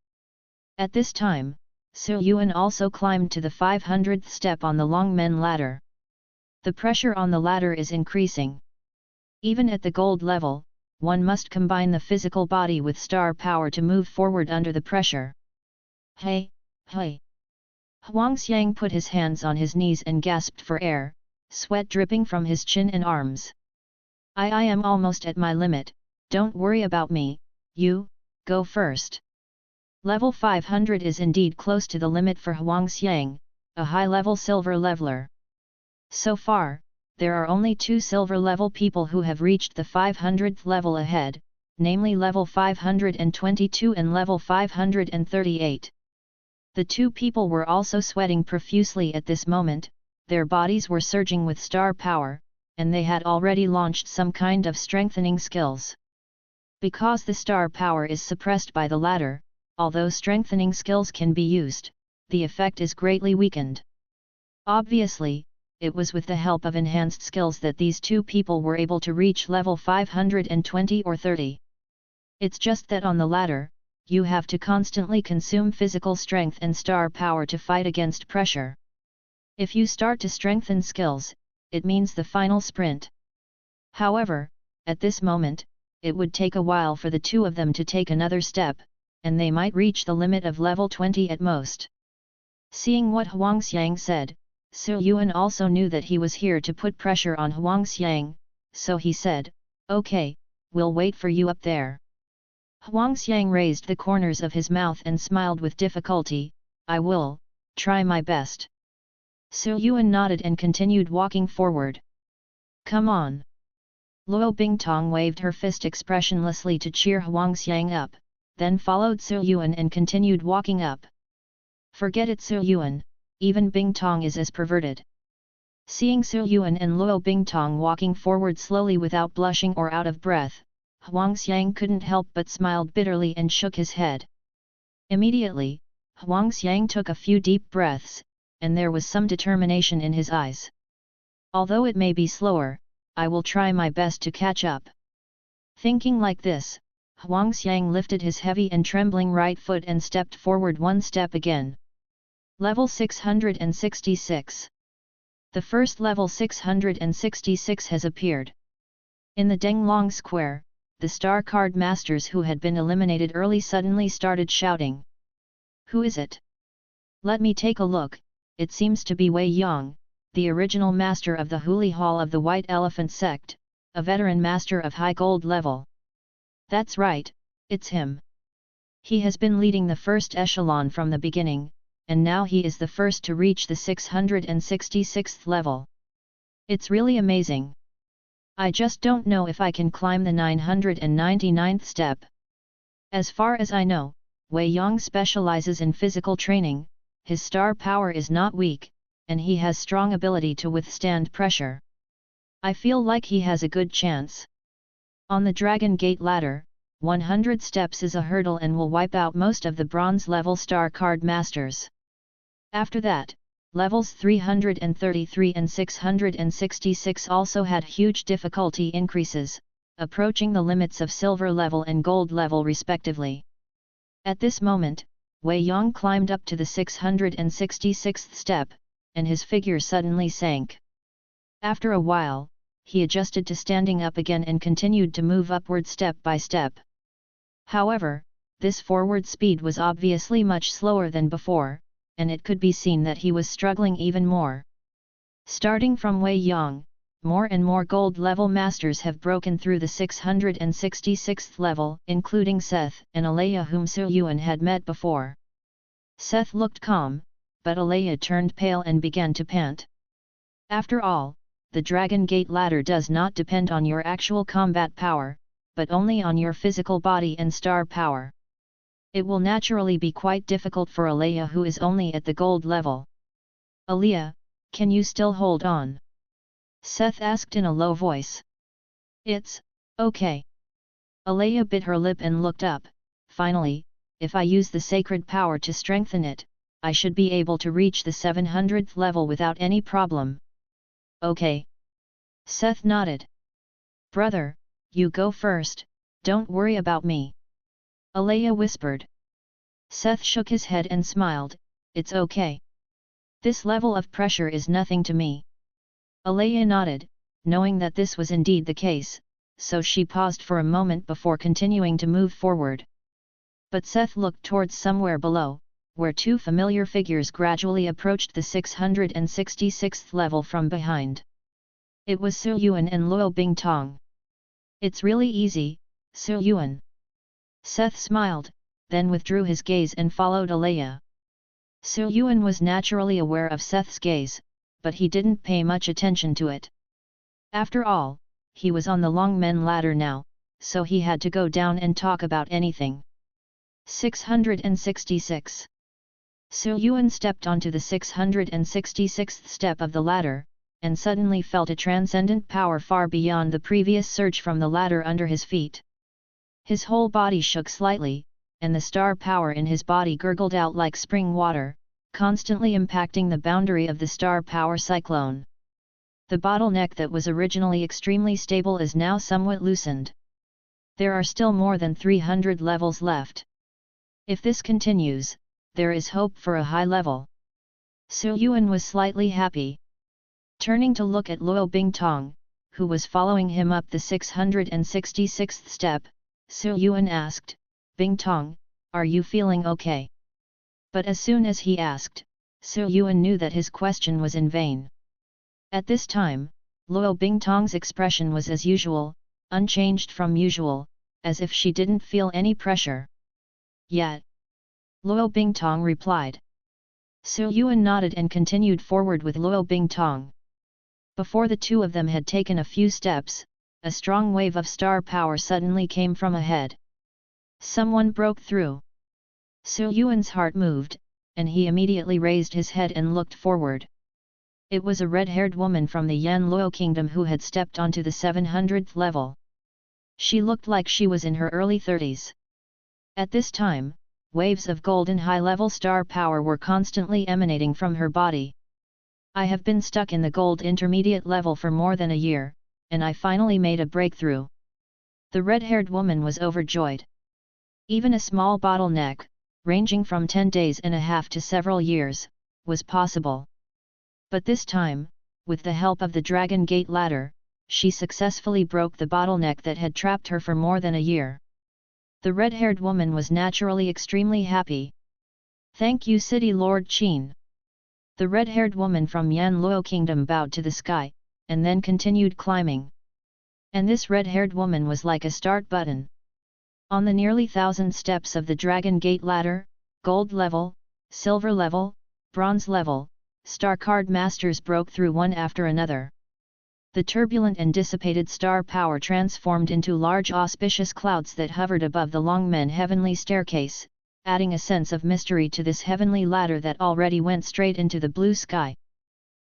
Speaker 1: At this time, Yuan also climbed to the 500th step on the Longmen ladder. The pressure on the ladder is increasing. Even at the gold level, one must combine the physical body with star power to move forward under the pressure. Hey, hey! Huangxiang put his hands on his knees and gasped for air, sweat dripping from his chin and arms. I am almost at my limit, don't worry about me, you, go first. Level 500 is indeed close to the limit for Huangxiang, a high-level silver leveler. So far, there are only 2 silver-level people who have reached the 500th level ahead, namely level 522 and level 538. The 2 people were also sweating profusely at this moment, their bodies were surging with star power, and they had already launched some kind of strengthening skills. Because the star power is suppressed by the ladder, although strengthening skills can be used, the effect is greatly weakened. Obviously, it was with the help of enhanced skills that these 2 people were able to reach level 520 or 30. It's just that on the ladder, you have to constantly consume physical strength and star power to fight against pressure. If you start to strengthen skills, it means the final sprint. However, at this moment, it would take a while for the 2 of them to take another step, and they might reach the limit of level 20 at most. Seeing what Huangxiang said, Yuan also knew that he was here to put pressure on Huangxiang, so he said, "Okay, we'll wait for you up there." Huangxiang raised the corners of his mouth and smiled with difficulty, "I will, try my best." Yuan nodded and continued walking forward. "Come on!" Luo Bingtong waved her fist expressionlessly to cheer Huangxiang up, then followed Yuan and continued walking up. "Forget it, Yuan, even Bingtong is as perverted." Seeing Yuan and Luo Bingtong walking forward slowly without blushing or out of breath, Huangxiang couldn't help but smiled bitterly and shook his head. Immediately, Huangxiang took a few deep breaths, and there was some determination in his eyes. "Although it may be slower, I will try my best to catch up." Thinking like this, Huangxiang lifted his heavy and trembling right foot and stepped forward one step again. Level 666. The first level 666 has appeared. In the Denglong Square, the star card masters who had been eliminated early suddenly started shouting. "Who is it? Let me take a look. It seems to be Wei Yang, the original master of the Huli Hall of the White Elephant sect, a veteran master of high gold level. That's right, it's him. He has been leading the first echelon from the beginning, and now he is the first to reach the 666th level. It's really amazing. I just don't know if I can climb the 999th step. As far as I know, Wei Yang specializes in physical training, his star power is not weak, and he has strong ability to withstand pressure. I feel like he has a good chance. On the Dragon Gate ladder, 100 steps is a hurdle and will wipe out most of the bronze level star card masters. After that, levels 333 and 666 also had huge difficulty increases, approaching the limits of silver level and gold level respectively. At this moment, Wei Yang climbed up to the 666th step, and his figure suddenly sank. After a while, he adjusted to standing up again and continued to move upward step by step. However, this forward speed was obviously much slower than before, and it could be seen that he was struggling even more. Starting from Wei Yang, more and more gold level masters have broken through the 666th level, including Seth and Alea, whom Su Yuan had met before. Seth looked calm, but Alea turned pale and began to pant. After all, the Dragon Gate ladder does not depend on your actual combat power, but only on your physical body and star power. It will naturally be quite difficult for Alea, who is only at the gold level. Alea, can you still hold on? Seth asked in a low voice. It's okay. Alea bit her lip and looked up. Finally, if I use the sacred power to strengthen it, I should be able to reach the 700th level without any problem. Okay. Seth nodded. Brother, you go first, don't worry about me. Alea whispered. Seth shook his head and smiled. It's okay. This level of pressure is nothing to me. Alea nodded, knowing that this was indeed the case, so she paused for a moment before continuing to move forward. But Seth looked towards somewhere below, where two familiar figures gradually approached the 666th level from behind. It was Su Yuan and Luo Bingtong. It's really easy, Su Yuan. Seth smiled, then withdrew his gaze and followed Alea. Su Yuan was naturally aware of Seth's gaze, but he didn't pay much attention to it. After all, he was on the Long Men ladder now, so he had to go down and talk about anything. 666. Su Yuan stepped onto the 666th step of the ladder, and suddenly felt a transcendent power far beyond the previous surge from the ladder under his feet. His whole body shook slightly, and the star power in his body gurgled out like spring water, constantly impacting the boundary of the star power cyclone. The bottleneck that was originally extremely stable is now somewhat loosened. There are still more than 300 levels left. If this continues, there is hope for a high level. Su Yuan was slightly happy. Turning to look at Luo Bingtong, who was following him up the 666th step, Su Yuan asked, Bingtong, are you feeling okay? But as soon as he asked, Su Yuan knew that his question was in vain. At this time, Luo Bingtong's expression was as usual, unchanged from usual, as if she didn't feel any pressure. Yet, Luo Bingtong replied. Su Yuan nodded and continued forward with Luo Bingtong. Before the two of them had taken a few steps, a strong wave of star power suddenly came from ahead. Someone broke through. Su Yuan's heart moved, and he immediately raised his head and looked forward. It was a red-haired woman from the Yan Luo kingdom who had stepped onto the 700th level. She looked like she was in her early 30s. At this time, waves of golden high-level star power were constantly emanating from her body. I have been stuck in the gold intermediate level for more than a year, and I finally made a breakthrough. The red-haired woman was overjoyed. Even a small bottleneck, ranging from 10 days and a half to several years, was possible. But this time, with the help of the Dragon Gate ladder, she successfully broke the bottleneck that had trapped her for more than a year. The red-haired woman was naturally extremely happy. Thank you, City Lord Qin. The red-haired woman from Yan Luo Kingdom bowed to the sky, and then continued climbing. And this red-haired woman was like a start button. On the nearly 1,000 steps of the Dragon Gate ladder, gold level, silver level, bronze level, star card masters broke through one after another. The turbulent and dissipated star power transformed into large auspicious clouds that hovered above the Longmen heavenly staircase, adding a sense of mystery to this heavenly ladder that already went straight into the blue sky.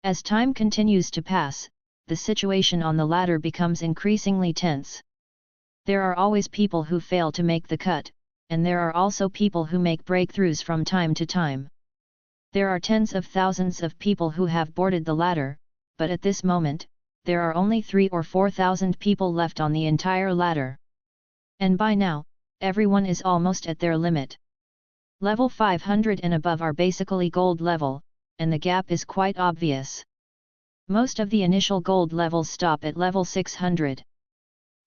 Speaker 1: As time continues to pass, the situation on the ladder becomes increasingly tense. There are always people who fail to make the cut, and there are also people who make breakthroughs from time to time. There are tens of thousands of people who have boarded the ladder, but at this moment, there are only 3,000 or 4,000 people left on the entire ladder. And by now, everyone is almost at their limit. Level 500 and above are basically gold level, and the gap is quite obvious. Most of the initial gold levels stop at level 600.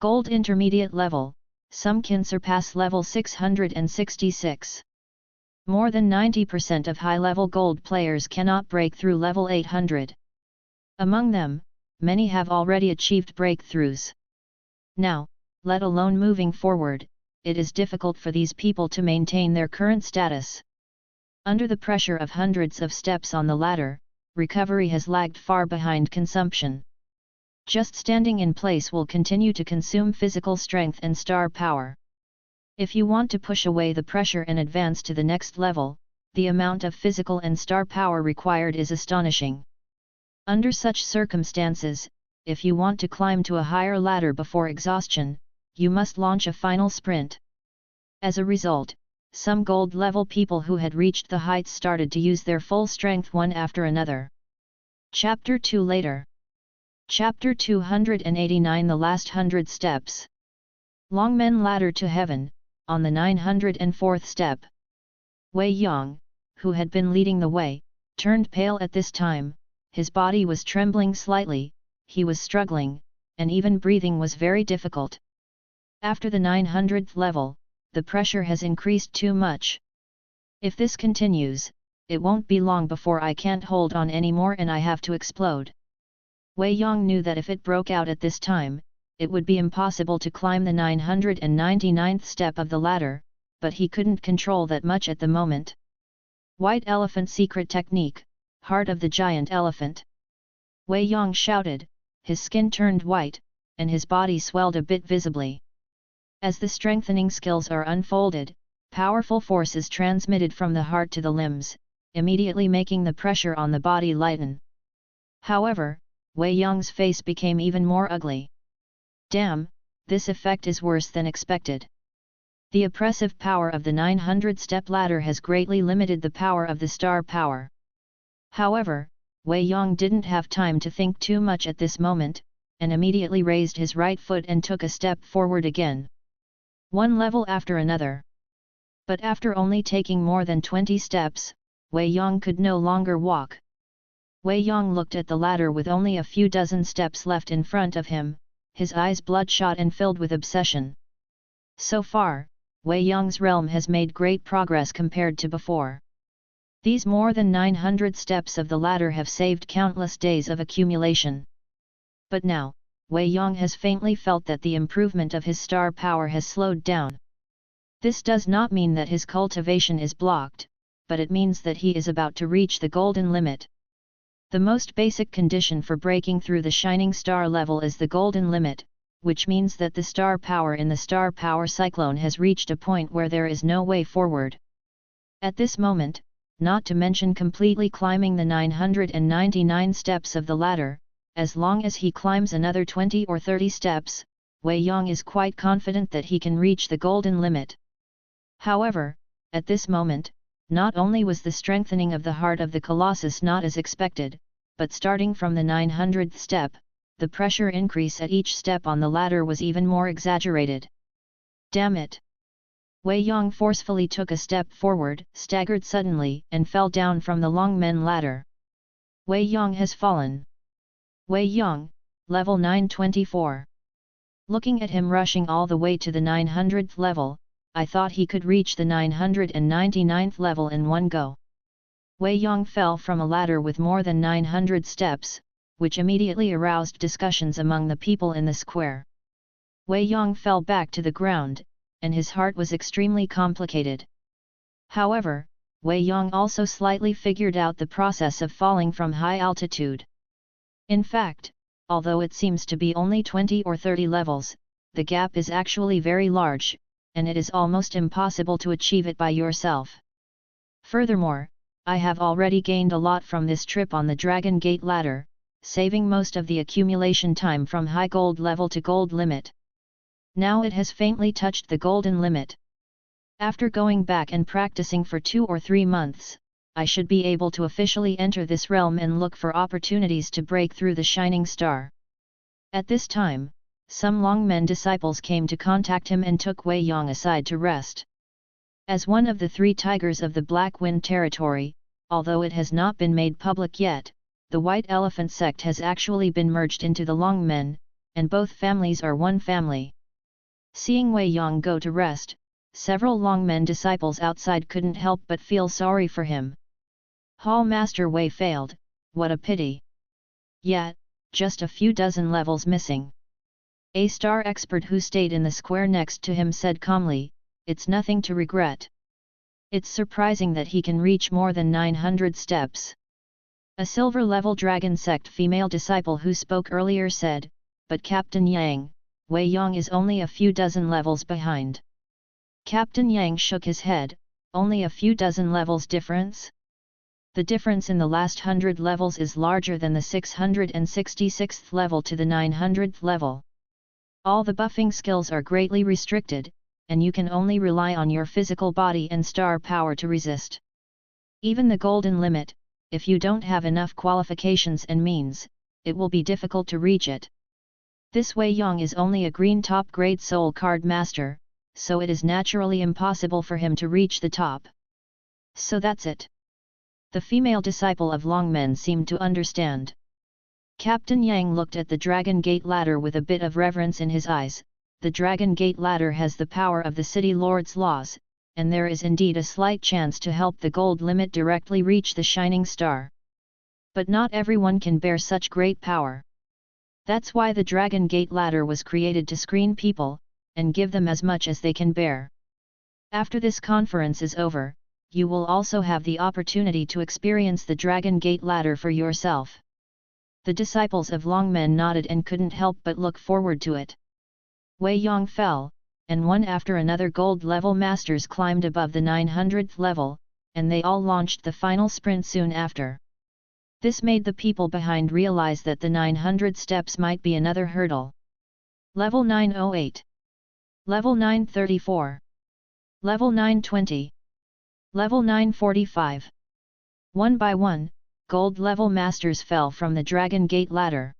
Speaker 1: Gold intermediate level, some can surpass level 666. More than 90% of high-level gold players cannot break through level 800. Among them, many have already achieved breakthroughs. Now, let alone moving forward, it is difficult for these people to maintain their current status. Under the pressure of hundreds of steps on the ladder, recovery has lagged far behind consumption. Just standing in place will continue to consume physical strength and star power. If you want to push away the pressure and advance to the next level, the amount of physical and star power required is astonishing. Under such circumstances, if you want to climb to a higher ladder before exhaustion, you must launch a final sprint. As a result, some gold-level people who had reached the heights started to use their full strength one after another. Chapter 2 later. Chapter 289 The Last 100 Steps. Longmen Ladder to Heaven, on the 904th step. Wei Yang, who had been leading the way, turned pale at this time, his body was trembling slightly, he was struggling, and even breathing was very difficult. After the 900th level, the pressure has increased too much. If this continues, it won't be long before I can't hold on anymore and I have to explode. Wei Yang knew that if it broke out at this time, it would be impossible to climb the 999th step of the ladder, but he couldn't control that much at the moment. White Elephant Secret Technique, Heart of the Giant Elephant. Wei Yang shouted, his skin turned white, and his body swelled a bit visibly. As the strengthening skills are unfolded, powerful force is transmitted from the heart to the limbs, immediately making the pressure on the body lighten. However, Wei Yang's face became even more ugly. Damn, this effect is worse than expected. The oppressive power of the 900-step ladder has greatly limited the power of the star power. However, Wei Yang didn't have time to think too much at this moment, and immediately raised his right foot and took a step forward again. One level after another. But after only taking more than 20 steps, Wei Yang could no longer walk. Wei Yang looked at the ladder with only a few dozen steps left in front of him, his eyes bloodshot and filled with obsession. So far, Wei Yang's realm has made great progress compared to before. These more than 900 steps of the ladder have saved countless days of accumulation. But now, Wei Yang has faintly felt that the improvement of his star power has slowed down. This does not mean that his cultivation is blocked, but it means that he is about to reach the golden limit. The most basic condition for breaking through the shining star level is the golden limit, which means that the star power in the star power cyclone has reached a point where there is no way forward. At this moment, not to mention completely climbing the 999 steps of the ladder, as long as he climbs another 20 or 30 steps, Wei Yang is quite confident that he can reach the golden limit. However, at this moment, not only was the strengthening of the heart of the Colossus not as expected, but starting from the 900th step, the pressure increase at each step on the ladder was even more exaggerated. Damn it! Wei Yang forcefully took a step forward, staggered suddenly, and fell down from the Longmen ladder. Wei Yang has fallen. Wei Yang, level 924. Looking at him rushing all the way to the 900th level, I thought he could reach the 999th level in one go. Wei Yong fell from a ladder with more than 900 steps, which immediately aroused discussions among the people in the square. Wei Yong fell back to the ground, and his heart was extremely complicated. However, Wei Yong also slightly figured out the process of falling from high altitude. In fact, although it seems to be only 20 or 30 levels, the gap is actually very large, and it is almost impossible to achieve it by yourself. Furthermore, I have already gained a lot from this trip on the Dragon Gate ladder, saving most of the accumulation time from high gold level to gold limit. Now it has faintly touched the golden limit. After going back and practicing for 2 or 3 months, I should be able to officially enter this realm and look for opportunities to break through the shining star. At this time, some Longmen disciples came to contact him and took Wei Yong aside to rest. As one of the 3 tigers of the Black Wind territory, although it has not been made public yet, the White Elephant sect has actually been merged into the Longmen, and both families are one family. Seeing Wei Yong go to rest, several Longmen disciples outside couldn't help but feel sorry for him. Hall Master Wei failed, what a pity. Yet, just a few dozen levels missing. A star expert who stayed in the square next to him said calmly, "It's nothing to regret. It's surprising that he can reach more than 900 steps." A silver-level dragon sect female disciple who spoke earlier said, "But Captain Yang, Wei Yong is only a few dozen levels behind." Captain Yang shook his head, "Only a few dozen levels difference? The difference in the last 100 levels is larger than the 666th level to the 900th level. All the buffing skills are greatly restricted, and you can only rely on your physical body and star power to resist. Even the golden limit, if you don't have enough qualifications and means, it will be difficult to reach it. This Wei Yong is only a green top grade soul card master, so it is naturally impossible for him to reach the top. So that's it." The female disciple of Longmen seemed to understand. Captain Yang looked at the Dragon Gate ladder with a bit of reverence in his eyes. The Dragon Gate ladder has the power of the City Lord's laws, and there is indeed a slight chance to help the gold limit directly reach the shining star. But not everyone can bear such great power. That's why the Dragon Gate ladder was created to screen people, and give them as much as they can bear. After this conference is over, you will also have the opportunity to experience the Dragon Gate ladder for yourself. The disciples of Longmen nodded and couldn't help but look forward to it. Wei Yong fell, and one after another gold-level masters climbed above the 900th level, and they all launched the final sprint soon after. This made the people behind realize that the 900 steps might be another hurdle. Level 908. Level 934. Level 920. Level 945. One by one, gold-level masters fell from the Dragon Gate ladder.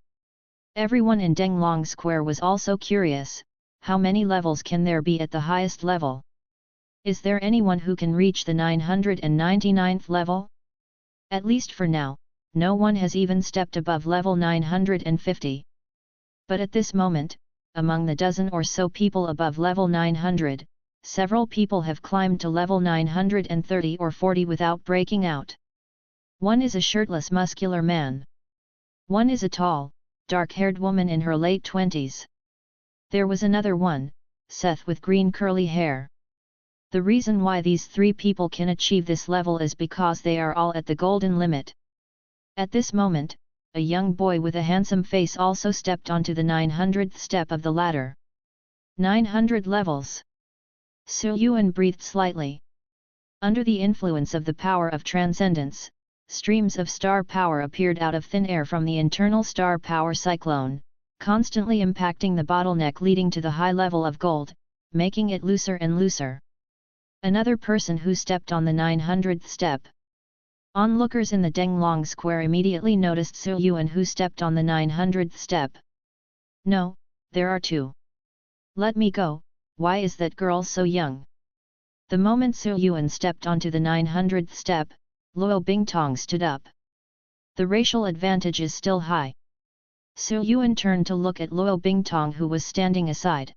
Speaker 1: Everyone in Denglong Square was also curious, how many levels can there be at the highest level? Is there anyone who can reach the 999th level? At least for now, no one has even stepped above level 950. But at this moment, among the dozen or so people above level 900, several people have climbed to level 930 or 40 without breaking out. One is a shirtless muscular man. One is a tall, dark-haired woman in her late 20s. There was another one, Seth with green curly hair. The reason why these 3 people can achieve this level is because they are all at the golden limit. At this moment, a young boy with a handsome face also stepped onto the 900th step of the ladder. 900 levels. Yuan breathed slightly. Under the influence of the power of transcendence, streams of star power appeared out of thin air from the internal star power cyclone, constantly impacting the bottleneck leading to the high level of gold, making it looser and looser. Another person who stepped on the 900th step. Onlookers in the Denglong Square immediately noticed Yuan who stepped on the 900th step. "No, there are 2. Let me go, why is that girl so young?" The moment Yuan stepped onto the 900th step, Luo Bingtong stood up. The racial advantage is still high. Yuan turned to look at Luo Bingtong who was standing aside.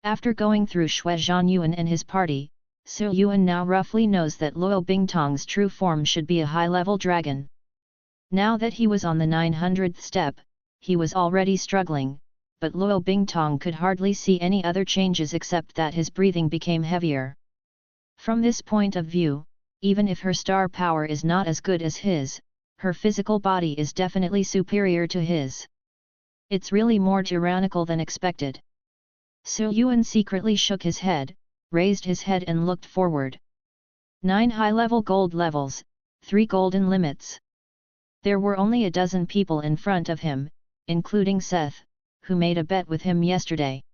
Speaker 1: After going through Shuizhan Yuan and his party, Su Yuan now roughly knows that Luo Bingtong's true form should be a high-level dragon. Now that he was on the 900th step, he was already struggling, but Luo Bingtong could hardly see any other changes except that his breathing became heavier. From this point of view, even if her star power is not as good as his, her physical body is definitely superior to his. It's really more tyrannical than expected. Su Yuan secretly shook his head, raised his head and looked forward. 9 high-level gold levels, 3 golden limits. There were only a dozen people in front of him, including Seth, who made a bet with him yesterday.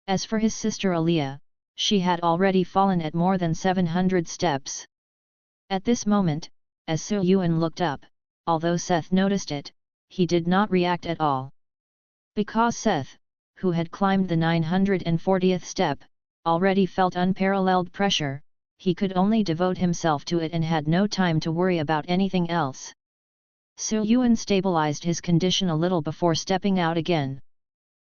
Speaker 1: As for his sister Aliyah, she had already fallen at more than 700 steps. At this moment, as Su Yuan looked up, although Seth noticed it, he did not react at all. Because Seth, who had climbed the 940th step, already felt unparalleled pressure, he could only devote himself to it and had no time to worry about anything else. Su Yuan stabilized his condition a little before stepping out again.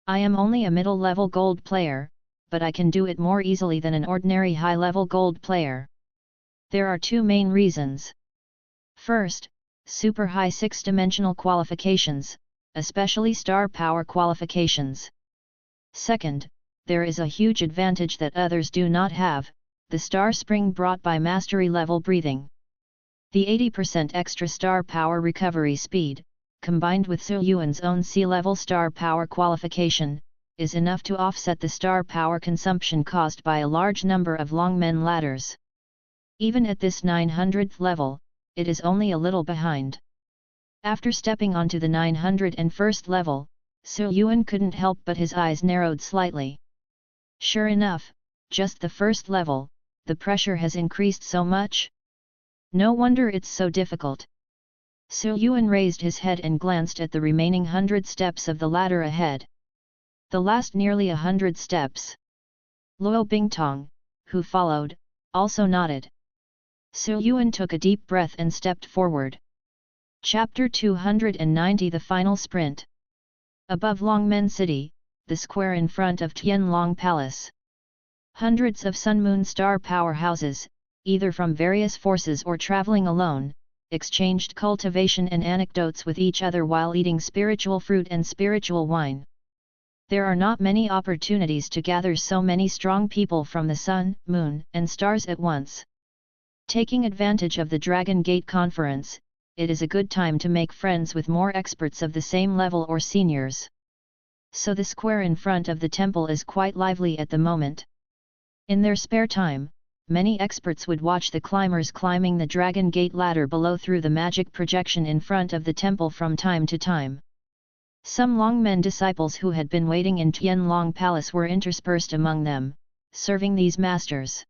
Speaker 1: I am only a middle-level gold player, but I can do it more easily than an ordinary high-level gold player. There are 2 main reasons. First, super high 6-dimensional qualifications, especially star power qualifications. Second, there is a huge advantage that others do not have, the star spring brought by mastery-level breathing. The 80% extra star power recovery speed, combined with Su Yuan's own sea-level star power qualification, is enough to offset the star power consumption caused by a large number of Longmen ladders. Even at this 900th level, it is only a little behind. After stepping onto the 901st level, Su Yuan couldn't help but his eyes narrowed slightly. Sure enough, just the first level, the pressure has increased so much? No wonder it's so difficult. Su Yuan raised his head and glanced at the remaining 100 steps of the ladder ahead. The last nearly 100 steps. Luo Bingtong, who followed, also nodded. Su Yuan took a deep breath and stepped forward. Chapter 290 The Final Sprint. Above Longmen City, the square in front of Tianlong Palace. Hundreds of Sun-Moon star powerhouses, either from various forces or traveling alone, exchanged cultivation and anecdotes with each other while eating spiritual fruit and spiritual wine. There are not many opportunities to gather so many strong people from the sun, moon, and stars at once. Taking advantage of the Dragon Gate Conference, it is a good time to make friends with more experts of the same level or seniors. So the square in front of the temple is quite lively at the moment. In their spare time, many experts would watch the climbers climbing the Dragon Gate ladder below through the magic projection in front of the temple from time to time. Some Longmen disciples who had been waiting in Tianlong Palace were interspersed among them, serving these masters.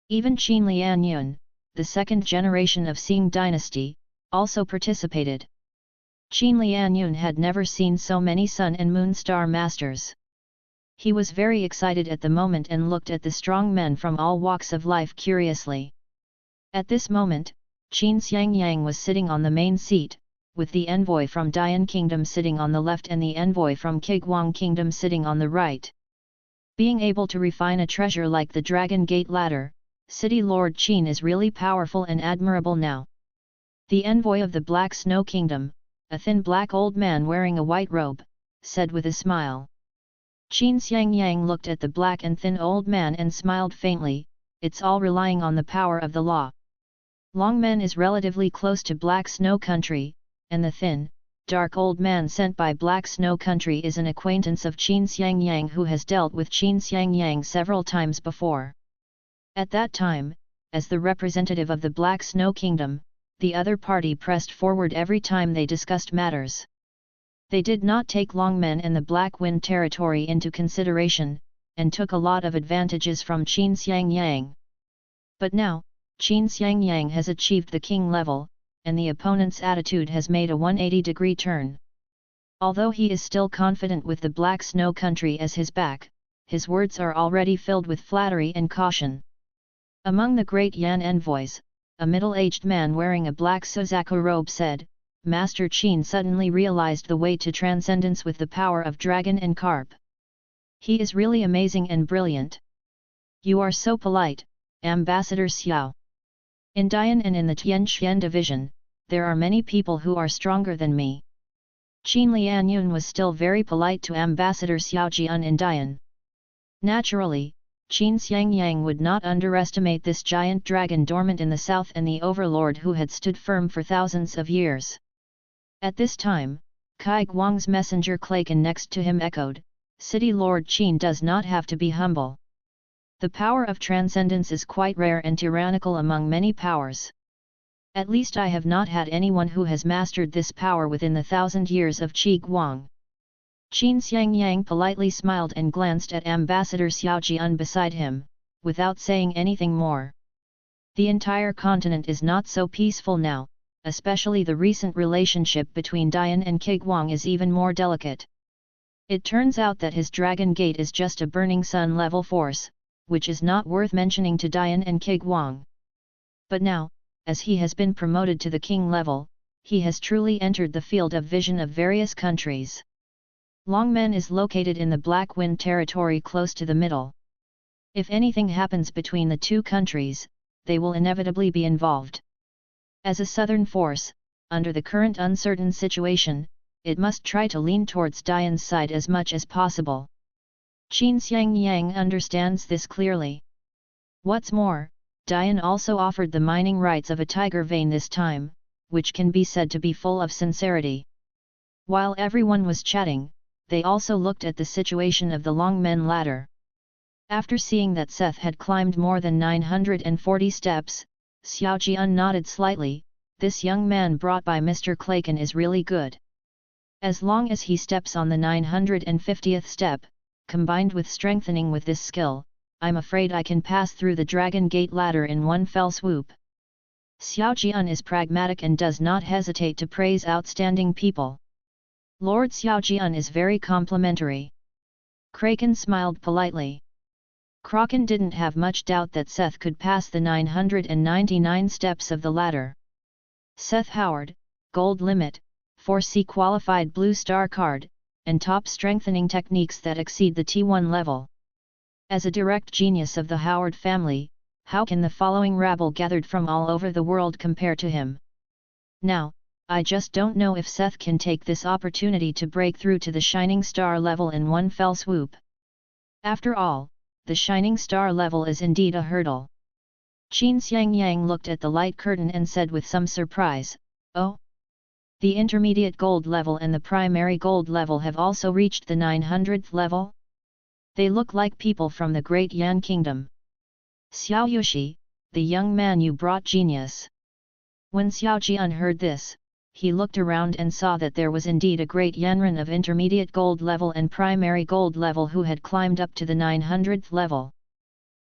Speaker 1: Even Qin Lianyun, the second generation of Qing dynasty, also participated. Qin Lianyun had never seen so many Sun and Moon star masters. He was very excited at the moment and looked at the strong men from all walks of life curiously. At this moment, Qin Xiangyang was sitting on the main seat, with the envoy from Dian Kingdom sitting on the left and the envoy from Kiguang Kingdom sitting on the right. Being able to refine a treasure like the Dragon Gate ladder, City Lord Qin is really powerful and admirable now. The envoy of the Black Snow Kingdom, a thin black old man wearing a white robe, said with a smile. Qin Xiangyang looked at the black and thin old man and smiled faintly, it's all relying on the power of the law. Longmen is relatively close to Black Snow Country, and the thin, dark old man sent by Black Snow Country is an acquaintance of Qin Xiangyang who has dealt with Qin Xiangyang several times before. At that time, as the representative of the Black Snow Kingdom, the other party pressed forward every time they discussed matters. They did not take Longmen and the Black Wind territory into consideration, and took a lot of advantages from Qin Xiangyang. But now, Qin Xiangyang has achieved the king level, and the opponent's attitude has made a 180-degree turn. Although he is still confident with the Black Snow Country as his back, his words are already filled with flattery and caution. Among the great Yan envoys, a middle-aged man wearing a black Suzaku robe said, Master Qin suddenly realized the way to transcendence with the power of dragon and carp. He is really amazing and brilliant. You are so polite, Ambassador Xiao. In Dian and in the Tianqian division, there are many people who are stronger than me. Qin Lianyun was still very polite to Ambassador Xiao Jian in Dian. Naturally, Qin Xiangyang would not underestimate this giant dragon dormant in the south and the overlord who had stood firm for thousands of years. At this time, Kai Guang's messenger Claken next to him echoed, City Lord Qin does not have to be humble. The power of transcendence is quite rare and tyrannical among many powers. At least I have not had anyone who has mastered this power within the 1,000 years of Qi Guang. Qin Xiangyang politely smiled and glanced at Ambassador Xiao Jian beside him, without saying anything more. The entire continent is not so peaceful now, especially the recent relationship between Dian and Qi Guang is even more delicate. It turns out that his Dragon Gate is just a burning sun level force, which is not worth mentioning to Dian and Qi Guang. But now, as he has been promoted to the king level, he has truly entered the field of vision of various countries. Longmen is located in the Black Wind territory close to the middle. If anything happens between the two countries, they will inevitably be involved. As a southern force, under the current uncertain situation, it must try to lean towards Dian's side as much as possible. Qin Xiangyang understands this clearly. What's more, Dian also offered the mining rights of a tiger vein this time, which can be said to be full of sincerity. While everyone was chatting, they also looked at the situation of the Longmen ladder. After seeing that Seth had climbed more than 940 steps, Xiao Jian nodded slightly. This young man brought by Mr. Claken is really good. As long as he steps on the 950th step, combined with strengthening with this skill, I'm afraid I can pass through the Dragon Gate ladder in one fell swoop. Xiao Jian is pragmatic and does not hesitate to praise outstanding people. Lord Xiao Jian is very complimentary. Kraken smiled politely. Kraken didn't have much doubt that Seth could pass the 999 steps of the ladder. Seth Howard, Gold Limit, 4C qualified Blue Star card, and top strengthening techniques that exceed the T1 level. As a direct genius of the Howard family, how can the following rabble gathered from all over the world compare to him? Now, I just don't know if Seth can take this opportunity to break through to the Shining Star level in one fell swoop. After all, the Shining Star level is indeed a hurdle. Qin Xiangyang looked at the light curtain and said with some surprise, "Oh? The intermediate gold level and the primary gold level have also reached the 900th level? They look like people from the Great Yan Kingdom. Xiao Yushi, the young man you brought genius." When Xiao Jian heard this, he looked around and saw that there was indeed a great Yanran of intermediate gold level and primary gold level who had climbed up to the 900th level.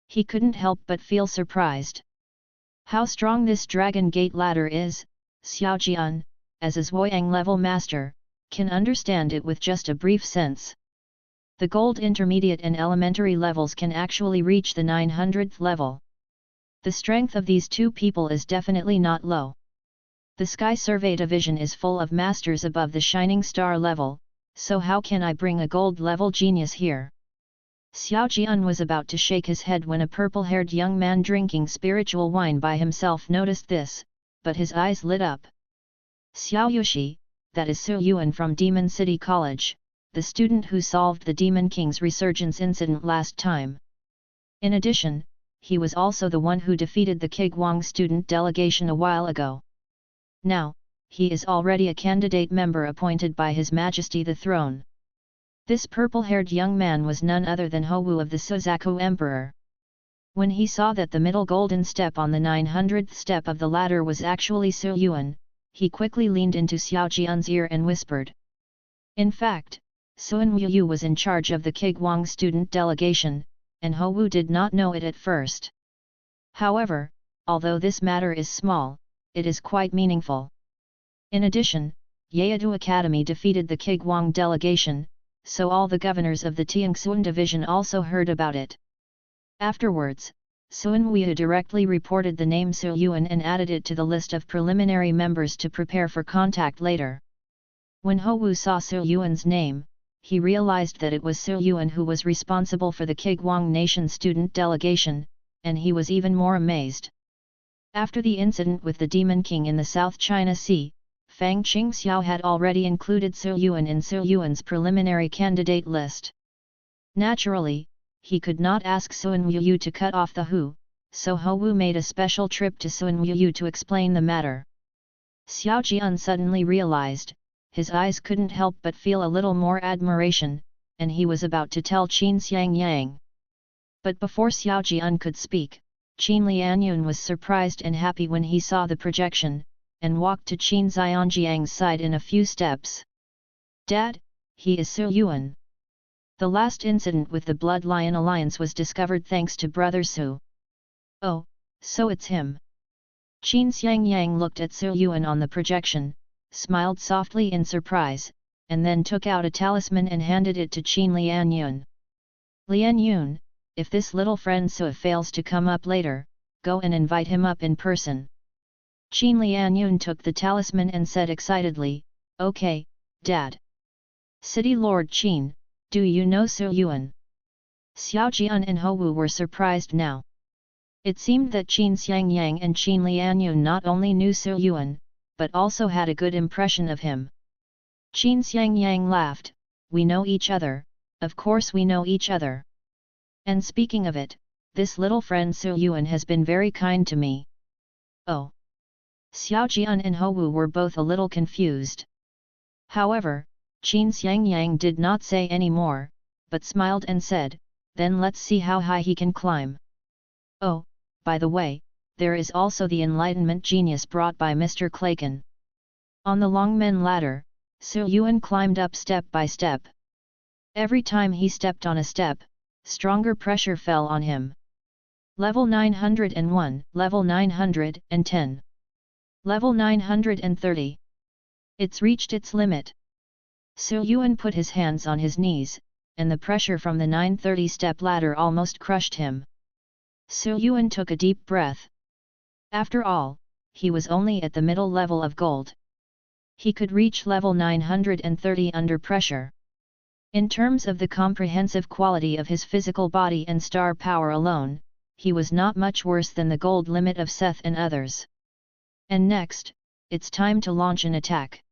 Speaker 1: He couldn't help but feel surprised. How strong this Dragon Gate ladder is, Xiao Jian, as a Zhuoyang level master, can understand it with just a brief sense. The gold intermediate and elementary levels can actually reach the 900th level. The strength of these two people is definitely not low. The Sky Survey Division is full of masters above the Shining Star level, so how can I bring a gold level genius here? Xiao Jian was about to shake his head when a purple-haired young man drinking spiritual wine by himself noticed this, but his eyes lit up. Xiao Yushi, that is Su Yuan from Demon City College, the student who solved the Demon King's resurgence incident last time. In addition, he was also the one who defeated the Qi Guang student delegation a while ago. Now, he is already a candidate member appointed by His Majesty the Throne. This purple-haired young man was none other than Hou of the Suzaku Emperor. When he saw that the middle golden step on the 900th step of the ladder was actually Su Yuan, he quickly leaned into Xiao Jian's ear and whispered. In fact, Sun Wu was in charge of the Qi Guang student delegation, and Hou did not know it at first. However, although this matter is small, it is quite meaningful. In addition, Yeadu Academy defeated the Qi Guang delegation, so all the governors of the Tiangxuan division also heard about it. Afterwards, Sun Wu directly reported the name Su Yuan and added it to the list of preliminary members to prepare for contact later. When Hou saw Su Yuan's name, he realized that it was Su Yuan who was responsible for the Kigwang Nation student delegation, and he was even more amazed. After the incident with the Demon King in the South China Sea, Fang Qingxiao had already included Su Yuan in Su Yuan's preliminary candidate list. Naturally, he could not ask Sun Wu to cut off the Hu, so Ho Wu made a special trip to Sun Wu to explain the matter. Xiao Jian suddenly realized, his eyes couldn't help but feel a little more admiration, and he was about to tell Qin Xiangyang. But before Xiao Jian could speak, Qin Lianyun was surprised and happy when he saw the projection, and walked to Qin Xianjiang's side in a few steps. "Dad, he is Su Yuan. The last incident with the Blood Lion Alliance was discovered thanks to Brother Su." "Oh, so it's him." Qin Xiangyang looked at Su Yuan on the projection, smiled softly in surprise, and then took out a talisman and handed it to Qin Lianyun. "Lianyun, if this little friend Su fails to come up later, go and invite him up in person." Qin Lianyun took the talisman and said excitedly, "Okay, Dad." "City Lord Qin, do you know Su Yuan?" Xiao Jian and Ho Wu were surprised now. It seemed that Qin Xiangyang and Qin Lianyun not only knew Su Yuan, but also had a good impression of him. Qin Xiangyang laughed, "We know each other, of course we know each other. And speaking of it, this little friend Su Yuan has been very kind to me." "Oh." Xiao Jian and Ho Wu were both a little confused. However, Qin Xiangyang did not say any more, but smiled and said, "Then let's see how high he can climb. Oh, by the way, there is also the Enlightenment genius brought by Mr. Clayton." On the Longmen ladder, Su Yuan climbed up step by step. Every time he stepped on a step, stronger pressure fell on him. Level 901, level 910. Level 930. It's reached its limit. Su Yuan put his hands on his knees, and the pressure from the 930 step ladder almost crushed him. Su Yuan took a deep breath. After all, he was only at the middle level of gold. He could reach level 930 under pressure. In terms of the comprehensive quality of his physical body and star power alone, he was not much worse than the gold limit of Seth and others. And next, it's time to launch an attack.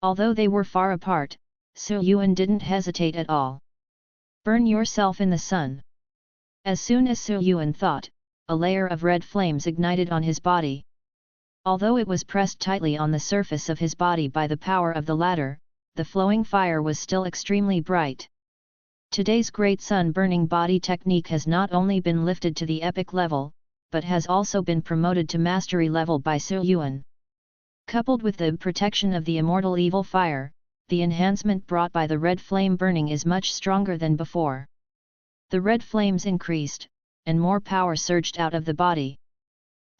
Speaker 1: Although they were far apart, Su Yuan didn't hesitate at all. "Burn yourself in the sun." As soon as Su Yuan thought, a layer of red flames ignited on his body. Although it was pressed tightly on the surface of his body by the power of the ladder, the flowing fire was still extremely bright. Today's great sun-burning body technique has not only been lifted to the epic level, but has also been promoted to mastery level by Su Yuan. Coupled with the protection of the immortal evil fire, the enhancement brought by the red flame burning is much stronger than before. The red flames increased, and more power surged out of the body.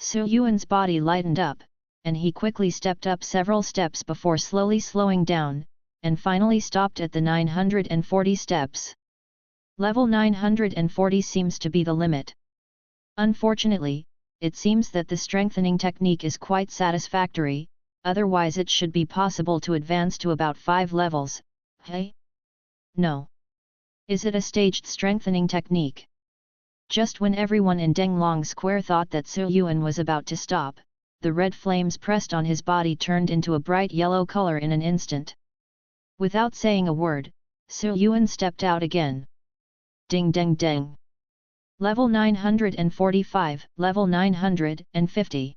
Speaker 1: Su Yuan's body lightened up, and he quickly stepped up several steps before slowly slowing down, and finally stopped at the 940 steps. Level 940 seems to be the limit. Unfortunately, it seems that the strengthening technique is quite satisfactory, otherwise it should be possible to advance to about 5 levels. Hey? No. Is it a staged strengthening technique? Just when everyone in Denglong Square thought that Su Yuan was about to stop, the red flames pressed on his body turned into a bright yellow color in an instant. Without saying a word, Su Yuan stepped out again. Ding ding ding. Level 945, level 950.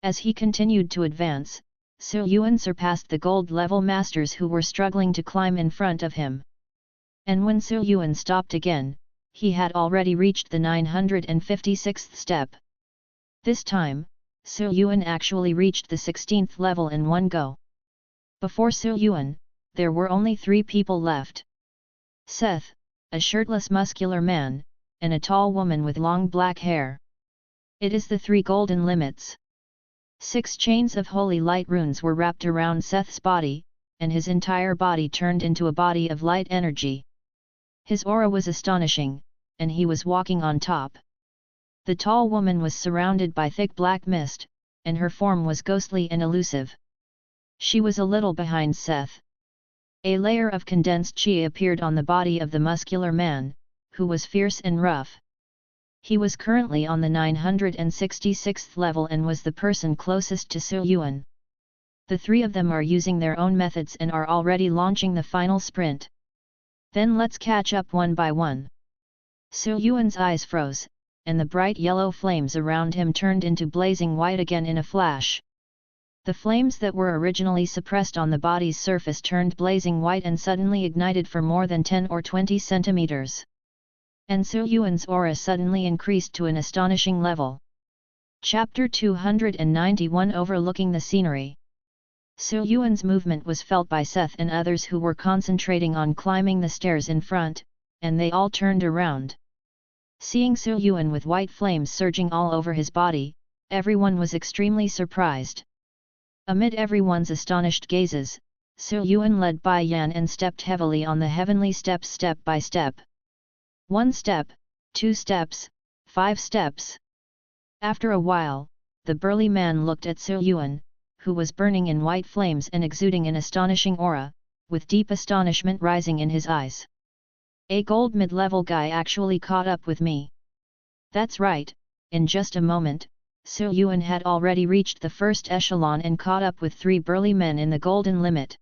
Speaker 1: As he continued to advance, Su Yuan surpassed the gold level masters who were struggling to climb in front of him. And when Su Yuan stopped again, he had already reached the 956th step. This time, Su Yuan actually reached the 16th level in one go. Before Su Yuan, there were only 3 people left. Seth, a shirtless muscular man, and a tall woman with long black hair. It is the 3 golden limits. 6 chains of holy light runes were wrapped around Seth's body, and his entire body turned into a body of light energy. His aura was astonishing, and he was walking on top. The tall woman was surrounded by thick black mist, and her form was ghostly and elusive. She was a little behind Seth. A layer of condensed qi appeared on the body of the muscular man, who was fierce and rough. He was currently on the 966th level and was the person closest to Su Yuan. The three of them are using their own methods and are already launching the final sprint. Then let's catch up one by one. Su Yuan's eyes froze, and the bright yellow flames around him turned into blazing white again in a flash. The flames that were originally suppressed on the body's surface turned blazing white and suddenly ignited for more than 10 or 20 centimeters. And Su Yuan's aura suddenly increased to an astonishing level. Chapter 291 Overlooking the Scenery. Su Yuan's movement was felt by Seth and others who were concentrating on climbing the stairs in front, and they all turned around. Seeing Su Yuan with white flames surging all over his body, everyone was extremely surprised. Amid everyone's astonished gazes, Su Yuan led Bai Yan and stepped heavily on the heavenly steps step by step. 1 step, 2 steps, 5 steps. After a while, the burly man looked at Su Yuan, who was burning in white flames and exuding an astonishing aura, with deep astonishment rising in his eyes. A gold mid-level guy actually caught up with me. That's right, in just a moment, Su Yuan had already reached the first echelon and caught up with 3 burly men in the golden limit.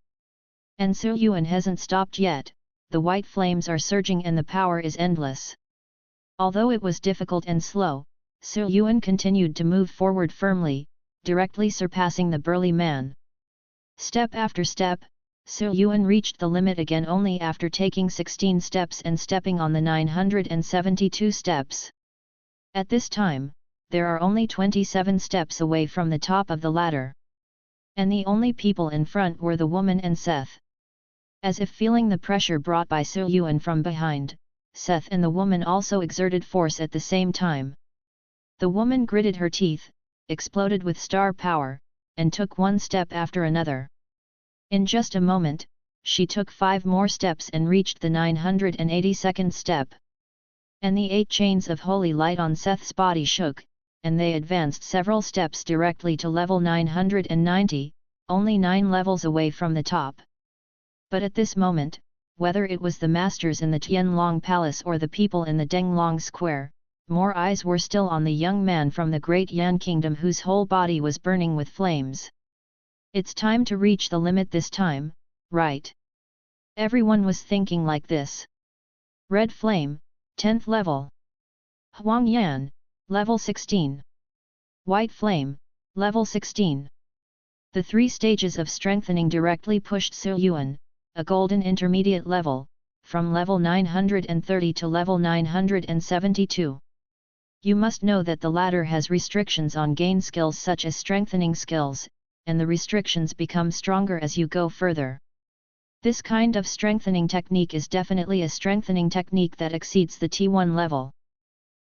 Speaker 1: And Su Yuan hasn't stopped yet. The white flames are surging and the power is endless. Although it was difficult and slow, Su Yuan continued to move forward firmly, directly surpassing the burly man. Step after step, Su Yuan reached the limit again only after taking 16 steps and stepping on the 972 steps. At this time, there are only 27 steps away from the top of the ladder. And the only people in front were the woman and Seth. As if feeling the pressure brought by Su Yuan from behind, Seth and the woman also exerted force at the same time. The woman gritted her teeth, exploded with star power, and took one step after another. In just a moment, she took 5 more steps and reached the 982nd step. And the 8 chains of holy light on Seth's body shook, and they advanced several steps directly to level 990, only 9 levels away from the top. But at this moment, whether it was the masters in the Tianlong Palace or the people in the Denglong Square, more eyes were still on the young man from the Great Yan Kingdom whose whole body was burning with flames. It's time to reach the limit this time, right? Everyone was thinking like this. Red Flame, 10th level. Huang Yan, level 16. White Flame, level 16. The 3 stages of strengthening directly pushed Su Yuan, a golden intermediate level, from level 930 to level 972. You must know that the ladder has restrictions on gain skills such as strengthening skills, and the restrictions become stronger as you go further. This kind of strengthening technique is definitely a strengthening technique that exceeds the T1 level.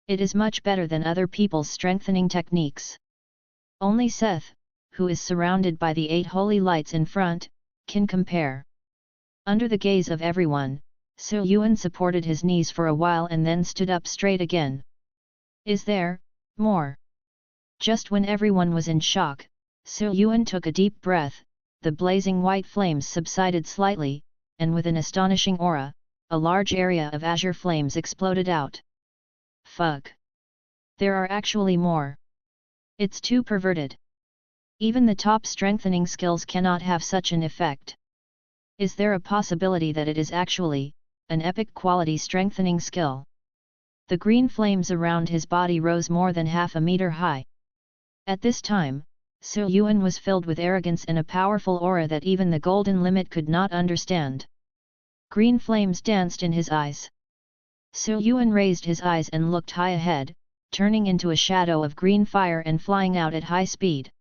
Speaker 1: It is much better than other people's strengthening techniques. Only Seth, who is surrounded by the 8 holy lights in front, can compare. Under the gaze of everyone, Su Yuan supported his knees for a while and then stood up straight again. Is there more? Just when everyone was in shock, Su Yuan took a deep breath, the blazing white flames subsided slightly, and with an astonishing aura, a large area of azure flames exploded out. Fuck! There are actually more. It's too perverted. Even the top strengthening skills cannot have such an effect. Is there a possibility that it is actually an epic quality strengthening skill? The green flames around his body rose more than half a meter high. At this time, Su Yuan was filled with arrogance and a powerful aura that even the golden limit could not understand. Green flames danced in his eyes. Su Yuan raised his eyes and looked high ahead, turning into a shadow of green fire and flying out at high speed.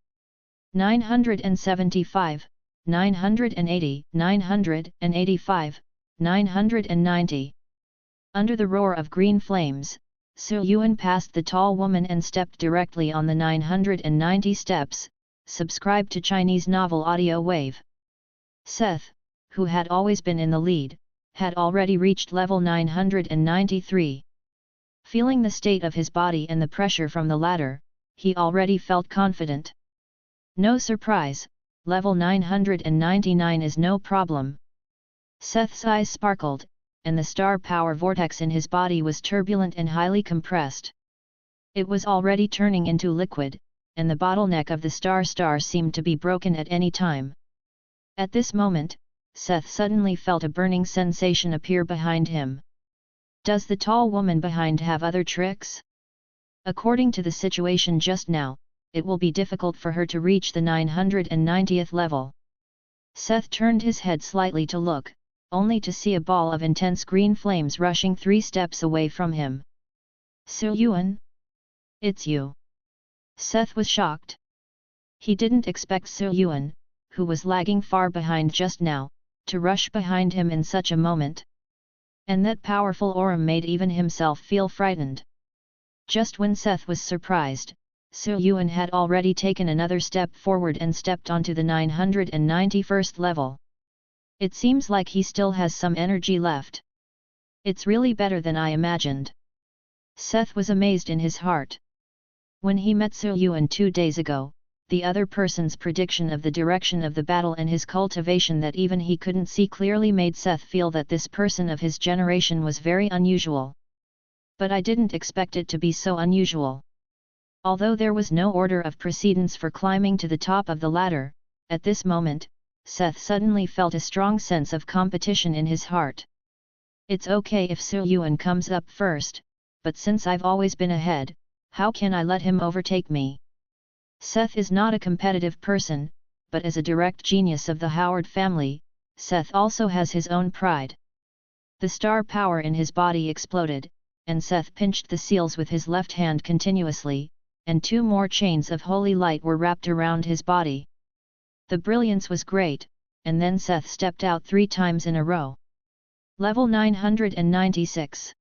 Speaker 1: 975, 980, 985, 990. Under the roar of green flames, Su Yuan passed the tall woman and stepped directly on the 990 steps. Subscribe to Chinese Novel Audio Wave. Seth, who had always been in the lead, had already reached level 993. Feeling the state of his body and the pressure from the ladder, he already felt confident. No surprise, level 999 is no problem. Seth's eyes sparkled, and the star power vortex in his body was turbulent and highly compressed. It was already turning into liquid, and the bottleneck of the star seemed to be broken at any time. At this moment, Seth suddenly felt a burning sensation appear behind him. Does the tall woman behind have other tricks? According to the situation just now, it will be difficult for her to reach the 990th level. Seth turned his head slightly to look, only to see a ball of intense green flames rushing 3 steps away from him. Yuan? It's you. Seth was shocked. He didn't expect Yuan, who was lagging far behind just now, to rush behind him in such a moment. And that powerful aura made even himself feel frightened. Just when Seth was surprised, Yuan had already taken another step forward and stepped onto the 991st level. It seems like he still has some energy left. It's really better than I imagined. Seth was amazed in his heart. When he met Yuan 2 days ago, the other person's prediction of the direction of the battle and his cultivation that even he couldn't see clearly made Seth feel that this person of his generation was very unusual. But I didn't expect it to be so unusual. Although there was no order of precedence for climbing to the top of the ladder, at this moment, Seth suddenly felt a strong sense of competition in his heart. It's okay if Yuan comes up first, but since I've always been ahead, how can I let him overtake me? Seth is not a competitive person, but as a direct genius of the Howard family, Seth also has his own pride. The star power in his body exploded, and Seth pinched the seals with his left hand continuously, and 2 more chains of holy light were wrapped around his body. The brilliance was great, and then Seth stepped out 3 times in a row. Level 996.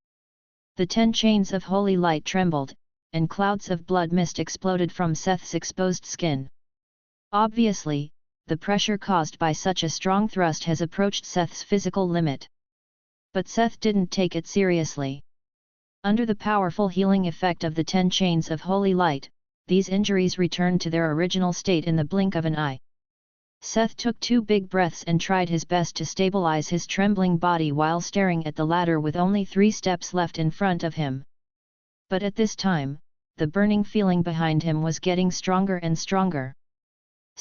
Speaker 1: The 10 chains of holy light trembled, and clouds of blood mist exploded from Seth's exposed skin. Obviously, the pressure caused by such a strong thrust has approached Seth's physical limit. But Seth didn't take it seriously. Under the powerful healing effect of the 10 chains of holy light, these injuries returned to their original state in the blink of an eye. Seth took 2 big breaths and tried his best to stabilize his trembling body while staring at the ladder with only 3 steps left in front of him. But at this time, the burning feeling behind him was getting stronger and stronger.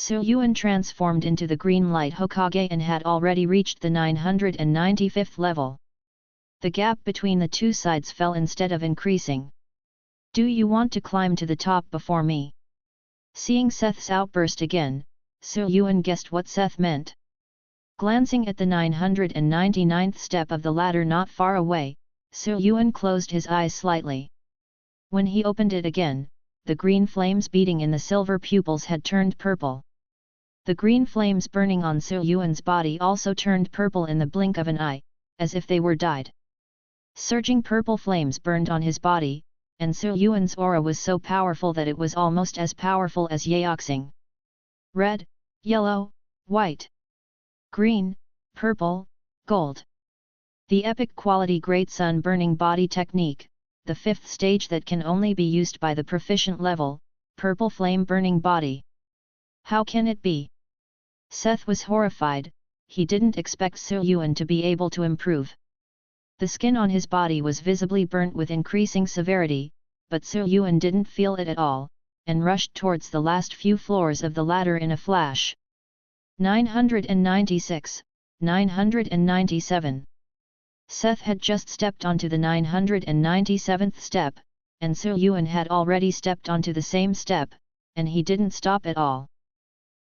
Speaker 1: Yuan transformed into the green light Hokage and had already reached the 995th level. The gap between the 2 sides fell instead of increasing. Do you want to climb to the top before me? Seeing Seth's outburst again, Yuan guessed what Seth meant. Glancing at the 999th step of the ladder not far away, Yuan closed his eyes slightly. When he opened it again, the green flames beating in the silver pupils had turned purple. The green flames burning on Yuan's body also turned purple in the blink of an eye, as if they were dyed. Surging purple flames burned on his body, and Yuan's aura was so powerful that it was almost as powerful as Yaoxing. Red, yellow, white, green, purple, gold. The epic quality Great Sun Burning Body Technique, the 5th stage that can only be used by the proficient level, purple flame burning body. How can it be? Seth was horrified. He didn't expect Yuan to be able to improve. The skin on his body was visibly burnt with increasing severity, but Yuan didn't feel it at all, and rushed towards the last few floors of the ladder in a flash. 996, 997. Seth had just stepped onto the 997th step, and Yuan had already stepped onto the same step, and he didn't stop at all.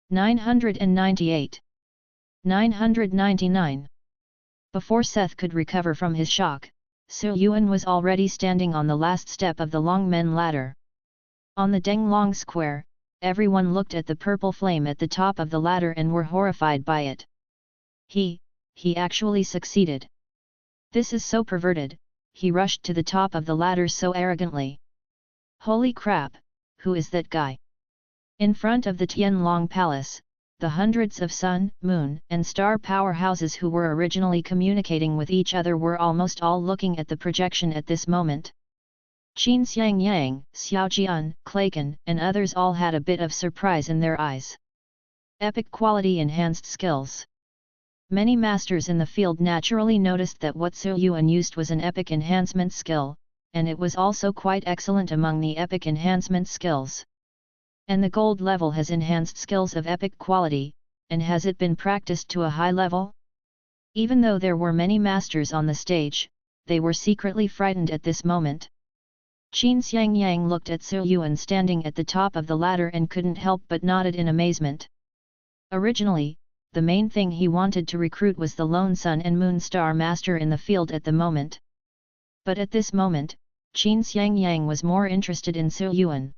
Speaker 1: 998. 999. Before Seth could recover from his shock, Yuan was already standing on the last step of the Longmen ladder. On the Denglong Square, everyone looked at the purple flame at the top of the ladder and were horrified by it. He actually succeeded. This is so perverted, he rushed to the top of the ladder so arrogantly. Holy crap, who is that guy? In front of the Tianlong Palace, the hundreds of sun, moon, and star powerhouses who were originally communicating with each other were almost all looking at the projection at this moment. Qin Xiangyang, Xiaojian, Clayton, and others all had a bit of surprise in their eyes. Epic quality enhanced skills. Many masters in the field naturally noticed that what Su Yuan used was an epic enhancement skill, and it was also quite excellent among the epic enhancement skills. And the gold level has enhanced skills of epic quality, and has it been practiced to a high level? Even though there were many masters on the stage, they were secretly frightened at this moment. Qin Xiangyang looked at Su Yuan standing at the top of the ladder and couldn't help but nodded in amazement. Originally, the main thing he wanted to recruit was the lone sun and moon star master in the field at the moment. But at this moment, Qin Xiangyang was more interested in Su Yuan.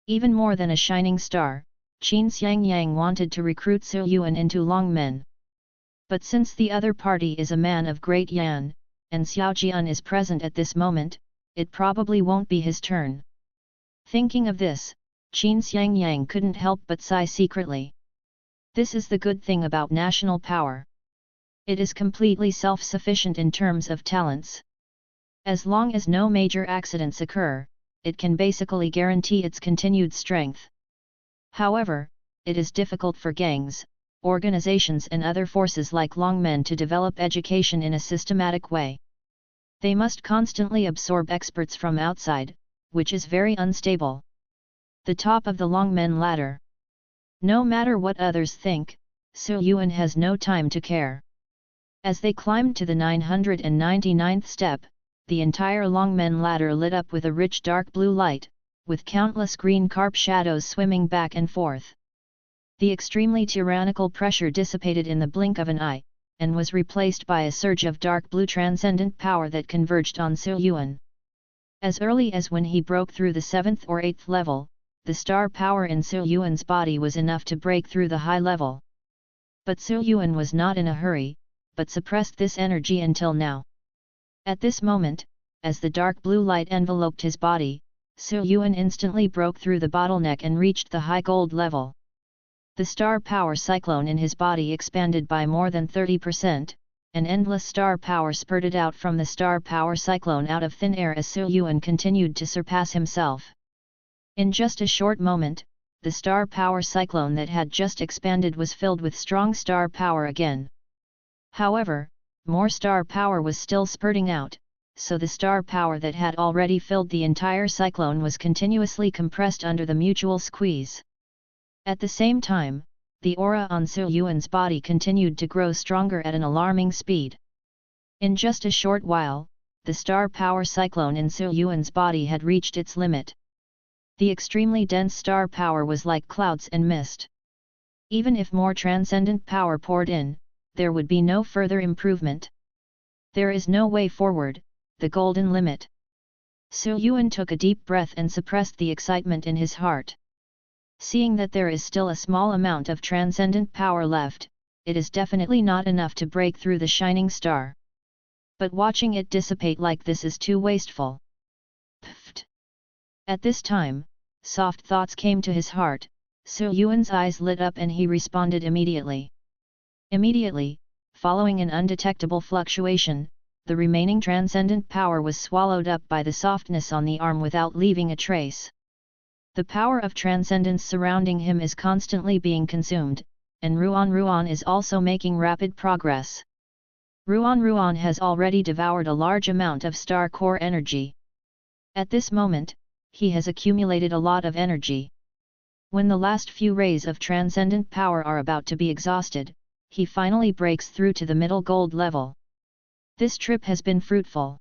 Speaker 1: Even more than a shining star, Qin Xiangyang wanted to recruit Su Yuan into Longmen. But since the other party is a man of great Yan, and Xiao Jian is present at this moment, it probably won't be his turn. Thinking of this, Qin Xiangyang couldn't help but sigh secretly. This is the good thing about national power. It is completely self-sufficient in terms of talents. As long as no major accidents occur, it can basically guarantee its continued strength. However, it is difficult for gangs, organizations and other forces like Longmen to develop education in a systematic way. They must constantly absorb experts from outside, which is very unstable. The top of the Longmen ladder. No matter what others think, Su Yuan has no time to care. As they climbed to the 999th step, the entire Longmen ladder lit up with a rich dark blue light, with countless green carp shadows swimming back and forth. The extremely tyrannical pressure dissipated in the blink of an eye, and was replaced by a surge of dark blue transcendent power that converged on Su Yuan. As early as when he broke through the 7th or 8th level, the star power in Su Yuan's body was enough to break through the high level. But Su Yuan was not in a hurry, but suppressed this energy until now. At this moment, as the dark blue light enveloped his body, Su Yuan instantly broke through the bottleneck and reached the high gold level. The star power cyclone in his body expanded by more than 30%, and endless star power spurted out from the star power cyclone out of thin air as Su Yuan continued to surpass himself. In just a short moment, the star power cyclone that had just expanded was filled with strong star power again. However, more star power was still spurting out, so the star power that had already filled the entire cyclone was continuously compressed under the mutual squeeze. At the same time, the aura on Su Yuan's body continued to grow stronger at an alarming speed. In just a short while, the star power cyclone in Su Yuan's body had reached its limit. The extremely dense star power was like clouds and mist. Even if more transcendent power poured in, there would be no further improvement. There is no way forward, the golden limit. Su Yuan took a deep breath and suppressed the excitement in his heart. Seeing that there is still a small amount of transcendent power left, it is definitely not enough to break through the shining star. But watching it dissipate like this is too wasteful. Pfft. At this time, soft thoughts came to his heart. Su Yuan's eyes lit up and he responded immediately. Immediately, following an undetectable fluctuation, the remaining transcendent power was swallowed up by the softness on the arm without leaving a trace. The power of transcendence surrounding him is constantly being consumed, and Ruan is also making rapid progress. Ruan has already devoured a large amount of star core energy. At this moment, he has accumulated a lot of energy. When the last few rays of transcendent power are about to be exhausted, he finally breaks through to the middle gold level. This trip has been fruitful.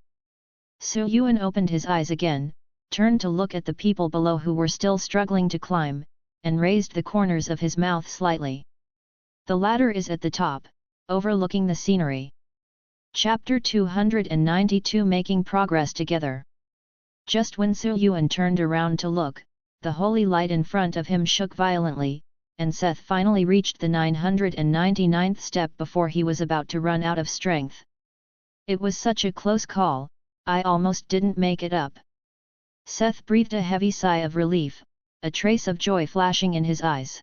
Speaker 1: Su Yuan opened his eyes again, turned to look at the people below who were still struggling to climb, and raised the corners of his mouth slightly. The ladder is at the top, overlooking the scenery. Chapter 292 Making Progress Together. Just when Su Yuan turned around to look, the holy light in front of him shook violently, and Seth finally reached the 999th step before he was about to run out of strength. It was such a close call, I almost didn't make it up. Seth breathed a heavy sigh of relief, a trace of joy flashing in his eyes.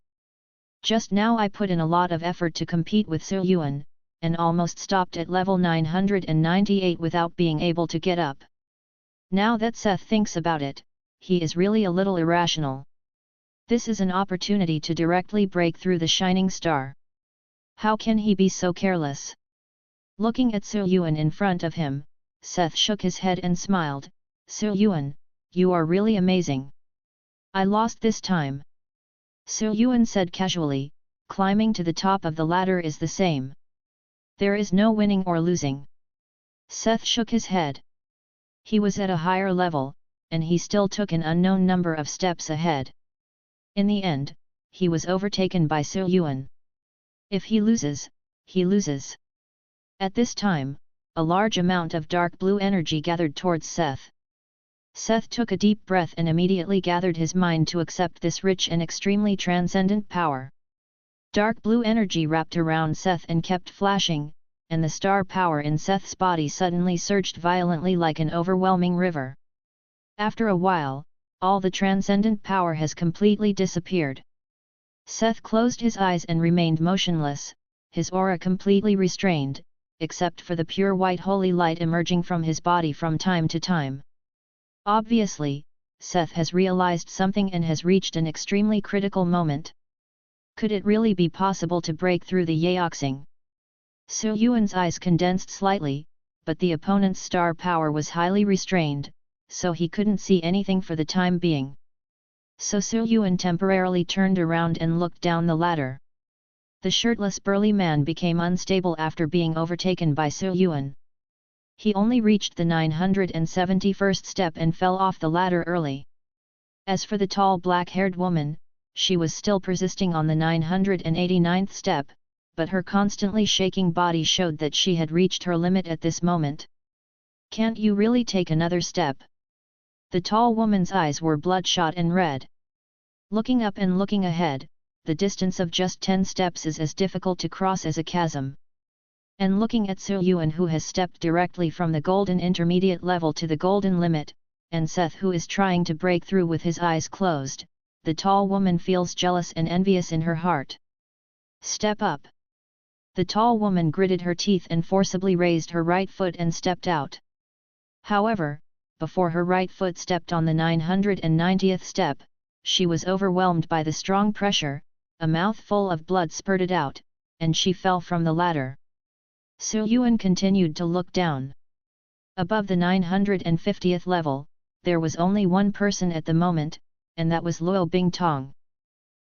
Speaker 1: Just now I put in a lot of effort to compete with Su Yuan, and almost stopped at level 998 without being able to get up. Now that Seth thinks about it, he is really a little irrational. This is an opportunity to directly break through the shining star. How can he be so careless? Looking at Su Yuan in front of him, Seth shook his head and smiled. Su Yuan, you are really amazing. I lost this time. Su Yuan said casually, climbing to the top of the ladder is the same. There is no winning or losing. Seth shook his head. He was at a higher level, and he still took an unknown number of steps ahead. In the end, he was overtaken by Su Yuan. If he loses, he loses. At this time, a large amount of dark blue energy gathered towards Seth. Seth took a deep breath and immediately gathered his mind to accept this rich and extremely transcendent power. Dark blue energy wrapped around Seth and kept flashing, and the star power in Seth's body suddenly surged violently like an overwhelming river. After a while, all the transcendent power has completely disappeared. Seth closed his eyes and remained motionless, his aura completely restrained, except for the pure white holy light emerging from his body from time to time. Obviously, Seth has realized something and has reached an extremely critical moment. Could it really be possible to break through the Yaoxing? Su Yuan's eyes condensed slightly, but the opponent's star power was highly restrained, so he couldn't see anything for the time being. So Su Yuan temporarily turned around and looked down the ladder. The shirtless burly man became unstable after being overtaken by Su Yuan. He only reached the 971st step and fell off the ladder early. As for the tall black-haired woman, she was still persisting on the 989th step, but her constantly shaking body showed that she had reached her limit at this moment. Can't you really take another step? The tall woman's eyes were bloodshot and red. Looking up and looking ahead, the distance of just 10 steps is as difficult to cross as a chasm. And looking at Su Yuan who has stepped directly from the golden intermediate level to the golden limit, and Seth who is trying to break through with his eyes closed, the tall woman feels jealous and envious in her heart. Step up! The tall woman gritted her teeth and forcibly raised her right foot and stepped out. However, before her right foot stepped on the 990th step, she was overwhelmed by the strong pressure, a mouthful of blood spurted out, and she fell from the ladder. Su Yuan continued to look down. Above the 950th level, there was only one person at the moment, and that was Luo Bingtong.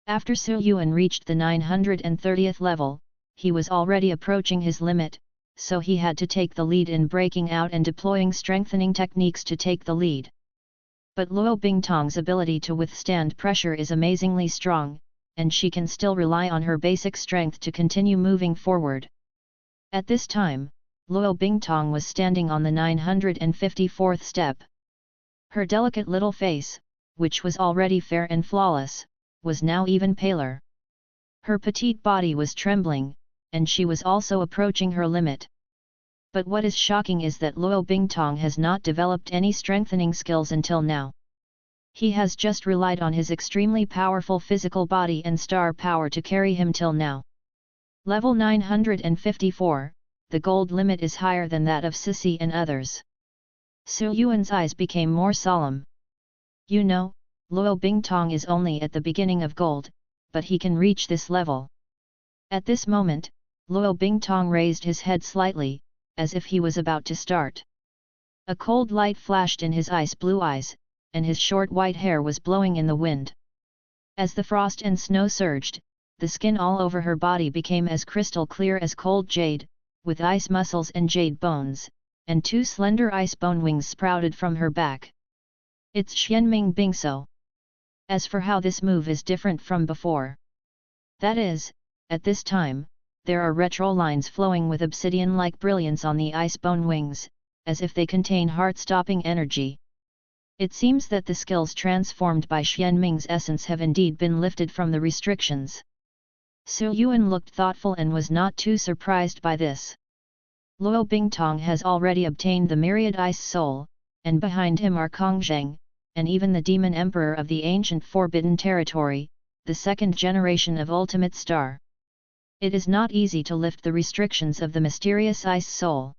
Speaker 1: After Su Yuan reached the 930th level, he was already approaching his limit, so he had to take the lead in breaking out and deploying strengthening techniques to take the lead. But Luo Bingtong's ability to withstand pressure is amazingly strong, and she can still rely on her basic strength to continue moving forward. At this time, Luo Bingtong was standing on the 954th step. Her delicate little face, which was already fair and flawless, was now even paler. Her petite body was trembling, and she was also approaching her limit. But what is shocking is that Luo Bingtong has not developed any strengthening skills until now. He has just relied on his extremely powerful physical body and star power to carry him till now. Level 954, the gold limit is higher than that of Sissy and others. Su Yuan's eyes became more solemn. You know, Luo Bingtong is only at the beginning of gold, but he can reach this level. At this moment, Luo Bingtong raised his head slightly, as if he was about to start. A cold light flashed in his ice blue eyes, and his short white hair was blowing in the wind. As the frost and snow surged, the skin all over her body became as crystal clear as cold jade, with ice muscles and jade bones, and two slender ice bone wings sprouted from her back. It's Xianming Bingso. As for how this move is different from before. That is, at this time, there are retro lines flowing with obsidian-like brilliance on the ice bone wings, as if they contain heart-stopping energy. It seems that the skills transformed by Xianming's essence have indeed been lifted from the restrictions. Su Yuan looked thoughtful and was not too surprised by this. Luo Bingtong has already obtained the myriad ice soul, and behind him are Kongzheng, and even the demon emperor of the ancient forbidden territory, the second generation of ultimate star. It is not easy to lift the restrictions of the mysterious ice soul.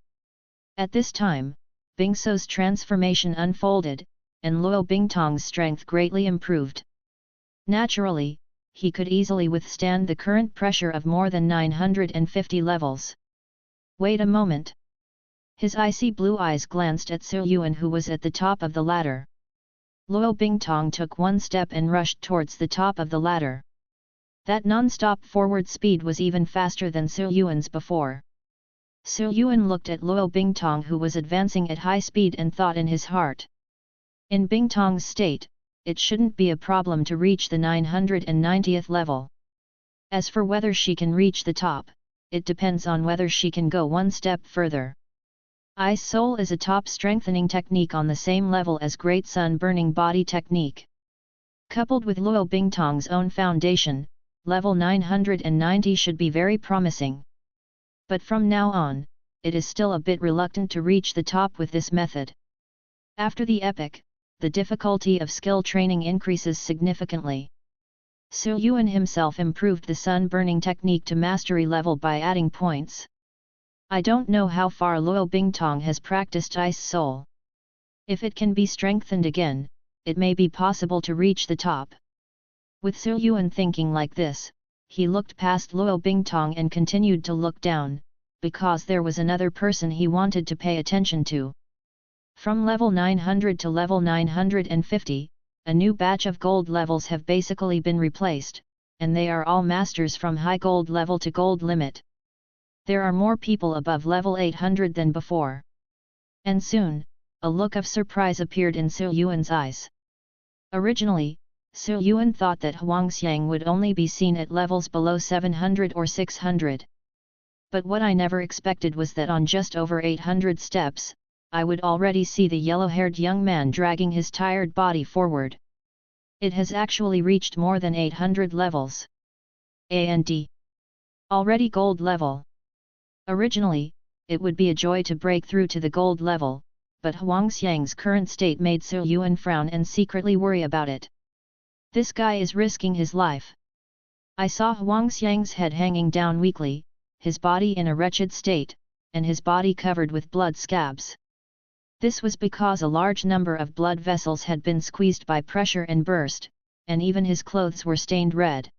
Speaker 1: At this time, Bingso's transformation unfolded, and Luo Bingtong's strength greatly improved. Naturally, he could easily withstand the current pressure of more than 950 levels. Wait a moment. His icy blue eyes glanced at Su Yuan, who was at the top of the ladder. Luo Bingtong took one step and rushed towards the top of the ladder. That non-stop forward speed was even faster than Su Yuan's before. Su Yuan looked at Luo Bingtong, who was advancing at high speed, and thought in his heart. In Bingtong's state, it shouldn't be a problem to reach the 990th level. As for whether she can reach the top, it depends on whether she can go one step further. Ice Soul is a top strengthening technique on the same level as Great Sun Burning Body technique. Coupled with Luo Bingtong's own foundation, level 990 should be very promising. But from now on, it is still a bit reluctant to reach the top with this method. After the epic, the difficulty of skill training increases significantly. Su Yuan himself improved the sun burning technique to mastery level by adding points. I don't know how far Luo Bingtong has practiced Ice Soul. If it can be strengthened again, it may be possible to reach the top. With Su Yuan thinking like this, he looked past Luo Bingtong and continued to look down, because there was another person he wanted to pay attention to. From level 900 to level 950, a new batch of gold levels have basically been replaced, and they are all masters from high gold level to gold limit. There are more people above level 800 than before. And soon, a look of surprise appeared in Su Yuan's eyes. Originally, Su Yuan thought that Huangxiang would only be seen at levels below 700 or 600. But what I never expected was that on just over 800 steps, I would already see the yellow-haired young man dragging his tired body forward. It has actually reached more than 800 levels. And already gold level. Originally, it would be a joy to break through to the gold level, but Huangxiang's current state made Su Yuan frown and secretly worry about it. This guy is risking his life. I saw Huangxiang's head hanging down weakly, his body in a wretched state, and his body covered with blood scabs. This was because a large number of blood vessels had been squeezed by pressure and burst, and even his clothes were stained red.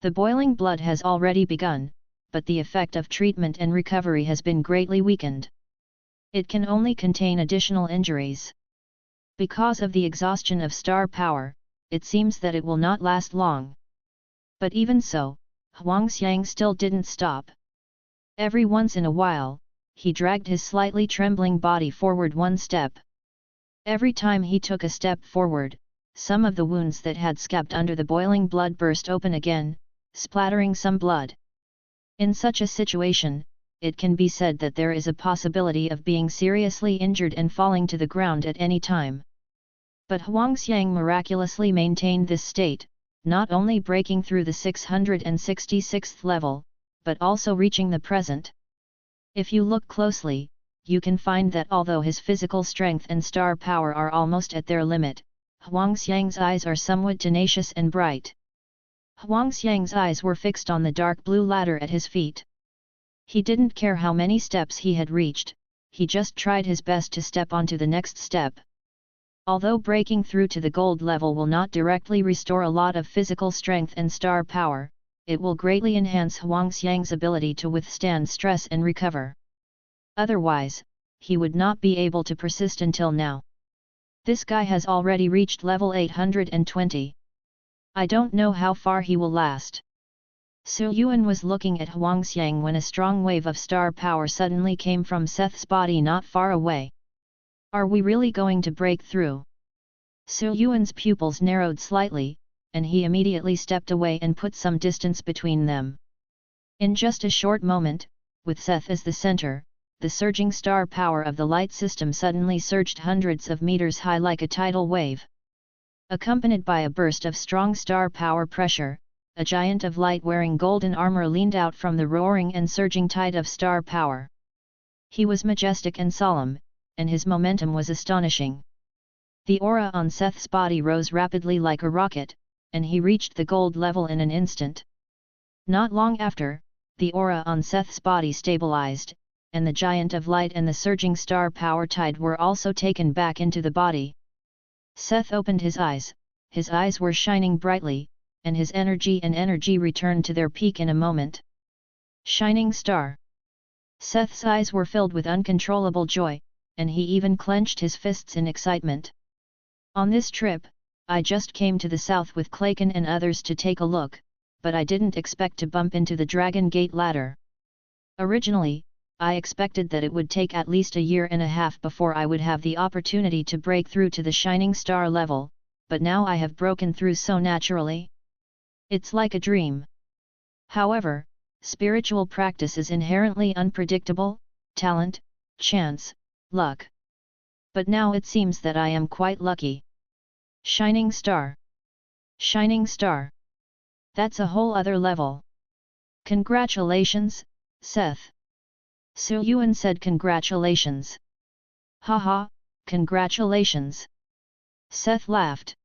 Speaker 1: The boiling blood has already begun, but the effect of treatment and recovery has been greatly weakened. It can only contain additional injuries. Because of the exhaustion of star power, it seems that it will not last long. But even so, Huangxiang still didn't stop. Every once in a while, he dragged his slightly trembling body forward one step. Every time he took a step forward, some of the wounds that had scabbed under the boiling blood burst open again, splattering some blood. In such a situation, it can be said that there is a possibility of being seriously injured and falling to the ground at any time. But Huangxiang miraculously maintained this state, not only breaking through the 666th level, but also reaching the present. If you look closely, you can find that although his physical strength and star power are almost at their limit, Huangxiang's eyes are somewhat tenacious and bright. Huangxiang's eyes were fixed on the dark blue ladder at his feet. He didn't care how many steps he had reached, he just tried his best to step onto the next step. Although breaking through to the gold level will not directly restore a lot of physical strength and star power, it will greatly enhance Huangxiang's ability to withstand stress and recover. Otherwise, he would not be able to persist until now. This guy has already reached level 820. I don't know how far he will last. Su Yuan was looking at Huangxiang when a strong wave of star power suddenly came from Seth's body not far away. Are we really going to break through? Su Yuan's pupils narrowed slightly, and he immediately stepped away and put some distance between them. In just a short moment, with Seth as the center, the surging star power of the light system suddenly surged hundreds of meters high like a tidal wave. Accompanied by a burst of strong star power pressure, a giant of light wearing golden armor leaned out from the roaring and surging tide of star power. He was majestic and solemn, and his momentum was astonishing. The aura on Seth's body rose rapidly like a rocket, and he reached the gold level in an instant. Not long after, the aura on Seth's body stabilized, and the giant of light and the surging star power tide were also taken back into the body. Seth opened his eyes were shining brightly, and his energy returned to their peak in a moment. Shining star. Seth's eyes were filled with uncontrollable joy, and he even clenched his fists in excitement. On this trip, I just came to the south with Clayton and others to take a look, but I didn't expect to bump into the Dragon Gate ladder. Originally, I expected that it would take at least a year and a half before I would have the opportunity to break through to the Shining Star level, but now I have broken through so naturally. It's like a dream. However, spiritual practice is inherently unpredictable, talent, chance, luck. But now it seems that I am quite lucky. Shining Star. Shining Star. That's a whole other level. Congratulations, Seth. Yuan said congratulations. Haha, congratulations. Seth laughed.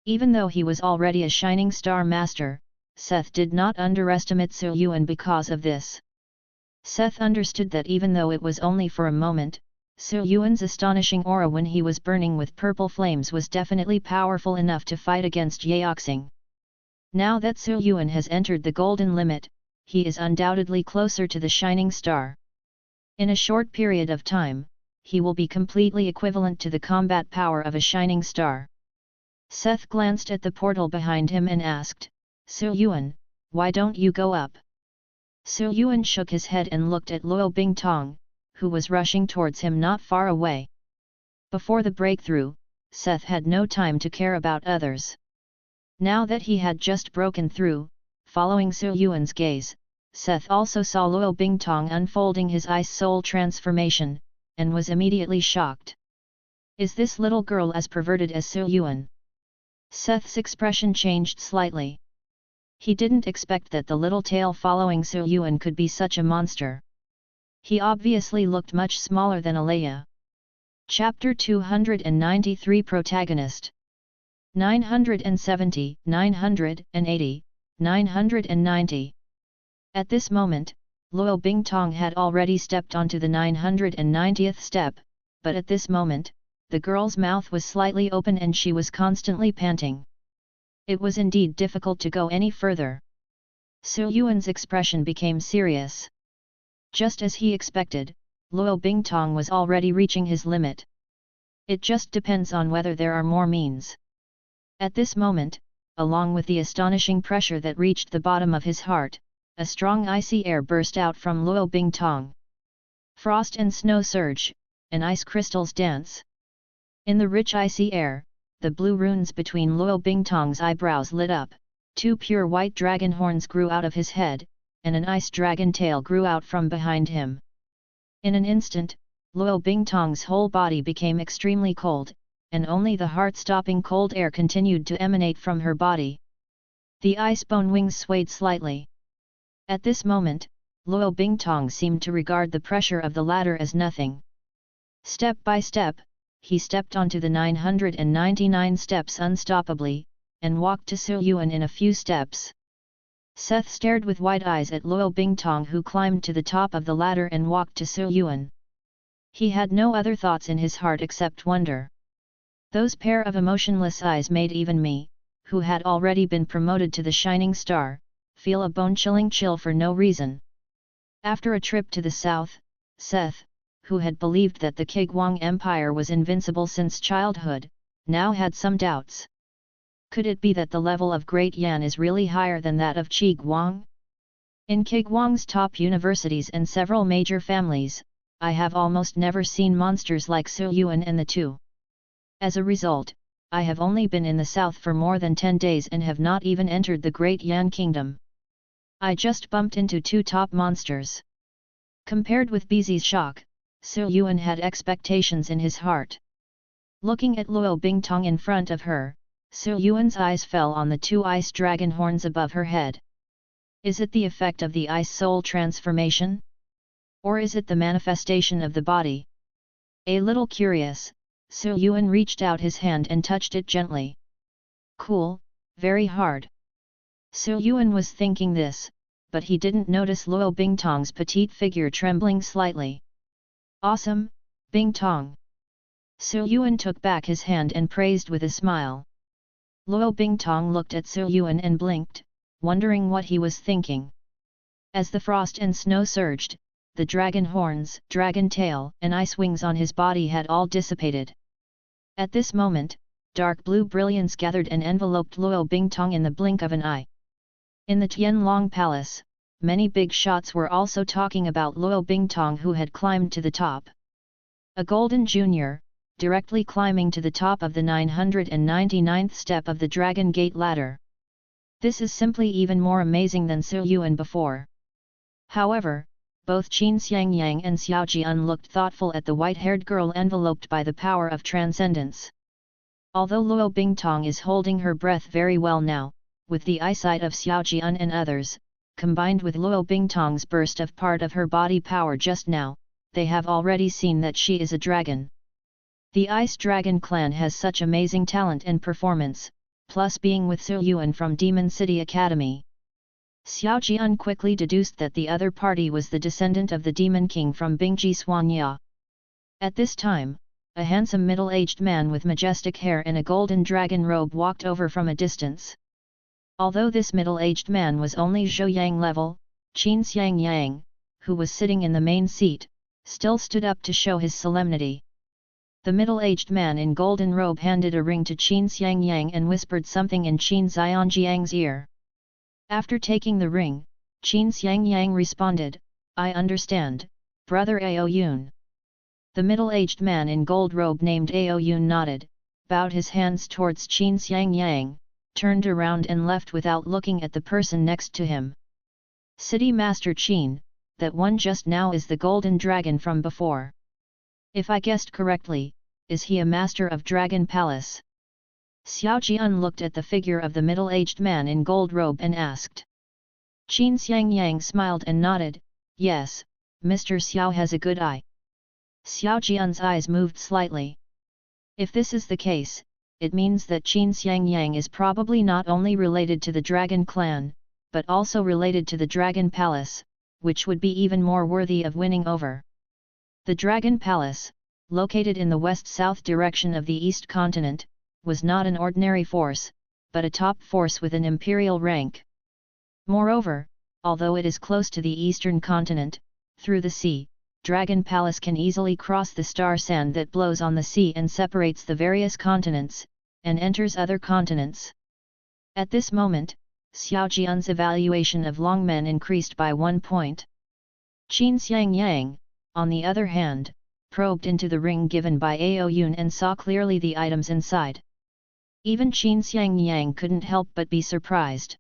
Speaker 1: Even though he was already a Shining Star Master, Seth did not underestimate Yuan because of this. Seth understood that even though it was only for a moment, Yuan's astonishing aura when he was burning with purple flames was definitely powerful enough to fight against Yaoxing. Now that Yuan has entered the golden limit, he is undoubtedly closer to the Shining Star. In a short period of time, he will be completely equivalent to the combat power of a Shining Star. Seth glanced at the portal behind him and asked, Yuan, why don't you go up? Yuan shook his head and looked at Luo Bingtong, who was rushing towards him not far away. Before the breakthrough, Seth had no time to care about others. Now that he had just broken through, following Yuan's gaze, Seth also saw Luo Bingtong unfolding his ice soul transformation, and was immediately shocked. Is this little girl as perverted as Yuan? Seth's expression changed slightly. He didn't expect that the little tail following Yuan could be such a monster. He obviously looked much smaller than Alea. Chapter 293 Protagonist 970, 980, 990. At this moment, Luo Bingtong had already stepped onto the 990th step, but at this moment, the girl's mouth was slightly open and she was constantly panting. It was indeed difficult to go any further. Yuan's expression became serious. Just as he expected, Luo Bingtong was already reaching his limit. It just depends on whether there are more means. At this moment, along with the astonishing pressure that reached the bottom of his heart, a strong icy air burst out from Luo Bingtong. Frost and snow surge, and ice crystals dance. In the rich icy air, the blue runes between Luo Bingtong's eyebrows lit up, 2 pure white dragon horns grew out of his head, and an ice dragon tail grew out from behind him. In an instant, Luo Bingtong's whole body became extremely cold, and only the heart-stopping cold air continued to emanate from her body. The ice bone wings swayed slightly. At this moment, Luo Bingtong seemed to regard the pressure of the ladder as nothing. Step by step, he stepped onto the 999 steps unstoppably, and walked to Yuan in a few steps. Seth stared with wide eyes at Luo Bingtong, who climbed to the top of the ladder and walked to Yuan. He had no other thoughts in his heart except wonder. Those pair of emotionless eyes made even me, who had already been promoted to the Shining Star, feel a bone-chilling chill for no reason. After a trip to the south, Seth, who had believed that the Kigwang Empire was invincible since childhood, now had some doubts. Could it be that the level of Great Yan is really higher than that of Qiguang? In Kigwang's top universities and several major families, I have almost never seen monsters like Yuan and the two. As a result, I have only been in the south for more than 10 days and have not even entered the Great Yan Kingdom. I just bumped into 2 top monsters. Compared with Bizi's shock, Yuan had expectations in his heart. Looking at Luo Bingtong in front of her, Yuan's eyes fell on the 2 ice dragon horns above her head. Is it the effect of the ice soul transformation? Or is it the manifestation of the body? A little curious, Yuan reached out his hand and touched it gently. Cool, very hard. Yuan was thinking this, but he didn't notice Luo Bingtong's petite figure trembling slightly. Awesome, Bingtong. Yuan took back his hand and praised with a smile. Luo Bingtong looked at Su Yuan and blinked, wondering what he was thinking. As the frost and snow surged, the dragon horns, dragon tail, and ice wings on his body had all dissipated. At this moment, dark blue brilliance gathered and enveloped Luo Bingtong in the blink of an eye. In the Tianlong Palace, many big shots were also talking about Luo Bingtong, who had climbed to the top. A golden junior, directly climbing to the top of the 999th step of the Dragon Gate ladder. This is simply even more amazing than Su Yuan before. However, both Qin Xiangyang and Xiao Jian looked thoughtful at the white-haired girl enveloped by the power of transcendence. Although Luo Bingtong is holding her breath very well now, with the eyesight of Xiao Jian and others, combined with Luo Bingtong's burst of part of her body power just now, they have already seen that she is a dragon. The Ice Dragon clan has such amazing talent and performance, plus being with Su Yuan from Demon City Academy. Xiao Jian quickly deduced that the other party was the descendant of the Demon King from Bingji Suanya. At this time, a handsome middle-aged man with majestic hair and a golden dragon robe walked over from a distance. Although this middle-aged man was only Zhou-yang level, Qin Xiangyang, who was sitting in the main seat, still stood up to show his solemnity. The middle-aged man in golden robe handed a ring to Qin Xiangyang and whispered something in Qin Xianjiang's ear. After taking the ring, Qin Xiangyang responded, "I understand, brother Ao Yun." The middle-aged man in gold robe named Ao Yun nodded, bowed his hands towards Qin Xiangyang, turned around and left without looking at the person next to him. City Master Qin, that one just now is the golden dragon from before. If I guessed correctly, is he a master of Dragon Palace? Xiao Jian looked at the figure of the middle-aged man in gold robe and asked. Qin Xiangyang smiled and nodded, "Yes, Mr. Xiao has a good eye." Xiao Jian's eyes moved slightly. If this is the case, it means that Qin Xiangyang is probably not only related to the Dragon Clan, but also related to the Dragon Palace, which would be even more worthy of winning over. The Dragon Palace, located in the west-south direction of the East Continent, was not an ordinary force, but a top force with an imperial rank. Moreover, although it is close to the Eastern Continent, through the sea, Dragon Palace can easily cross the star sand that blows on the sea and separates the various continents, and enters other continents. At this moment, Xiao Jian's evaluation of Longmen increased by 1 point. Qin Xiangyang, on the other hand, probed into the ring given by Ao Yun and saw clearly the items inside. Even Qin Xiangyang couldn't help but be surprised.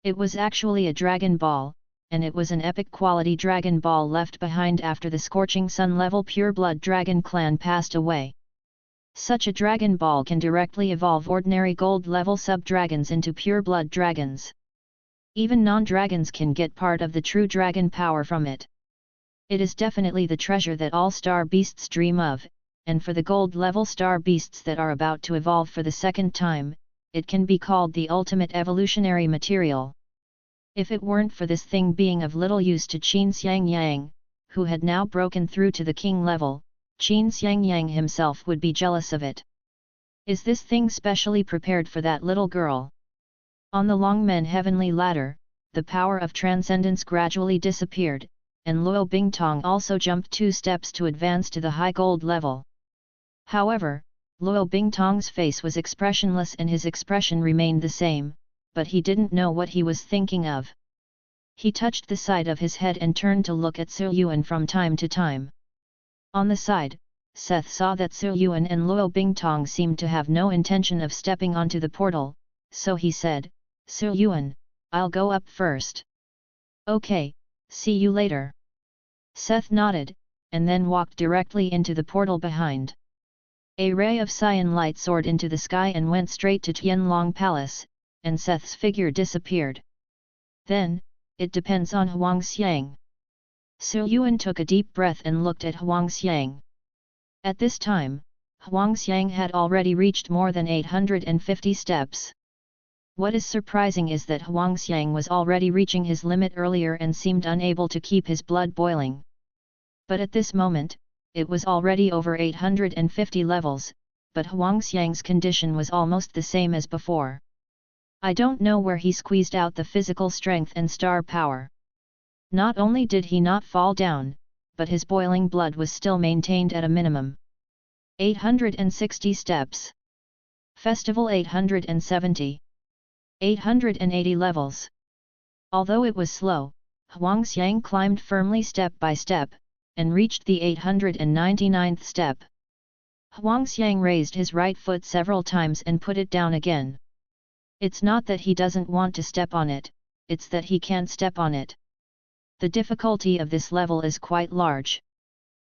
Speaker 1: It was actually a dragon ball, and it was an epic quality dragon ball left behind after the Scorching Sun level pure-blood dragon clan passed away. Such a dragon ball can directly evolve ordinary gold level sub-dragons into pure-blood dragons. Even non-dragons can get part of the true dragon power from it. It is definitely the treasure that all star beasts dream of, and for the gold level star beasts that are about to evolve for the second time, it can be called the ultimate evolutionary material. If it weren't for this thing being of little use to Qin Xiangyang, who had now broken through to the king level, Qin Xiangyang himself would be jealous of it. Is this thing specially prepared for that little girl? On the Longmen heavenly ladder, the power of transcendence gradually disappeared, and Luo Bingtong also jumped 2 steps to advance to the high gold level. However, Luo Bingtong's face was expressionless and his expression remained the same, but he didn't know what he was thinking of. He touched the side of his head and turned to look at Su Yuan from time to time. On the side, Seth saw that Su Yuan and Luo Bingtong seemed to have no intention of stepping onto the portal, so he said, "Su Yuan, I'll go up first." "Okay, see you later." Seth nodded, and then walked directly into the portal behind. A ray of cyan light soared into the sky and went straight to Tianlong Palace, and Seth's figure disappeared. Then, it depends on Huangxiang. Su Yuan took a deep breath and looked at Huangxiang. At this time, Huangxiang had already reached more than 850 steps. What is surprising is that Huangxiang was already reaching his limit earlier and seemed unable to keep his blood boiling. But at this moment, it was already over 850 levels, but Huangxiang's condition was almost the same as before. I don't know where he squeezed out the physical strength and star power. Not only did he not fall down, but his boiling blood was still maintained at a minimum. 860 steps. Festival 870. 880 levels. Although it was slow, Huangxiang climbed firmly step by step, and reached the 899th step. Huangxiang raised his right foot several times and put it down again. It's not that he doesn't want to step on it, it's that he can't step on it. The difficulty of this level is quite large.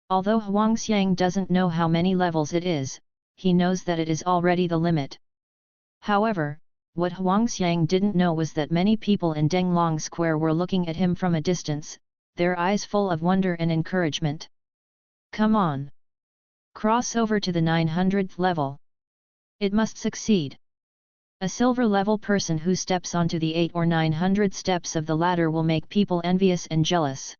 Speaker 1: Although Huangxiang doesn't know how many levels it is, he knows that it is already the limit. However, what Huangxiang didn't know was that many people in Denglong Square were looking at him from a distance, their eyes full of wonder and encouragement. Come on! Cross over to the 900th level. It must succeed. A silver-level person who steps onto the 8 or 900 steps of the ladder will make people envious and jealous.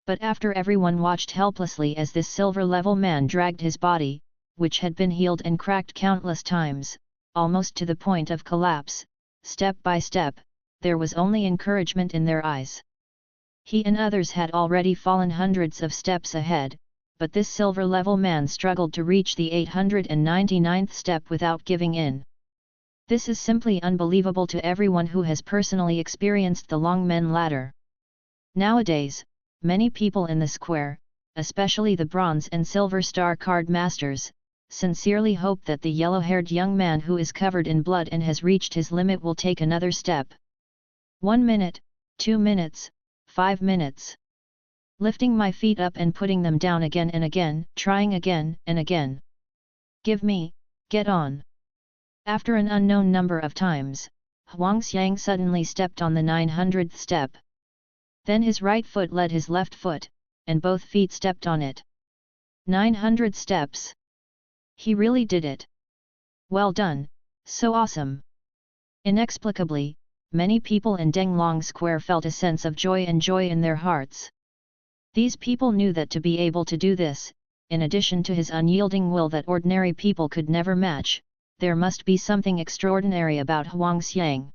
Speaker 1: But after everyone watched helplessly as this silver-level man dragged his body, which had been healed and cracked countless times, almost to the point of collapse, step by step, there was only encouragement in their eyes. He and others had already fallen hundreds of steps ahead, but this silver-level man struggled to reach the 899th step without giving in. This is simply unbelievable to everyone who has personally experienced the Long Men ladder. Nowadays, many people in the square, especially the bronze and silver star card masters, sincerely hope that the yellow-haired young man who is covered in blood and has reached his limit will take another step. 1 minute, 2 minutes, 5 minutes. Lifting my feet up and putting them down again and again, trying again and again. Give me, get on. After an unknown number of times, Huangxiang suddenly stepped on the 900th step. Then his right foot led his left foot, and both feet stepped on it. 900 steps. He really did it. Well done, so awesome. Inexplicably, many people in Denglong Square felt a sense of joy and joy in their hearts. These people knew that to be able to do this, in addition to his unyielding will that ordinary people could never match, there must be something extraordinary about Huangxiang.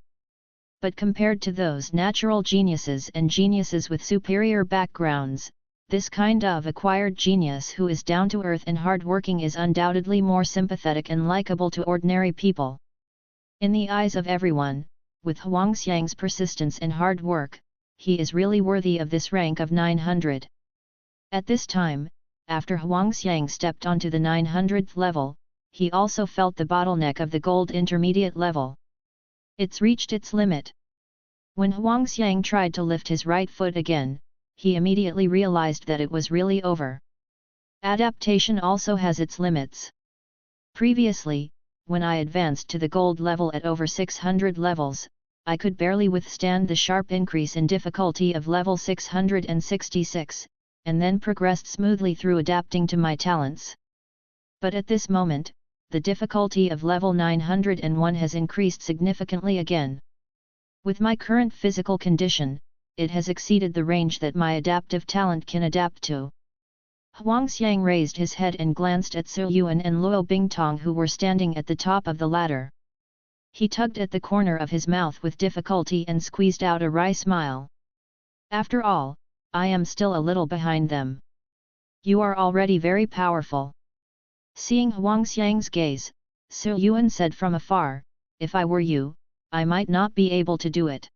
Speaker 1: But compared to those natural geniuses and geniuses with superior backgrounds, this kind of acquired genius who is down to earth and hard-working is undoubtedly more sympathetic and likable to ordinary people. In the eyes of everyone, with Huangxiang's persistence and hard work, he is really worthy of this rank of 900. At this time, after Huangxiang stepped onto the 900th level, he also felt the bottleneck of the gold intermediate level. It's reached its limit. When Huangxiang tried to lift his right foot again, he immediately realized that it was really over. Adaptation also has its limits. Previously, when I advanced to the gold level at over 600 levels, I could barely withstand the sharp increase in difficulty of level 666, and then progressed smoothly through adapting to my talents. But at this moment, the difficulty of level 901 has increased significantly again. With my current physical condition, it has exceeded the range that my adaptive talent can adapt to. Huangxiang raised his head and glanced at Su Yuan and Luo Bingtong who were standing at the top of the ladder. He tugged at the corner of his mouth with difficulty and squeezed out a wry smile. After all, I am still a little behind them. You are already very powerful. Seeing Huangxiang's gaze, Su Yuan said from afar, if I were you, I might not be able to do it.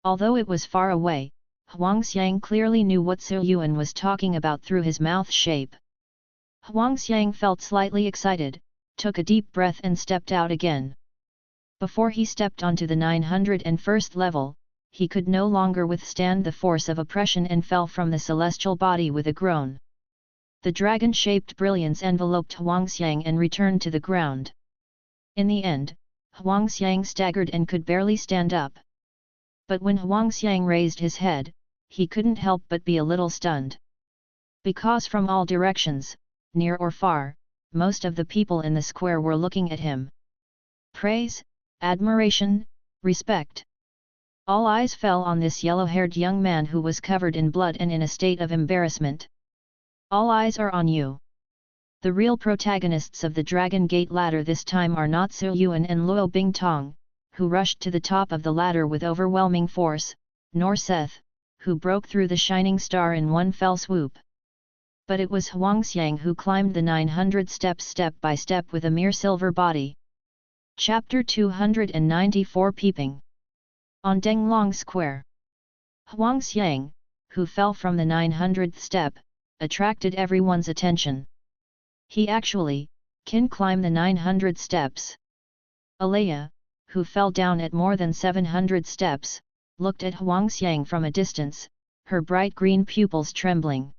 Speaker 1: Although it was far away, Huangxiang clearly knew what Su Yuan was talking about through his mouth shape. Huangxiang felt slightly excited, took a deep breath and stepped out again. Before he stepped onto the 901st level, he could no longer withstand the force of oppression and fell from the celestial body with a groan. The dragon-shaped brilliance enveloped Huangxiang and returned to the ground. In the end, Huangxiang staggered and could barely stand up. But when Huangxiang raised his head, he couldn't help but be a little stunned. Because from all directions, near or far, most of the people in the square were looking at him. Praise, admiration, respect. All eyes fell on this yellow-haired young man who was covered in blood and in a state of embarrassment. All eyes are on you. The real protagonists of the Dragon Gate ladder this time are not Su Yuan and Luo Bingtong, who rushed to the top of the ladder with overwhelming force, nor Seth, who broke through the shining star in one fell swoop. But it was Huangxiang who climbed the 900 steps step by step with a mere silver body. Chapter 294 Peeping. On Denglong Square. Huangxiang, who fell from the 900th step, attracted everyone's attention. He actually can climb the 900 steps. Alea, who fell down at more than 700 steps, looked at Huangxiang from a distance, her bright green pupils trembling.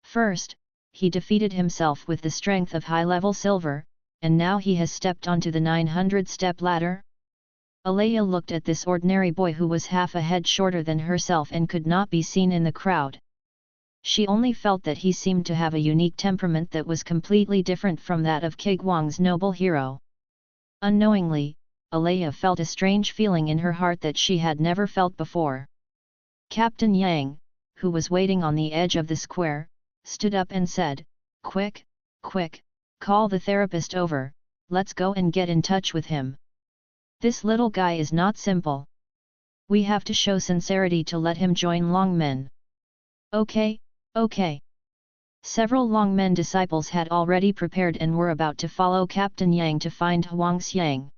Speaker 1: First, he defeated himself with the strength of high-level silver, and now he has stepped onto the 900-step ladder? Alea looked at this ordinary boy who was half a head shorter than herself and could not be seen in the crowd. She only felt that he seemed to have a unique temperament that was completely different from that of Kiguang's noble hero. Unknowingly, Alea felt a strange feeling in her heart that she had never felt before. Captain Yang, who was waiting on the edge of the square, stood up and said, "Quick, quick, call the therapist over, let's go and get in touch with him. This little guy is not simple. We have to show sincerity to let him join Longmen." "Okay, okay." Several Longmen disciples had already prepared and were about to follow Captain Yang to find Huangxiang.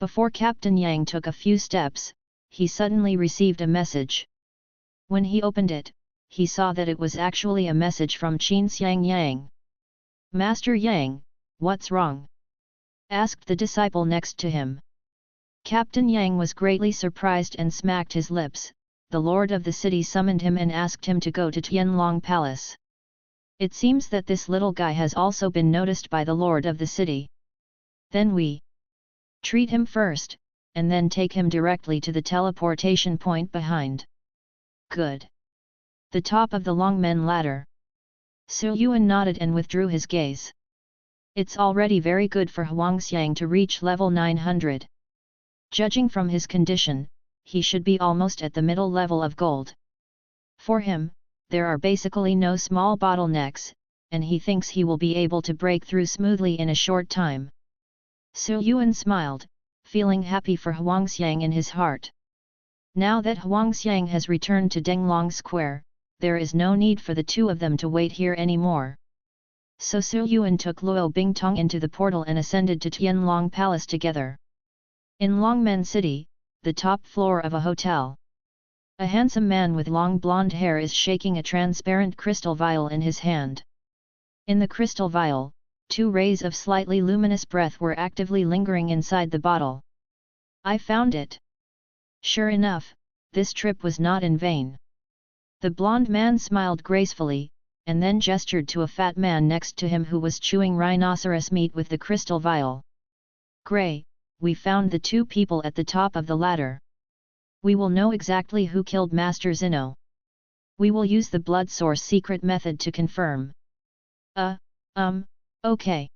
Speaker 1: Before Captain Yang took a few steps, he suddenly received a message. When he opened it, he saw that it was actually a message from Qinxiang Yang. "Master Yang, what's wrong?" asked the disciple next to him. Captain Yang was greatly surprised and smacked his lips. The lord of the city summoned him and asked him to go to Tianlong Palace. It seems that this little guy has also been noticed by the lord of the city. Then we treat him first, and then take him directly to the teleportation point behind. Good. The top of the Longmen ladder. Su Yuan nodded and withdrew his gaze. It's already very good for Huangxiang to reach level 900. Judging from his condition, he should be almost at the middle level of gold. For him, there are basically no small bottlenecks, and he thinks he will be able to break through smoothly in a short time. Su Yuan smiled, feeling happy for Huangxiang in his heart. Now that Huangxiang has returned to Denglong Square, there is no need for the two of them to wait here anymore. So Su Yuan took Luo Bingtong into the portal and ascended to Tianlong Palace together. In Longmen City, the top floor of a hotel. A handsome man with long blonde hair is shaking a transparent crystal vial in his hand. In the crystal vial, 2 rays of slightly luminous breath were actively lingering inside the bottle. "I found it." Sure enough, this trip was not in vain. The blonde man smiled gracefully, and then gestured to a fat man next to him who was chewing rhinoceros meat with the crystal vial. "Gray, we found the 2 people at the top of the ladder. We will know exactly who killed Master Zino. We will use the blood source secret method to confirm." Okay."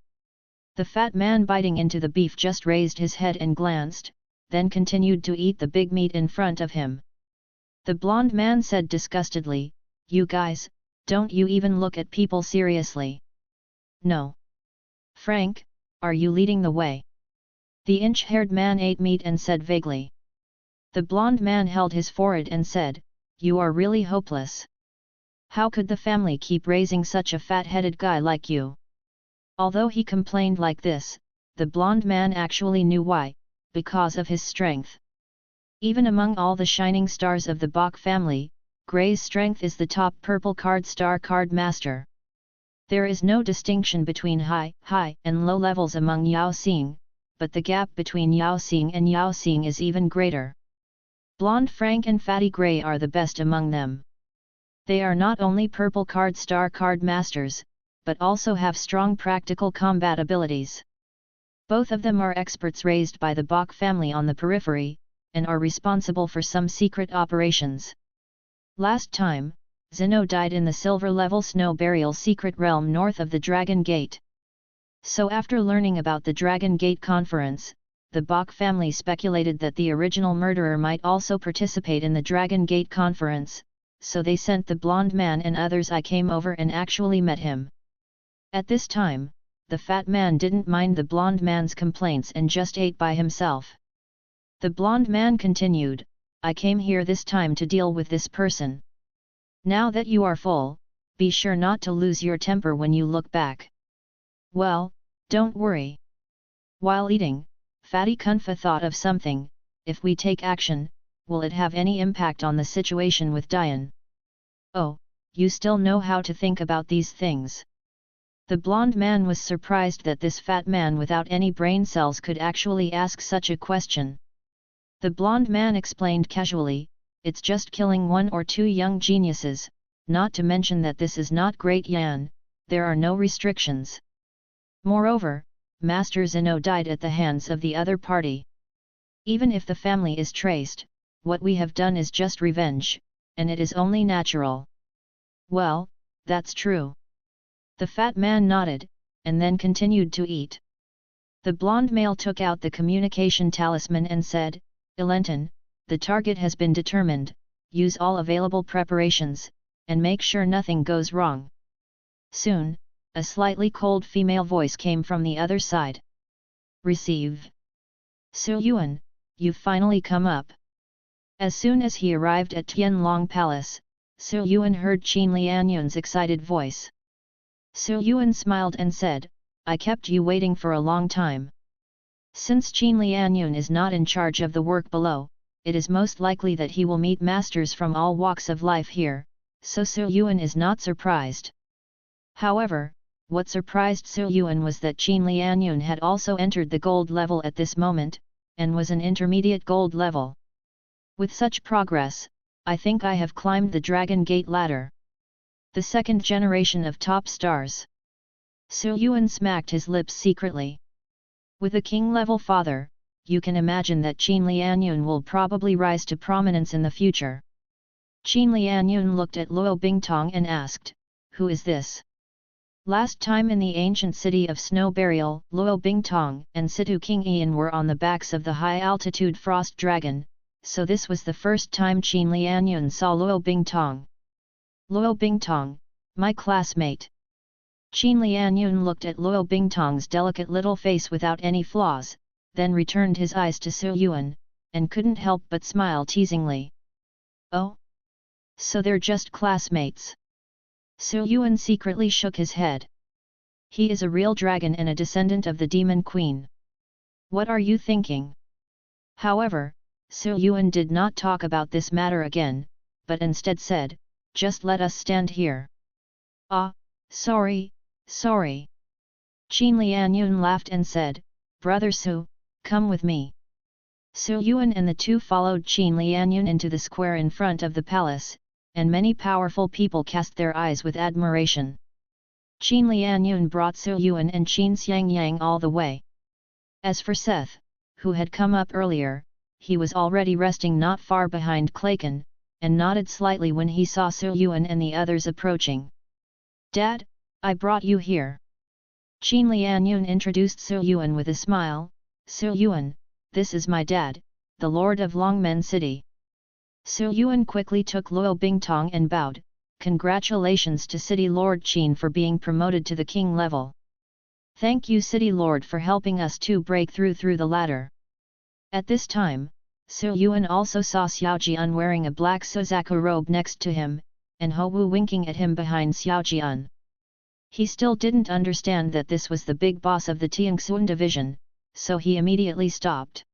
Speaker 1: The fat man biting into the beef just raised his head and glanced, then continued to eat the big meat in front of him. The blonde man said disgustedly, "You guys, don't you even look at people seriously?" "No. Frank, are you leading the way?" The inch-haired man ate meat and said vaguely. The blonde man held his forehead and said, "You are really hopeless. How could the family keep raising such a fat-headed guy like you?" Although he complained like this, the blonde man actually knew why, because of his strength. Even among all the shining stars of the Bok family, Gray's strength is the top purple card star card master. There is no distinction between high and low levels among Yao Xing, but the gap between Yao Xing and Yao Xing is even greater. Blonde Frank and Fatty Gray are the best among them. They are not only purple card star card masters, but also have strong practical combat abilities. Both of them are experts raised by the Bok family on the periphery, and are responsible for some secret operations. Last time, Zino died in the silver-level snow burial secret realm north of the Dragon Gate. So after learning about the Dragon Gate conference, the Bok family speculated that the original murderer might also participate in the Dragon Gate conference, so they sent the blonde man and others. I came over and actually met him. At this time, the fat man didn't mind the blond man's complaints and just ate by himself. The blond man continued, I came here this time to deal with this person. Now that you are full, be sure not to lose your temper when you look back. Well, don't worry. While eating, Fatty Kunfa thought of something. If we take action, will it have any impact on the situation with Dian? Oh, you still know how to think about these things. The blond man was surprised that this fat man without any brain cells could actually ask such a question. The blond man explained casually, it's just killing 1 or 2 young geniuses, not to mention that this is not Great Yan, there are no restrictions. Moreover, Master Zeno died at the hands of the other party. Even if the family is traced, what we have done is just revenge, and it is only natural. Well, that's true. The fat man nodded, and then continued to eat. The blonde male took out the communication talisman and said, Enlightenment, the target has been determined, use all available preparations, and make sure nothing goes wrong. Soon, a slightly cold female voice came from the other side. Receive. Su Yuan, you've finally come up. As soon as he arrived at Tianlong Palace, Su Yuan heard Qin Lianyun's excited voice. Su Yuan smiled and said, I kept you waiting for a long time. Since Qin Lianyun is not in charge of the work below, it is most likely that he will meet masters from all walks of life here, so Su Yuan is not surprised. However, what surprised Su Yuan was that Qin Lianyun had also entered the gold level at this moment, and was an intermediate gold level. With such progress, I think I have climbed the Dragon Gate ladder. The second generation of top stars. Su Yuan smacked his lips secretly. With a king-level father, you can imagine that Qin Lianyun will probably rise to prominence in the future. Qin Lianyun looked at Luo Bingtong and asked, who is this? Last time in the ancient city of Snow Burial, Luo Bingtong and Situ King Ian were on the backs of the high-altitude frost dragon, so this was the first time Qin Lianyun saw Luo Bingtong. Luo Bingtong, my classmate. Qin Lianyun looked at Luo Bingtong's delicate little face without any flaws, then returned his eyes to Su Yuan, and couldn't help but smile teasingly. Oh? So they're just classmates. Su Yuan secretly shook his head. He is a real dragon and a descendant of the Demon Queen. What are you thinking? However, Su Yuan did not talk about this matter again, but instead said, just let us stand here. Ah, sorry. Qin Lianyun laughed and said, Brother Su, come with me. Su Yuan and the two followed Qin Lianyun into the square in front of the palace, and many powerful people cast their eyes with admiration. Qin Lianyun brought Su Yuan and Qin Xiangyang all the way. As for Seth, who had come up earlier, he was already resting not far behind Klaken, and nodded slightly when he saw Su Yuan and the others approaching. Dad, I brought you here. Qin Lianyun introduced Su Yuan with a smile. Su Yuan, this is my dad, the Lord of Longmen City. Su Yuan quickly took Luo Bingtong and bowed. Congratulations to City Lord Qin for being promoted to the king level. Thank you City Lord for helping us to break through the ladder. At this time, Su Yuan also saw Xiaojian wearing a black Suzaku robe next to him, and Ho Wu winking at him behind Xiaojian. He still didn't understand that this was the big boss of the Tianxuan division, so he immediately stopped.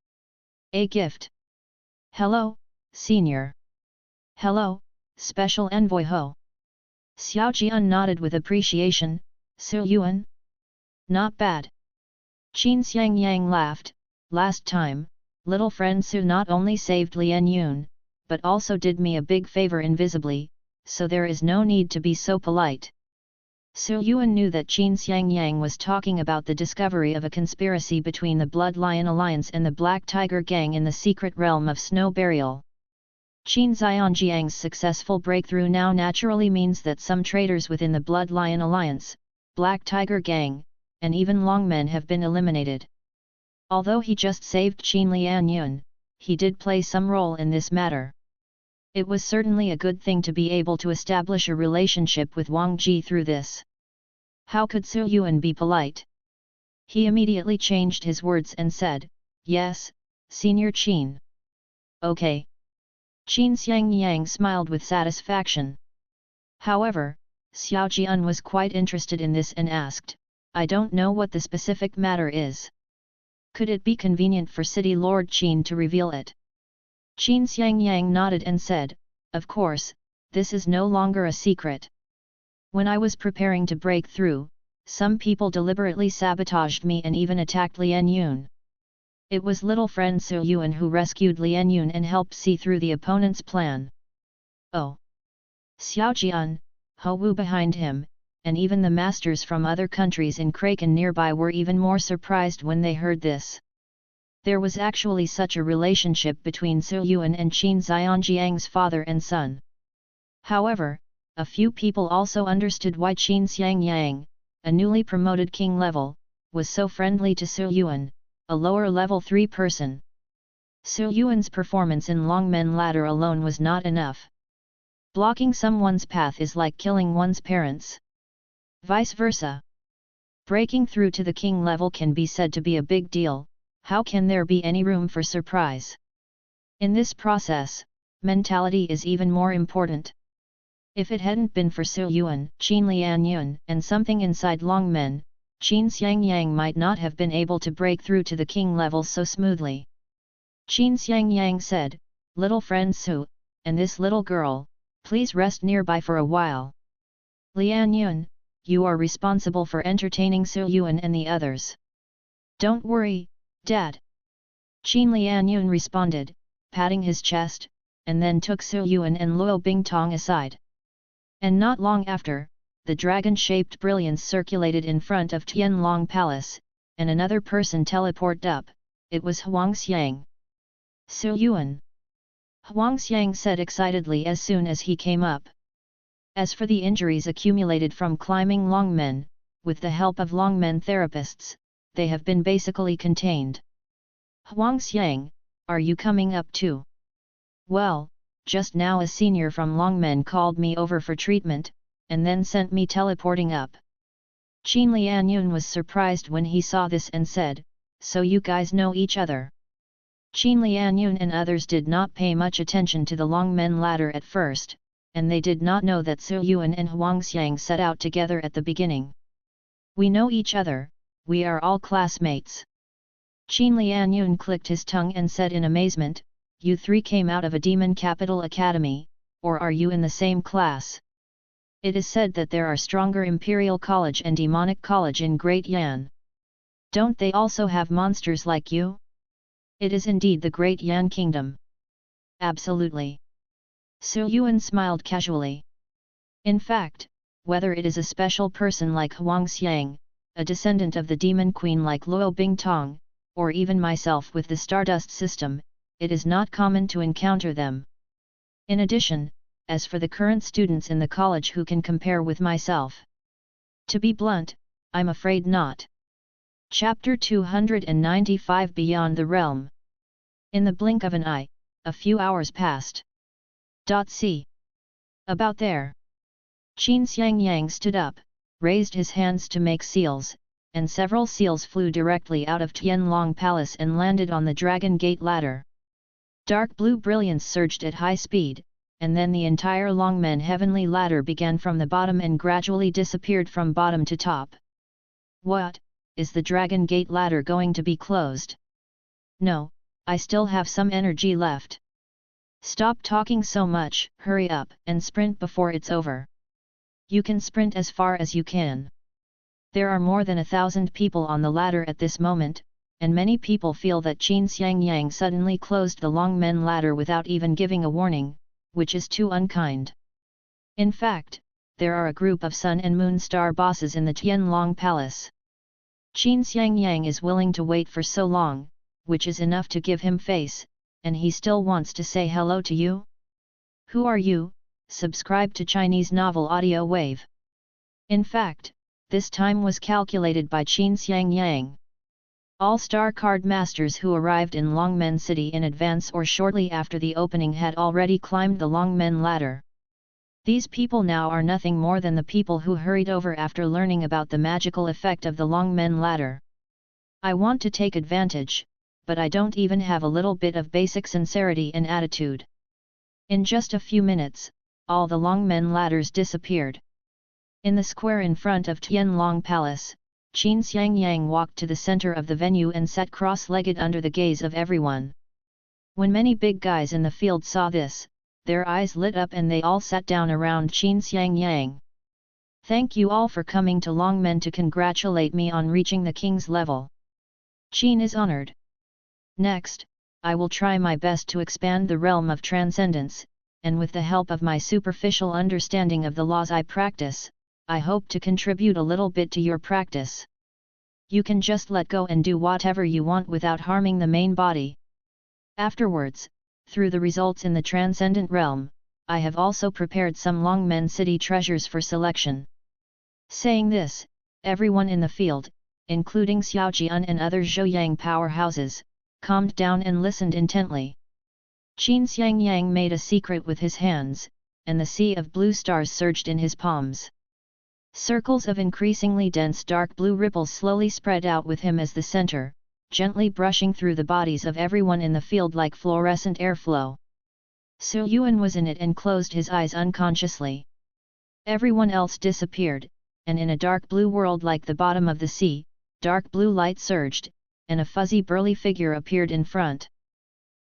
Speaker 1: A gift. Hello, senior. Hello, special envoy Ho. Xiaojian nodded with appreciation. Su Yuan? Not bad. Qin Xiangyang laughed. Last time, little friend Su not only saved Lian Yun, but also did me a big favor invisibly, so there is no need to be so polite. Su Yuan knew that Qin Xiangyang was talking about the discovery of a conspiracy between the Blood Lion Alliance and the Black Tiger Gang in the secret realm of Snow Burial. Qin Xiangyang's successful breakthrough now naturally means that some traitors within the Blood Lion Alliance, Black Tiger Gang, and even Longmen have been eliminated. Although he just saved Qin Lianyun, he did play some role in this matter. It was certainly a good thing to be able to establish a relationship with Wang Ji through this. How could Su Yuan be polite? He immediately changed his words and said, "Yes, Senior Qin." "Okay." Qin Xiangyang smiled with satisfaction. However, Xiao Jian was quite interested in this and asked, "I don't know what the specific matter is. Could it be convenient for City Lord Qin to reveal it?" Qin Xiangyang nodded and said, "Of course, this is no longer a secret. When I was preparing to break through, some people deliberately sabotaged me and even attacked Lian Yun. It was little friend Su Yuan who rescued Lian Yun and helped see through the opponent's plan." "Oh!" Xiao Jian, Ho Wu behind him, and even the masters from other countries in Kraken nearby were even more surprised when they heard this. There was actually such a relationship between Su Yuan and Qin Xianjiang's father and son. However, a few people also understood why Qin Xiangyang, a newly promoted king level, was so friendly to Su Yuan, a lower level 3 person. Su Yuan's performance in Longmen Ladder alone was not enough. Blocking someone's path is like killing one's parents. Vice versa. Breaking through to the king level can be said to be a big deal. How can there be any room for surprise? In this process, mentality is even more important. If it hadn't been for Su Yuan, Qin Lian Yun, and something inside Longmen, Qin Xiangyang might not have been able to break through to the king level so smoothly. Qin Xiangyang said, "Little friend Su, and this little girl, please rest nearby for a while. Lian Yun, you are responsible for entertaining Su Yuan and the others." "Don't worry, Dad." Qin Lian Yun responded, patting his chest, and then took Su Yuan and Luo Bingtong aside. And not long after, the dragon-shaped brilliance circulated in front of Tianlong Palace, and another person teleported up. It was Huangxiang. "Su Yuan!" Huangxiang said excitedly as soon as he came up. As for the injuries accumulated from climbing Longmen, with the help of Longmen therapists, they have been basically contained. "Huangxiang, are you coming up too?" "Well, just now a senior from Longmen called me over for treatment, and then sent me teleporting up." Qin Lian Yun was surprised when he saw this and said, "So you guys know each other?" Qin Lian Yun and others did not pay much attention to the Longmen ladder at first, and they did not know that Su Yuan and Huangxiang set out together at the beginning. "We know each other, we are all classmates." Qin Lian Yun clicked his tongue and said in amazement, "You 3 came out of a demon capital academy, or are you in the same class? It is said that there are stronger Imperial College and Demonic College in Great Yan. Don't they also have monsters like you?" "It is indeed the Great Yan Kingdom." "Absolutely." Su Yuan smiled casually. "In fact, whether it is a special person like Huangxiang, a descendant of the Demon Queen like Luo Bingtong, or even myself with the Stardust system, it is not common to encounter them. In addition, as for the current students in the college who can compare with myself, to be blunt, I'm afraid not." Chapter 295 Beyond the Realm. In the blink of an eye, a few hours passed. See. About there. Qin Xiangyang stood up, raised his hands to make seals, and several seals flew directly out of Tianlong Palace and landed on the Dragon Gate ladder. Dark blue brilliance surged at high speed, and then the entire Longmen heavenly ladder began from the bottom and gradually disappeared from bottom to top. "What, is the Dragon Gate ladder going to be closed?" "No, I still have some energy left." "Stop talking so much, hurry up and sprint before it's over." "You can sprint as far as you can." There are more than 1,000 people on the ladder at this moment, and many people feel that Qin Xiangyang suddenly closed the Longmen ladder without even giving a warning, which is too unkind. In fact, there are a group of Sun and Moon Star bosses in the Tianlong Palace. Qin Xiangyang is willing to wait for so long, which is enough to give him face, and he still wants to say hello to you? Who are you? Subscribe to Chinese Novel Audio Wave. In fact, this time was calculated by Qin Xiangyang. All star card masters who arrived in Longmen City in advance or shortly after the opening had already climbed the Longmen ladder. These people now are nothing more than the people who hurried over after learning about the magical effect of the Long Men ladder. I want to take advantage, but I don't even have a little bit of basic sincerity and attitude. In just a few minutes, all the Long Men ladders disappeared. In the square in front of Tianlong Palace, Qin Xiangyang walked to the center of the venue and sat cross-legged under the gaze of everyone. When many big guys in the field saw this, their eyes lit up and they all sat down around Qin Xiangyang. Thank you all for coming to Longmen to congratulate me on reaching the king's level. Qin is honored. Next, I will try my best to expand the realm of transcendence, and with the help of my superficial understanding of the laws I practice, I hope to contribute a little bit to your practice. You can just let go and do whatever you want without harming the main body. Afterwards, through the results in the transcendent realm, I have also prepared some Longmen city treasures for selection. Saying this, everyone in the field, including Xiaojian and other Zhouyang powerhouses, calmed down and listened intently. Qin Xiangyang made a secret with his hands, and the sea of blue stars surged in his palms. Circles of increasingly dense dark blue ripples slowly spread out with him as the center, gently brushing through the bodies of everyone in the field like fluorescent airflow. Su Yuan was in it and closed his eyes unconsciously. Everyone else disappeared, and in a dark blue world like the bottom of the sea, dark blue light surged, and a fuzzy burly figure appeared in front.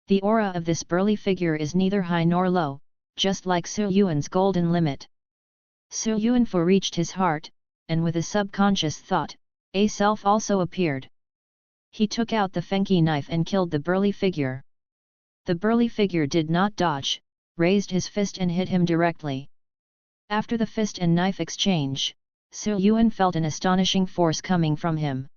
Speaker 1: The aura of this burly figure is neither high nor low, just like Su Yuan's golden limit. Su Yuan reached his heart, and with a subconscious thought, a self also appeared. He took out the Fenqi knife and killed the burly figure. The burly figure did not dodge, raised his fist and hit him directly. After the fist and knife exchange, Su Yuan felt an astonishing force coming from him.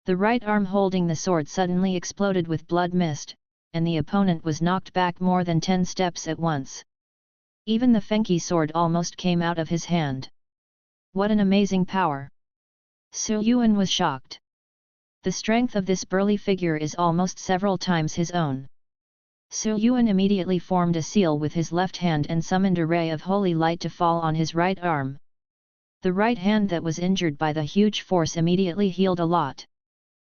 Speaker 1: The right arm holding the sword suddenly exploded with blood mist, and the opponent was knocked back more than 10 steps at once. Even the Fenqi sword almost came out of his hand. What an amazing power! Su Yuan was shocked. The strength of this burly figure is almost several times his own. Su Yuan immediately formed a seal with his left hand and summoned a ray of holy light to fall on his right arm. The right hand that was injured by the huge force immediately healed a lot.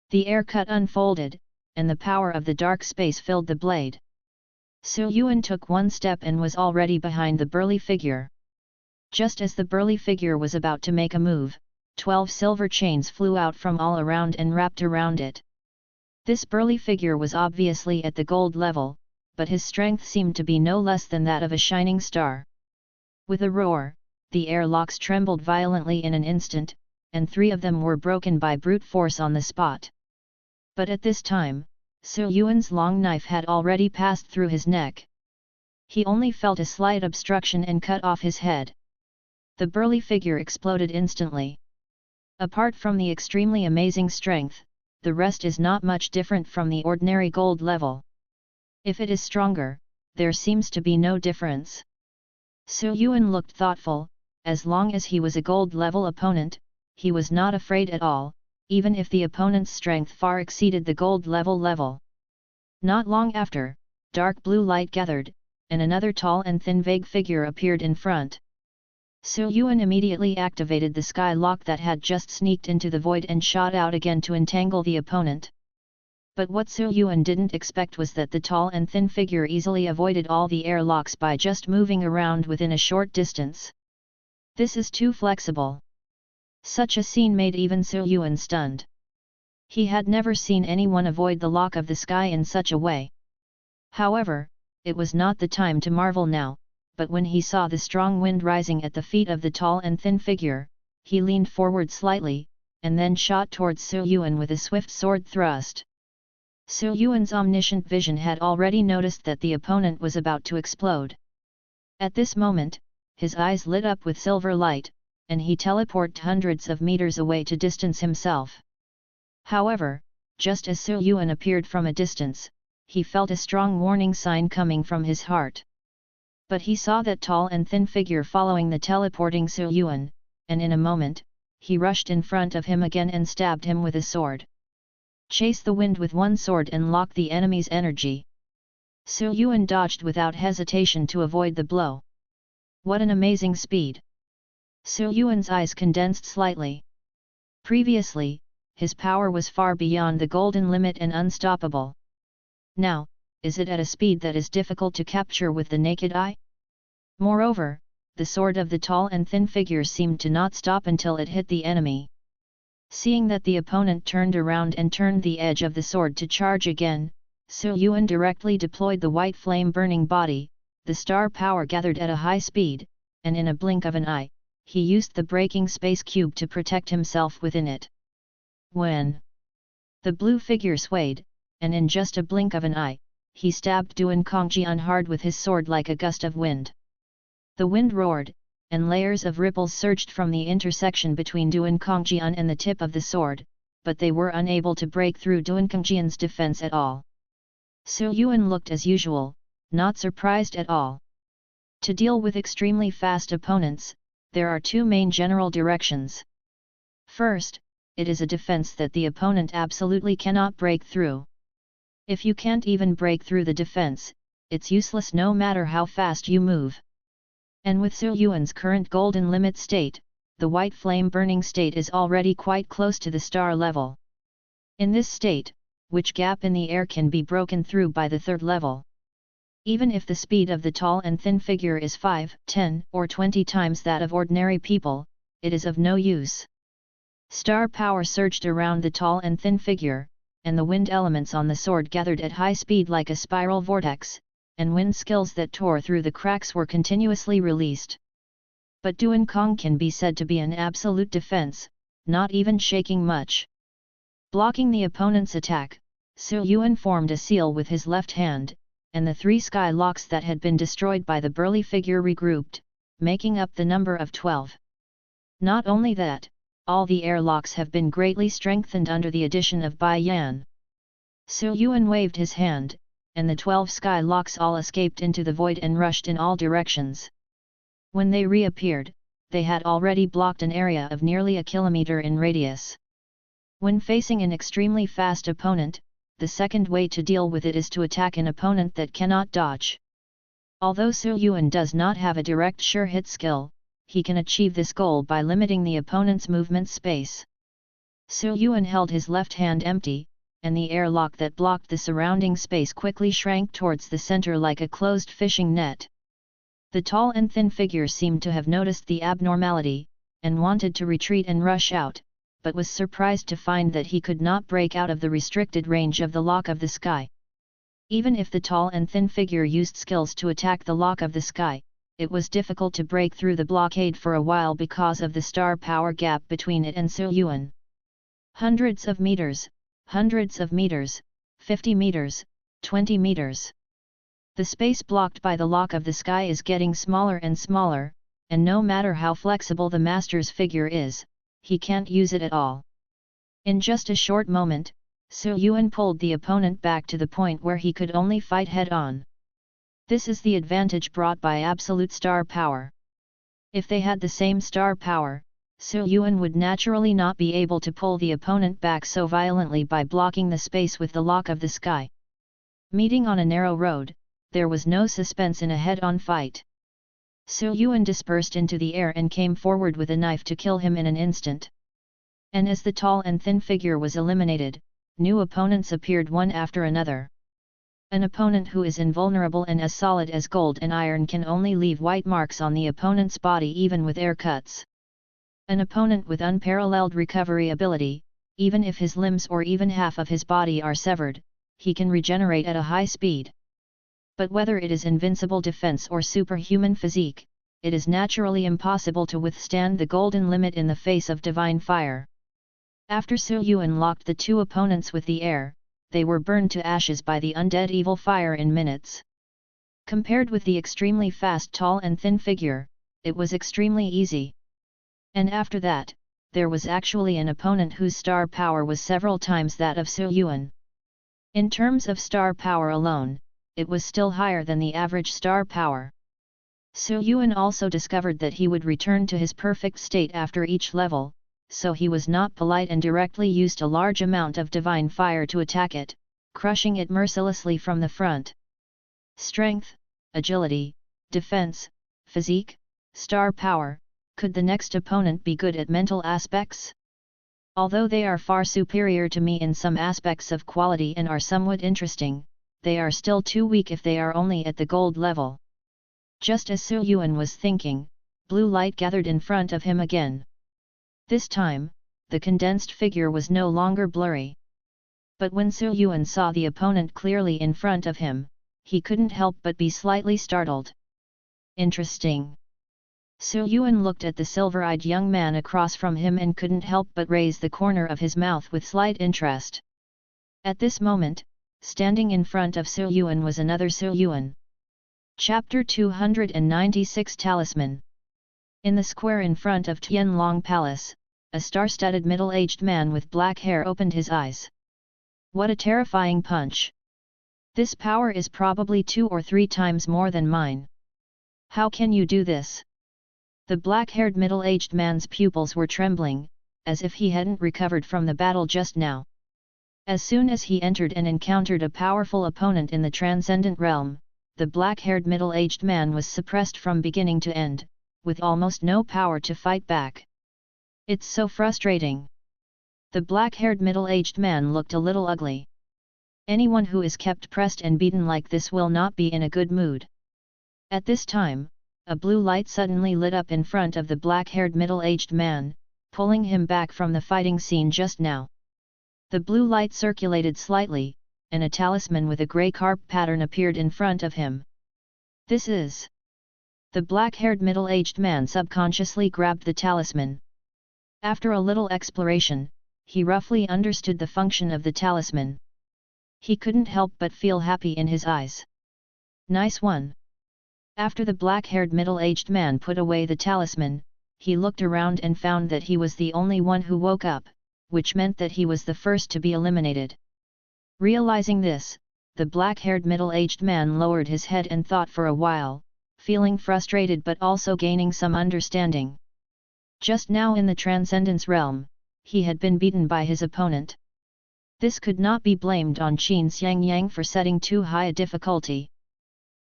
Speaker 1: The air cut unfolded, and the power of the dark space filled the blade. Su Yuan took one step and was already behind the burly figure. Just as the burly figure was about to make a move, 12 silver chains flew out from all around and wrapped around it. This burly figure was obviously at the gold level, but his strength seemed to be no less than that of a shining star. With a roar, the airlocks trembled violently in an instant, and 3 of them were broken by brute force on the spot. But at this time, Su Yuan's long knife had already passed through his neck. He only felt a slight obstruction and cut off his head. The burly figure exploded instantly. Apart from the extremely amazing strength, the rest is not much different from the ordinary gold level. If it is stronger, there seems to be no difference. Su Yuan looked thoughtful. As long as he was a gold level opponent, he was not afraid at all, even if the opponent's strength far exceeded the gold level. Not long after, dark blue light gathered, and another tall and thin vague figure appeared in front. Su Yuan immediately activated the sky lock that had just sneaked into the void and shot out again to entangle the opponent. But what Su Yuan didn't expect was that the tall and thin figure easily avoided all the airlocks by just moving around within a short distance. This is too flexible. Such a scene made even Su Yuan stunned. He had never seen anyone avoid the lock of the sky in such a way. However, it was not the time to marvel now, but when he saw the strong wind rising at the feet of the tall and thin figure, he leaned forward slightly, and then shot towards Su Yuan with a swift sword thrust. Su Yuan's omniscient vision had already noticed that the opponent was about to explode. At this moment, his eyes lit up with silver light, and he teleported hundreds of meters away to distance himself. However, just as Su Yuan appeared from a distance, he felt a strong warning sign coming from his heart. But he saw that tall and thin figure following the teleporting Su Yuan, and in a moment, he rushed in front of him again and stabbed him with a sword. Chase the wind with one sword and lock the enemy's energy. Su Yuan dodged without hesitation to avoid the blow. What an amazing speed! Su Yuan's eyes condensed slightly. Previously, his power was far beyond the golden limit and unstoppable. Now, is it at a speed that is difficult to capture with the naked eye? Moreover, the sword of the tall and thin figure seemed to not stop until it hit the enemy. Seeing that the opponent turned around and turned the edge of the sword to charge again, Su Yuan directly deployed the white flame-burning body. The star power gathered at a high speed, and in a blink of an eye, he used the breaking space cube to protect himself within it. When the blue figure swayed, and in just a blink of an eye, he stabbed Duan Kongjian hard with his sword like a gust of wind. The wind roared, and layers of ripples surged from the intersection between Duan Kongjian and the tip of the sword, but they were unable to break through Duan Kongjian's defense at all. Su Yuan looked as usual, not surprised at all. To deal with extremely fast opponents, there are two main general directions. First, it is a defense that the opponent absolutely cannot break through. If you can't even break through the defense, it's useless no matter how fast you move. And with Su Yuan's current golden limit state, the white flame burning state is already quite close to the star level. In this state, which gap in the air can be broken through by the third level? Even if the speed of the tall and thin figure is 5, 10, or 20 times that of ordinary people, it is of no use. Star power surged around the tall and thin figure, and the wind elements on the sword gathered at high speed like a spiral vortex, and wind skills that tore through the cracks were continuously released. But Duan Kong can be said to be an absolute defense, not even shaking much. Blocking the opponent's attack, Su Yuan formed a seal with his left hand, and the three sky locks that had been destroyed by the burly figure regrouped, making up the number of 12. Not only that, all the airlocks have been greatly strengthened under the addition of Bai Yan. Su Yuan waved his hand, and the 12 sky locks all escaped into the void and rushed in all directions. When they reappeared, they had already blocked an area of nearly a kilometer in radius. When facing an extremely fast opponent, the second way to deal with it is to attack an opponent that cannot dodge. Although Su Yuan does not have a direct sure hit skill, he can achieve this goal by limiting the opponent's movement space. Su Yuan held his left hand empty, and the airlock that blocked the surrounding space quickly shrank towards the center like a closed fishing net. The tall and thin figure seemed to have noticed the abnormality, and wanted to retreat and rush out, but was surprised to find that he could not break out of the restricted range of the lock of the sky. Even if the tall and thin figure used skills to attack the lock of the sky, it was difficult to break through the blockade for a while because of the star power gap between it and Su Yuan. Hundreds of meters, 50 meters, 20 meters. The space blocked by the lock of the sky is getting smaller and smaller, and no matter how flexible the master's figure is, he can't use it at all. In just a short moment, Su Yuan pulled the opponent back to the point where he could only fight head-on. This is the advantage brought by absolute star power. If they had the same star power, Su Yuan would naturally not be able to pull the opponent back so violently by blocking the space with the lock of the sky. Meeting on a narrow road, there was no suspense in a head-on fight. Su Yuan dispersed into the air and came forward with a knife to kill him in an instant. And as the tall and thin figure was eliminated, new opponents appeared one after another. An opponent who is invulnerable and as solid as gold and iron can only leave white marks on the opponent's body even with air cuts. An opponent with unparalleled recovery ability, even if his limbs or even half of his body are severed, he can regenerate at a high speed. But whether it is invincible defense or superhuman physique, it is naturally impossible to withstand the golden limit in the face of divine fire. After Su Yuan locked the two opponents with the air, they were burned to ashes by the undead evil fire in minutes. Compared with the extremely fast tall and thin figure, it was extremely easy. And after that, there was actually an opponent whose star power was several times that of Su Yuan. In terms of star power alone, it was still higher than the average star power. Su Yuan also discovered that he would return to his perfect state after each level, so he was not polite and directly used a large amount of divine fire to attack it, crushing it mercilessly from the front. Strength, agility, defense, physique, star power, could the next opponent be good at mental aspects? Although they are far superior to me in some aspects of quality and are somewhat interesting, they are still too weak if they are only at the gold level. Just as Yuan was thinking, blue light gathered in front of him again. This time, the condensed figure was no longer blurry. But when Yuan saw the opponent clearly in front of him, he couldn't help but be slightly startled. Interesting. Yuan looked at the silver-eyed young man across from him and couldn't help but raise the corner of his mouth with slight interest. At this moment, standing in front of Yuan was another Yuan. Chapter 296 Talisman. In the square in front of Tianlong Palace, a star-studded middle-aged man with black hair opened his eyes. What a terrifying punch! This power is probably 2 or 3 times more than mine. How can you do this? The black-haired middle-aged man's pupils were trembling, as if he hadn't recovered from the battle just now. As soon as he entered and encountered a powerful opponent in the transcendent realm, the black-haired middle-aged man was suppressed from beginning to end, with almost no power to fight back. It's so frustrating. The black-haired middle-aged man looked a little ugly. Anyone who is kept pressed and beaten like this will not be in a good mood. At this time, a blue light suddenly lit up in front of the black-haired middle-aged man, pulling him back from the fighting scene just now. The blue light circulated slightly, and a talisman with a grey carp pattern appeared in front of him. This is... The black-haired middle-aged man subconsciously grabbed the talisman. After a little exploration, he roughly understood the function of the talisman. He couldn't help but feel happy in his eyes. Nice one! After the black-haired middle-aged man put away the talisman, he looked around and found that he was the only one who woke up, which meant that he was the first to be eliminated. Realizing this, the black-haired middle-aged man lowered his head and thought for a while, feeling frustrated but also gaining some understanding. Just now in the Transcendence realm, he had been beaten by his opponent. This could not be blamed on Qin Xiangyang for setting too high a difficulty.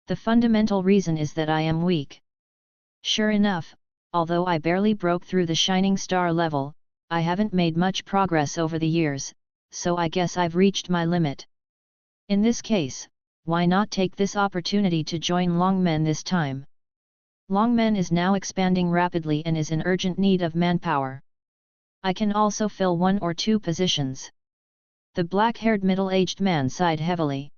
Speaker 1: The fundamental reason is that I am weak. Sure enough, although I barely broke through the Shining Star level, I haven't made much progress over the years, so I guess I've reached my limit. In this case, why not take this opportunity to join Longmen this time? Longmen is now expanding rapidly and is in urgent need of manpower. I can also fill 1 or 2 positions. The black-haired middle-aged man sighed heavily.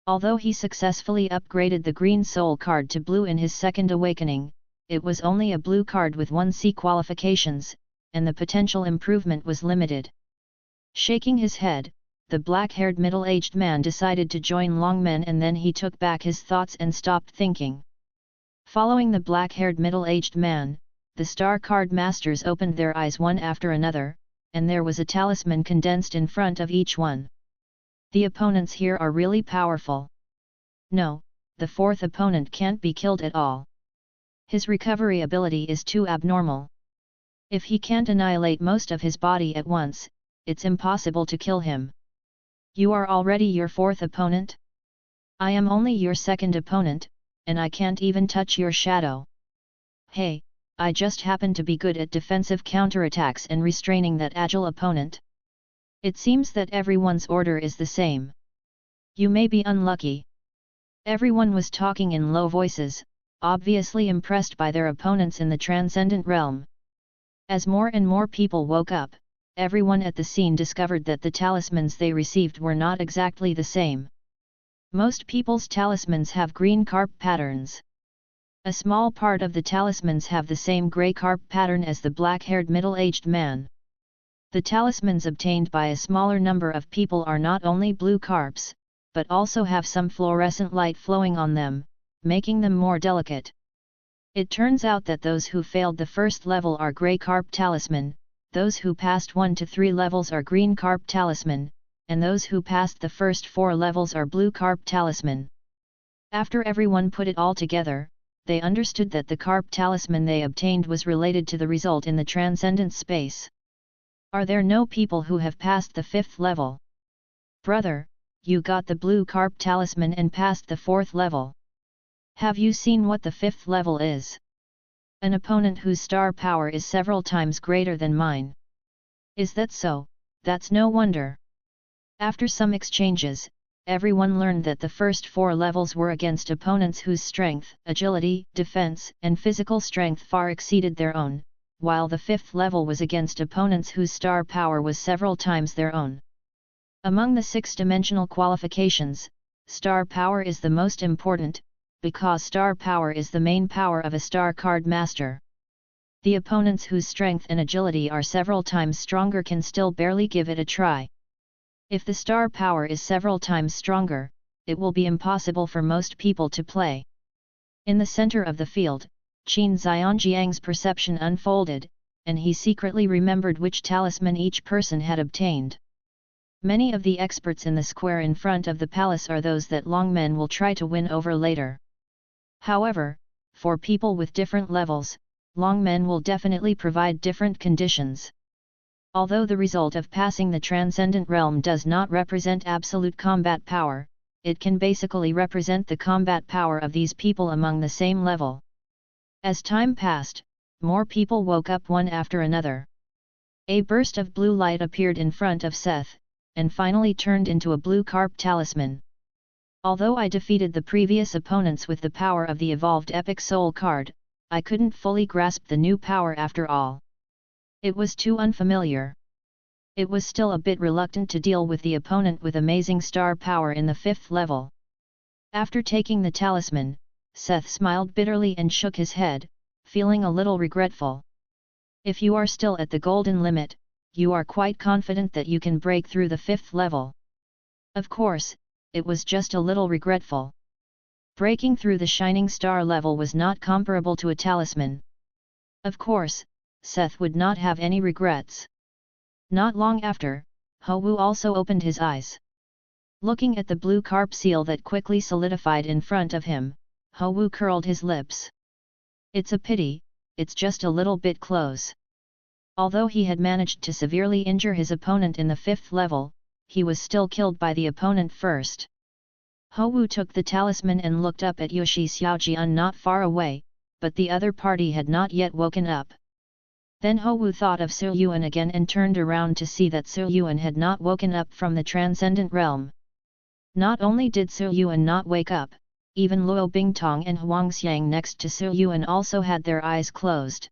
Speaker 1: Although he successfully upgraded the green soul card to blue in his second awakening, it was only a blue card with 1C qualifications, and the potential improvement was limited. Shaking his head, the black-haired middle-aged man decided to join Longmen, and then he took back his thoughts and stopped thinking. Following the black-haired middle-aged man, the star card masters opened their eyes one after another, and there was a talisman condensed in front of each one. The opponents here are really powerful. No, the 4th opponent can't be killed at all. His recovery ability is too abnormal. If he can't annihilate most of his body at once, it's impossible to kill him. You are already your 4th opponent? I am only your 2nd opponent, and I can't even touch your shadow. Hey, I just happen to be good at defensive counterattacks and restraining that agile opponent. It seems that everyone's order is the same. You may be unlucky. Everyone was talking in low voices, obviously impressed by their opponents in the transcendent realm. As more and more people woke up, everyone at the scene discovered that the talismans they received were not exactly the same. Most people's talismans have green carp patterns. A small part of the talismans have the same grey carp pattern as the black-haired middle-aged man. The talismans obtained by a smaller number of people are not only blue carps, but also have some fluorescent light flowing on them, making them more delicate. It turns out that those who failed the first level are grey carp talisman, those who passed 1 to 3 levels are green carp talisman, and those who passed the first 4 levels are blue carp talisman. After everyone put it all together, they understood that the carp talisman they obtained was related to the result in the transcendent space. Are there no people who have passed the 5th level? Brother, you got the blue carp talisman and passed the 4th level. Have you seen what the 5th level is? An opponent whose star power is several times greater than mine. Is that so? That's no wonder. After some exchanges, everyone learned that the first 4 levels were against opponents whose strength, agility, defense, and physical strength far exceeded their own, while the 5th level was against opponents whose star power was several times their own. Among the 6-dimensional qualifications, star power is the most important, because star power is the main power of a star card master. The opponents whose strength and agility are several times stronger can still barely give it a try. If the star power is several times stronger, it will be impossible for most people to play. In the center of the field, Qin Xianjiang's perception unfolded, and he secretly remembered which talisman each person had obtained. Many of the experts in the square in front of the palace are those that Longmen will try to win over later. However, for people with different levels, Longmen will definitely provide different conditions. Although the result of passing the Transcendent Realm does not represent absolute combat power, it can basically represent the combat power of these people among the same level. As time passed, more people woke up one after another. A burst of blue light appeared in front of Seth, and finally turned into a blue carp talisman. Although I defeated the previous opponents with the power of the evolved Epic Soul card, I couldn't fully grasp the new power after all. It was too unfamiliar. It was still a bit reluctant to deal with the opponent with amazing star power in the 5th level. After taking the talisman, Seth smiled bitterly and shook his head, feeling a little regretful. If you are still at the golden limit, you are quite confident that you can break through the 5th level. Of course, it was just a little regretful. Breaking through the shining star level was not comparable to a talisman. Of course, Seth would not have any regrets. Not long after, Ho Wu also opened his eyes. Looking at the blue carp seal that quickly solidified in front of him, Ho Wu curled his lips. It's a pity, it's just a little bit close. Although he had managed to severely injure his opponent in the 5th level, he was still killed by the opponent first. Ho Wu took the talisman and looked up at Yoshi Xiaojian not far away, but the other party had not yet woken up. Then Ho Wu thought of Su Yuan again and turned around to see that Su Yuan had not woken up from the Transcendent Realm. Not only did Su Yuan not wake up, even Luo Bingtong and Huang Xiang next to Su Yuan also had their eyes closed.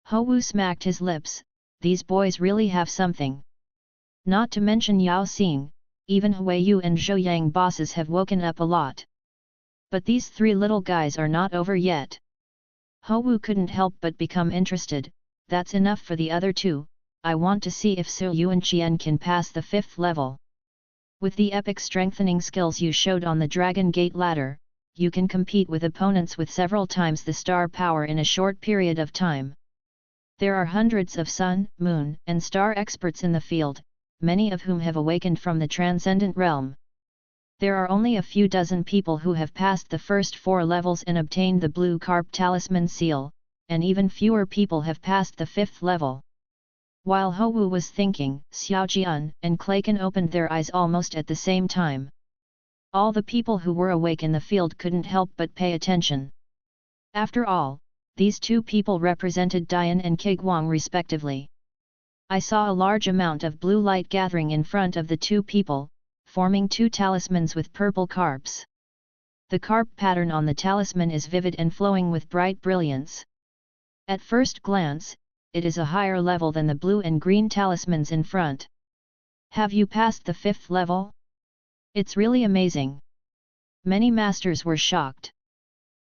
Speaker 1: Ho Wu smacked his lips, these boys really have something. Not to mention Yao Xing, even Hui Yu and Zhou Yang bosses have woken up a lot. But these 3 little guys are not over yet. Ho Wu couldn't help but become interested. That's enough for the other 2, I want to see if Su Yuan Qian can pass the 5th level. With the epic strengthening skills you showed on the Dragon Gate ladder, you can compete with opponents with several times the star power in a short period of time. There are hundreds of sun, moon, and star experts in the field, many of whom have awakened from the Transcendent Realm. There are only a few dozen people who have passed the first 4 levels and obtained the blue carp talisman seal, and even fewer people have passed the 5th level. While Ho Wu was thinking, Xiaojian and Clayton opened their eyes almost at the same time. All the people who were awake in the field couldn't help but pay attention. After all, these 2 people represented Dian and Kiguang respectively. I saw a large amount of blue light gathering in front of the 2 people, forming 2 talismans with purple carps. The carp pattern on the talisman is vivid and flowing with bright brilliance. At first glance, it is a higher level than the blue and green talismans in front. Have you passed the 5th level? It's really amazing. Many masters were shocked.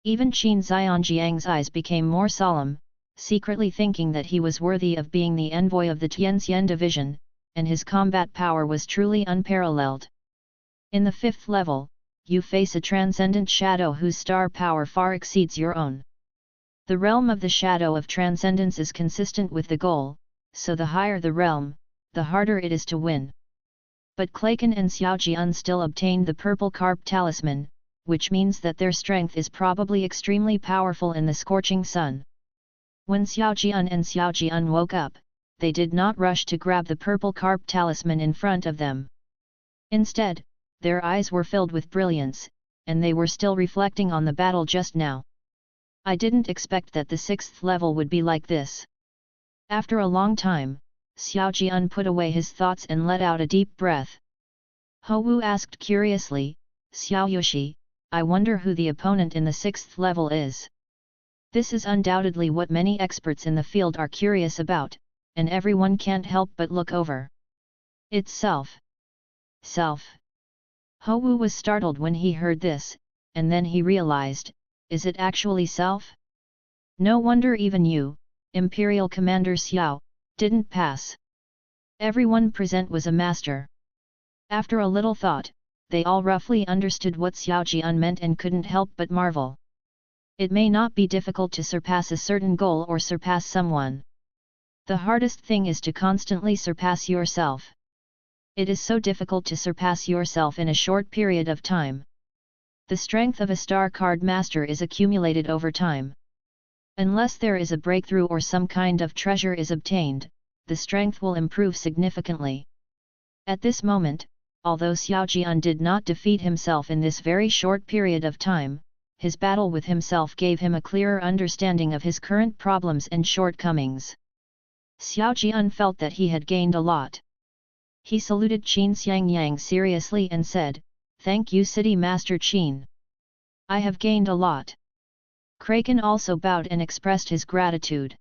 Speaker 1: Even Qin Xianjiang's eyes became more solemn, secretly thinking that he was worthy of being the envoy of the Tianxian division, and his combat power was truly unparalleled. In the 5th level, you face a transcendent shadow whose star power far exceeds your own. The realm of the shadow of transcendence is consistent with the goal, so the higher the realm, the harder it is to win. But Clayton and Xiaojian still obtained the purple carp talisman, which means that their strength is probably extremely powerful in the scorching sun. When Xiaojian and Xiaojian woke up, they did not rush to grab the purple carp talisman in front of them. Instead, their eyes were filled with brilliance, and they were still reflecting on the battle just now. I didn't expect that the 6th level would be like this. After a long time, Xiao Jian put away his thoughts and let out a deep breath. Ho Wu asked curiously, Xiao Yushi, I wonder who the opponent in the 6th level is. This is undoubtedly what many experts in the field are curious about, and everyone can't help but look over. It's Self. Self. Ho Wu was startled when he heard this, and then he realized, is it actually Self? No wonder even you, Imperial Commander Xiao, didn't pass. Everyone present was a master. After a little thought, they all roughly understood what Xiao Jian meant and couldn't help but marvel. It may not be difficult to surpass a certain goal or surpass someone. The hardest thing is to constantly surpass yourself. It is so difficult to surpass yourself in a short period of time. The strength of a star card master is accumulated over time. Unless there is a breakthrough or some kind of treasure is obtained, the strength will improve significantly. At this moment, although Xiao Jian did not defeat himself in this very short period of time, his battle with himself gave him a clearer understanding of his current problems and shortcomings. Xiao Jian felt that he had gained a lot. He saluted Qin Xiangyang seriously and said, "Thank you City Master Qin. I have gained a lot." Kraken also bowed and expressed his gratitude.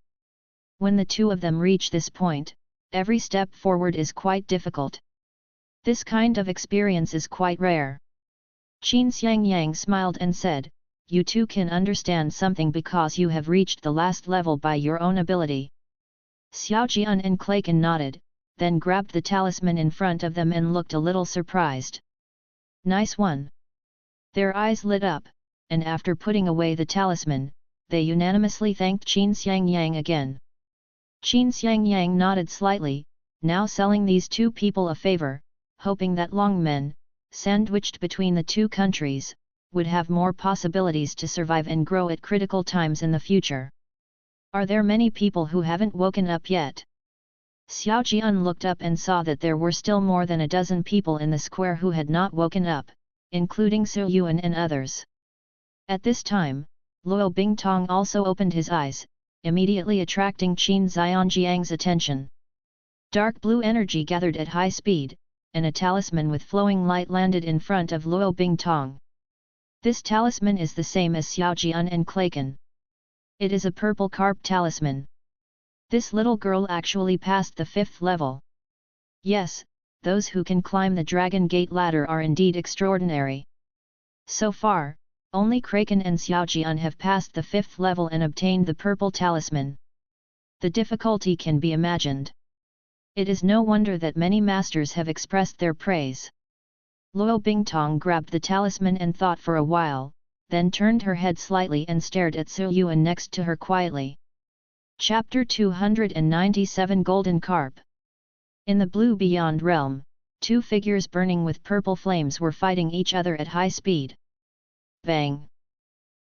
Speaker 1: When the two of them reach this point, every step forward is quite difficult. This kind of experience is quite rare. Qin Xiangyang smiled and said, "You two can understand something because you have reached the last level by your own ability." Xiao Jian and Kraken nodded, then grabbed the talisman in front of them and looked a little surprised. "Nice one." Their eyes lit up, and after putting away the talisman, they unanimously thanked Qin Xiangyang again. Qin Xiangyang nodded slightly, now selling these two people a favor, hoping that Longmen, sandwiched between the two countries, would have more possibilities to survive and grow at critical times in the future. Are there many people who haven't woken up yet? Xiao Jian looked up and saw that there were still more than a dozen people in the square who had not woken up, including Su Yuan and others. At this time, Luo Bingtong also opened his eyes, immediately attracting Qin Xianjiang's attention. Dark blue energy gathered at high speed, and a talisman with flowing light landed in front of Luo Bingtong. This talisman is the same as Xiao Jian and Kraken. It is a purple carp talisman. This little girl actually passed the 5th level. Yes, those who can climb the Dragon Gate ladder are indeed extraordinary. So far, only Kraken and Xiao Jian have passed the 5th level and obtained the purple talisman. The difficulty can be imagined. It is no wonder that many masters have expressed their praise. Luo Bingtong grabbed the talisman and thought for a while, then turned her head slightly and stared at Su Yuan next to her quietly. Chapter 297 Golden Carp. In the blue beyond realm, two figures burning with purple flames were fighting each other at high speed. Bang!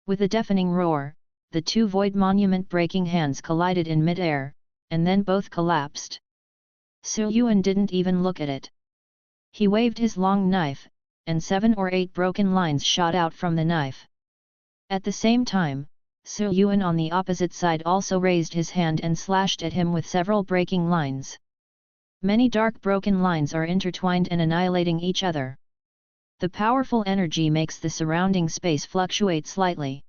Speaker 1: With a deafening roar, the two void monument-breaking hands collided in mid-air, and then both collapsed. Su Yuan didn't even look at it. He waved his long knife, and 7 or 8 broken lines shot out from the knife. At the same time, Su Yuan on the opposite side also raised his hand and slashed at him with several breaking lines. Many dark broken lines are intertwined and annihilating each other. The powerful energy makes the surrounding space fluctuate slightly.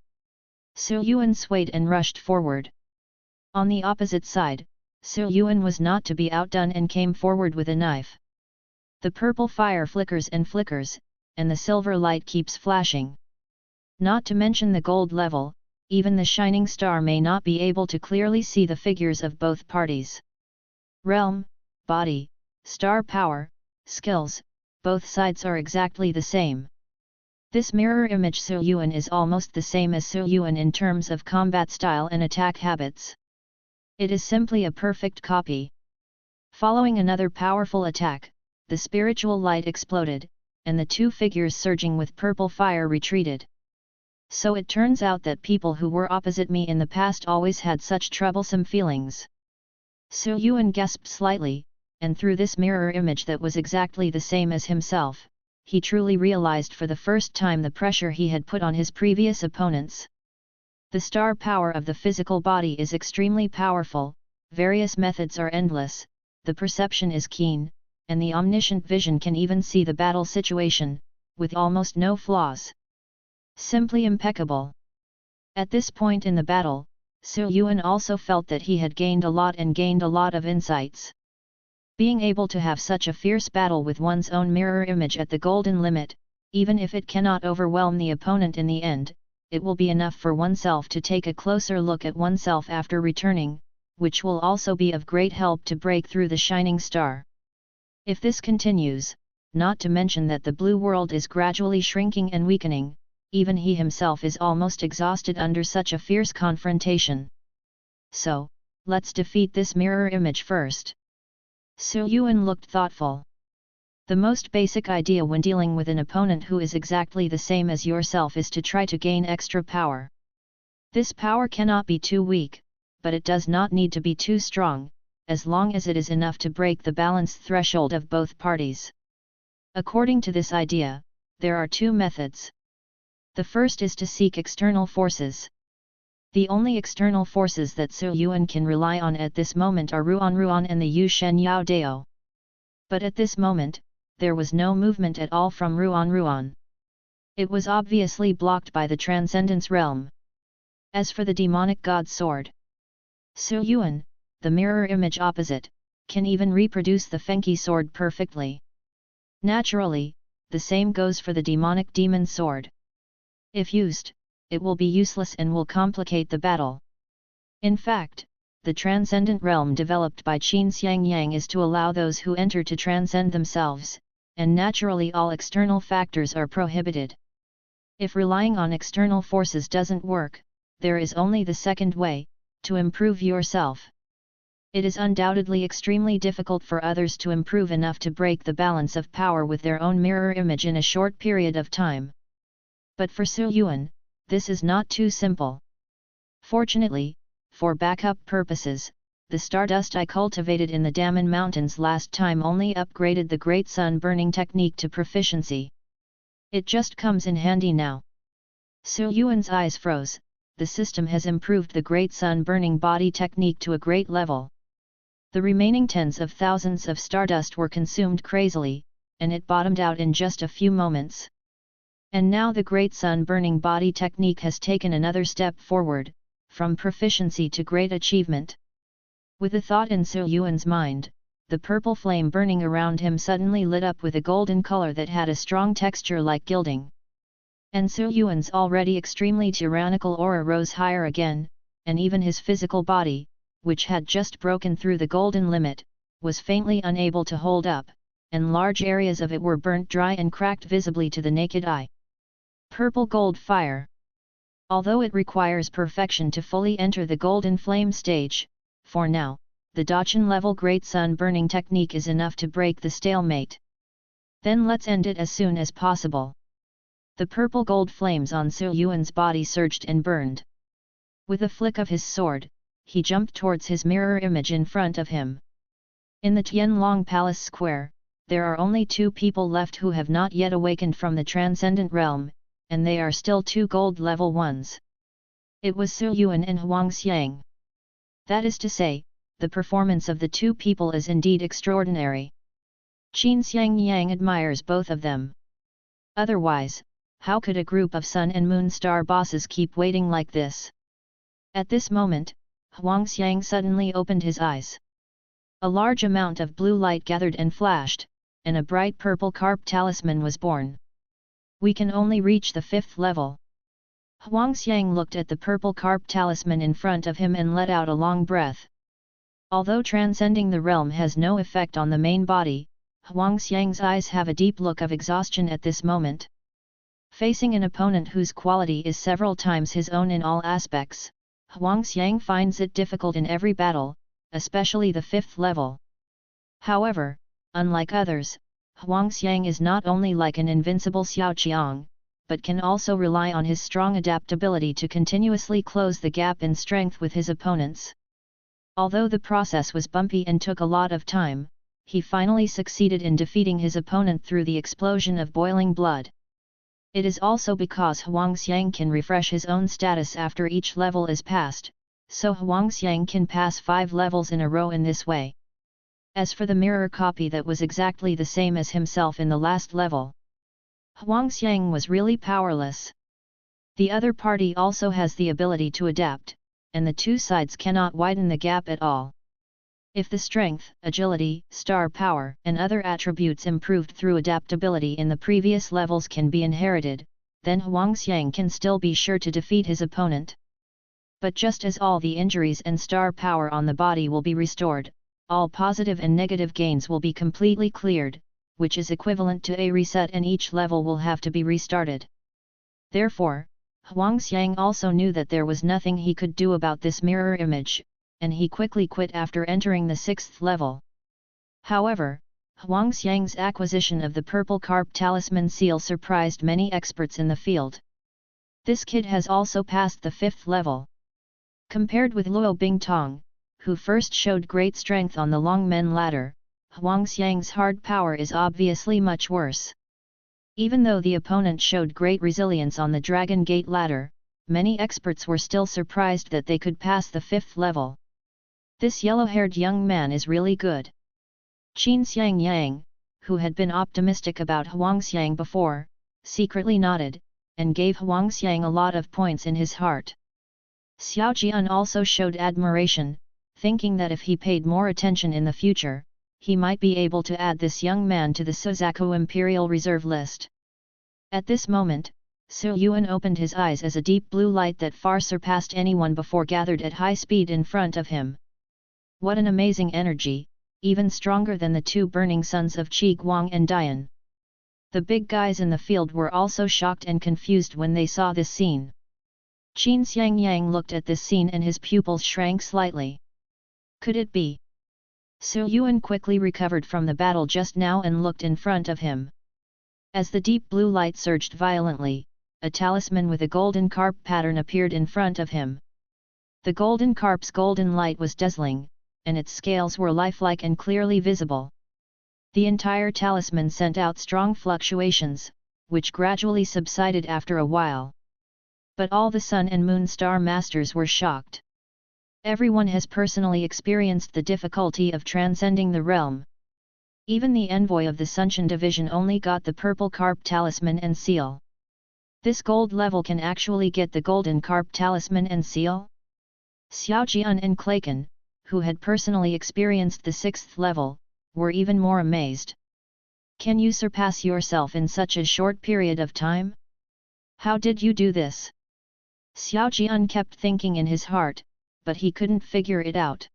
Speaker 1: Su Yuan swayed and rushed forward. On the opposite side, Su Yuan was not to be outdone and came forward with a knife. The purple fire flickers, and the silver light keeps flashing. Not to mention the gold level, even the shining star may not be able to clearly see the figures of both parties. Realm, body, star power, skills, both sides are exactly the same. This mirror image Su Yuan is almost the same as Su Yuan in terms of combat style and attack habits. It is simply a perfect copy. Following another powerful attack, the spiritual light exploded, and the two figures surging with purple fire retreated. So it turns out that people who were opposite me in the past always had such troublesome feelings. Su Yuan gasped slightly, and through this mirror image that was exactly the same as himself, he truly realized for the first time the pressure he had put on his previous opponents. The star power of the physical body is extremely powerful, various methods are endless, the perception is keen, and the omniscient vision can even see the battle situation, with almost no flaws. Simply impeccable. At this point in the battle, Yuan also felt that he had gained a lot of insights. Being able to have such a fierce battle with one's own mirror image at the golden limit, even if it cannot overwhelm the opponent in the end, it will be enough for oneself to take a closer look at oneself after returning, which will also be of great help to break through the shining star. If this continues, not to mention that the blue world is gradually shrinking and weakening, even he himself is almost exhausted under such a fierce confrontation. So, let's defeat this mirror image first. Yuan looked thoughtful. The most basic idea when dealing with an opponent who is exactly the same as yourself is to try to gain extra power. This power cannot be too weak, but it does not need to be too strong, as long as it is enough to break the balance threshold of both parties. According to this idea, there are two methods. The first is to seek external forces. The only external forces that Yuan can rely on at this moment are Ruan and the Yu Shen Yao Dao. But at this moment, there was no movement at all from Ruan. It was obviously blocked by the Transcendence Realm. As for the demonic god's sword, Yuan, the mirror image opposite, can even reproduce the Fenqi sword perfectly. Naturally, the same goes for the demonic demon sword. If used, it will be useless and will complicate the battle. In fact, the transcendent realm developed by Qin Xiang Yang is to allow those who enter to transcend themselves, and naturally all external factors are prohibited. If relying on external forces doesn't work, there is only the second way, to improve yourself. It is undoubtedly extremely difficult for others to improve enough to break the balance of power with their own mirror image in a short period of time. But for Yuan, this is not too simple. Fortunately, for backup purposes, the stardust I cultivated in the Daman Mountains last time only upgraded the Great Sun Burning technique to proficiency. It just comes in handy now. Yuan's eyes froze. The system has improved the Great Sun Burning body technique to a great level. The remaining tens of thousands of stardust were consumed crazily, and it bottomed out in just a few moments. And now the Great Sun Burning body technique has taken another step forward, from proficiency to great achievement. With a thought in Yuan's mind, the purple flame burning around him suddenly lit up with a golden color that had a strong texture like gilding. And Yuan's already extremely tyrannical aura rose higher again, and even his physical body, which had just broken through the golden limit, was faintly unable to hold up, and large areas of it were burnt dry and cracked visibly to the naked eye. Purple gold fire. Although it requires perfection to fully enter the golden flame stage, for now, the Dachan-level Great Sun Burning technique is enough to break the stalemate. Then let's end it as soon as possible. The purple gold flames on Yuan's body surged and burned. With a flick of his sword, he jumped towards his mirror image in front of him. In the Tianlong Palace Square, there are only two people left who have not yet awakened from the transcendent realm, and they are still two gold level ones. It was Yuan and Huang Xiang. That is to say, the performance of the two people is indeed extraordinary. Qin Xiang Yang admires both of them. Otherwise, how could a group of Sun and Moon star bosses keep waiting like this? At this moment, Huang Xiang suddenly opened his eyes. A large amount of blue light gathered and flashed, and a bright purple carp talisman was born. We can only reach the 5th level. Huang Xiang looked at the purple carp talisman in front of him and let out a long breath. Although transcending the realm has no effect on the main body, Huang Xiang's eyes have a deep look of exhaustion at this moment. Facing an opponent whose quality is several times his own in all aspects, Huang Xiang finds it difficult in every battle, especially the 5th level. However, unlike others, Huang Xiang is not only like an invincible Xiaoqiang, but can also rely on his strong adaptability to continuously close the gap in strength with his opponents. Although the process was bumpy and took a lot of time, he finally succeeded in defeating his opponent through the explosion of boiling blood. It is also because Huangxiang can refresh his own status after each level is passed, so Huangxiang can pass 5 levels in a row in this way. As for the mirror copy that was exactly the same as himself in the last level, Huangxiang was really powerless. The other party also has the ability to adapt, and the two sides cannot widen the gap at all. If the strength, agility, star power, and other attributes improved through adaptability in the previous levels can be inherited, then Huangxiang can still be sure to defeat his opponent. But just as all the injuries and star power on the body will be restored, all positive and negative gains will be completely cleared, which is equivalent to a reset, and each level will have to be restarted. Therefore, Huangxiang also knew that there was nothing he could do about this mirror image, and he quickly quit after entering the 6th level. However, Huangxiang's acquisition of the purple carp talisman seal surprised many experts in the field. This kid has also passed the 5th level. Compared with Luo Bingtong, who first showed great strength on the Longmen ladder, Huangxiang's hard power is obviously much worse. Even though the opponent showed great resilience on the Dragon Gate ladder, many experts were still surprised that they could pass the 5th level. This yellow-haired young man is really good. Qin Xiang Yang, who had been optimistic about Huangxiang before, secretly nodded, and gave Huangxiang a lot of points in his heart. Xiao Jian also showed admiration, thinking that if he paid more attention in the future, he might be able to add this young man to the Suzaku Imperial Reserve list. At this moment, Su Yuan opened his eyes as a deep blue light that far surpassed anyone before gathered at high speed in front of him. What an amazing energy, even stronger than the 2 burning suns of Qi Guang and Dian. The big guys in the field were also shocked and confused when they saw this scene. Qin Xiang Yang looked at this scene and his pupils shrank slightly. Could it be? Su Yuan quickly recovered from the battle just now and looked in front of him. As the deep blue light surged violently, a talisman with a golden carp pattern appeared in front of him. The golden carp's golden light was dazzling, and its scales were lifelike and clearly visible. The entire talisman sent out strong fluctuations, which gradually subsided after a while. But all the Sun and Moon Star Masters were shocked. Everyone has personally experienced the difficulty of transcending the realm. Even the envoy of the Sunshan division only got the purple carp talisman and seal. This gold level can actually get the golden carp talisman and seal? Xiao Jian and Claken, who had personally experienced the 6th level, were even more amazed. Can you surpass yourself in such a short period of time? How did you do this? Xiao Jian kept thinking in his heart, but he couldn't figure it out.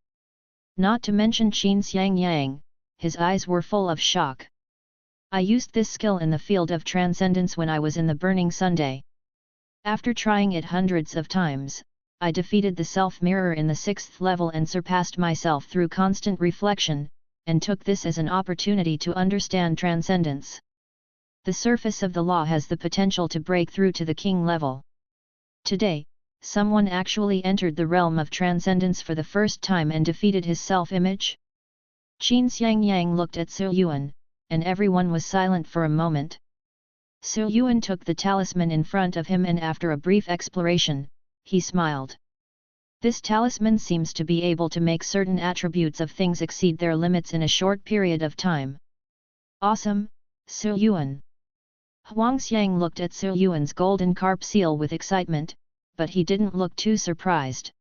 Speaker 1: Not to mention Qin Xiang Yang, his eyes were full of shock. I used this skill in the field of transcendence when I was in the Burning Sunday. After trying it hundreds of times, I defeated the self-mirror in the 6th level and surpassed myself through constant reflection, and took this as an opportunity to understand transcendence. The surface of the law has the potential to break through to the king level. Today, someone actually entered the realm of transcendence for the first time and defeated his self-image? Qin Xiang Yang looked at Su Yuan, and everyone was silent for a moment. Su Yuan took the talisman in front of him and after a brief exploration, he smiled. This talisman seems to be able to make certain attributes of things exceed their limits in a short period of time. Awesome, Su Yuan. Huangxiang looked at Su Yuan's golden carp seal with excitement, but he didn't look too surprised.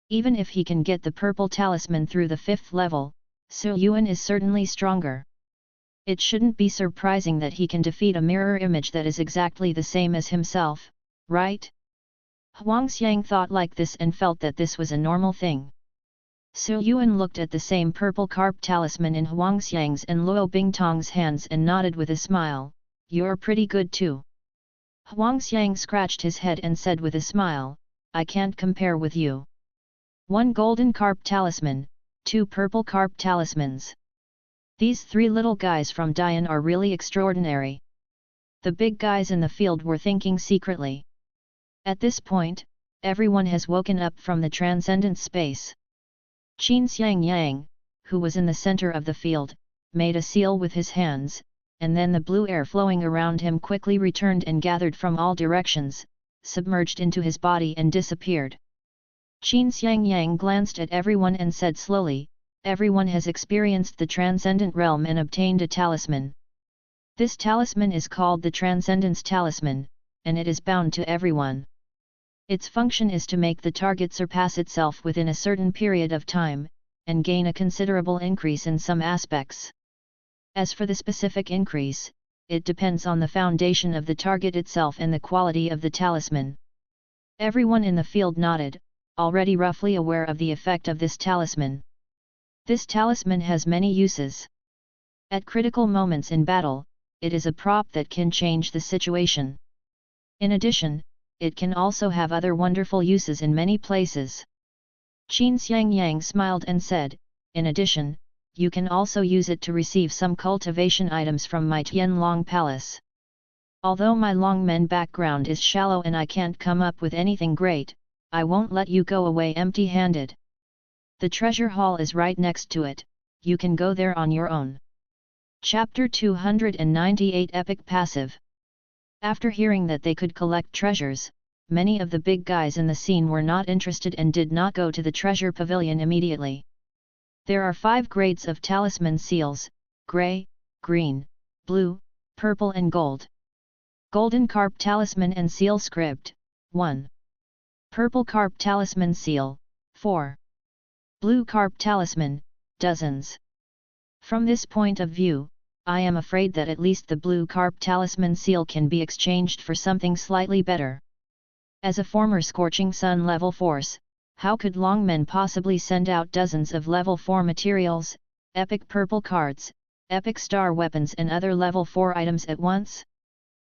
Speaker 1: Even if he can get the purple talisman through the 5th level, Su Yuan is certainly stronger. It shouldn't be surprising that he can defeat a mirror image that is exactly the same as himself, right? Huangxiang thought like this and felt that this was a normal thing. Su Yuan looked at the same purple carp talisman in Huangxiang's and Luo Bingtong's hands and nodded with a smile, "You're pretty good too." Huangxiang scratched his head and said with a smile, "I can't compare with you. 1 golden carp talisman, 2 purple carp talismans. These 3 little guys from Dian are really extraordinary." The big guys in the field were thinking secretly. At this point, everyone has woken up from the transcendent space. Qin Xiang Yang, who was in the center of the field, made a seal with his hands, and then the blue air flowing around him quickly returned and gathered from all directions, submerged into his body and disappeared. Qin Xiangyang glanced at everyone and said slowly, "Everyone has experienced the transcendent realm and obtained a talisman. This talisman is called the Transcendence Talisman, and it is bound to everyone. Its function is to make the target surpass itself within a certain period of time, and gain a considerable increase in some aspects. As for the specific increase, it depends on the foundation of the target itself and the quality of the talisman." Everyone in the field nodded, already roughly aware of the effect of this talisman. This talisman has many uses. At critical moments in battle, it is a prop that can change the situation. In addition, it can also have other wonderful uses in many places. Qin Xiangyang smiled and said, "In addition, you can also use it to receive some cultivation items from my Tianlong Palace. Although my Longmen background is shallow and I can't come up with anything great, I won't let you go away empty-handed. The treasure hall is right next to it, you can go there on your own." Chapter 298 Epic Passive. After hearing that they could collect treasures, many of the big guys in the scene were not interested and did not go to the treasure pavilion immediately. There are 5 grades of talisman seals: grey, green, blue, purple and gold. Golden Carp Talisman and Seal Script, 1. Purple Carp Talisman Seal, 4. Blue Carp Talisman, dozens. From this point of view, I am afraid that at least the Blue Carp Talisman Seal can be exchanged for something slightly better. As a former Scorching Sun level force, how could Longmen possibly send out dozens of level 4 materials, epic purple cards, epic star weapons and other level 4 items at once?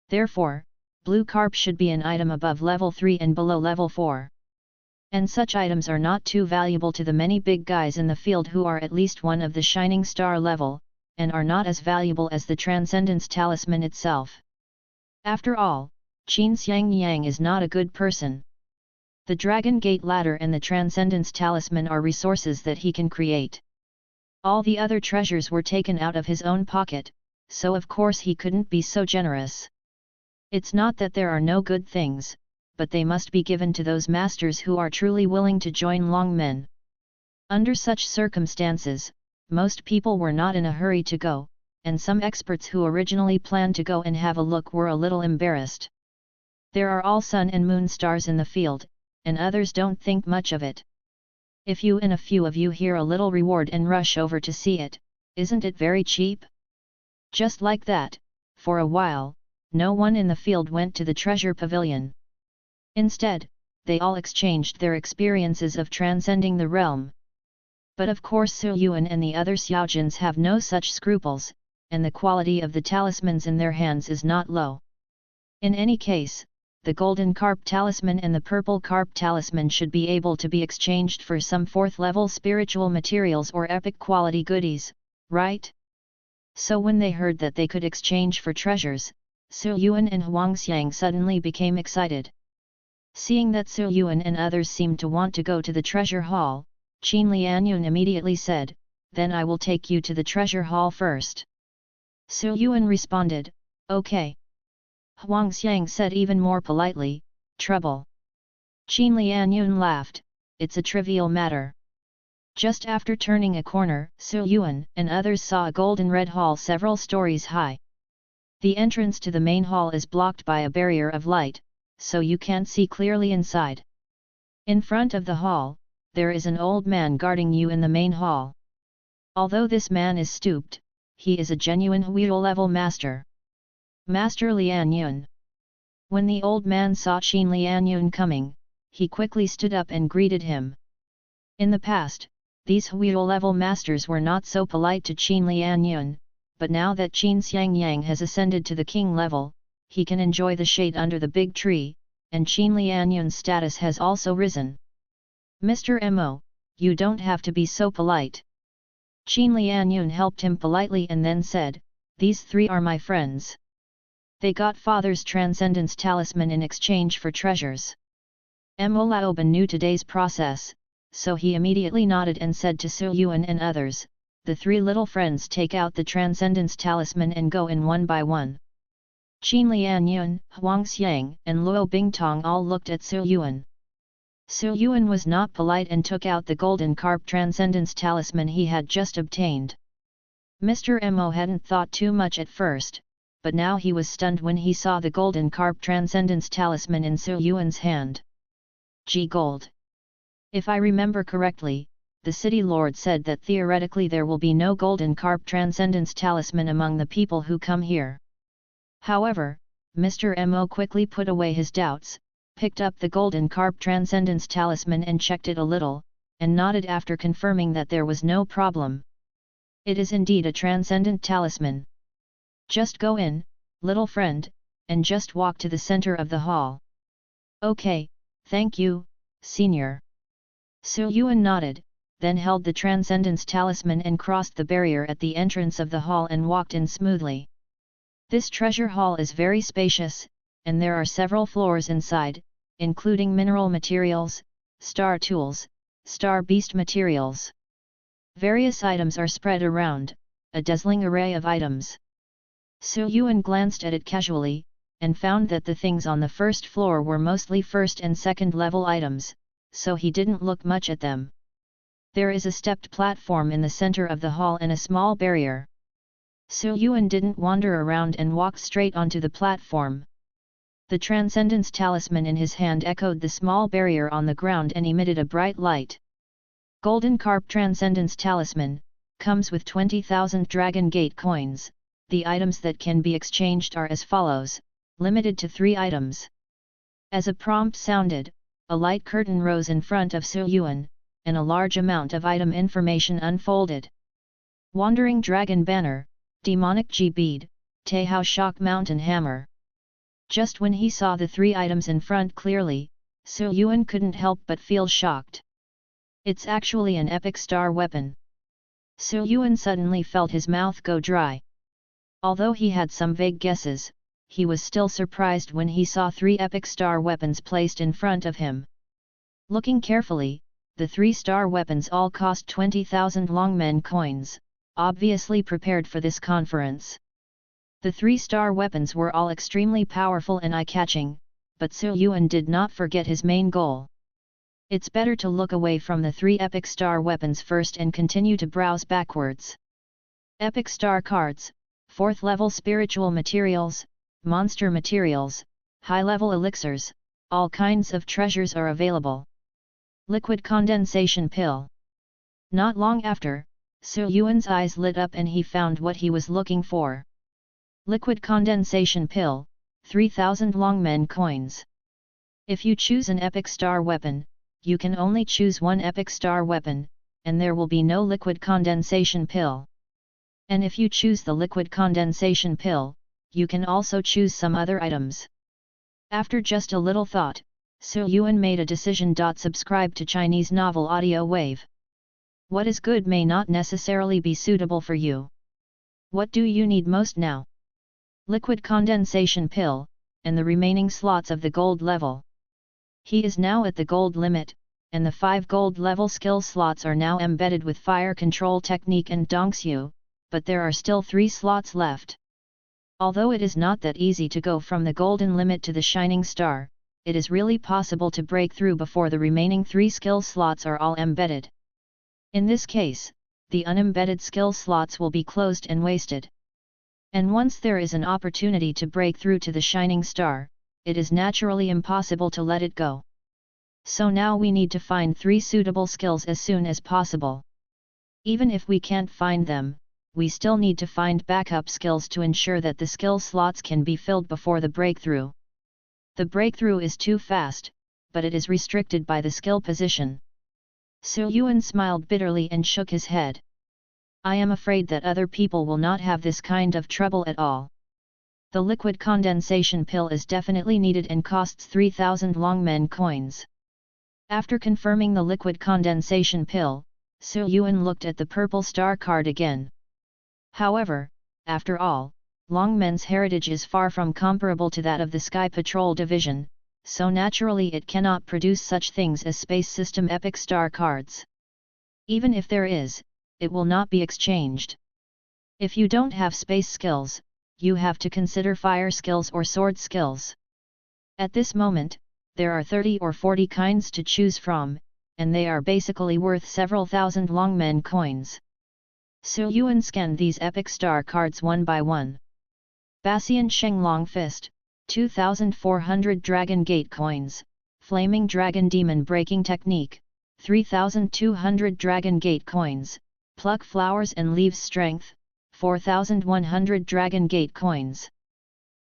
Speaker 1: Therefore, Blue Carp should be an item above level 3 and below level 4. And such items are not too valuable to the many big guys in the field who are at least one of the Shining Star level, and are not as valuable as the Transcendence Talisman itself. After all, Qin Xiangyang is not a good person. The Dragon Gate Ladder and the Transcendence Talisman are resources that he can create. All the other treasures were taken out of his own pocket, so of course he couldn't be so generous. It's not that there are no good things, but they must be given to those masters who are truly willing to join Longmen. Under such circumstances, most people were not in a hurry to go, and some experts who originally planned to go and have a look were a little embarrassed. There are all sun and moon stars in the field, and others don't think much of it. If you and a few of you hear a little reward and rush over to see it, isn't it very cheap? Just like that, for a while, no one in the field went to the treasure pavilion. Instead, they all exchanged their experiences of transcending the realm. But of course Su Yuan and the other Xiaojins have no such scruples, and the quality of the talismans in their hands is not low. In any case, the Golden Carp Talisman and the Purple Carp Talisman should be able to be exchanged for some 4th level spiritual materials or epic quality goodies, right? So when they heard that they could exchange for treasures, Su Yuan and Huangxiang suddenly became excited. Seeing that Su Yuan and others seemed to want to go to the treasure hall, Qin Lianyun immediately said, "Then I will take you to the treasure hall first." Su Yuan responded, "Okay." Huangxiang said even more politely, "Trouble?" Qin Lianyun laughed, "It's a trivial matter." Just after turning a corner, Su Yuan and others saw a golden red hall several stories high. The entrance to the main hall is blocked by a barrier of light, so you can't see clearly inside. In front of the hall, there is an old man guarding you in the main hall. Although this man is stooped, he is a genuine Huiyou-level master. Master Lianyun. When the old man saw Qin Lianyun coming, he quickly stood up and greeted him. In the past, these Huiyou-level masters were not so polite to Qin Lianyun, but now that Qin Xiangyang has ascended to the king level, he can enjoy the shade under the big tree, and Qin Lianyun's status has also risen. "Mr. Mo, you don't have to be so polite." Qin Lianyun helped him politely and then said, "These 3 are my friends. They got father's transcendence talisman in exchange for treasures." Mo Laoban knew today's process, so he immediately nodded and said to Su Yuan and others, the three little friends take out the Transcendence Talisman and go in one by one. Qin Lianyun, Huang Xiang, and Luo Bingtong all looked at Su Yuan. Su Yuan was not polite and took out the golden carp Transcendence Talisman he had just obtained. Mr. Mo hadn't thought too much at first, but now he was stunned when he saw the golden carp Transcendence Talisman in Su Yuan's hand. G gold. If I remember correctly, the city lord said that theoretically there will be no golden carp Transcendence Talisman among the people who come here. However, Mr. Mo quickly put away his doubts, picked up the golden carp Transcendence Talisman and checked it a little, and nodded after confirming that there was no problem. It is indeed a transcendent talisman. Just go in, little friend, and just walk to the center of the hall. Okay, thank you, senior. Su Yuan nodded, then held the Transcendence Talisman and crossed the barrier at the entrance of the hall and walked in smoothly. This treasure hall is very spacious, and there are several floors inside, including mineral materials, star tools, star beast materials. Various items are spread around, a dazzling array of items. Su Yuan glanced at it casually, and found that the things on the first floor were mostly first and second level items, so he didn't look much at them. There is a stepped platform in the center of the hall and a small barrier. Su Yuan didn't wander around and walked straight onto the platform. The Transcendence Talisman in his hand echoed the small barrier on the ground and emitted a bright light. Golden Carp Transcendence Talisman, comes with 20,000 Dragon Gate coins. The items that can be exchanged are as follows, limited to 3 items. As a prompt sounded, a light curtain rose in front of Su Yuan, and a large amount of item information unfolded. Wandering Dragon Banner, Demonic G Bead, Taihao Shock Mountain Hammer. Just when he saw the 3 items in front clearly, Su Yuan couldn't help but feel shocked. It's actually an epic star weapon. Su Yuan suddenly felt his mouth go dry. Although he had some vague guesses, he was still surprised when he saw 3 epic star weapons placed in front of him. Looking carefully, the 3 star weapons all cost 20,000 Longmen coins, obviously prepared for this conference. The 3 star weapons were all extremely powerful and eye-catching, but Su Yuan did not forget his main goal. It's better to look away from the 3 epic star weapons first and continue to browse backwards. Epic star cards, 4th level spiritual materials, monster materials, high-level elixirs, all kinds of treasures are available. Liquid condensation pill. Not long after, Su Yuan's eyes lit up and he found what he was looking for. Liquid condensation pill, 3,000 Longmen coins. If you choose an epic star weapon, you can only choose one epic star weapon, and there will be no liquid condensation pill. And if you choose the liquid condensation pill, you can also choose some other items. After just a little thought, Su Yuan made a decision. Subscribe to Chinese Novel Audio Wave. What is good may not necessarily be suitable for you. What do you need most now? Liquid condensation pill, and the remaining slots of the gold level. He is now at the gold limit, and the 5 gold level skill slots are now embedded with fire control technique and Dongxiu, but there are still 3 slots left. Although it is not that easy to go from the golden limit to the shining star, it is really possible to break through before the remaining 3 skill slots are all embedded. In this case, the unembedded skill slots will be closed and wasted. And once there is an opportunity to break through to the shining star, it is naturally impossible to let it go. So now we need to find 3 suitable skills as soon as possible. Even if we can't find them, we still need to find backup skills to ensure that the skill slots can be filled before the breakthrough. The breakthrough is too fast, but it is restricted by the skill position. Su Yuan smiled bitterly and shook his head. I am afraid that other people will not have this kind of trouble at all. The liquid condensation pill is definitely needed and costs 3,000 Longmen coins. After confirming the liquid condensation pill, Su Yuan looked at the purple star card again. However, after all, Longmen's heritage is far from comparable to that of the Sky Patrol Division, so naturally it cannot produce such things as Space System Epic Star cards. Even if there is, it will not be exchanged. If you don't have space skills, you have to consider fire skills or sword skills. At this moment, there are 30 or 40 kinds to choose from, and they are basically worth several thousand Longmen coins. So Yuan scanned these epic star cards one by one. Bassian Sheng Long Fist, 2,400 Dragon Gate coins, Flaming Dragon Demon Breaking Technique, 3,200 Dragon Gate coins, Pluck Flowers and Leaves Strength, 4,100 Dragon Gate coins.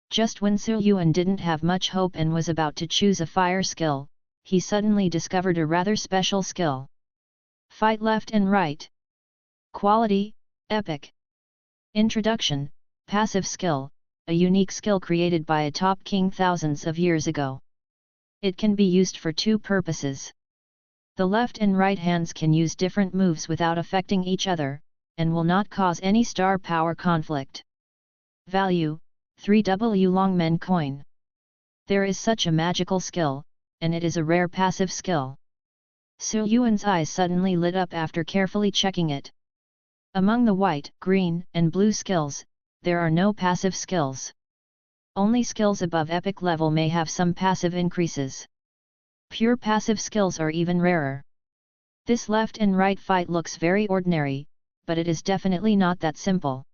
Speaker 1: Just when Su Yuan didn't have much hope and was about to choose a fire skill, he suddenly discovered a rather special skill. Fight left and right. Quality, Epic. Introduction, Passive skill, a unique skill created by a top king thousands of years ago. It can be used for two purposes. The left and right hands can use different moves without affecting each other, and will not cause any star power conflict. Value, 3W Longmen coin. There is such a magical skill, and it is a rare passive skill. Su Yuan's eyes suddenly lit up after carefully checking it. Among the white, green, and blue skills, there are no passive skills. Only skills above epic level may have some passive increases. Pure passive skills are even rarer. This left and right fight looks very ordinary, but it is definitely not that simple.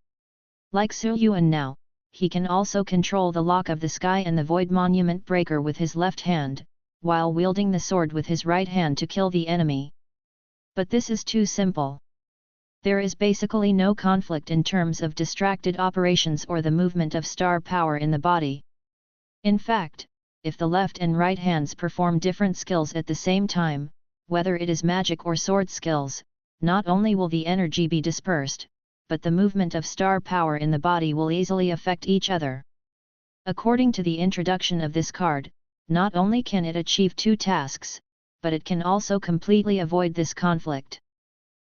Speaker 1: Like Su Yuan now, he can also control the Lock of the Sky and the Void Monument Breaker with his left hand, while wielding the sword with his right hand to kill the enemy. But this is too simple. There is basically no conflict in terms of distracted operations or the movement of star power in the body. In fact, if the left and right hands perform different skills at the same time, whether it is magic or sword skills, not only will the energy be dispersed, but the movement of star power in the body will easily affect each other. According to the introduction of this card, not only can it achieve two tasks, but it can also completely avoid this conflict.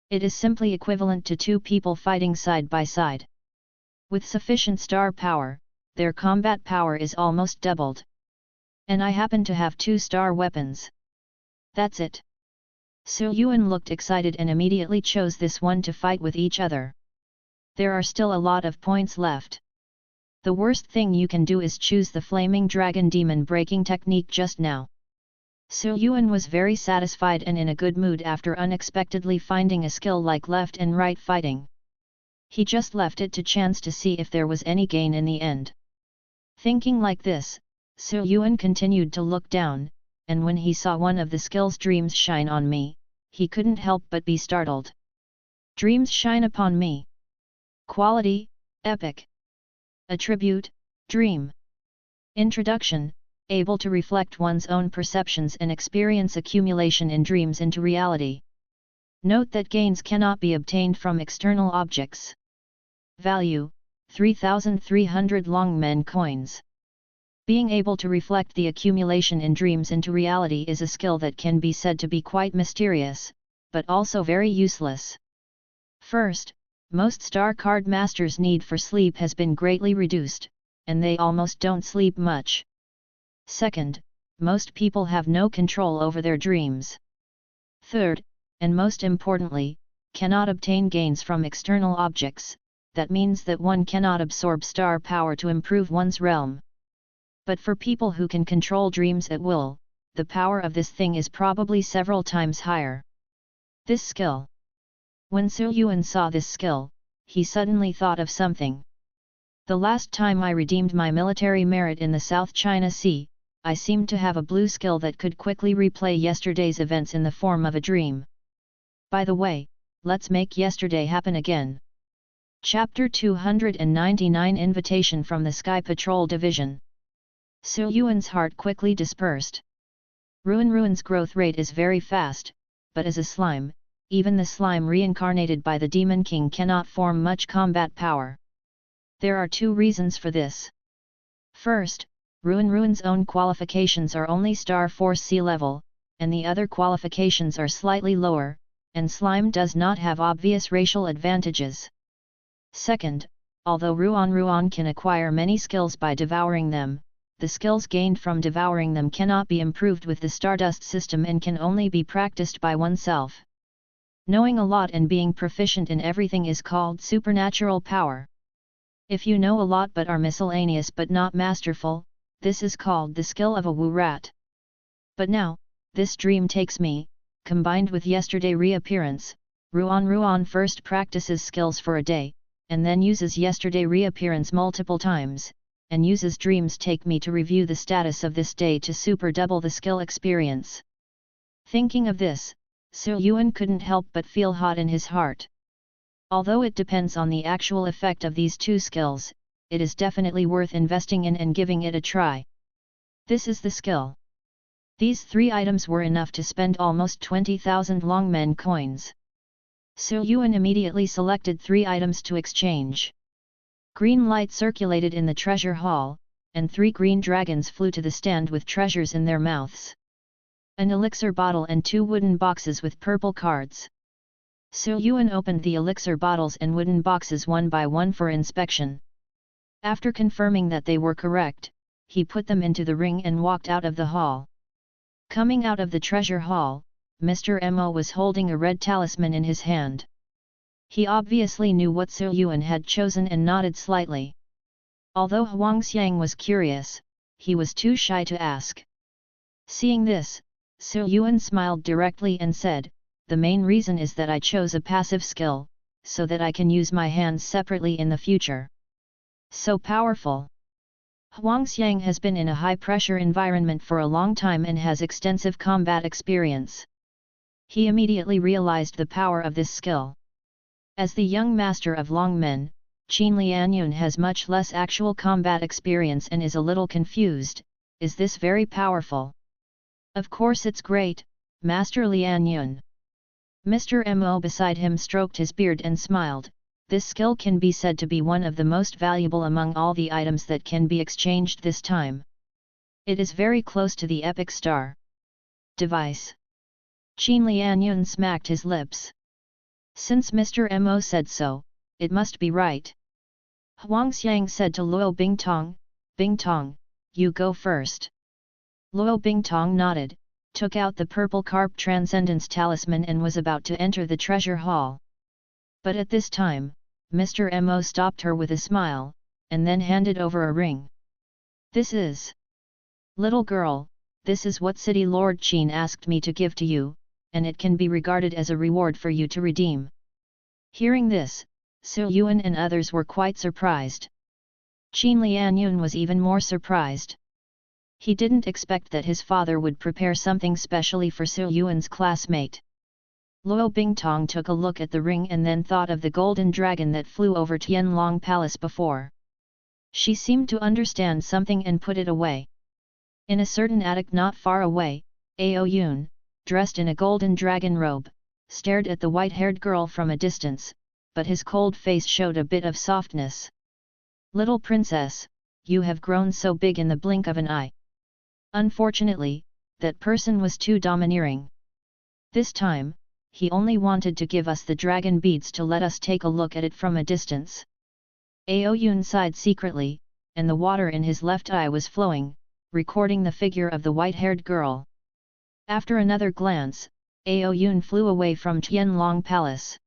Speaker 1: It is simply equivalent to two people fighting side by side. With sufficient star power, their combat power is almost doubled. And I happen to have 2 star weapons. That's it. Su Yuan looked excited and immediately chose this one to fight with each other. There are still a lot of points left. The worst thing you can do is choose the Flaming Dragon Demon Breaking Technique just now. Su Yuan was very satisfied and in a good mood after unexpectedly finding a skill like left and right fighting. He just left it to chance to see if there was any gain in the end. Thinking like this, Su Yuan continued to look down, and when he saw one of the skills Dreams Shine on Me, he couldn't help but be startled. Dreams shine upon me. Quality, Epic. Attribute, Dream. Introduction, able to reflect one's own perceptions and experience accumulation in dreams into reality. Note that gains cannot be obtained from external objects. Value, 3,300 Longmen coins. Being able to reflect the accumulation in dreams into reality is a skill that can be said to be quite mysterious, but also very useless. First, most star card masters' need for sleep has been greatly reduced, and they almost don't sleep much. Second, most people have no control over their dreams. Third, and most importantly, cannot obtain gains from external objects, that means that one cannot absorb star power to improve one's realm. But for people who can control dreams at will, the power of this thing is probably several times higher. This skill. When Su Yuan saw this skill, he suddenly thought of something. The last time I redeemed my military merit in the South China Sea, I seemed to have a blue skill that could quickly replay yesterday's events in the form of a dream. By the way, let's make yesterday happen again. Chapter 299 Invitation from the Sky Patrol Division. Su Yuan's heart quickly dispersed. Ruin's growth rate is very fast, but as a slime, even the slime reincarnated by the Demon King cannot form much combat power. There are 2 reasons for this. First, Ruin's own qualifications are only star force sea level, and the other qualifications are slightly lower, and slime does not have obvious racial advantages. Second, although Ruan can acquire many skills by devouring them, the skills gained from devouring them cannot be improved with the Stardust system and can only be practiced by oneself. Knowing a lot and being proficient in everything is called supernatural power. If you know a lot but are miscellaneous but not masterful, this is called the skill of a Wu rat. But now, this dream takes me, combined with yesterday reappearance, Ruan first practices skills for a day, and then uses yesterday reappearance multiple times, and uses dreams take me to review the status of this day to super double the skill experience. Thinking of this, Su Yuan couldn't help but feel hot in his heart. Although it depends on the actual effect of these two skills, it is definitely worth investing in and giving it a try. This is the skill. These 3 items were enough to spend almost 20,000 Longmen coins. Su Yuan immediately selected 3 items to exchange. Green light circulated in the treasure hall, and 3 green dragons flew to the stand with treasures in their mouths. An elixir bottle and 2 wooden boxes with purple cards. Su Yuan opened the elixir bottles and wooden boxes one by one for inspection. After confirming that they were correct, he put them into the ring and walked out of the hall. Coming out of the treasure hall, Mr. Mo was holding a red talisman in his hand. He obviously knew what Su Yuan had chosen and nodded slightly. Although Huangxiang was curious, he was too shy to ask. Seeing this, Su Yuan smiled directly and said, "The main reason is that I chose a passive skill, so that I can use my hands separately in the future." So powerful! Huangxiang has been in a high-pressure environment for a long time and has extensive combat experience. He immediately realized the power of this skill. As the young master of Longmen, Qin Lianyun has much less actual combat experience and is a little confused. Is this very powerful? Of course it's great, Master Lianyun. Mr. Mo beside him stroked his beard and smiled. This skill can be said to be one of the most valuable among all the items that can be exchanged this time. It is very close to the epic star device. Qin Lianyun smacked his lips. Since Mr. Mo said so, it must be right. Huangxiang said to Luo Bingtong, you go first. Luo Bingtong nodded, took out the purple carp transcendence talisman and was about to enter the treasure hall. But at this time, Mr. Mo stopped her with a smile, and then handed over a ring. This is... Little girl, this is what City Lord Qin asked me to give to you, and it can be regarded as a reward for you to redeem. Hearing this, Su Yuan and others were quite surprised. Qin Lianyun was even more surprised. He didn't expect that his father would prepare something specially for Su Yuan's classmate. Luo Bingtong took a look at the ring and then thought of the golden dragon that flew over Tianlong Palace before. She seemed to understand something and put it away. In a certain attic not far away, Ao Yun, dressed in a golden dragon robe, stared at the white-haired girl from a distance, but his cold face showed a bit of softness. Little princess, you have grown so big in the blink of an eye. Unfortunately, that person was too domineering. This time, he only wanted to give us the dragon beads to let us take a look at it from a distance. Ao Yun sighed secretly, and the water in his left eye was flowing, recording the figure of the white-haired girl. After another glance, Ao Yun flew away from Tianlong Palace.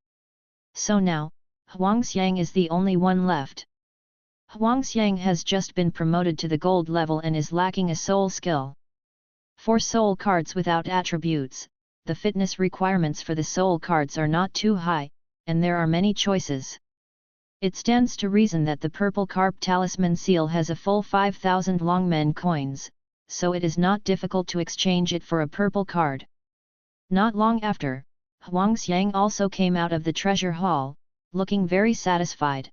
Speaker 1: So now, Huangxiang is the only one left. Huangxiang has just been promoted to the gold level and is lacking a soul skill. For soul cards without attributes, the fitness requirements for the soul cards are not too high, and there are many choices. It stands to reason that the purple carp talisman seal has a full 5,000 Longmen coins, so it is not difficult to exchange it for a purple card. Not long after, Huangxiang also came out of the treasure hall, looking very satisfied.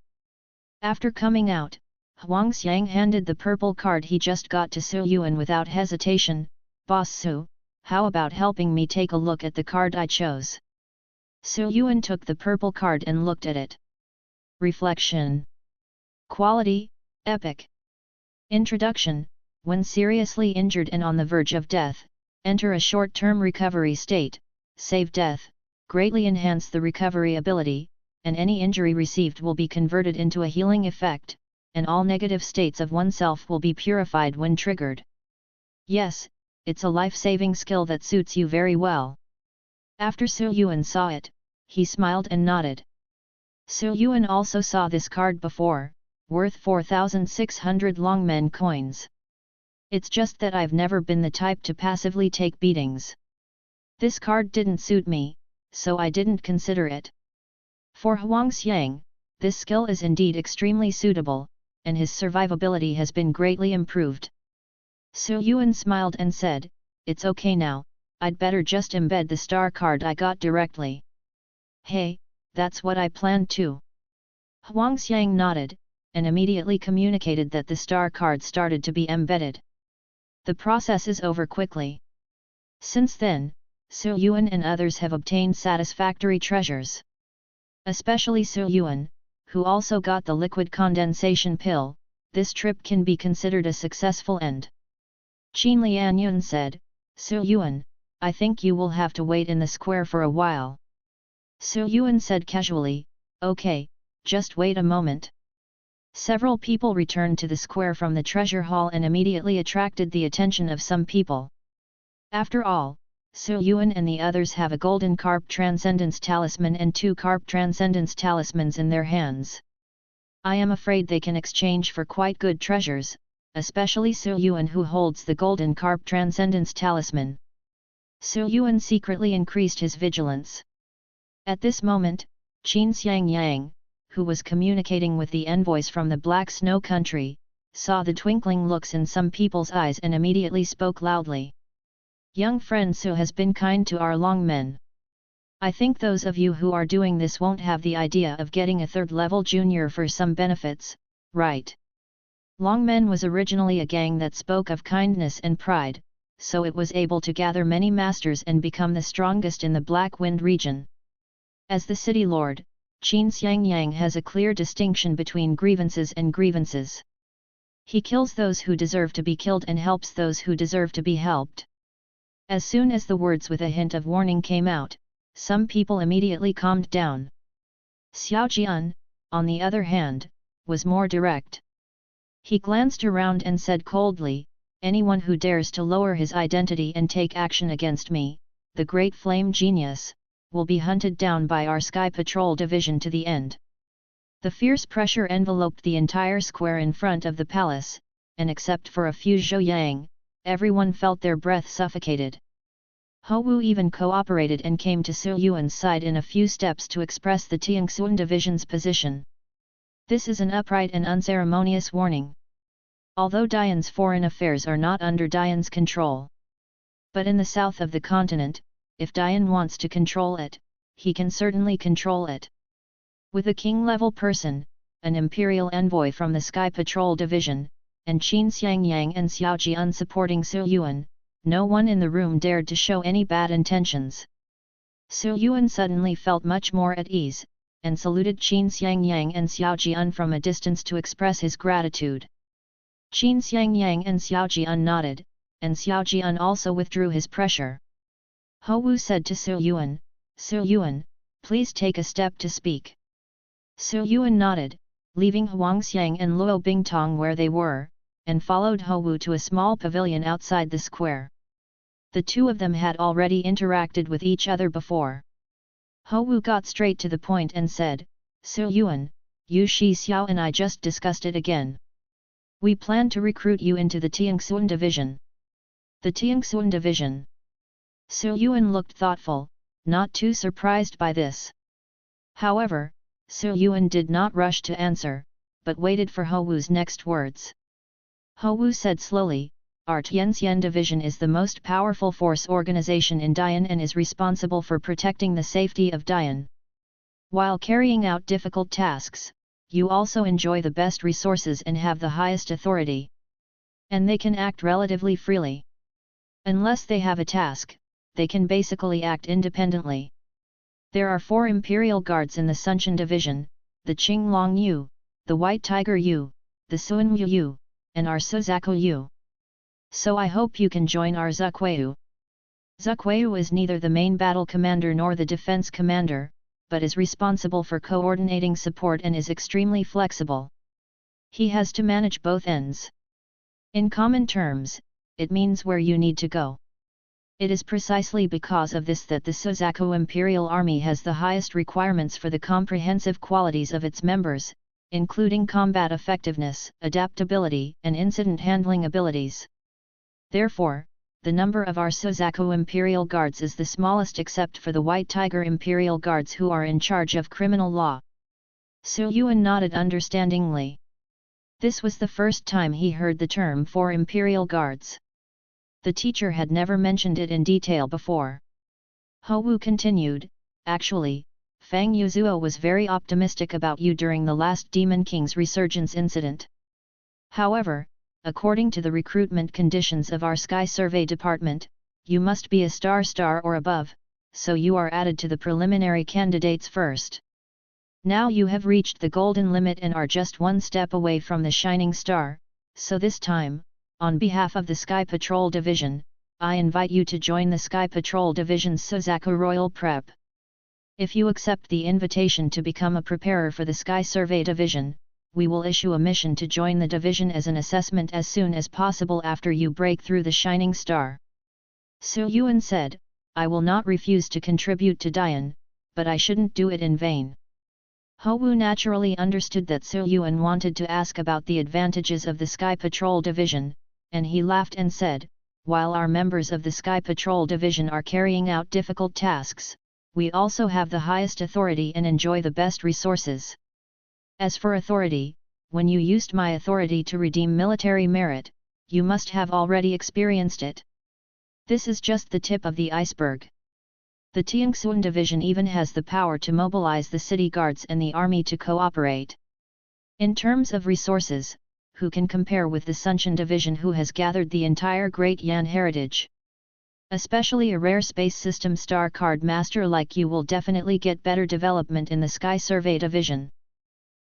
Speaker 1: After coming out, Huangxiang handed the purple card he just got to Su Yuan without hesitation. Boss Su, how about helping me take a look at the card I chose? Su Yuan took the purple card and looked at it. Reflection. Quality, Epic. Introduction. When seriously injured and on the verge of death, enter a short-term recovery state, save death, greatly enhance the recovery ability, and any injury received will be converted into a healing effect, and all negative states of oneself will be purified when triggered. Yes, it's a life-saving skill that suits you very well. After Su Yuan saw it, he smiled and nodded. Su Yuan also saw this card before, worth 4,600 Longmen coins. It's just that I've never been the type to passively take beatings. This card didn't suit me, so I didn't consider it. For Huangxiang, this skill is indeed extremely suitable, and his survivability has been greatly improved. Su Yuan smiled and said, "It's okay now, I'd better just embed the star card I got directly." "Hey, that's what I planned too." Huangxiang nodded, and immediately communicated that the star card started to be embedded. The process is over quickly. Since then, Su Yuan and others have obtained satisfactory treasures. Especially Su Yuan, who also got the liquid condensation pill. This trip can be considered a successful end. Qin Lianyun said, "Su Yuan, I think you will have to wait in the square for a while." Su Yuan said casually, "Okay, just wait a moment." Several people returned to the square from the treasure hall and immediately attracted the attention of some people. After all, Su Yuan and the others have a golden carp transcendence talisman and 2 carp transcendence talismans in their hands. I am afraid they can exchange for quite good treasures, especially Su Yuan who holds the golden carp transcendence talisman. Su Yuan secretly increased his vigilance. At this moment, Qin Xiangyang, who was communicating with the envoys from the Black Snow country, saw the twinkling looks in some people's eyes and immediately spoke loudly. "Young friend Su has been kind to our Longmen. I think those of you who are doing this won't have the idea of getting a 3rd level junior for some benefits, right?" Longmen was originally a gang that spoke of kindness and pride, so it was able to gather many masters and become the strongest in the Black Wind region. As the city lord, Qin Xiangyang has a clear distinction between grievances and grievances. He kills those who deserve to be killed and helps those who deserve to be helped. As soon as the words with a hint of warning came out, some people immediately calmed down. Xiao Jian, on the other hand, was more direct. He glanced around and said coldly, "Anyone who dares to lower his identity and take action against me, the Great Flame Genius, will be hunted down by our Sky Patrol Division to the end." The fierce pressure enveloped the entire square in front of the palace, and except for a few Zhou-yang, everyone felt their breath suffocated. Hou Wu even cooperated and came to Su Yuan's side in a few steps to express the Tianxuan division's position. This is an upright and unceremonious warning. Although Dian's foreign affairs are not under Dian's control. But in the south of the continent, if Dian wants to control it, he can certainly control it. With a king-level person, an imperial envoy from the Sky Patrol Division, and Qin Xiangyang and Xiao Jian supporting Su Yuan, no one in the room dared to show any bad intentions. Su Yuan suddenly felt much more at ease, and saluted Qin Xiangyang and Xiao Jian from a distance to express his gratitude. Qin Xiangyang and Xiao Jian nodded, and Xiao Jian also withdrew his pressure. Hou Wu said to Su Yuan, "Su Yuan, please take a step to speak." Su Yuan nodded, leaving Huangxiang and Luo Bingtong where they were, and followed Hou Wu to a small pavilion outside the square. The two of them had already interacted with each other before. Hou Wu got straight to the point and said, "Su Yuan, Yu Shi Xiao and I just discussed it again. We plan to recruit you into the Tianxuan division." The Tianxuan division. Su Yuan looked thoughtful, not too surprised by this. However, Su Yuan did not rush to answer, but waited for Hou Wu's next words. Hou Wu said slowly, "Our Tianxian division is the most powerful force organization in Dian and is responsible for protecting the safety of Dian. While carrying out difficult tasks, you also enjoy the best resources and have the highest authority. And they can act relatively freely. Unless they have a task, they can basically act independently. There are 4 Imperial Guards in the Sunshan Division, the Qinglong Yu, the White Tiger Yu, the Suanwu Yu, and our Suzaku Yu. So I hope you can join our Zukweu." Zukweu is neither the main battle commander nor the defense commander, but is responsible for coordinating support and is extremely flexible. He has to manage both ends. In common terms, it means where you need to go. It is precisely because of this that the Suzaku Imperial Army has the highest requirements for the comprehensive qualities of its members, including combat effectiveness, adaptability, and incident handling abilities. Therefore, the number of our Suzaku Imperial Guards is the smallest except for the White Tiger Imperial Guards who are in charge of criminal law. Su Yuan nodded understandingly. This was the first time he heard the term for Imperial Guards. The teacher had never mentioned it in detail before. Ho Wu continued, "Actually, Fang Yuzuo was very optimistic about you during the last Demon King's resurgence incident. However, according to the recruitment conditions of our Sky Survey Department, you must be a star or above, so you are added to the preliminary candidates first. Now you have reached the golden limit and are just one step away from the shining star, so this time, on behalf of the Sky Patrol Division, I invite you to join the Sky Patrol Division's Suzaku Royal Prep. If you accept the invitation to become a preparer for the Sky Survey Division, we will issue a mission to join the division as an assessment as soon as possible after you break through the shining star." Su Yuan said, "I will not refuse to contribute to Dian, but I shouldn't do it in vain." Ho Wu naturally understood that Su Yuan wanted to ask about the advantages of the Sky Patrol Division, and he laughed and said, "While our members of the Sky Patrol Division are carrying out difficult tasks, we also have the highest authority and enjoy the best resources. As for authority, when you used my authority to redeem military merit, you must have already experienced it. This is just the tip of the iceberg. The Tianxuan Division even has the power to mobilize the city guards and the army to cooperate. In terms of resources, who can compare with the Sunshan Division, who has gathered the entire Great Yan heritage? Especially a rare space system star card master like you will definitely get better development in the Sky Survey Division.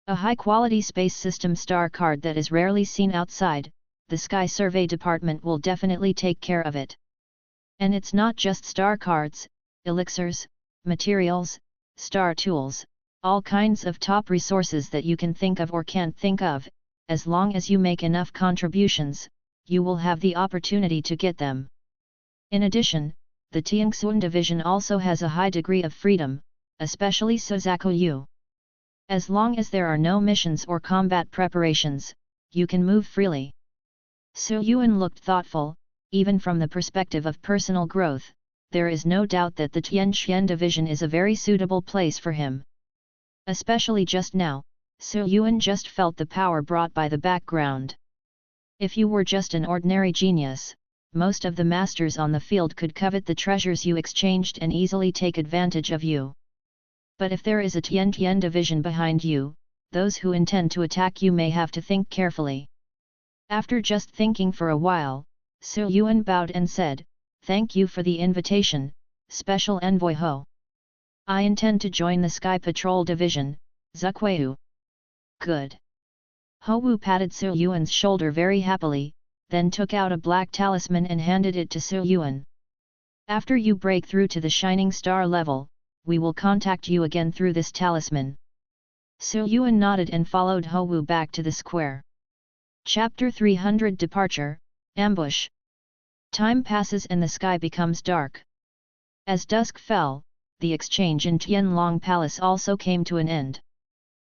Speaker 1: A high-quality space system star card that is rarely seen outside, the Sky Survey Department will definitely take care of it. And it's not just star cards, elixirs, materials, star tools, all kinds of top resources that you can think of or can't think of. As long as you make enough contributions, you will have the opportunity to get them. In addition, the Tianxuan Division also has a high degree of freedom, especially Suzaku Yu. As long as there are no missions or combat preparations, you can move freely." Su Yuan looked thoughtful. Even from the perspective of personal growth, there is no doubt that the Tianxian Division is a very suitable place for him. Especially just now, Su Yuan just felt the power brought by the background. If you were just an ordinary genius, most of the masters on the field could covet the treasures you exchanged and easily take advantage of you. But if there is a Tiantian Division behind you, those who intend to attack you may have to think carefully. After just thinking for a while, Su Yuan bowed and said, "Thank you for the invitation, Special Envoy Ho. I intend to join the Sky Patrol Division, Zukweu." "Good." Ho Wu patted Su Yuan's shoulder very happily, then took out a black talisman and handed it to Su Yuan. "After you break through to the Shining Star level, we will contact you again through this talisman." Su Yuan nodded and followed Ho Wu back to the square. Chapter 300 Departure, Ambush. Time passes and the sky becomes dark. As dusk fell, the exchange in Tianlong Palace also came to an end.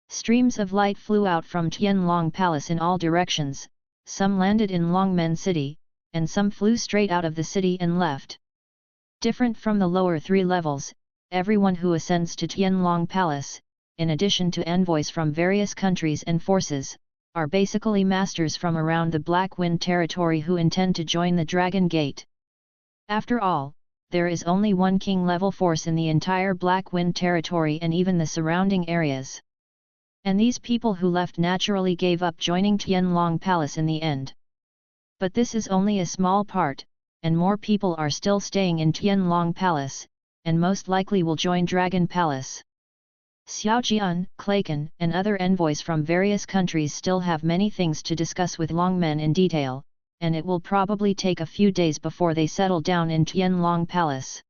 Speaker 1: Streams of light flew out from Tianlong Palace in all directions, some landed in Longmen City, and some flew straight out of the city and left. Different from the lower three levels, everyone who ascends to Tianlong Palace, in addition to envoys from various countries and forces, are basically masters from around the Black Wind territory who intend to join the Dragon Gate. After all, there is only one king-level force in the entire Black Wind territory and even the surrounding areas. And these people who left naturally gave up joining Tianlong Palace in the end. But this is only a small part, and more people are still staying in Tianlong Palace, and most likely will join Dragon Palace. Xiaojian, Clayton, and other envoys from various countries still have many things to discuss with Longmen in detail, and it will probably take a few days before they settle down in Tianlong Palace.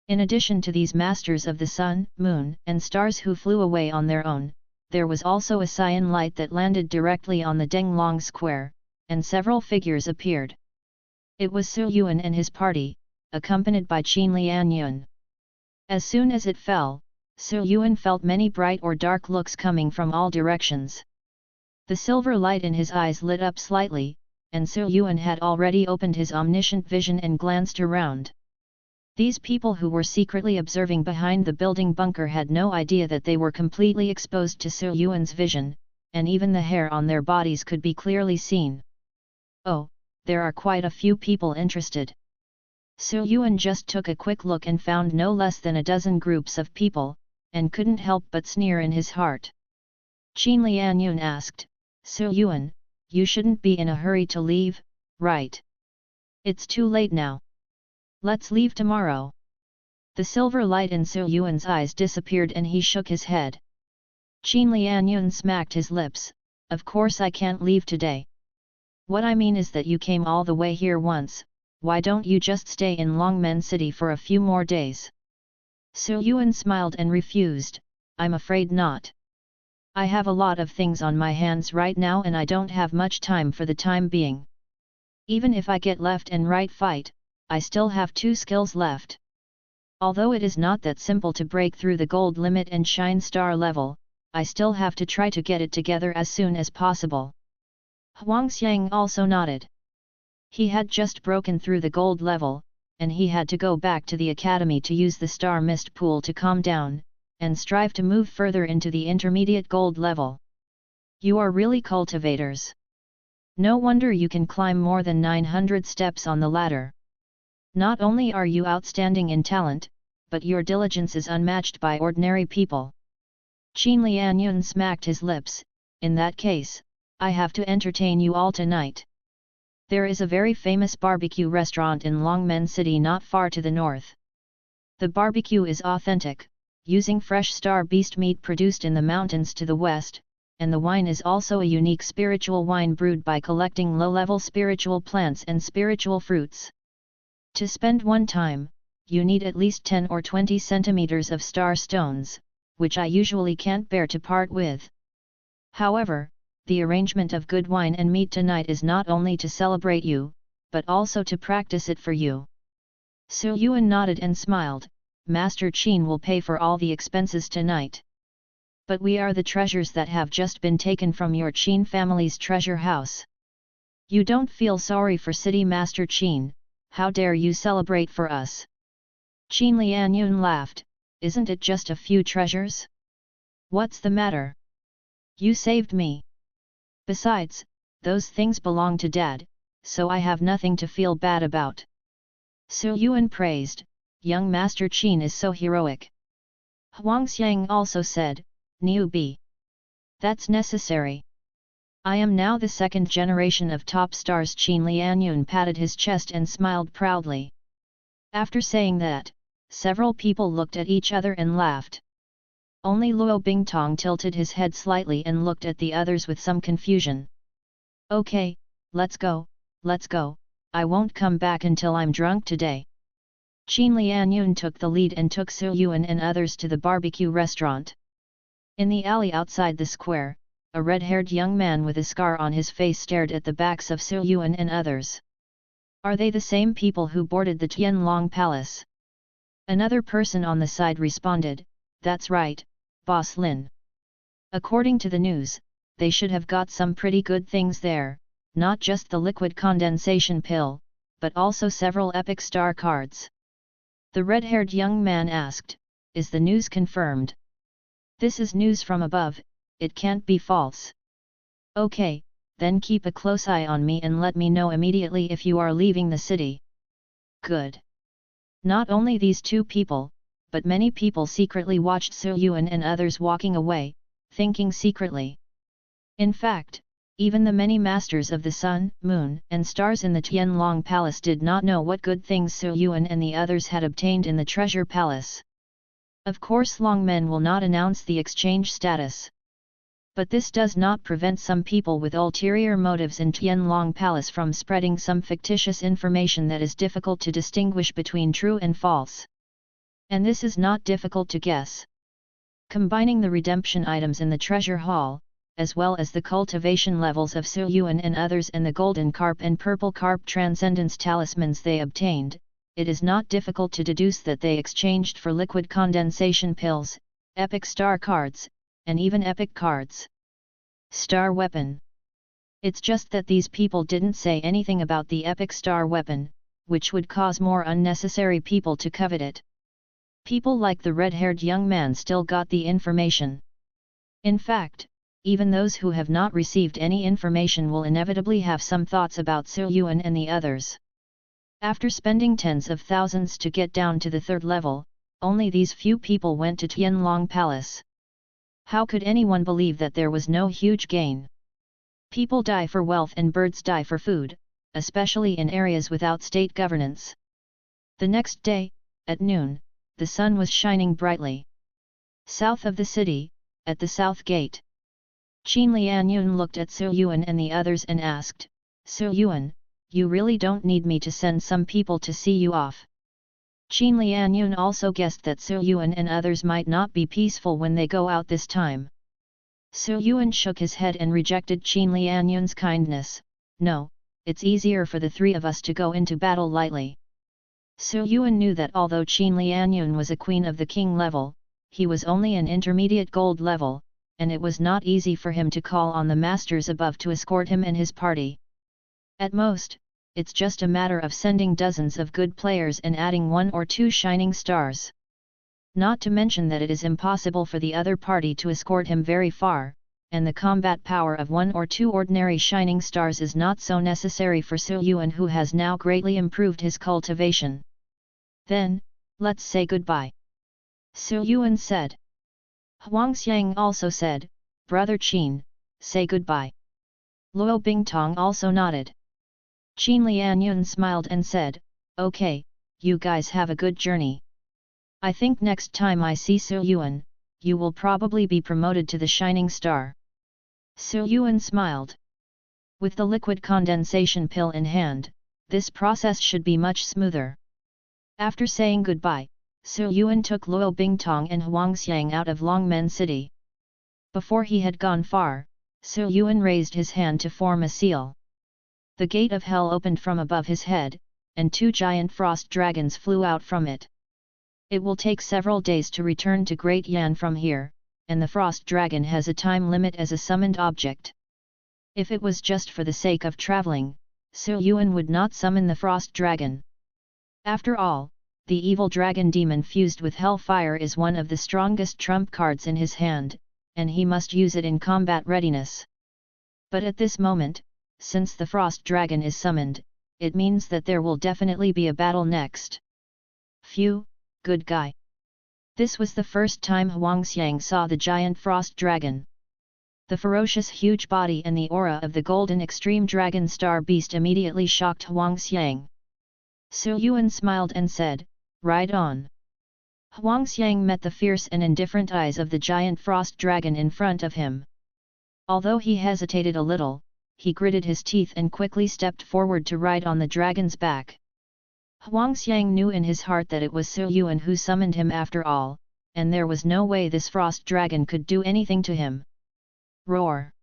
Speaker 1: In addition to these masters of the sun, moon, and stars who flew away on their own, there was also a cyan light that landed directly on the Denglong Square, and several figures appeared. It was Su Yuan and his party, accompanied by Qin Lianyun. As soon as it fell, Su Yuan felt many bright or dark looks coming from all directions. The silver light in his eyes lit up slightly, and Su Yuan had already opened his omniscient vision and glanced around. These people who were secretly observing behind the building bunker had no idea that they were completely exposed to Su Yuan's vision, and even the hair on their bodies could be clearly seen. Oh, there are quite a few people interested. Su Yuan just took a quick look and found no less than a dozen groups of people, and couldn't help but sneer in his heart. Qin Lianyun asked, Su Yuan, you shouldn't be in a hurry to leave, right? It's too late now. Let's leave tomorrow. The silver light in Su Yuan's eyes disappeared and he shook his head. Qin Lianyun smacked his lips, of course I can't leave today. What I mean is that you came all the way here once, why don't you just stay in Longmen City for a few more days? Su Yuan smiled and refused, I'm afraid not. I have a lot of things on my hands right now and I don't have much time for the time being. Even if I get left and right fight, I still have 2 skills left. Although it is not that simple to break through the gold limit and shine star level, I still have to try to get it together as soon as possible. Huangxiang also nodded. He had just broken through the gold level, and he had to go back to the academy to use the star mist pool to calm down, and strive to move further into the intermediate gold level. You are really cultivators. No wonder you can climb more than 900 steps on the ladder. Not only are you outstanding in talent, but your diligence is unmatched by ordinary people. Qin Lianyun smacked his lips, in that case, I have to entertain you all tonight. There is a very famous barbecue restaurant in Longmen City not far to the north. The barbecue is authentic, using fresh star beast meat produced in the mountains to the west, and the wine is also a unique spiritual wine brewed by collecting low-level spiritual plants and spiritual fruits. To spend one time, you need at least 10 or 20 centimeters of star stones, which I usually can't bear to part with. However, the arrangement of good wine and meat tonight is not only to celebrate you, but also to practice it for you. Su Yuan nodded and smiled, Master Qin will pay for all the expenses tonight. But we are the treasures that have just been taken from your Qin family's treasure house. You don't feel sorry for City Master Qin, how dare you celebrate for us? Qin Lianyun laughed, isn't it just a few treasures? What's the matter? You saved me. Besides, those things belong to Dad, so I have nothing to feel bad about. Su Yuan praised, young Master Qin is so heroic. Huangxiang also said, newbie. That's necessary. I am now the 2nd generation of top stars. Qin Lianyun patted his chest and smiled proudly. After saying that, several people looked at each other and laughed. Only Luo Bingtong tilted his head slightly and looked at the others with some confusion. Okay, let's go, I won't come back until I'm drunk today. Qin Lianyun took the lead and took Su Yuan and others to the barbecue restaurant. In the alley outside the square, a red-haired young man with a scar on his face stared at the backs of Su Yuan and others. Are they the same people who boarded the Tianlong Palace? Another person on the side responded, that's right, Boss Lin. According to the news, they should have got some pretty good things there, not just the liquid condensation pill, but also several epic star cards. The red-haired young man asked, is the news confirmed? This is news from above, it can't be false. Okay, then keep a close eye on me and let me know immediately if you are leaving the city. Good. Not only these 2 people, but many people secretly watched Su Yuan and others walking away, thinking secretly. In fact, even the many masters of the sun, moon, and stars in the Tianlong Palace did not know what good things Su Yuan and the others had obtained in the treasure palace. Of course Longmen will not announce the exchange status. But this does not prevent some people with ulterior motives in Tianlong Palace from spreading some fictitious information that is difficult to distinguish between true and false. And this is not difficult to guess. Combining the redemption items in the treasure hall, as well as the cultivation levels of Su Yuan and others and the golden carp and purple carp transcendence talismans they obtained, it is not difficult to deduce that they exchanged for liquid condensation pills, epic star cards, and even epic cards. Star weapon. It's just that these people didn't say anything about the epic star weapon, which would cause more unnecessary people to covet it. People like the red-haired young man still got the information. In fact, even those who have not received any information will inevitably have some thoughts about Su Yuan and the others. After spending tens of thousands to get down to the third level, only these few people went to Tianlong Palace. How could anyone believe that there was no huge gain? People die for wealth and birds die for food, especially in areas without state governance. The next day, at noon, the sun was shining brightly. South of the city, at the south gate, Qin Lianyun looked at Su Yuan and the others and asked, "Su Yuan, you really don't need me to send some people to see you off?" Qin Lianyun also guessed that Su Yuan and others might not be peaceful when they go out this time. Su Yuan shook his head and rejected Qin Lianyun's kindness. "No, it's easier for the three of us to go into battle lightly." Su Yuan knew that although Qin Lianyun was a queen of the king level, he was only an intermediate gold level, and it was not easy for him to call on the masters above to escort him and his party. At most, it's just a matter of sending dozens of good players and adding 1 or 2 shining stars. Not to mention that it is impossible for the other party to escort him very far, and the combat power of 1 or 2 ordinary shining stars is not so necessary for Su Yuan, who has now greatly improved his cultivation. "Then, let's say goodbye," Su Yuan said. Huangxiang also said, "Brother Qin, say goodbye." Luo Bingtong also nodded. Qin Lianyun smiled and said, "Okay, you guys have a good journey. I think next time I see Su Yuan, you will probably be promoted to the Shining Star." Su Yuan smiled. With the liquid condensation pill in hand, this process should be much smoother. After saying goodbye, Su Yuan took Luo Bingtong and Huangxiang out of Longmen City. Before he had gone far, Su Yuan raised his hand to form a seal. The gate of hell opened from above his head, and 2 giant frost dragons flew out from it. It will take several days to return to Great Yan from here, and the frost dragon has a time limit as a summoned object. If it was just for the sake of traveling, Su Yuan would not summon the frost dragon. After all, the evil dragon demon fused with hellfire is one of the strongest trump cards in his hand, and he must use it in combat readiness. But at this moment, since the frost dragon is summoned, it means that there will definitely be a battle next. Phew, good guy. This was the first time Huangxiang saw the giant frost dragon. The ferocious huge body and the aura of the golden extreme dragon star beast immediately shocked Huangxiang. Su Yuan smiled and said, "Ride on." Huangxiang met the fierce and indifferent eyes of the giant frost dragon in front of him. Although he hesitated a little, he gritted his teeth and quickly stepped forward to ride on the dragon's back. Huangxiang knew in his heart that it was Su Yuan who summoned him after all, and there was no way this frost dragon could do anything to him. Roar!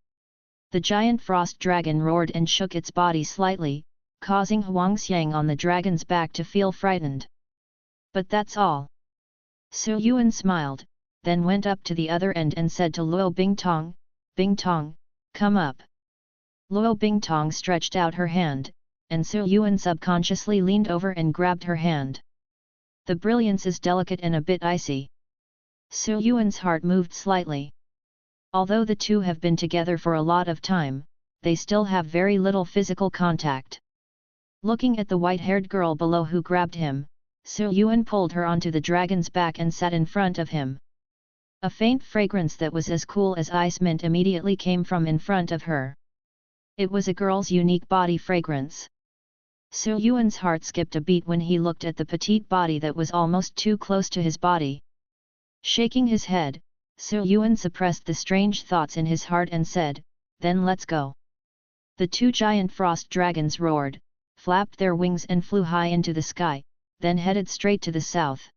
Speaker 1: The giant frost dragon roared and shook its body slightly, causing Huangxiang on the dragon's back to feel frightened. But that's all. Su Yuan smiled, then went up to the other end and said to Luo Bingtong, "Bingtong, come up." Luo Bingtong stretched out her hand, and Su Yuan subconsciously leaned over and grabbed her hand. The brilliance is delicate and a bit icy. Su Yuan's heart moved slightly. Although the two have been together for a lot of time, they still have very little physical contact. Looking at the white-haired girl below who grabbed him, Su Yuan pulled her onto the dragon's back and sat in front of him. A faint fragrance that was as cool as ice mint immediately came from in front of her. It was a girl's unique body fragrance. Su Yuan's heart skipped a beat when he looked at the petite body that was almost too close to his body. Shaking his head, Su Yuan suppressed the strange thoughts in his heart and said, "Then let's go." The 2 giant frost dragons roared, flapped their wings and flew high into the sky, then headed straight to the south.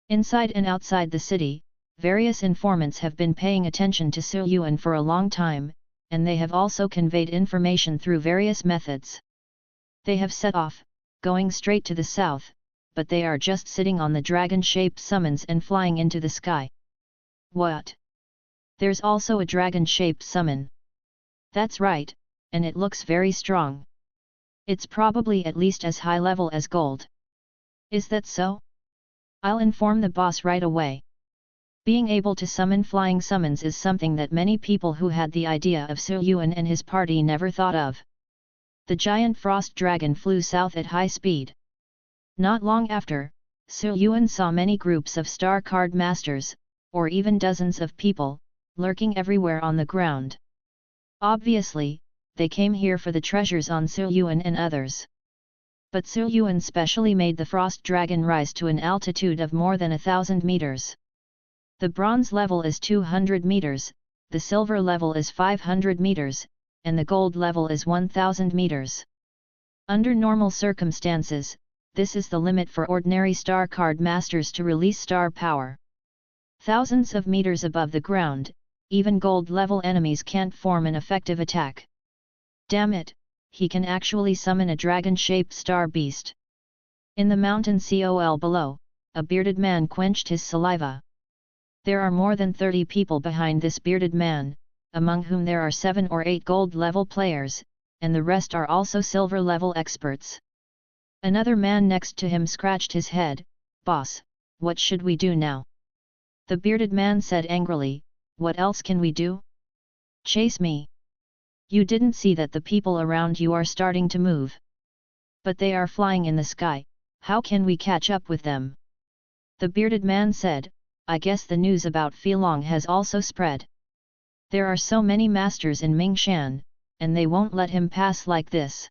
Speaker 1: Inside and outside the city, various informants have been paying attention to Su Yuan for a long time, and they have also conveyed information through various methods. They have set off, going straight to the south, but they are just sitting on the dragon-shaped summons and flying into the sky. What? There's also a dragon-shaped summon. That's right, and it looks very strong. It's probably at least as high level as gold. Is that so? I'll inform the boss right away. Being able to summon flying summons is something that many people who had the idea of Su Yuan and his party never thought of. The giant frost dragon flew south at high speed. Not long after, Su Yuan saw many groups of star card masters, or even dozens of people, lurking everywhere on the ground. Obviously, they came here for the treasures on Su Yuan and others. But Su Yuan specially made the frost dragon rise to an altitude of more than 1,000 meters. The bronze level is 200 meters, the silver level is 500 meters, and the gold level is 1,000 meters. Under normal circumstances, this is the limit for ordinary star card masters to release star power. Thousands of meters above the ground, even gold level enemies can't form an effective attack. Damn it, he can actually summon a dragon-shaped star beast. In the mountain COL below, a bearded man quenched his saliva. There are more than 30 people behind this bearded man, among whom there are 7 or 8 gold-level players, and the rest are also silver-level experts. Another man next to him scratched his head. "Boss, what should we do now?" The bearded man said angrily, "What else can we do? Chase me. You didn't see that the people around you are starting to move. But they are flying in the sky, how can we catch up with them?" The bearded man said, "I guess the news about Feilong has also spread. There are so many masters in Mingshan, and they won't let him pass like this.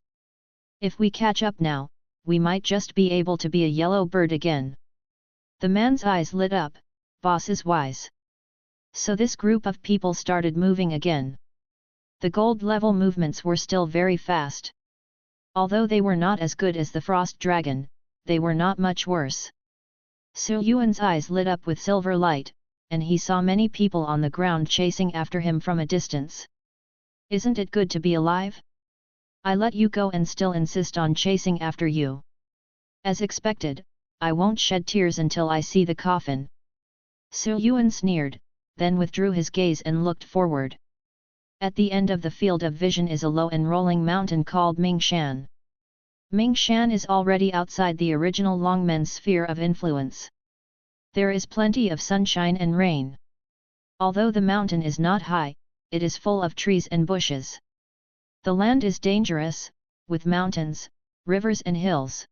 Speaker 1: If we catch up now, we might just be able to be a yellow bird again." The man's eyes lit up. Boss is wise. So this group of people started moving again. The gold level movements were still very fast. Although they were not as good as the frost dragon, they were not much worse. Su Yuan's eyes lit up with silver light, and he saw many people on the ground chasing after him from a distance. "Isn't it good to be alive? I let you go and still insist on chasing after you. As expected, I won't shed tears until I see the coffin." Su Yuan sneered, then withdrew his gaze and looked forward. At the end of the field of vision is a low and rolling mountain called Mingshan. Mingshan is already outside the original Longmen's sphere of influence. There is plenty of sunshine and rain. Although the mountain is not high, it is full of trees and bushes. The land is dangerous, with mountains, rivers and hills.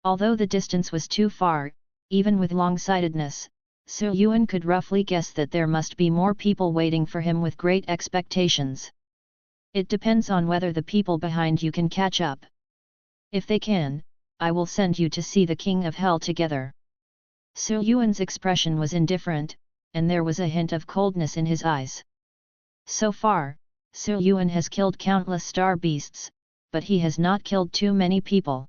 Speaker 1: Although the distance was too far, even with long-sightedness, Su Yuan could roughly guess that there must be more people waiting for him with great expectations. It depends on whether the people behind you can catch up. If they can, I will send you to see the King of Hell together. Su Yuan's expression was indifferent, and there was a hint of coldness in his eyes. So far, Su Yuan has killed countless star beasts, but he has not killed too many people.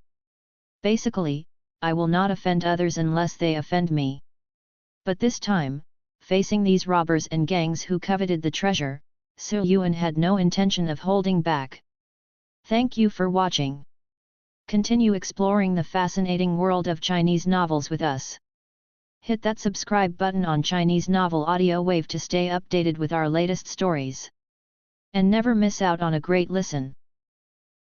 Speaker 1: Basically, I will not offend others unless they offend me. But this time, facing these robbers and gangs who coveted the treasure, Su Yuan had no intention of holding back. Thank you for watching. Continue exploring the fascinating world of Chinese novels with us. Hit that subscribe button on Chinese Novel Audio Wave to stay updated with our latest stories. And never miss out on a great listen.